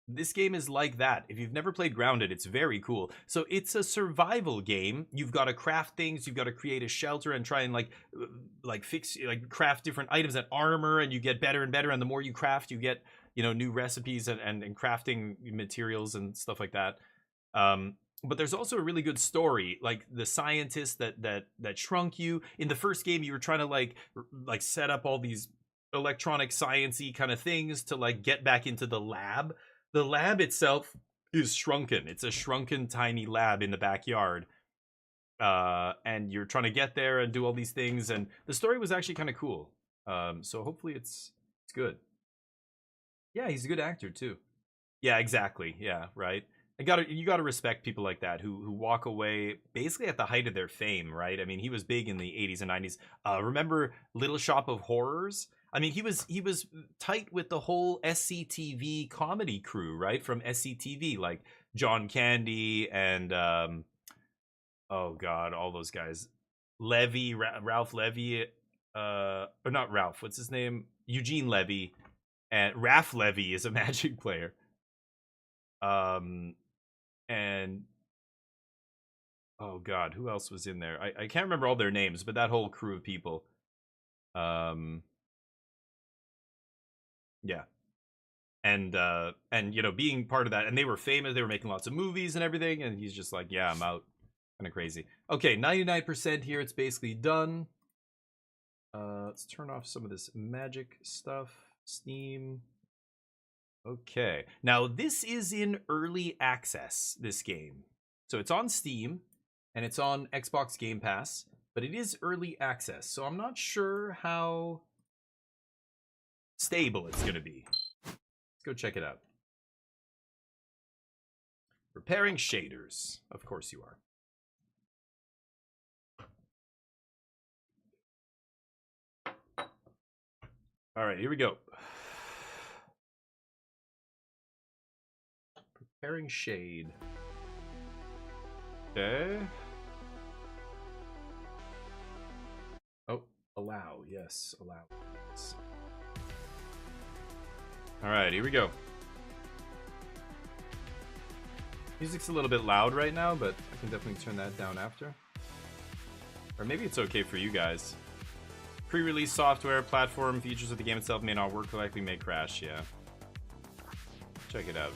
this game is like that. If you've never played Grounded, it's very cool. So it's a survival game. You've got to craft things. You've got to create a shelter and try and craft different items and armor, and you get better and better. And the more you craft, you get, you know, new recipes and crafting materials and stuff like that. But there's also a really good story, like the scientist that shrunk you. In the first game, you were trying to like set up all these electronic science-y kind of things to like get back into the lab. The lab itself is shrunken. It's a shrunken tiny lab in the backyard. And you're trying to get there and do all these things, and the story was actually kind of cool. So hopefully it's good. Yeah, he's a good actor too. Yeah, exactly. Yeah, right. You gotta respect people like that who walk away basically at the height of their fame, right? I mean, he was big in the 80s and 90s. Remember Little Shop of Horrors? I mean, he was tight with the whole SCTV comedy crew, right? From SCTV, like John Candy and oh god, all those guys. Levy, Ralph Levy, or not Ralph. What's his name? Eugene Levy, and Raph Levy is a Magic player. And oh god, who else was in there? I can't remember all their names, but that whole crew of people. Yeah. And you know, being part of that, and they were famous, they were making lots of movies and everything, and he's just like, yeah, I'm out. Kind of crazy. Okay, 99% here, it's basically done. Let's turn off some of this magic stuff. Steam. Okay, now this is in early access, this game. So it's on Steam, and it's on Xbox Game Pass, but it is early access, so I'm not sure how stable it's going to be. Let's go check it out. Repairing shaders. Of course you are. All right, here we go. Preparing shade. Okay. Oh, allow. Yes, allow. Yes. All right, here we go. Music's a little bit loud right now, but I can definitely turn that down after. Or maybe it's okay for you guys. Pre-release software, platform, features of the game itself may not work, likely may crash, yeah. Check it out.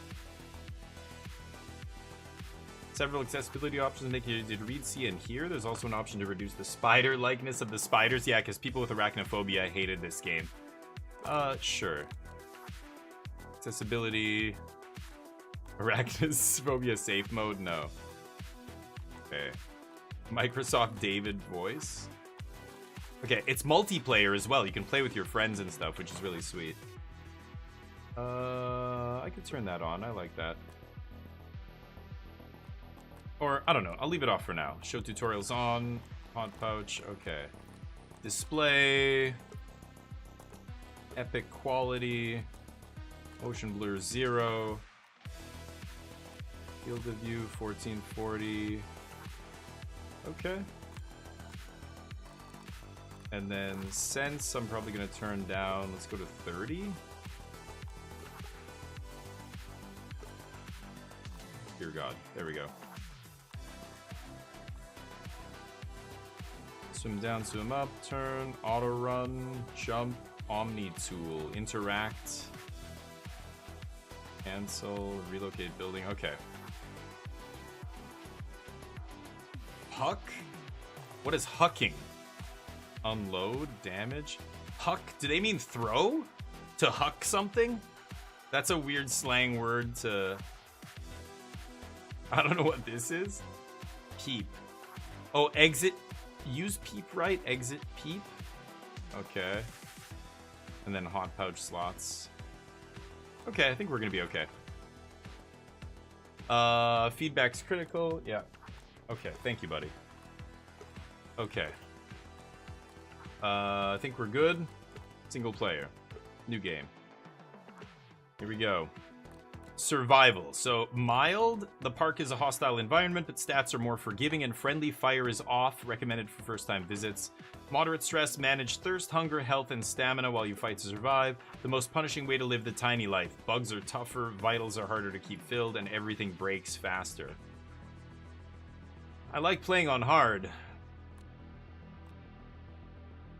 Several accessibility options make it easy to read, see, and hear. There's also an option to reduce the spider likeness of the spiders. Yeah, because people with arachnophobia hated this game. Sure. Accessibility. Arachnophobia safe mode? No. Okay. Microsoft David voice. Okay, it's multiplayer as well. You can play with your friends and stuff, which is really sweet. I could turn that on. I like that. Or, I don't know. I'll leave it off for now. Show tutorials on. Hot pouch. Okay. Display. Epic quality. Motion blur 0. Field of view 1440. Okay. And then sense, I'm probably going to turn down. Let's go to 30. Dear God. There we go. Swim down, swim up, turn, auto run, jump, omni tool, interact, cancel, relocate building. Okay. Huck? What is hucking? Unload, damage. Huck? Do they mean throw? To huck something? That's a weird slang word to... I don't know what this is. Peep. Oh, exit. Use peep right, exit peep. Okay. And then hot pouch slots. Okay, I think we're gonna be okay. Feedback's critical. Yeah. Okay, thank you, buddy. Okay. I think we're good. Single player. New game. Here we go. Survival. So, mild. The park is a hostile environment, but stats are more forgiving and friendly. Fire is off. Recommended for first-time visits. Moderate stress. Manage thirst, hunger, health, and stamina while you fight to survive. The most punishing way to live the tiny life. Bugs are tougher, vitals are harder to keep filled, and everything breaks faster. I like playing on hard.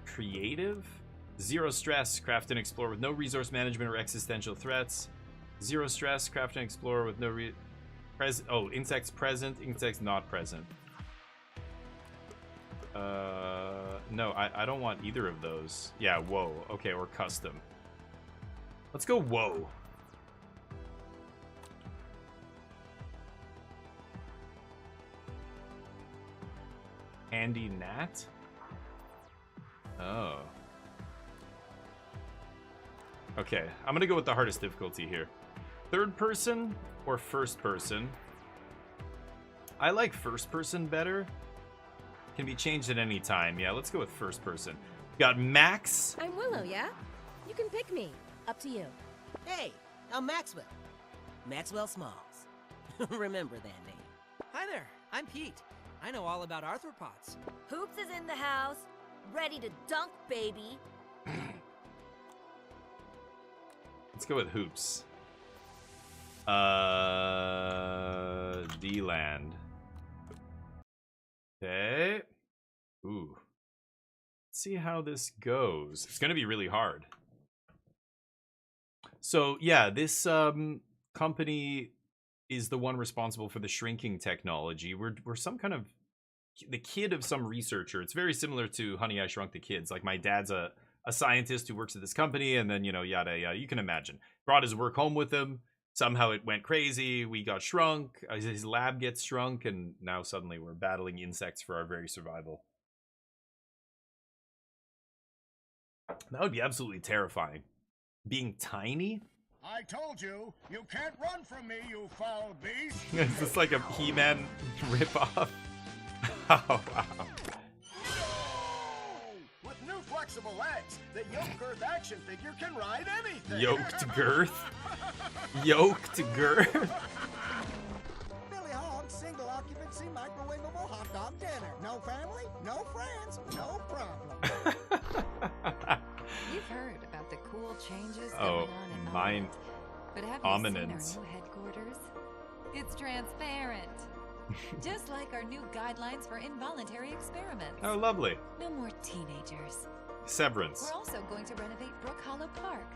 Creative? Zero stress. Craft and explore with no resource management or existential threats. Zero stress. Craft and explore with no insects present. Insects not present. No, I don't want either of those. Yeah, whoa. Okay, or custom. Let's go whoa. Andy Nat? Oh. Okay, I'm gonna go with the hardest difficulty here. Third person or first person? I like first person better. Can be changed at any time. Yeah, let's go with first person. Got Max. I'm Willow, yeah? You can pick me. Up to you. Hey, I'm Maxwell. Maxwell Smalls. Remember that name. Hi there, I'm Pete. I know all about arthropods. Hoops is in the house. Ready to dunk, baby. Let's go with Hoops. D-Land. Okay. Ooh. Let's see how this goes. It's gonna be really hard. So, yeah, this company is the one responsible for the shrinking technology. We're some kind of the kid of some researcher. It's very similar to Honey, I Shrunk the Kids. Like, my dad's a scientist who works at this company, and then, you know, yada, yada. You can imagine. Brought his work home with him. somehow it went crazy. We got shrunk. His lab gets shrunk, and now suddenly we're battling insects for our very survival. That would be absolutely terrifying. Being tiny? I told you, you can't run from me, you foul beast. Is this like a He-Man ripoff? Oh, wow. With new flexible legs, the yoke girth action figure can ride anything. Yoked girth? Yoked girth? Billy Hog's single occupancy microwavable hot dog dinner. No family, no friends, no problem. You've heard about the cool changes Oh, going on in mine. But have Ominent. you seen our new headquarters? It's transparent. Just like our new guidelines for involuntary experiments. Oh, lovely. No more teenagers. Severance. We're also going to renovate Brook Hollow Park.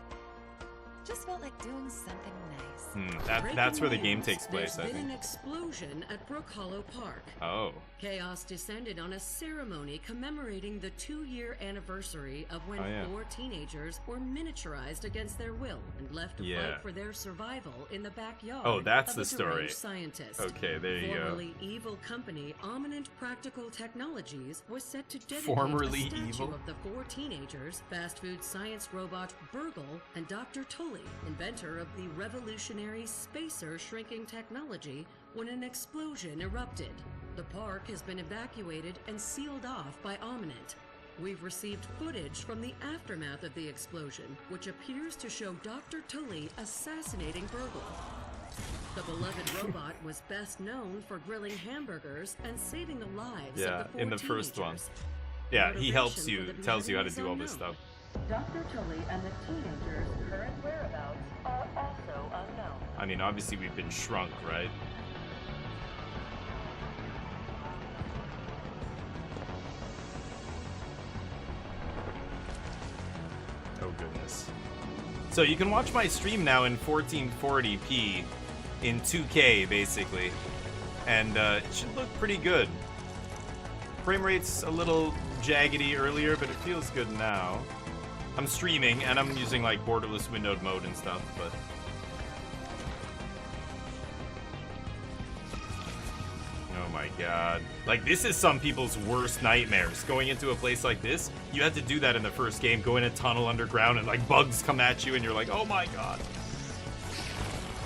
Just felt like doing something nice. That's where the game takes place, I There's been think. an explosion at Brook Hollow Park. Oh. Chaos descended on a ceremony commemorating the 2-year anniversary of when Oh, yeah. 4 teenagers were miniaturized against their will and left to Yeah. fight for their survival in the backyard Oh, that's of the a story. deranged scientist. Okay, there you go. Formerly evil company Ominent Practical Technologies was set to dedicate Formerly a statue evil? of the 4 teenagers, fast food science robot Burgle, and Dr. Tully, inventor of the revolutionary spacer shrinking technology, when an explosion erupted. The park has been evacuated and sealed off by Ominent. We've received footage from the aftermath of the explosion, which appears to show Dr. Tully assassinating Burgle. The beloved robot was best known for grilling hamburgers and saving the lives Yeah, of the 4 in the first one. teenagers. Yeah, he helps Motivation you, for the tells you how to beheading do all is this stuff. unknown. Dr. Tully and the teenagers' current whereabouts are also unknown. I mean, obviously we've been shrunk, right? Oh, goodness. So you can watch my stream now in 1440p in 2K, basically. And it should look pretty good. Frame rate's a little jaggedy earlier, but it feels good now. I'm streaming, and I'm using, like, borderless windowed mode and stuff, but... Oh my god. Like, this is some people's worst nightmares. Going into a place like this, you had to do that in the first game. Go in a tunnel underground, and, like, bugs come at you, and you're like, oh my god.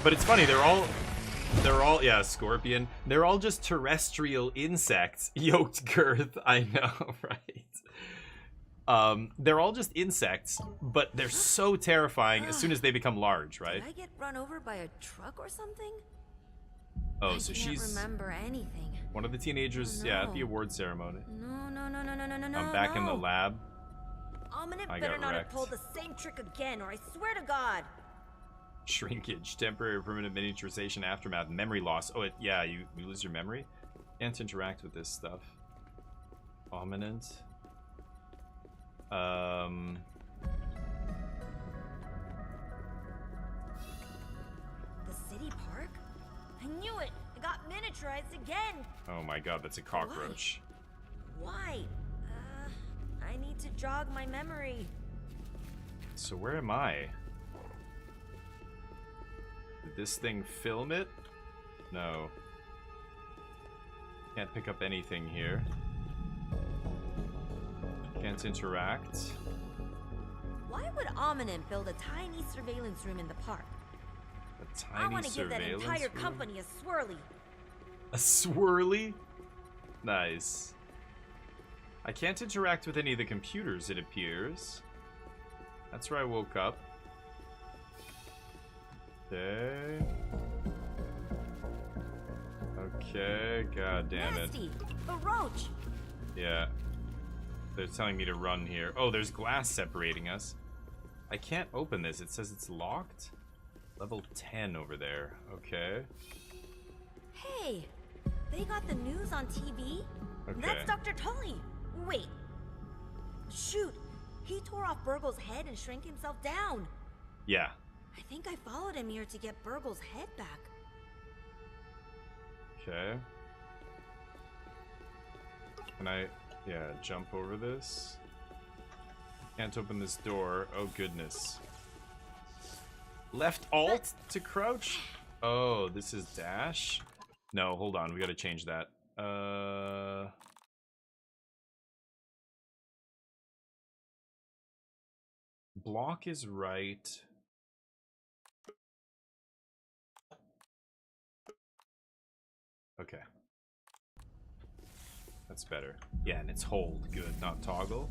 But it's funny, they're all, yeah, scorpion. They're all just terrestrial insects. Yoked girth, I know, right? They're all just insects, but they're so terrifying as soon as they become large, right? Did I get run over by a truck or something? Oh, so I can't she's remember anything. one of the teenagers, Oh, yeah, at the no. award ceremony. No. I'm back in the lab. Ominent I better got not have wrecked. pulled the same trick again, or I swear to God. Shrinkage, temporary or permanent miniaturization, aftermath, memory loss. Oh, yeah, you lose your memory? Can't interact with this stuff. Ominent. The city park? I knew it! I got miniaturized again! Oh my god, that's a cockroach. Why? I need to jog my memory. So where am I? Did this thing film it? No. Can't pick up anything here. Can't interact. Why would Ominent build a tiny surveillance room in the park? A tiny I want to give that surveillance entire room? company a swirly. A swirly? Nice. I can't interact with any of the computers, it appears. That's where I woke up. Okay. Okay, god damn it. Nasty! A roach! Yeah. They're telling me to run here. Oh, there's glass separating us. I can't open this. It says it's locked. Level 10 over there. Okay. Hey! They got the news on TV? Okay. That's Dr. Tully! Wait. Shoot! He tore off Burgle's head and shrank himself down. Yeah. I think I followed him here to get Burgle's head back. Okay. Can I, yeah, jump over this? Can't open this door. Oh, goodness. Left alt to crouch? Oh, this is dash? No, hold on. We gotta change that. Block is right. Okay. That's better. Yeah, and it's hold. Good, not toggle.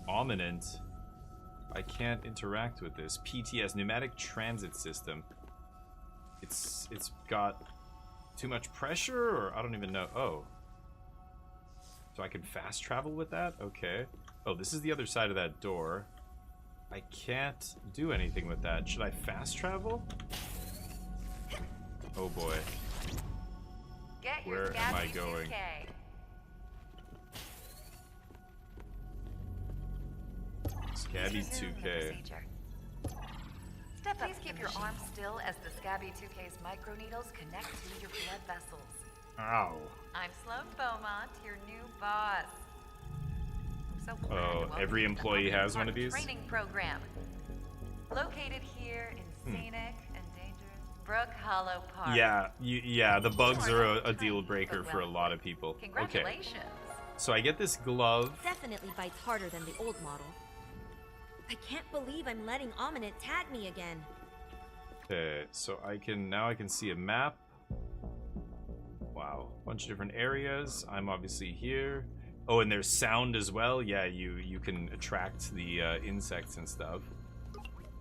Ominent. I can't interact with this. PTS, Pneumatic Transit System. It's got too much pressure, or I don't even know. Oh. So I can fast travel with that? Okay. Oh, this is the other side of that door. I can't do anything with that. Should I fast travel? Oh boy. Where am I going? Scabby 2K. Please keep your arms still as the Scabby 2K's microneedles connect to your blood vessels. Ow. I'm Sloan Beaumont, your new boss. I'm so glad to welcome every you to the employee has one of Omni these? Training program. Located here in scenic and dangerous Brook Hollow Park. Yeah, the bugs are a deal breaker for a lot of people. Okay. Congratulations. So I get this glove. Definitely bites harder than the old model. I can't believe I'm letting Ominent tag me again. Okay, so I can see a map. Wow, bunch of different areas. I'm obviously here. Oh, and there's sound as well. Yeah, you can attract the insects and stuff.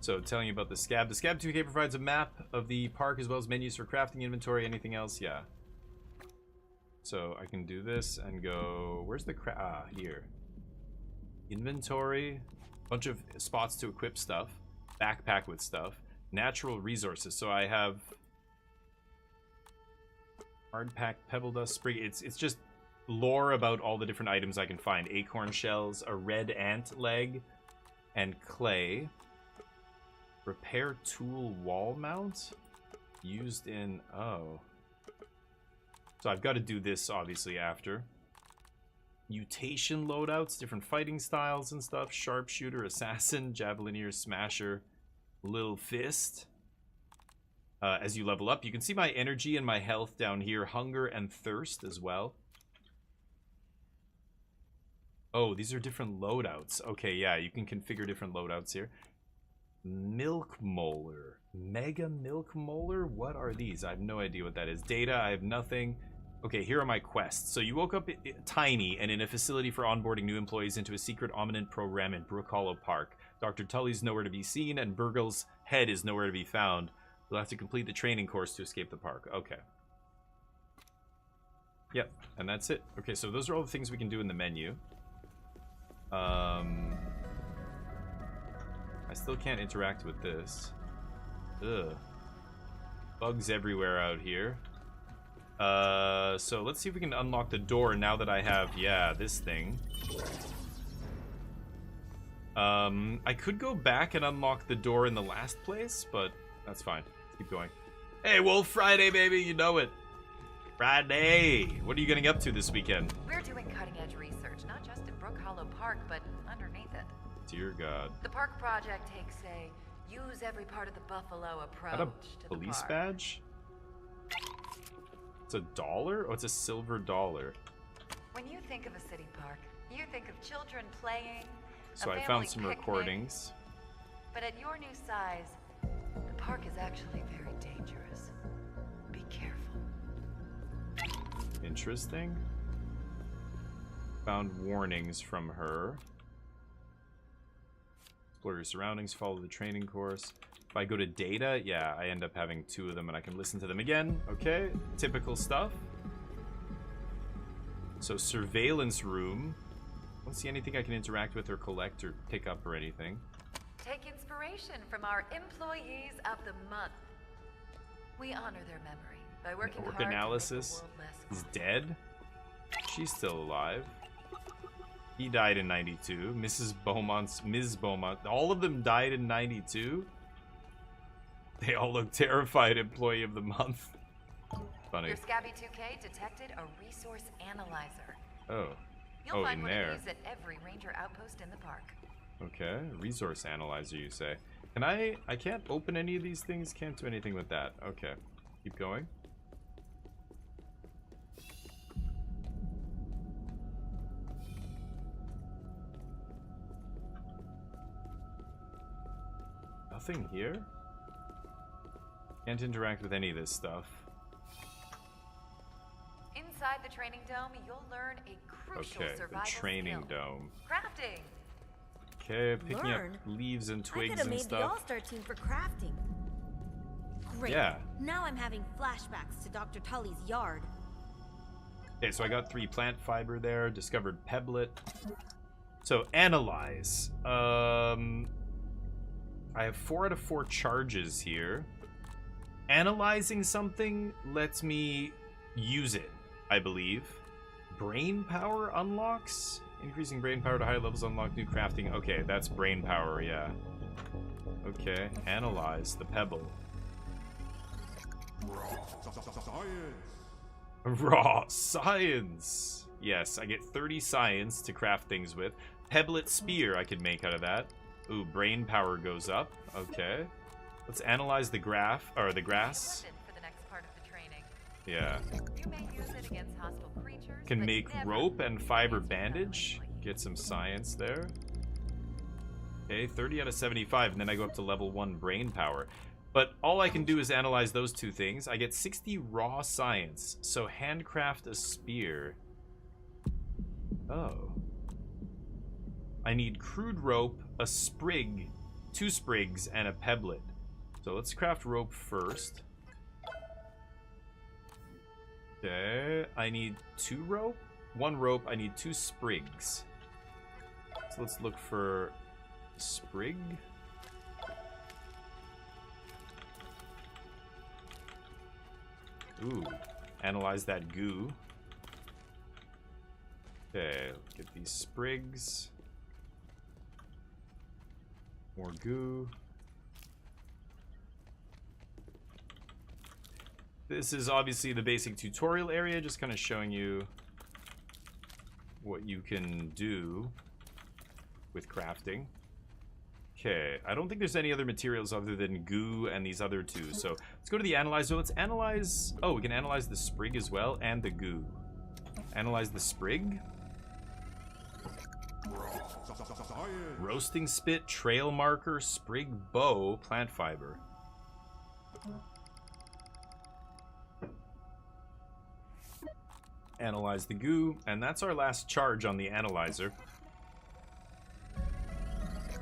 So telling you about the Scab. The Scab 2K provides a map of the park as well as menus for crafting, inventory, anything else. Yeah. So I can do this and go. Where's the here. Inventory. Bunch of spots to equip stuff. Backpack with stuff. Natural resources. So I have hard pack, pebble dust, sprig. It's just lore about all the different items I can find. Acorn shells, a red ant leg, and clay. Repair tool wall mount. Used in So I've got to do this obviously after. Mutation loadouts, different fighting styles and stuff. Sharpshooter, assassin, javelinier, smasher, little fist. As you level up, you can see my energy and my health down here. Hunger and thirst as well. Oh, these are different loadouts. Okay, yeah, you can configure different loadouts here. Milk molar. Mega milk molar? What are these? I have no idea what that is. Data, I have nothing. Okay, here are my quests. So you woke up tiny and in a facility for onboarding new employees into a secret Ominent program in Brook Hollow Park. Dr. Tully's nowhere to be seen and Burgle's head is nowhere to be found. You'll have to complete the training course to escape the park. Okay. Yep, and that's it. Okay, so those are all the things we can do in the menu. I still can't interact with this. Ugh. Bugs everywhere out here. So let's see if we can unlock the door now that I have, this thing. I could go back and unlock the door in the last place, but that's fine. Let's keep going. Hey, Wolf Friday, baby, you know it. Friday! What are you getting up to this weekend? We're doing cutting-edge research, not just in Brook Hollow Park, but underneath it. Dear God. The park project takes a use every part of the buffalo approach Is that to a the police park. badge? It's $1? Oh, it's a silver dollar. When you think of a city park, you think of children playing, So a I family found some picnic. recordings. But at your new size, the park is actually very dangerous. Be careful. Interesting. Found warnings from her. Explore your surroundings, follow the training course. If I go to data, yeah, I end up having 2 of them and I can listen to them again. Okay, typical stuff. So surveillance room. I don't see anything I can interact with or collect or pick up or anything. Take inspiration from our employees of the month. We honor their memory by working Orc hard analysis. to make the world less He's dead. She's still alive. He died in 92. Ms. Beaumont. All of them died in 92. They all look terrified. Employee of the month. Funny. Your Scabby 2K detected a resource analyzer. Oh. You'll find in one there. of these at every ranger outpost in the park. Okay, resource analyzer, you say. Can I can't open any of these things, can't do anything with that. Okay, keep going. Nothing here? Can't interact with any of this stuff. Inside the training dome, you'll learn a crucial Okay, the survival training skill. dome. Crafting. Okay, picking up Learn? leaves and I twigs could have and made the stuff. All-Star team for crafting. Great. Yeah. Now I'm having flashbacks to Dr. Tully's yard. Okay, so I got 3 plant fiber there, discovered pebblet. So, analyze. I have 4 out of 4 charges here. Analyzing something lets me use it, I believe. Brain power unlocks? Increasing brain power to higher levels unlock new crafting. Okay, that's brain power, yeah. Okay, analyze the pebble. Raw science. Yes, I get 30 science to craft things with. Pebblet spear I could make out of that. Ooh, brain power goes up. Okay. Let's analyze the graph or the grass. For the next part of the training. Yeah. You may use it against hostile creatures. Can but make never rope and fiber against your bandage. family. Get some science there. Okay, 30 out of 75, and then I go up to level 1 brain power. But all I can do is analyze those 2 things. I get 60 raw science, so handcraft a spear. Oh. I need crude rope, a sprig, 2 sprigs, and a pebblet. So let's craft rope first. Okay, I need 2 rope, 1 rope, I need 2 sprigs. So let's look for sprig. Ooh, analyze that goo. Okay, let's get these sprigs. More goo. This is obviously the basic tutorial area, just kind of showing you what you can do with crafting. Okay, I don't think there's any other materials other than goo and these other 2. So let's go to the analyzer. Let's analyze... Oh, we can analyze the sprig as well and the goo. Analyze the sprig. Roasting spit, trail marker, sprig bow, plant fiber. Analyze the goo, and that's our last charge on the analyzer.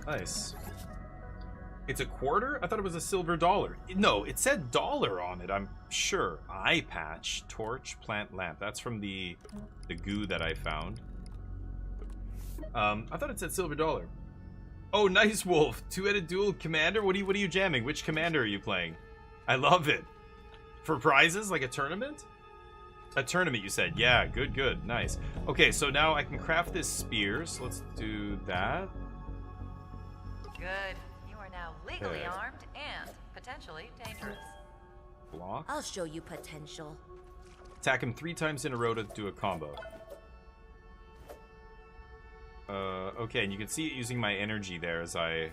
Nice. It's a quarter? I thought it was a silver dollar. No, it said dollar on it, I'm sure. Eye patch, torch, plant lamp. That's from the goo that I found. I thought it said silver dollar. Oh, nice, Wolf. 2-headed dual commander? What are you jamming? Which commander are you playing? I love it. For prizes? Like a tournament? A tournament, you said. Yeah, good. Nice. Okay, so now I can craft this spear. So let's do that. Good. You are now legally Okay. armed and potentially dangerous. Block. I'll show you potential. Attack him 3 times in a row to do a combo. Okay, and you can see it using my energy there as I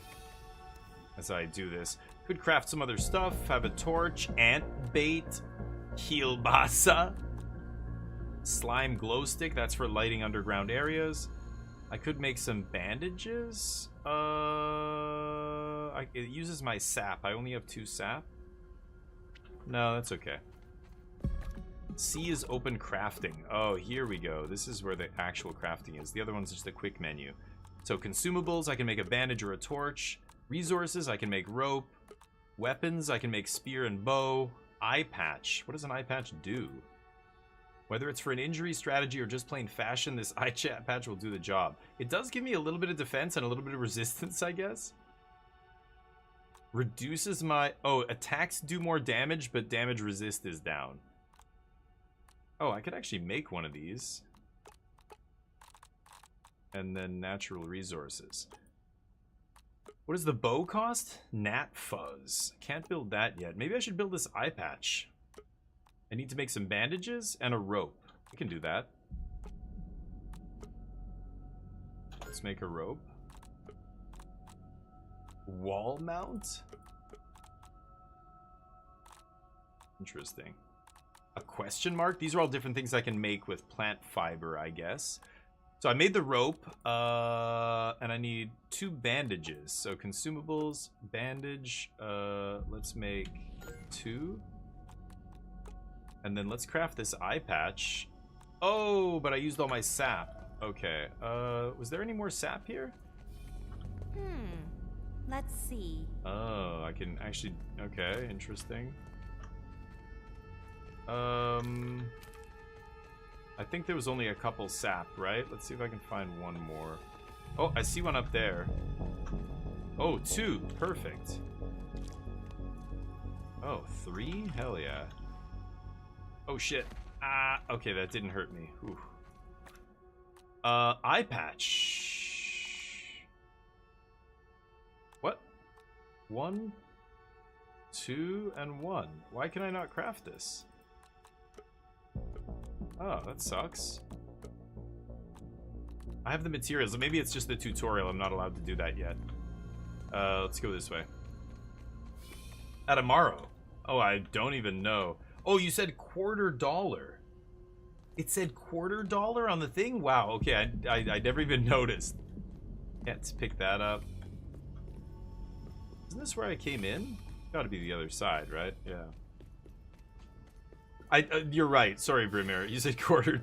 do this. Could craft some other stuff. Have a torch, ant bait, kielbasa, slime glow stick. That's for lighting underground areas. I could make some bandages. It uses my sap. I only have 2 sap. No, that's okay. C is open crafting. Oh, here we go. This is where the actual crafting is. The other one's just a quick menu. So consumables, I can make a bandage or a torch. Resources, I can make rope. Weapons, I can make spear and bow. Eye patch. What does an eye patch do? Whether it's for an injury strategy or just plain fashion, this eye patch will do the job. It does give me a little bit of defense and a little bit of resistance, I guess. Reduces my... Oh, attacks do more damage, but damage resist is down. Oh, I could actually make one of these. And then natural resources. What does the bow cost? Gnat fuzz. Can't build that yet. Maybe I should build this eye patch. I need to make some bandages and a rope. We can do that. Let's make a rope. Wall mount? Interesting. A question mark? These are all different things I can make with plant fiber, I guess. So I made the rope, and I need 2 bandages. So consumables, bandage, let's make 2. And then let's craft this eye patch. Oh, but I used all my sap. Okay, was there any more sap here? Let's see. Oh, I can actually, okay, interesting. I think there was only a couple sap, right? Let's see if I can find one more. Oh, I see one up there. Oh, 2. Perfect. Oh, 3? Hell yeah. Oh, shit. Ah, okay, that didn't hurt me. Ooh. Eye patch. What? 1, 2, and 1. Why can I not craft this? Oh, that sucks. I have the materials. Maybe it's just the tutorial. I'm not allowed to do that yet. Let's go this way. Atamaro. Oh, I don't even know. Oh, you said $quarter. It said $quarter on the thing? Wow, okay. I never even noticed. Yeah, let's pick that up. Isn't this where I came in? Gotta be the other side, right? Yeah. You're right. Sorry, Brimir. You said $quarter.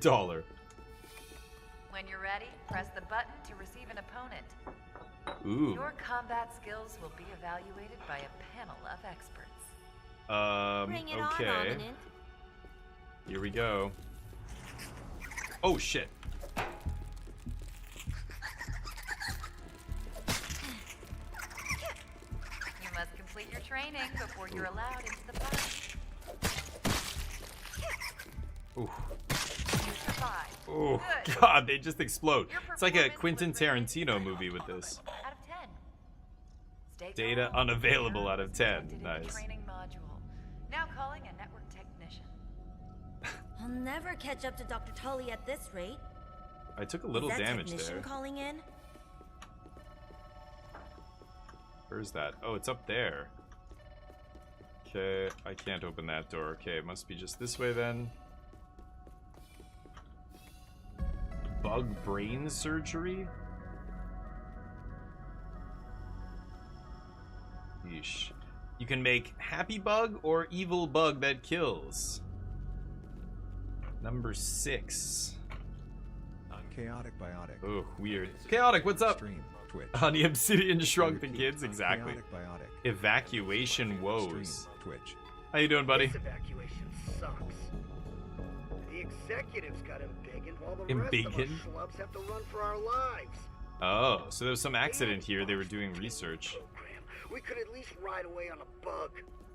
When you're ready, press the button to receive an opponent. Ooh. Your combat skills will be evaluated by a panel of experts. Bring it okay. on, Ominent. Here we go. Oh, shit. You must complete your training before you're allowed into the park. Ooh. You survived. Oh, Good. God, they just explode. Your It's like a performance Quentin was rated Tarantino movie with this. Out of 10. Stay Data calm. unavailable out of 10. Selected in the Nice. Training module. Now calling a network technician. I'll never catch up to Dr. Tully at this rate. I took a little Is that damage technician there. calling in? Where's that? Oh, it's up there. Okay, I can't open that door. Okay, it must be just this way then. Bug brain surgery? Yeesh. You can make happy bug or evil bug that kills. Number 6. Chaotic Biotic. Oh, weird. Chaotic, what's up? Stream, Twitch. On the Obsidian Shrunk the Kids, exactly. Chaotic Biotic. Evacuation woes. Stream, Twitch. How you doing, buddy? This evacuation sucks. The executives got embiggened while the Embiggened? rest of us schlubs have to run for our lives. Oh, so there was some accident here. They were doing research. Program. We could at least ride away on a bug.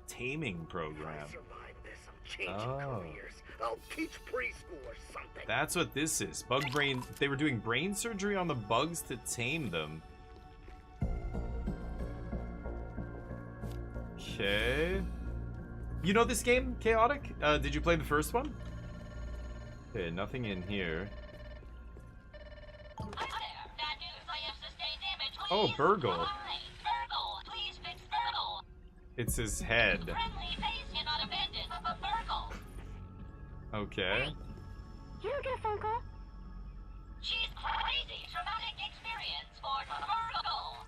Taming If program. I survive this, I'm changing Oh. careers. I'll teach preschool or something. That's what this is. Bug brain. They were doing brain surgery on the bugs to tame them. Okay. You know this game, Chaotic? Did you play the first one? Okay, nothing in here. Oh, Burgle. It's his head. Okay. You don't get a phone call? She's crazy. Traumatic experience for Virgo.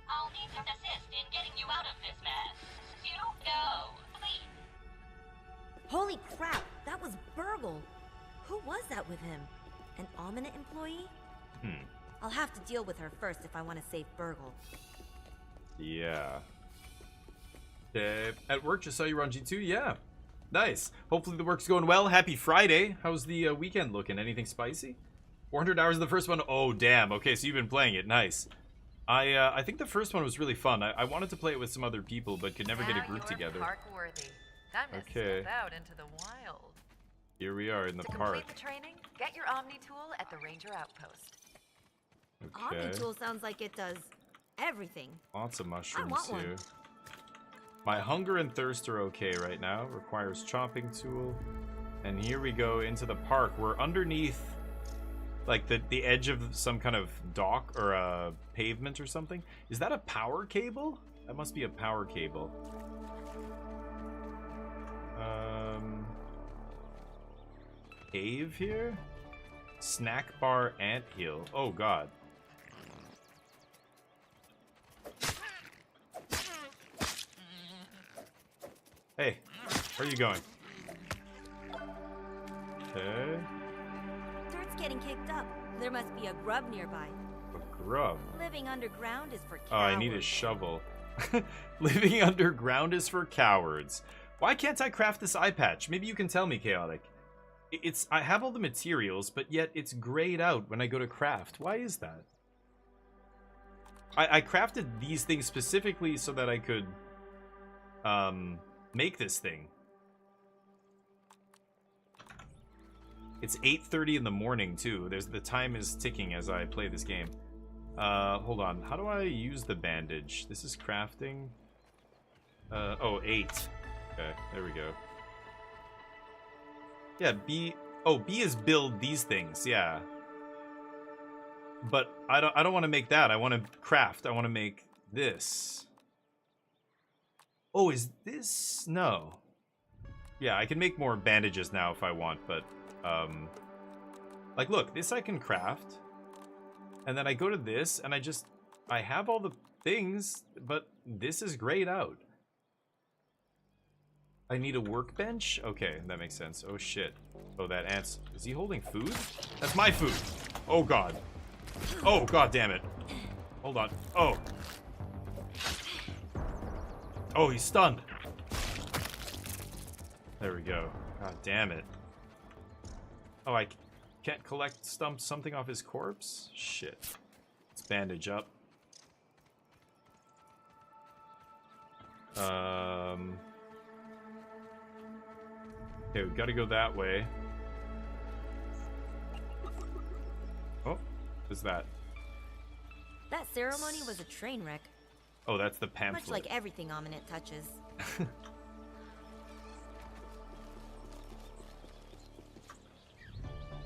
I'll need some assist in getting you out of this mess. You go, please. Holy crap, that was Burgle. Who was that with him? An Ominent employee? I'll have to deal with her first if I want to save Burgle. Yeah. At work, just saw you were on G2? Yeah. Nice. Hopefully the work's going well. Happy Friday. How's the weekend looking? Anything spicy? 400 hours of the first one? Oh, damn. Okay, so you've been playing it. Nice. I think the first one was really fun. I wanted to play it with some other people, but could never get a group together. Park worthy. Time to Okay. step out into the wild. Here we are in the To park. complete the training, get your Omni tool at the Ranger Outpost. Okay. Omni tool sounds like it does everything. Lots of I mushrooms want one. here. My hunger and thirst are okay right now. Requires chopping tool. And here we go into the park. We're underneath Like the edge of some kind of dock or a pavement or something. Is that a power cable? That must be a power cable. Cave here? Snack bar anthill. Oh god. Hey, where are you going? Okay. Dirt's getting kicked up. There must be a grub nearby. A grub? Living underground is for cowards. Oh, I need a shovel. Living underground is for cowards. Why can't I craft this eye patch? Maybe you can tell me, Chaotic. I have all the materials, but yet it's grayed out when I go to craft. Why is that? I crafted these things specifically so that I could make this thing. It's 8:30 in the morning too. The time is ticking as I play this game. Hold on. How do I use the bandage? This is crafting. Oh, 8. Okay, there we go. Yeah, B. Oh, B is build these things. Yeah. But I don't want to make that. I want to craft. I want to make this. Oh, is this? No. Yeah, I can make more bandages now if I want, but like look, this I can craft. And then I go to this and I have all the things, but this is grayed out. I need a workbench? Okay, that makes sense. Oh shit. Oh, that ant's... Is he holding food? That's my food! Oh god. Oh god damn it. Hold on. Oh. Oh, he's stunned. There we go. God damn it. Oh, I can't collect something off his corpse? Shit. Let's bandage up. Okay, we gotta go that way. Oh, what's that? That ceremony was a train wreck. Oh, that's the pamphlet. Much like everything Ominate touches.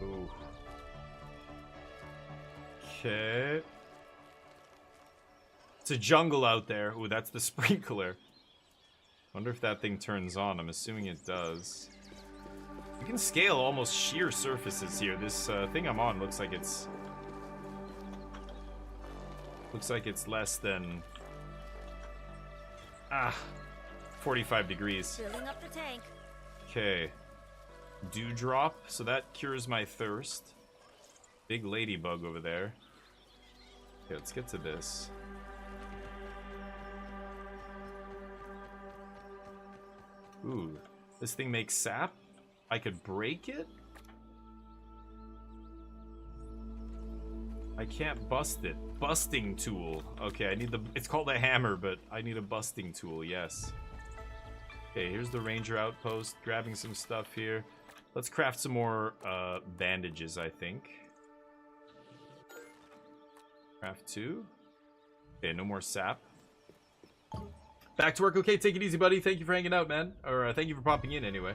Ooh. Okay. It's a jungle out there. Ooh, that's the sprinkler. Wonder if that thing turns on. I'm assuming it does. You can scale almost sheer surfaces here. This thing I'm on looks like it's... Looks like it's less than... 45 degrees. Filling up the tank. Okay. Dewdrop, so that cures my thirst. Big ladybug over there. Okay, let's get to this. Ooh, this thing makes sap? I could break it? I can't bust it. Busting tool. Okay, I need the... It's called a hammer, but I need a busting tool, yes. Okay, here's the ranger outpost. Grabbing some stuff here. Let's craft some more bandages, I think. Craft 2. Okay, no more sap. Back to work. Okay, take it easy, buddy. Thank you for hanging out, man. Or thank you for popping in anyway.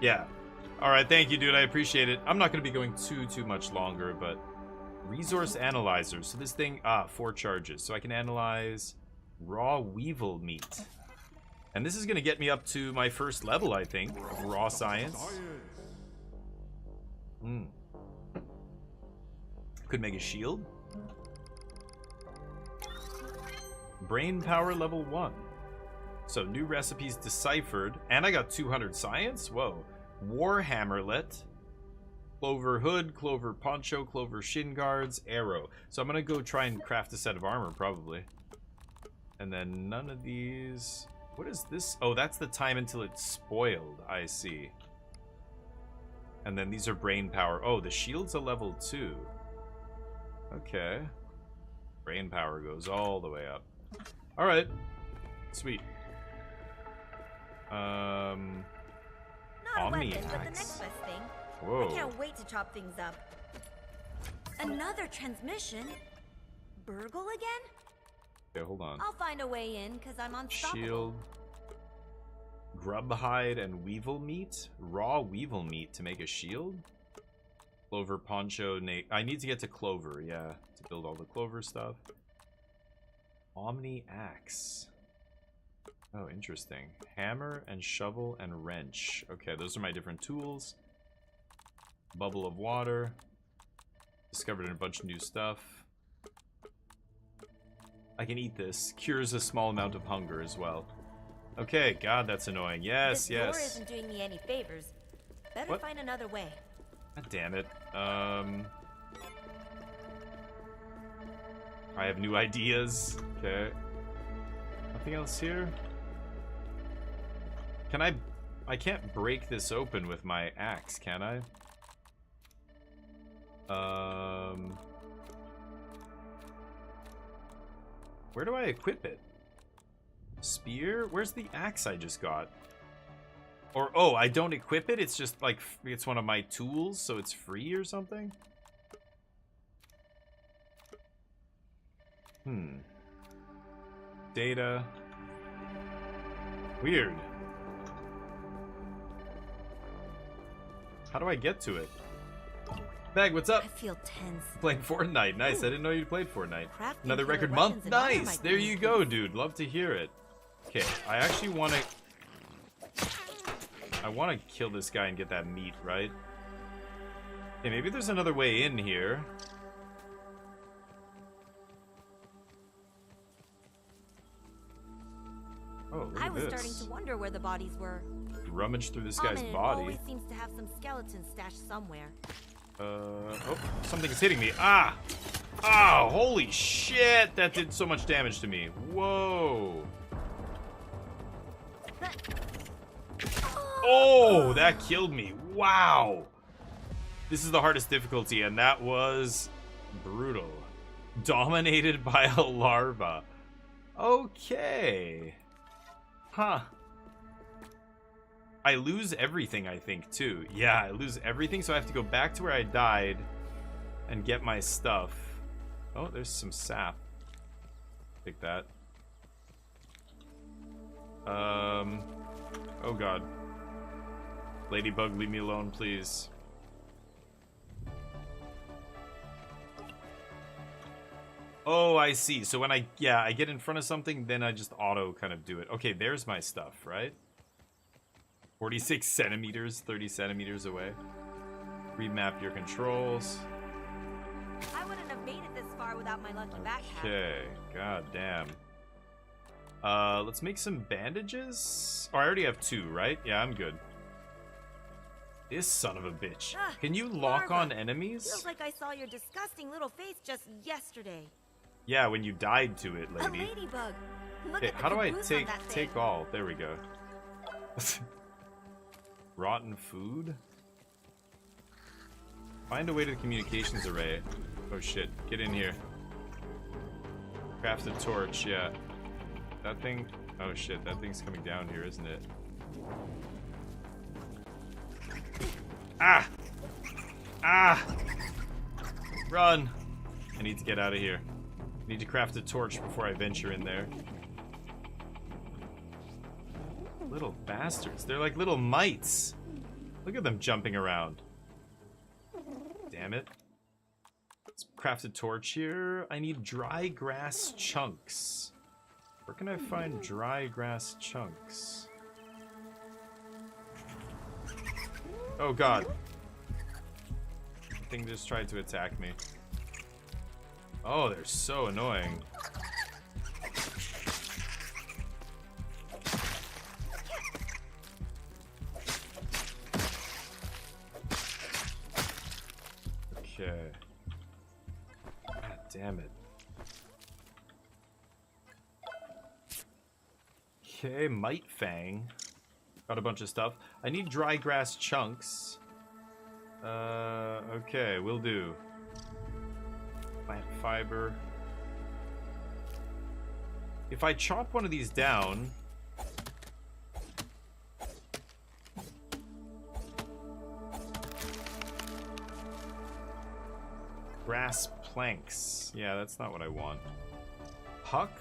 Yeah. Alright, thank you, dude. I appreciate it. I'm not going to be going too much longer, but... Resource analyzer. So this thing... 4 charges. So I can analyze raw weevil meat. And this is going to get me up to my first level, I think, of raw science. Could make a shield. Brain power level 1. So new recipes deciphered. And I got 200 science? Whoa. Warhammerlet. Clover hood, clover poncho, clover shin guards, arrow. So I'm going to go try and craft a set of armor, probably. And then none of these... What is this? Oh, that's the time until it's spoiled. I see. And then these are brain power. Oh, the shield's a level 2. Okay. Brain power goes all the way up. Alright. Sweet. Not a Omni weapon, but the axe. next best thing. Whoa. I can't wait to chop things up. Another transmission? Burgle again? Okay, hold on. I'll find a way in, because I'm unstoppable. Shield. Grub hide and weevil meat? Raw weevil meat to make a shield? Clover, poncho, Nate. I need to get to Clover, yeah. To build all the Clover stuff. Omni axe. Oh, interesting. Hammer and shovel and wrench. Okay, those are my different tools. Bubble of water. Discovered a bunch of new stuff. I can eat this. Cures a small amount of hunger as well. Okay, God, that's annoying. Yes, this yes. door isn't doing me any favors. Better What? find another way. God damn it. I have new ideas. Okay. Nothing else here? Can I can't break this open with my axe, can I? Where do I equip it? Spear? Where's the axe I just got? Or, oh, I don't equip it? It's just like, it's one of my tools, so it's free or something? Data. Weird. How do I get to it? Bag, what's up? I feel tense. Playing Fortnite. Nice. I didn't know you played Fortnite. Crafting Another killer record weapons month. and armor Nice. might There be you useful. go, dude. Love to hear it. Okay, I actually want to... I want to kill this guy and get that meat, right? Okay, maybe there's another way in here. Oh, look I at was this. starting to wonder where the bodies were. Rummage through this guy's Almond body. always seems to have some skeletons stashed somewhere. Oh, something's hitting me. Ah! Ah, holy shit! That did so much damage to me. Whoa. Oh, that killed me. Wow. This is the hardest difficulty, and that was brutal. Dominated by a larva. Okay. Huh. I lose everything, I think, too. Yeah, I lose everything, so I have to go back to where I died and get my stuff. Oh, there's some sap. Take that. Oh god. Ladybug, leave me alone, please. Oh, I see. So when I get in front of something, then I just auto kind of do it. Okay, there's my stuff, right? 46 centimeters, 30 centimeters away. Remap your controls. I wouldn't have made it this far without my lucky backpack. Okay, god damn. Let's make some bandages. Oh, I already have 2, right? Yeah, I'm good. This son of a bitch. Ugh, Can you lock larva. on enemies? Feels like I saw your disgusting little face just yesterday. Yeah, when you died to it, A lady. ladybug. Look Okay, at the how do I caboose on take that thing. all? There we go. Rotten food? Find a way to the communications array. Oh shit, get in here. Craft a torch, yeah. That thing... Oh shit, that thing's coming down here, isn't it? Ah! Ah! Run! I need to get out of here. I need to craft a torch before I venture in there. Little bastards. They're like little mites. Look at them jumping around. Damn it. Let's craft a torch here. I need dry grass chunks. Where can I find dry grass chunks? Oh god. The thing just tried to attack me. Oh, they're so annoying. Okay. God damn it. Okay, Mite Fang. Got a bunch of stuff. I need dry grass chunks. Okay, will do. Plant fiber. If I chop one of these down... Grass planks. Yeah, that's not what I want. Huck?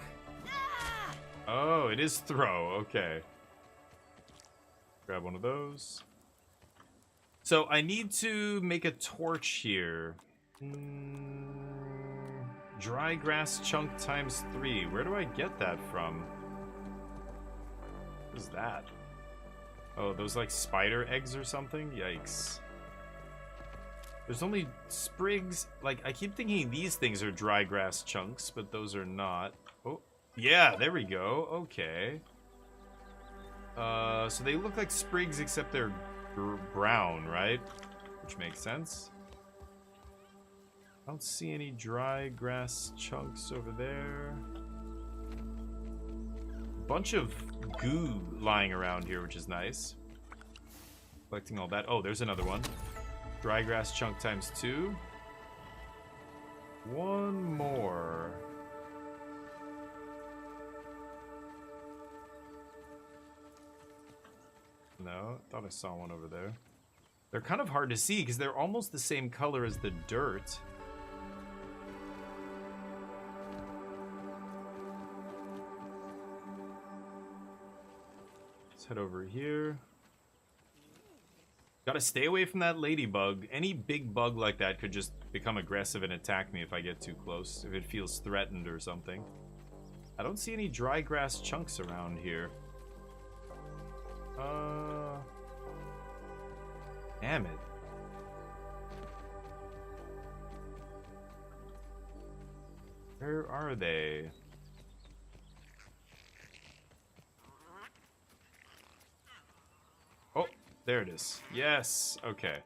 Oh, it is throw. Okay. Grab one of those. So I need to make a torch here. Dry grass chunk times 3. Where do I get that from? What is that? Oh, those like spider eggs or something? Yikes. There's only sprigs. Like, I keep thinking these things are dry grass chunks, but those are not. Oh, yeah, there we go. Okay. So they look like sprigs except they're brown, right? Which makes sense. I don't see any dry grass chunks over there. Bunch of goo lying around here, which is nice. Collecting all that. Oh, there's another one. Dry grass chunk times 2. One more. No, I thought I saw one over there. They're kind of hard to see because they're almost the same color as the dirt. Let's head over here. Gotta stay away from that ladybug. Any big bug like that could just become aggressive and attack me if I get too close, if it feels threatened or something. I don't see any dry grass chunks around here. Damn it. Where are they? Oh, there it is. Yes, okay.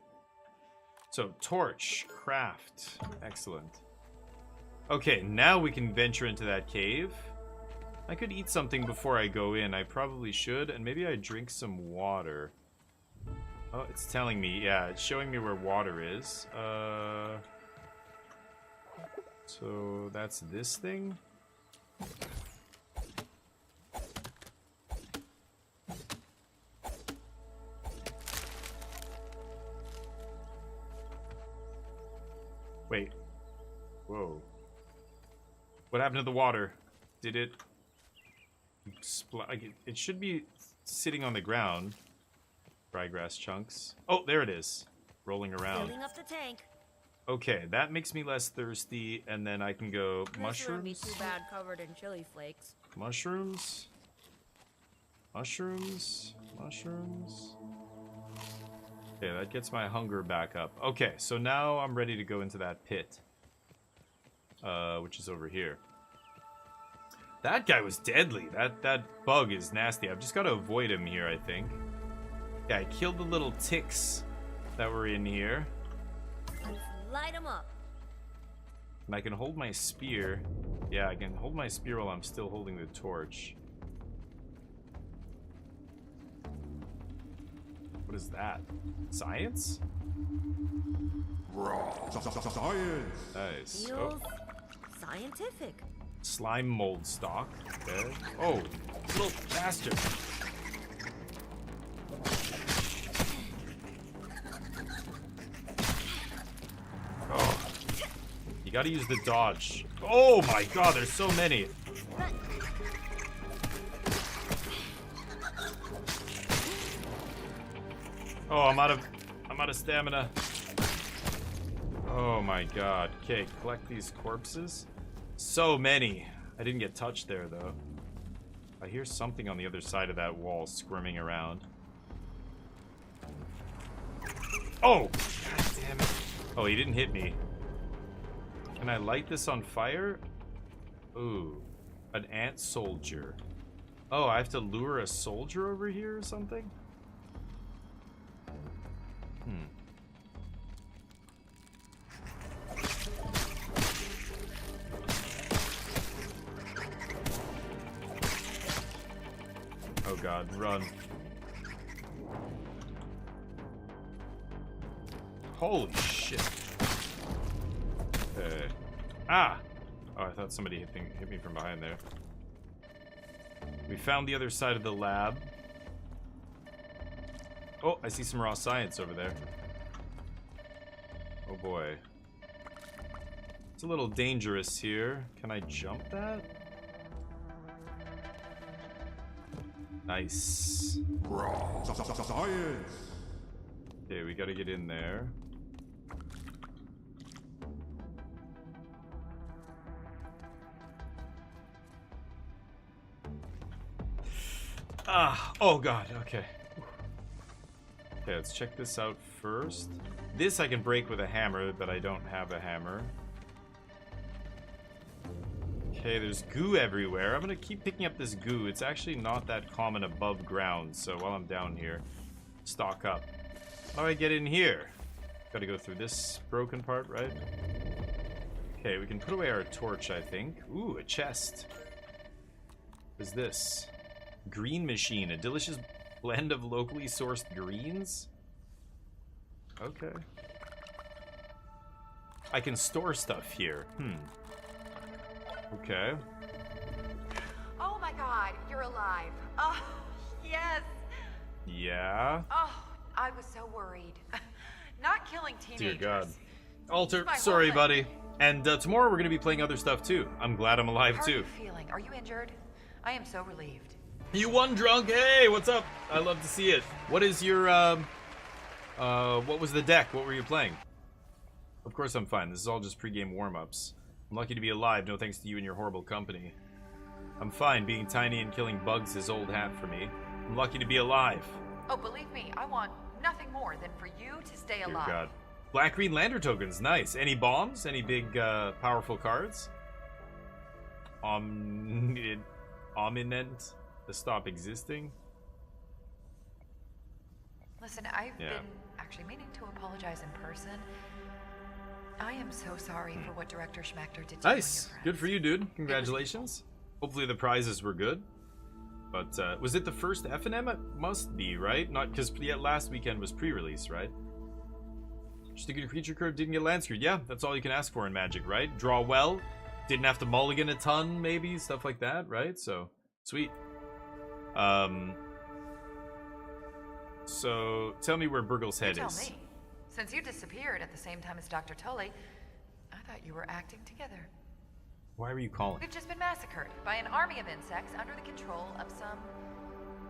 So, torch, craft. Excellent. Okay, now we can venture into that cave. I could eat something before I go in. I probably should, and maybe I drink some water. Oh, it's telling me, yeah, it's showing me where water is. So that's this thing. Wait. Whoa. What happened to the water? Did it... It should be sitting on the ground. Dry grass chunks. Oh, there it is. Rolling around. Filling up the tank. Okay, that makes me less thirsty, and then I can go This wouldn't be mushrooms. too bad covered in chili flakes. Mushrooms. Mushrooms. Mushrooms. Okay, that gets my hunger back up. Okay, so now I'm ready to go into that pit. Which is over here. That guy was deadly. That bug is nasty. I've just got to avoid him here, I think. Yeah, I killed the little ticks that were in here. Let's light them up. And I can hold my spear. Yeah, I can hold my spear while I'm still holding the torch. What is that? Science? Science! Nice. Feels Oh, scientific. slime mold stock. Okay. Oh, little bastard. Oh. You gotta use the dodge. Oh my god, there's so many. Oh, I'm out of stamina. Oh my god. Okay, collect these corpses. So many. I didn't get touched there though. I hear something on the other side of that wall squirming around. Oh! God damn it. Oh, he didn't hit me. Can I light this on fire? Ooh. An ant soldier. Oh, I have to lure a soldier over here or something? Oh god, run. Holy shit. Ah! Oh, I thought somebody hit me from behind there. We found the other side of the lab. Oh, I see some raw science over there. Oh boy. It's a little dangerous here. Can I jump that? Nice. Science! Okay, we gotta get in there. Oh god, okay. Okay, let's check this out first. This I can break with a hammer, but I don't have a hammer. Okay, there's goo everywhere. I'm gonna keep picking up this goo. It's actually not that common above ground, so while I'm down here, stock up. How do I get in here? Gotta go through this broken part, right? Okay, we can put away our torch, I think. Ooh, a chest. What is this? Green machine, a delicious blend of locally sourced greens? Okay. I can store stuff here. Okay. Oh my god, you're alive. Oh, yes. Yeah. Oh, I was so worried. Not killing teenagers. Dear God. Alter, My sorry, woman. buddy. And tomorrow we're going to be playing other stuff too. I'm glad I'm alive How are too. you feeling? Are you injured? I am so relieved. You won, drunk. Hey, what's up? I love to see it. What is your what was the deck? What were you playing? Of course I'm fine. This is all just pre-game warm-ups. I'm lucky to be alive, no thanks to you and your horrible company. I'm fine. Being tiny and killing bugs is old hat for me. I'm lucky to be alive. Oh, believe me, I want nothing more than for you to stay Dear alive. God. Black Green Lantern tokens, nice. Any bombs? Any big powerful cards? Ominent to stop existing? Listen, I've been actually meaning to apologize in person. I am so sorry for what Director Schmachter did to Nice. you and your Good for you, dude. Congratulations. Hopefully the prizes were good. But was it the first F&M? It must be, right? Not because last weekend was pre-release, right? Just a good creature curve, didn't get land screwed. Yeah, that's all you can ask for in Magic, right? Draw well, didn't have to mulligan a ton, maybe, stuff like that, right? So, sweet. So, tell me where Burgle's head You tell is. me. Since you disappeared at the same time as Dr. Tully, I thought you were acting together. Why were you calling? We've just been massacred by an army of insects under the control of some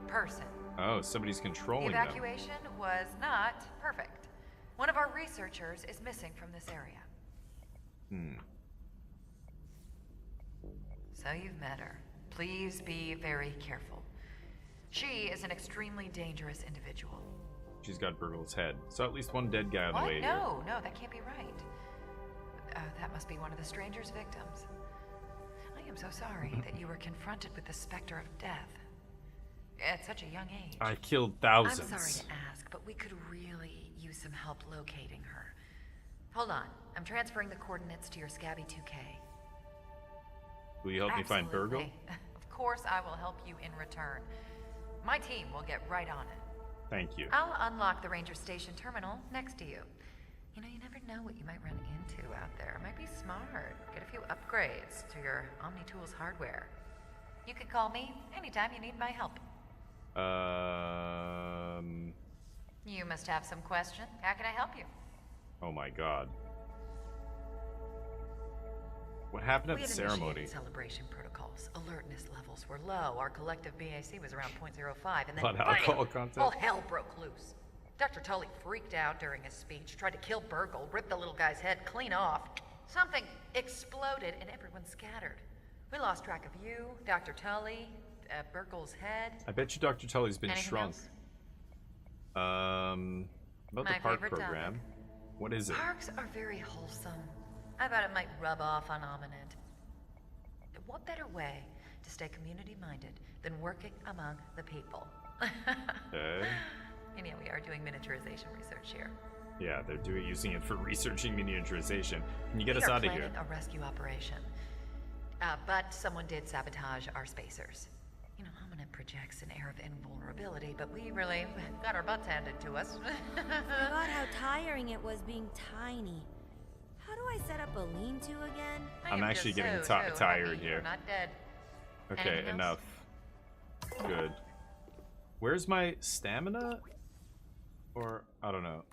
person. Oh, somebody's The controlling them. evacuation was not perfect. One of our researchers is missing from this area. So you've met her. Please be very careful. She is an extremely dangerous individual. She's got Burgle's head. So at least one dead guy on the way here. No, that can't be right. That must be one of the stranger's victims. I am so sorry that you were confronted with the specter of death at such a young age. I killed thousands. I'm sorry to ask, but we could really use some help locating her. Hold on. I'm transferring the coordinates to your Scabby 2K. Will you help me find Burgle? Absolutely. Of course I will help you in return. My team will get right on it. Thank you. I'll unlock the Ranger Station terminal next to you. You know, you never know what you might run into out there. It might be smart. Get a few upgrades to your OmniTools hardware. You can call me anytime you need my help. You must have some question. How can I help you? Oh my God. What happened at We the had ceremony? initiated celebration protocols. Alertness levels were low. Our collective BAC was around 0.05, and then Blood bam! alcohol content? All hell broke loose. Dr. Tully freaked out during his speech, tried to kill Burgle, ripped the little guy's head clean off. Something exploded, and everyone scattered. We lost track of you, Dr. Tully, Burgle's head. I bet you Dr. Tully's been Anything shrunk. else? About My the park favorite program. topic. What is it? Parks are very wholesome. I thought it might rub off on Ominent. What better way to stay community-minded than working among the people? Okay. And yeah, we are doing miniaturization research here. Yeah, they're using it for researching miniaturization. Can you get We us are out of here? planning a rescue operation. But someone did sabotage our spacers. You know, Ominent projects an air of invulnerability, but we really got our butts handed to us. Forgot how tiring it was being tiny. How do I set up a lean-to again? I'm actually getting so tired happy here. you're not dead. Okay, Anything enough. Good. Where's my stamina? Or, I don't know.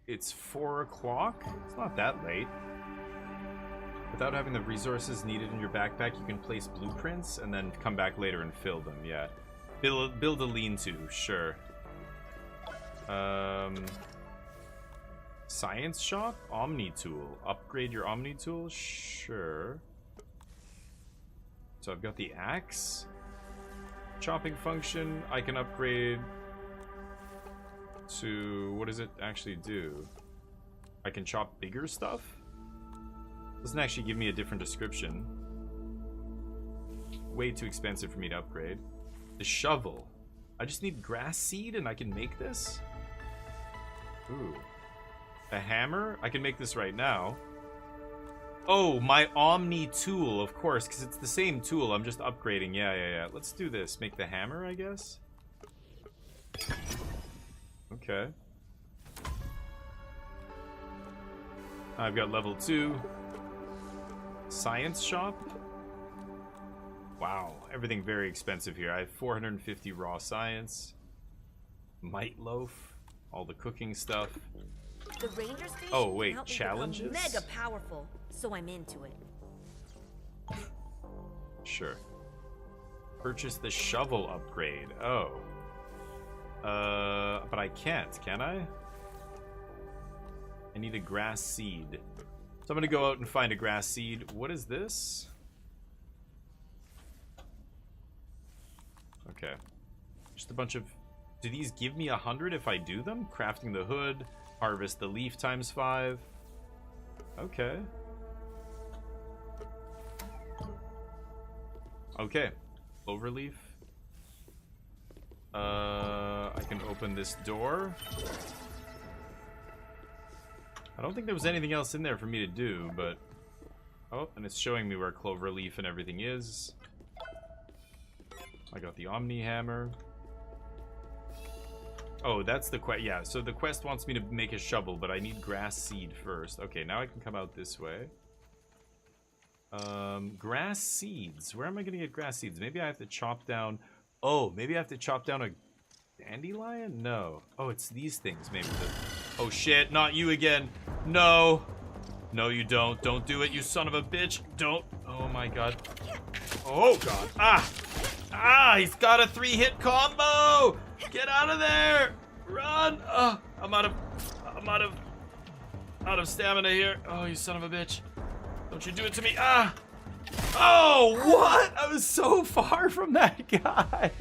It's 4 o'clock? It's not that late. Without having the resources needed in your backpack, you can place blueprints and then come back later and fill them, yeah. Build a lean-to, sure. Science shop? Omni tool. Upgrade your Omni tool? Sure. So I've got the axe. Chopping function. I can upgrade to... What does it actually do? I can chop bigger stuff? Doesn't actually give me a different description. Way too expensive for me to upgrade. The shovel. I just need grass seed and I can make this? Ooh. A hammer? I can make this right now. Oh, my Omni tool, of course, because it's the same tool. I'm just upgrading. Yeah. Let's do this. Make the hammer, I guess. Okay. I've got level 2. Science shop. Wow, everything very expensive here. I have 450 raw science. Might loaf. All the cooking stuff. The ranger station oh wait, helped me challenges? become mega powerful, so I'm into it. Sure. Purchase the shovel upgrade. Oh. But I can't, can I? I need a grass seed. So I'm gonna go out and find a grass seed. What is this? Okay. Just a bunch of... Do these give me 100 if I do them? Crafting the hood. Harvest the leaf times 5. Okay. Okay. Cloverleaf. I can open this door. I don't think there was anything else in there for me to do, but... Oh, and it's showing me where Cloverleaf and everything is. I got the Omni Hammer. Oh, that's the quest. Yeah, so the quest wants me to make a shovel, but I need grass seed first. Okay, now I can come out this way. Grass seeds. Where am I going to get grass seeds? Maybe I have to chop down... Oh, maybe I have to chop down a dandelion? No. Oh, it's these things, maybe. Oh, shit. Not you again. No. No, you don't. Don't do it, you son of a bitch. Don't. Oh, my God. Oh, God. Ah. Ah, he's got a 3-hit combo. Get out of there. Run. Oh, I'm out of stamina here. Oh, you son of a bitch. Don't you do it to me. Ah. Oh, what? I was so far from that guy.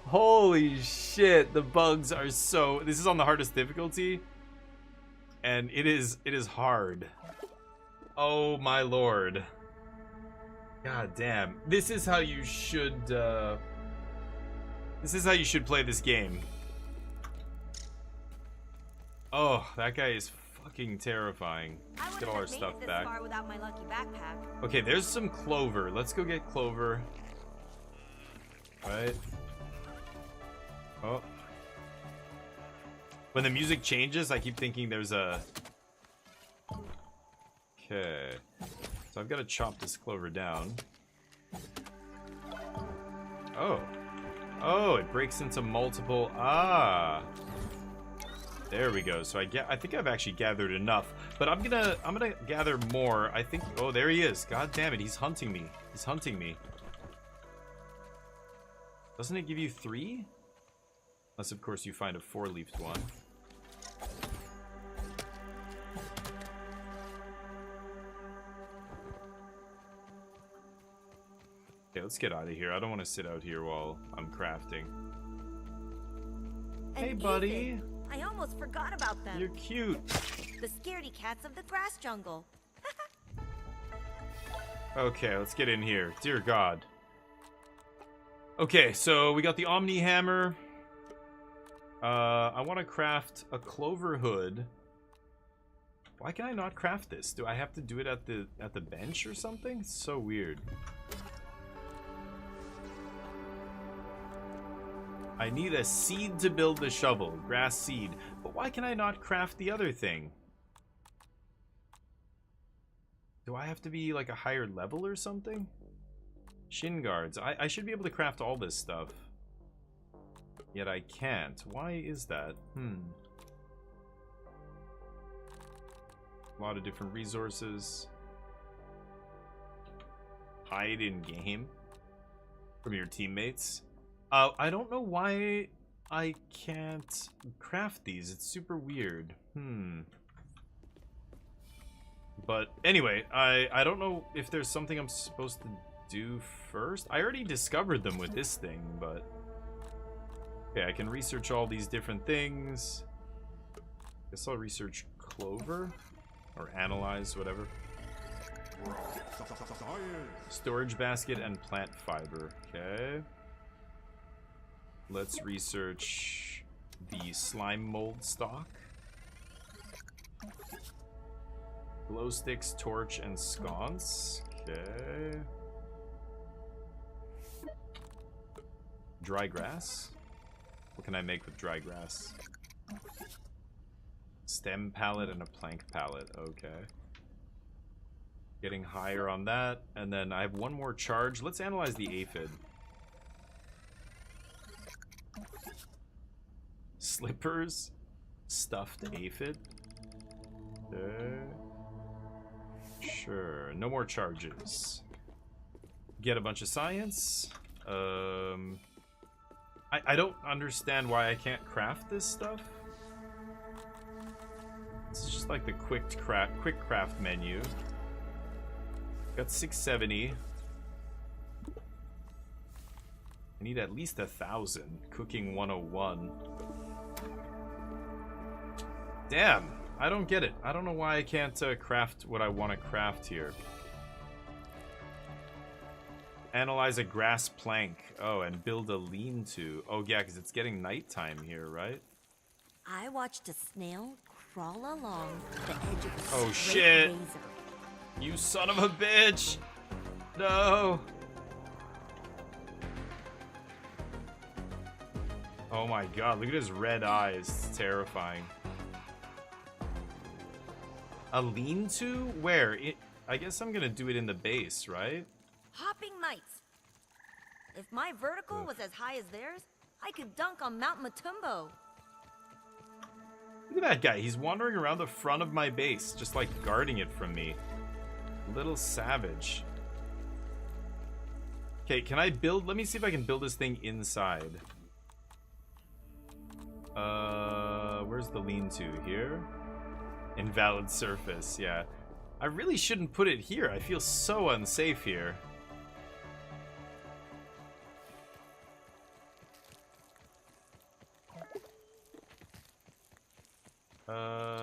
Holy shit, the bugs are so... This is on the hardest difficulty. And it is hard. Oh my lord. God damn. This is how you should play this game. Oh, that guy is fucking terrifying. Let's get all our stuff back. Without my lucky backpack. Okay, there's some clover. Let's go get clover. Right. Oh. When the music changes, I keep thinking there's a... Okay. So I've got to chop this clover down. Oh. Oh, it breaks into multiple... Ah. There we go. So I think I've actually gathered enough, but I'm gonna gather more. I think. Oh, there he is. God damn it, he's hunting me. He's hunting me. Doesn't it give you 3? Unless, of course, you find a 4-leafed one. Okay, let's get out of here. I don't want to sit out here while I'm crafting. Hey, buddy. Ethan, I almost forgot about them. You're cute. The scaredy cats of the grass jungle. Okay, let's get in here. Dear God. Okay, so we got the Omni Hammer. I want to craft a clover hood. Why can I not craft this? Do I have to do it at the bench or something? It's so weird. I need a seed to build the shovel, grass seed. But why can I not craft the other thing? Do I have to be like a higher level or something? Shin guards. I should be able to craft all this stuff. Yet I can't. Why is that? A lot of different resources. Hide in game from your teammates. I don't know why I can't craft these. It's super weird. But anyway, I don't know if there's something I'm supposed to do first. I already discovered them with this thing, but... Okay, I can research all these different things. Guess I'll research clover. Or analyze, whatever. Storage basket and plant fiber. Okay. Let's research the slime mold stock. Glow sticks, torch, and sconce. Okay. Dry grass. What can I make with dry grass? Stem pallet and a plank pallet. Okay. Getting higher on that. And then I have one more charge. Let's analyze the aphid. Slippers. Stuffed aphid. Okay. Sure. No more charges. Get a bunch of science. I don't understand why I can't craft this stuff. It's just like the quick craft menu. Got 670. I need at least 1,000. Cooking 101. Damn, I don't get it. I don't know why I can't craft what I want to craft here. Analyze a grass plank. Oh, and build a lean-to. Oh, yeah, because it's getting nighttime here, right? I watched a snail crawl along the edge of a oh, straight shit. razor. You son of a bitch! No! Oh my god, look at his red eyes. It's terrifying. A lean-to? Where? I guess I'm gonna do it in the base, right? Hopping mites. If my vertical was as high as theirs, I could dunk on Mount Matumbo. Look at that guy. He's wandering around the front of my base, just like guarding it from me. Little savage. Okay, can I build? Let me see if I can build this thing inside. Where's the lean-to? Here? Invalid surface, yeah. I really shouldn't put it here. I feel so unsafe here.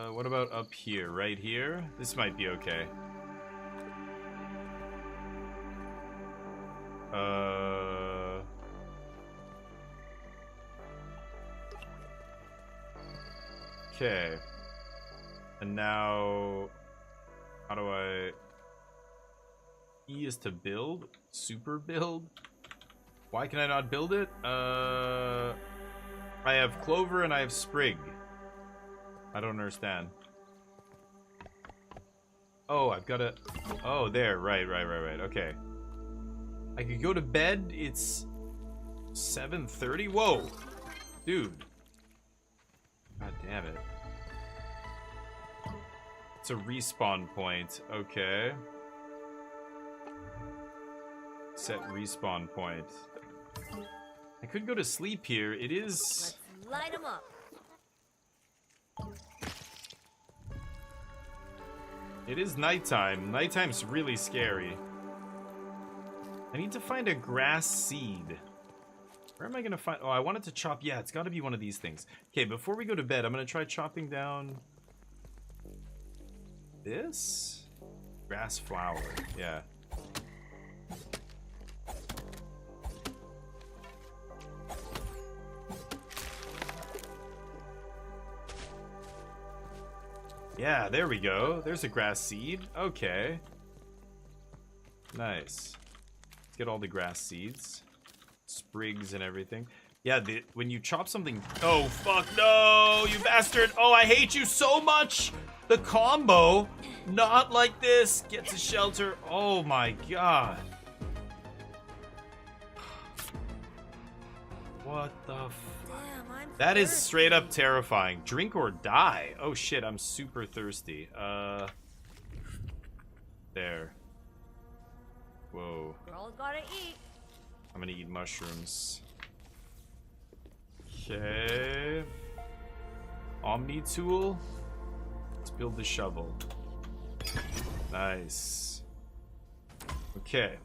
What about up here? Right here? This might be okay. Okay. And now... How do I... E is to build? Super build? Why can I not build it? I have clover and I have sprig. I don't understand. Oh, I've got to... Oh, there. Right. Okay. I could go to bed. It's 7:30. Whoa. Dude. God damn it. It's a respawn point. Okay. Set respawn point. I could go to sleep here. It is... Let's light 'em up. It is nighttime. Nighttime's really scary. I need to find a grass seed. Where am I gonna find... Oh, I wanted to chop... Yeah, it's gotta be one of these things. Okay, before we go to bed, I'm gonna try chopping down... This? Grass flower. Yeah. Yeah, there we go. There's a grass seed. Okay. Nice. Let's get all the grass seeds. Sprigs and everything. Yeah, when you chop something... Oh, fuck, no, you bastard. Oh, I hate you so much. The combo. Not like this. Get to shelter. Oh, my God. What the f... That is straight up terrifying. Drink or die. Oh shit, I'm super thirsty. There. Whoa. Girls gotta eat. I'm gonna eat mushrooms. Okay. Omni tool. Build the shovel. Nice. Okay.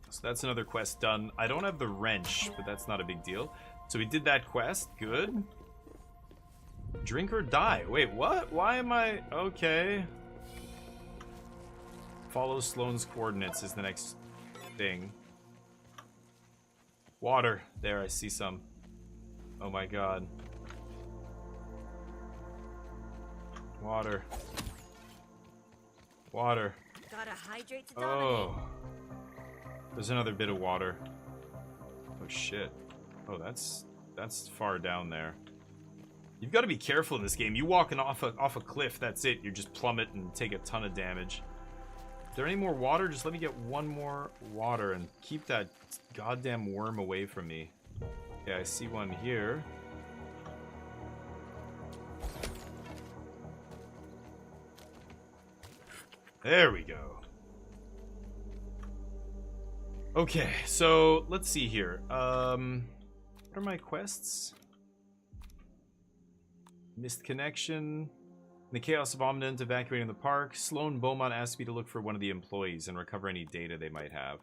So that's another quest done. I don't have the wrench, but that's not a big deal. So we did that quest. Good. Drink or die. Wait, what? Why am I... Okay. Follow Sloane's coordinates is the next thing. Water. There, I see some. Oh my god. Water. Water. Gotta hydrate to dominate. Oh. There's another bit of water. Oh shit. Oh, that's far down there. You've got to be careful in this game. You walking off a cliff, that's it. You just plummet and take a ton of damage. Is there any more water? Just let me get one more water and keep that goddamn worm away from me. Okay, I see one here. There we go. Okay, so let's see here. What are my quests? Missed connection. In the chaos of Omnant evacuating the park, Sloane Beaumont asked me to look for one of the employees and recover any data they might have.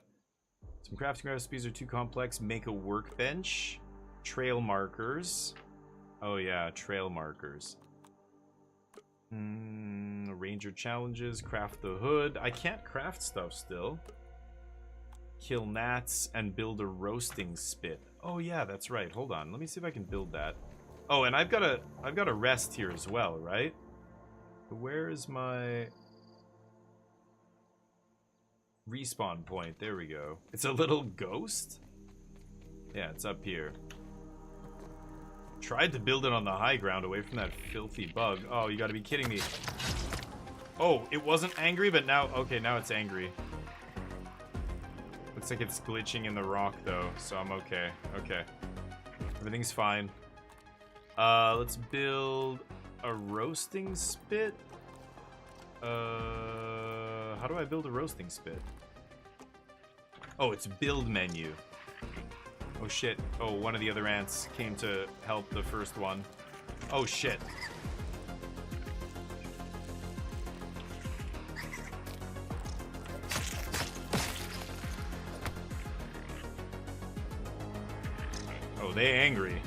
Some crafting recipes are too complex. Make a workbench. Trail markers. Oh yeah, trail markers. Ranger challenges. Craft the hood. I can't craft stuff still. Kill gnats and build a roasting spit. Oh yeah, that's right. Hold on. Let me see if I can build that. Oh, and I've got a rest here as well, right? Where is my respawn point? There we go. It's a little ghost? Yeah, it's up here. Tried to build it on the high ground away from that filthy bug. Oh, you gotta be kidding me. Oh, it wasn't angry, but now... Okay, now it's angry. Looks like it's glitching in the rock, though, so I'm okay. Okay. Everything's fine. Let's build a roasting spit. How do I build a roasting spit? Oh, it's build menu. Oh shit. Oh, one of the other ants came to help the first one. Oh shit. Oh, they angry.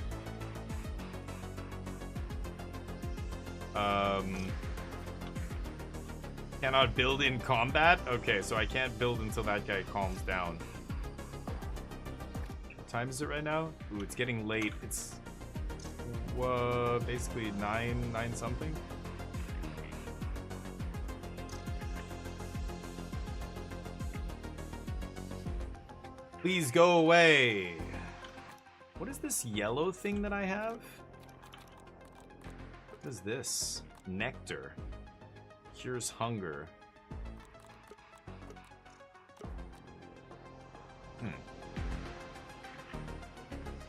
Cannot build in combat? Okay, so I can't build until that guy calms down. What time is it right now? Ooh, it's getting late. It's basically 9 something. Please go away. What is this yellow thing that I have? What is this? Nectar. Cures hunger.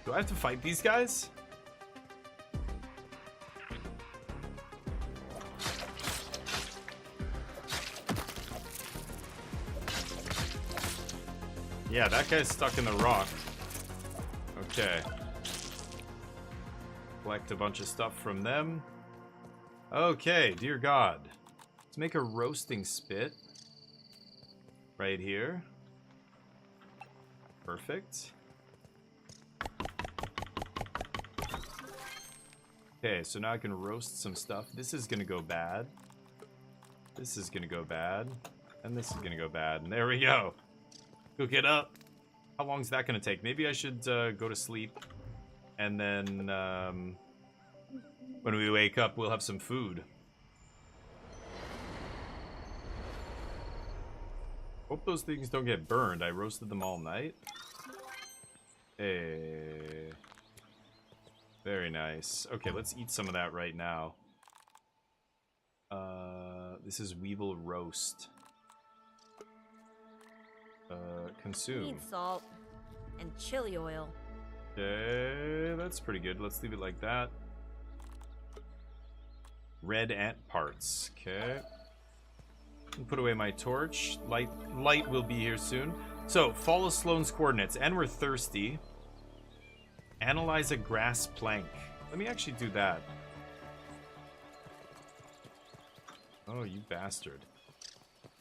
Do I have to fight these guys? Yeah, that guy's stuck in the rock. Okay. Collect a bunch of stuff from them. Okay, dear God. Let's make a roasting spit. Right here. Perfect. Okay, so now I can roast some stuff. This is gonna go bad. This is gonna go bad. And this is gonna go bad. And there we go. Cook it up. How long is that gonna take? Maybe I should go to sleep. And then when we wake up, we'll have some food. Hope those things don't get burned. I roasted them all night. Hey. Very nice. Okay, let's eat some of that right now. This is Weevil Roast. Consume. Need salt and chili oil. Okay, that's pretty good. Let's leave it like that. Red ant parts. Okay. Put away my torch. Light will be here soon. So, follow Sloane's coordinates. And we're thirsty. Analyze a grass plank. Let me actually do that. Oh, you bastard.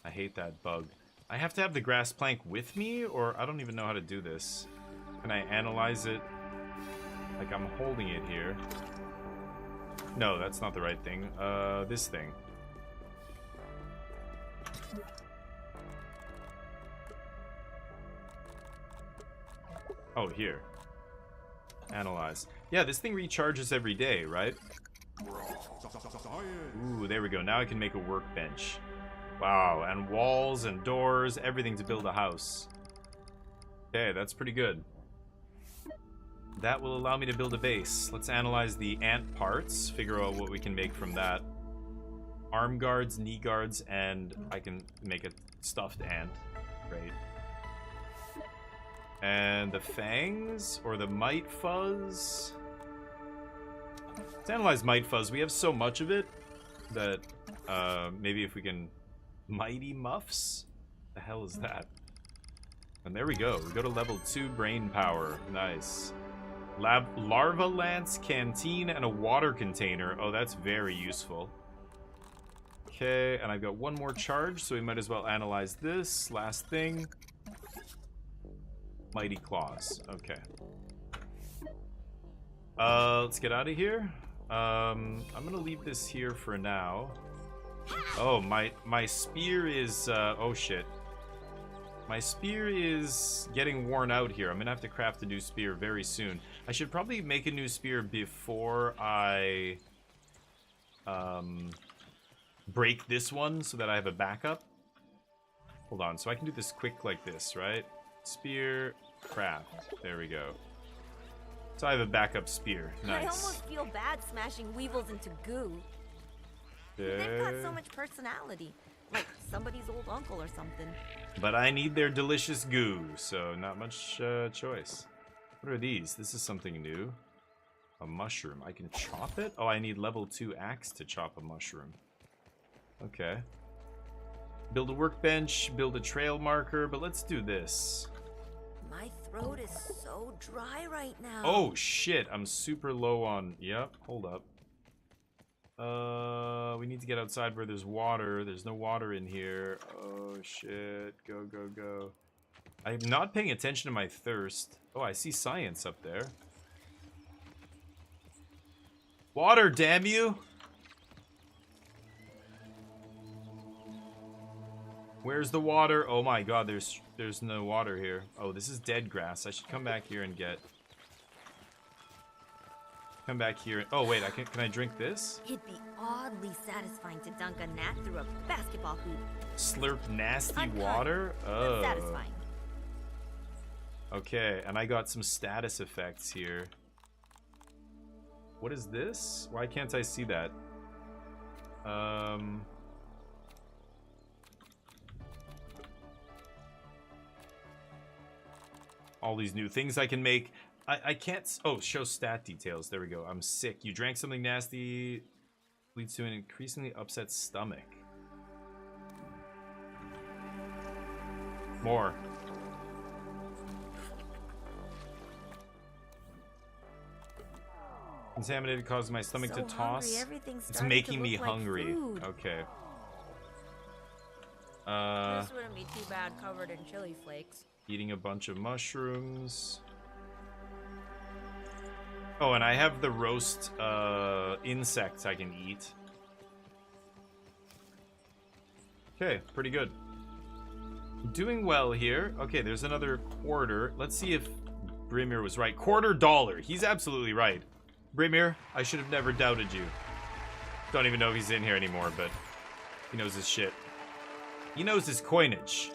I hate that bug. I have to have the grass plank with me, or I don't even know how to do this. Can I analyze it? Like I'm holding it here. No, that's not the right thing. This thing. Oh, here. Analyze. Yeah, this thing recharges every day, right? Ooh, there we go. Now I can make a workbench. Wow, and walls and doors, everything to build a house. Okay, that's pretty good. That will allow me to build a base. Let's analyze the ant parts, figure out what we can make from that. Arm guards, knee guards, and I can make a stuffed ant. Great. And the fangs, or the mite fuzz. Let's analyze mite fuzz. We have so much of it that maybe if we can... Mighty muffs? The hell is that? And there we go. We go to level 2 brain power. Nice. Larva lance, canteen, and a water container. Oh, that's very useful. Okay, and I've got one more charge, so we might as well analyze this. Last thing. Mighty claws. Okay. Let's get out of here. I'm gonna leave this here for now. Oh, my spear is, oh shit. My spear is getting worn out here. I'm gonna have to craft a new spear very soon. I should probably make a new spear before I, break this one so that I have a backup. Hold on, so I can do this quick like this, right? Spear, craft. There we go. So I have a backup spear. Nice. I almost feel bad smashing weevils into goo. They've got so much personality. Like somebody's old uncle or something. But I need their delicious goo, so not much choice. What are these? This is something new. A mushroom. I can chop it? Oh, I need level 2 axe to chop a mushroom. Okay. Build a workbench, build a trail marker, but let's do this. My throat is so dry right now. Oh, shit. I'm super low on... Yep, hold up. We need to get outside where there's water. There's no water in here. Oh, shit. Go, go, go. I'm not paying attention to my thirst. Oh, I see science up there. Water, damn you! Where's the water? Oh my god, there's no water here. Oh, this is dead grass. I should come back here and get... Come back here. Oh wait, can I drink this? It'd be oddly satisfying to dunk a gnat through a basketball hoop. Slurp nasty Uncut, water? but Oh. satisfying. Okay, and I got some status effects here. What is this? Why can't I see that? All these new things I can make. I can't... Oh, show stat details. There we go. I'm sick. You drank something nasty. Leads to an increasingly upset stomach. More. Contaminated causes my stomach to toss. It's making me hungry. Okay. This wouldn't be too bad covered in chili flakes. Eating a bunch of mushrooms. Oh, and I have the roast insects I can eat. Okay, pretty good. Doing well here. Okay, there's another quarter. Let's see if Brimir was right. $quarter. He's absolutely right. Brimir, I should have never doubted you. Don't even know if he's in here anymore, but he knows his shit. He knows his coinage.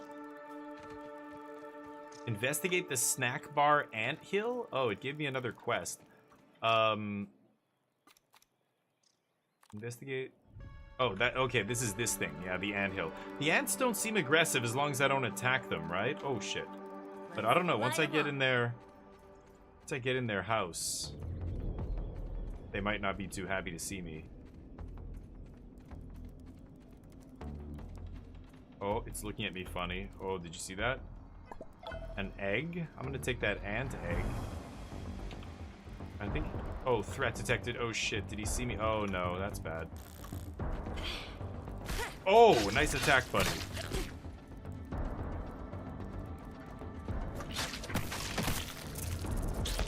Investigate the snack bar anthill? Oh, it gave me another quest. Investigate. Oh, okay, this is this thing. Yeah, the anthill. The ants don't seem aggressive as long as I don't attack them, right? Oh, shit. But I don't know, once I get in their house, they might not be too happy to see me. Oh, it's looking at me funny. Oh, did you see that? An egg? I'm gonna take that ant egg. I think... Oh, threat detected. Oh, shit. Did he see me? Oh, no. That's bad. Oh, nice attack, buddy.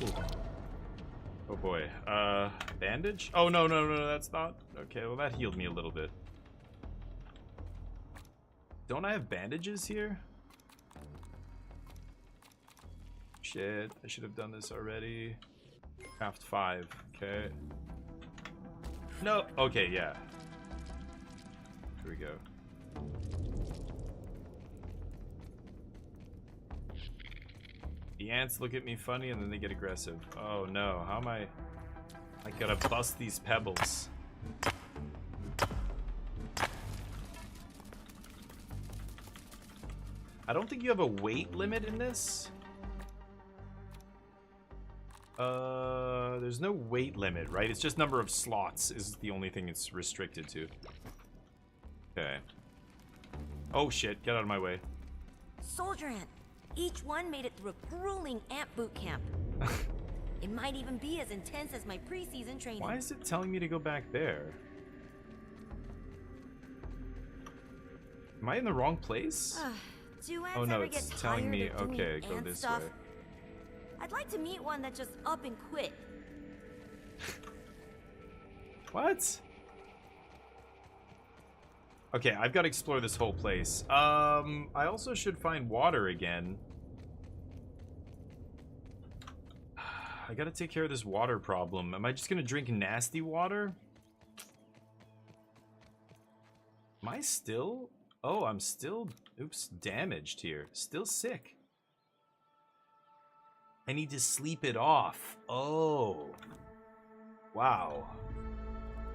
Ooh. Oh boy. Bandage? Oh, no, that's not. Okay, well, that healed me a little bit. Don't I have bandages here? Shit, I should have done this already. Craft 5, okay. No, okay, yeah. Here we go. The ants look at me funny and then they get aggressive. Oh no, how am I gotta bust these pebbles. I don't think you have a weight limit in this. There's no weight limit, right? It's just number of slots is the only thing it's restricted to. Okay. Oh shit, get out of my way. Soldier ant. Each one made it through a grueling ant boot camp. It might even be as intense as my preseason training. Why is it telling me to go back there? Am I in the wrong place? Do ants Oh no, ever get it's telling me, tired of doing okay, go ant this stuff? way. I'd like to meet one that just up and quit. What? Okay, I've got to explore this whole place. I also should find water again. I gotta take care of this water problem. Am I just gonna drink nasty water? Am I still? Oh, I'm still, oops, damaged here. Still sick. I need to sleep it off. Oh. Wow.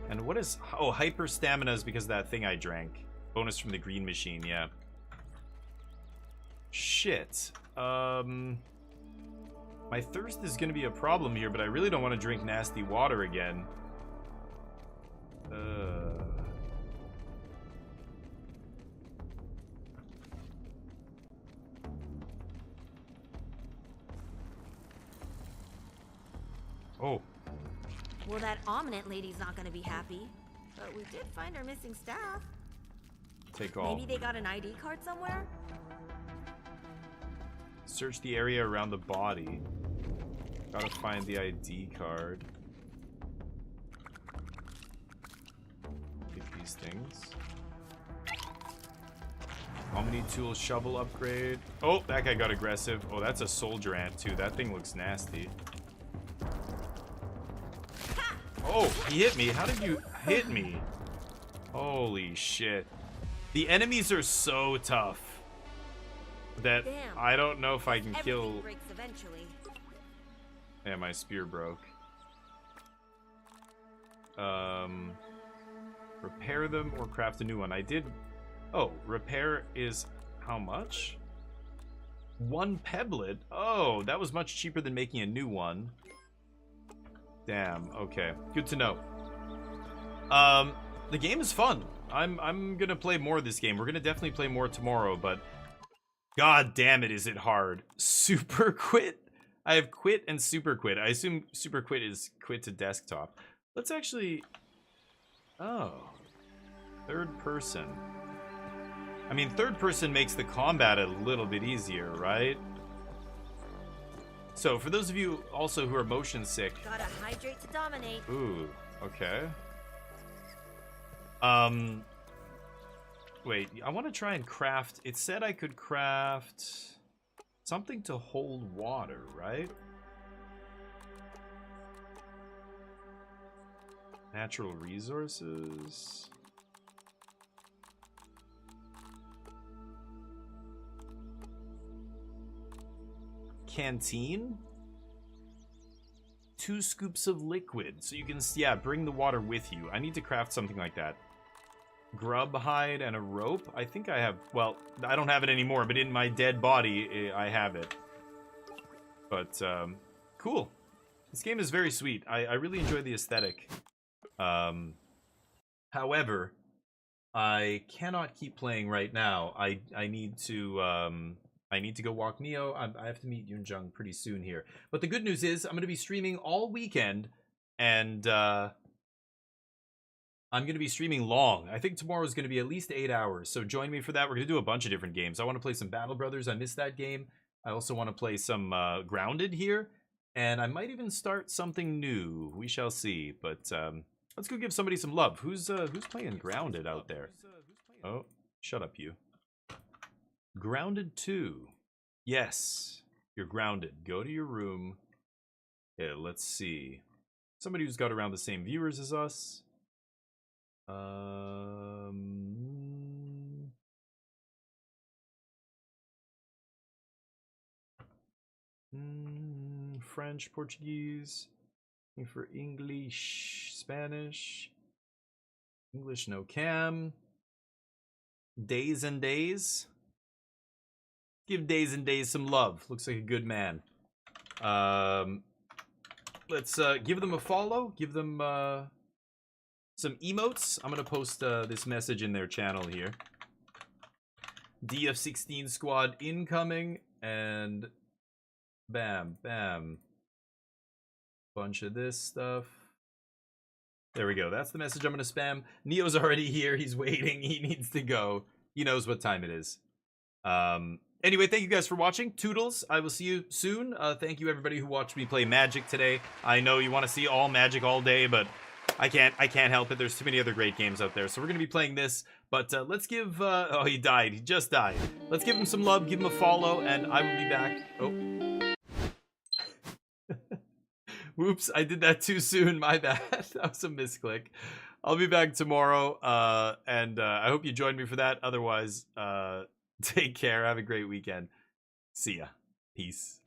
And what is... Oh, hyper stamina is because of that thing I drank. Bonus from the green machine, yeah. Shit. My thirst is going to be a problem here, but I really don't want to drink nasty water again. Oh. Well, that ominent lady's not gonna be happy. But we did find her missing staff. Take all. Maybe they got an ID card somewhere? Search the area around the body. Gotta find the ID card. Take these things. Omni tool shovel upgrade. Oh, that guy got aggressive. Oh, that's a soldier ant too. That thing looks nasty. Oh, he hit me. How did you hit me? Holy shit. The enemies are so tough that Damn. I don't know if I can Everything kill. breaks eventually. Yeah, my spear broke. Repair them or craft a new one. I did. Oh, repair is how much? 1 pebblet. Oh, that was much cheaper than making a new one. Damn, okay. Good to know. The game is fun. I'm gonna play more of this game. We're gonna definitely play more tomorrow, but god damn it, is it hard. Super quit. I have quit and super quit. I assume super quit is quit to desktop. Let's actually... Oh. Third person. I mean, third person makes the combat a little bit easier, right? So, for those of you also who are motion sick... Gotta hydrate to dominate. Ooh, okay. Wait, I want to try and craft... It said I could craft something to hold water, right? Natural resources... Canteen? 2 scoops of liquid. So you can, yeah, bring the water with you. I need to craft something like that. Grub hide and a rope. I think I have, well, I don't have it anymore, but in my dead body, I have it. But, cool. This game is very sweet. I really enjoy the aesthetic. However, I cannot keep playing right now. I need to, I need to go walk Neo. I have to meet Yunjung pretty soon here. But the good news is I'm going to be streaming all weekend. And I'm going to be streaming long. I think tomorrow is going to be at least 8 hours. So join me for that. We're going to do a bunch of different games. I want to play some Battle Brothers. I missed that game. I also want to play some Grounded here. And I might even start something new. We shall see. But let's go give somebody some love. Who's playing Grounded out there? Oh, shut up, you. Grounded 2. Yes, you're grounded. Go to your room. Yeah, let's see. Somebody who's got around the same viewers as us. French, Portuguese. Looking for English, Spanish. English, no cam. Days and Days. Give Days and Days some love. Looks like a good man. Let's give them a follow. Give them some emotes. I'm gonna post this message in their channel here. DF16 squad incoming, and bam, bam. Bunch of this stuff. There we go. That's the message I'm gonna spam. Neo's already here. He's waiting. He needs to go. He knows what time it is. Anyway, thank you guys for watching. Toodles, I will see you soon. Thank you everybody who watched me play Magic today. I know you want to see all Magic all day, but I can't help it. There's too many other great games out there. So we're going to be playing this, but let's give, oh, he died. He just died. Let's give him some love, give him a follow, and I will be back. Oh. Whoops, I did that too soon. My bad. That was a misclick. I'll be back tomorrow, and I hope you join me for that. Otherwise, take care. Have a great weekend. See ya. Peace.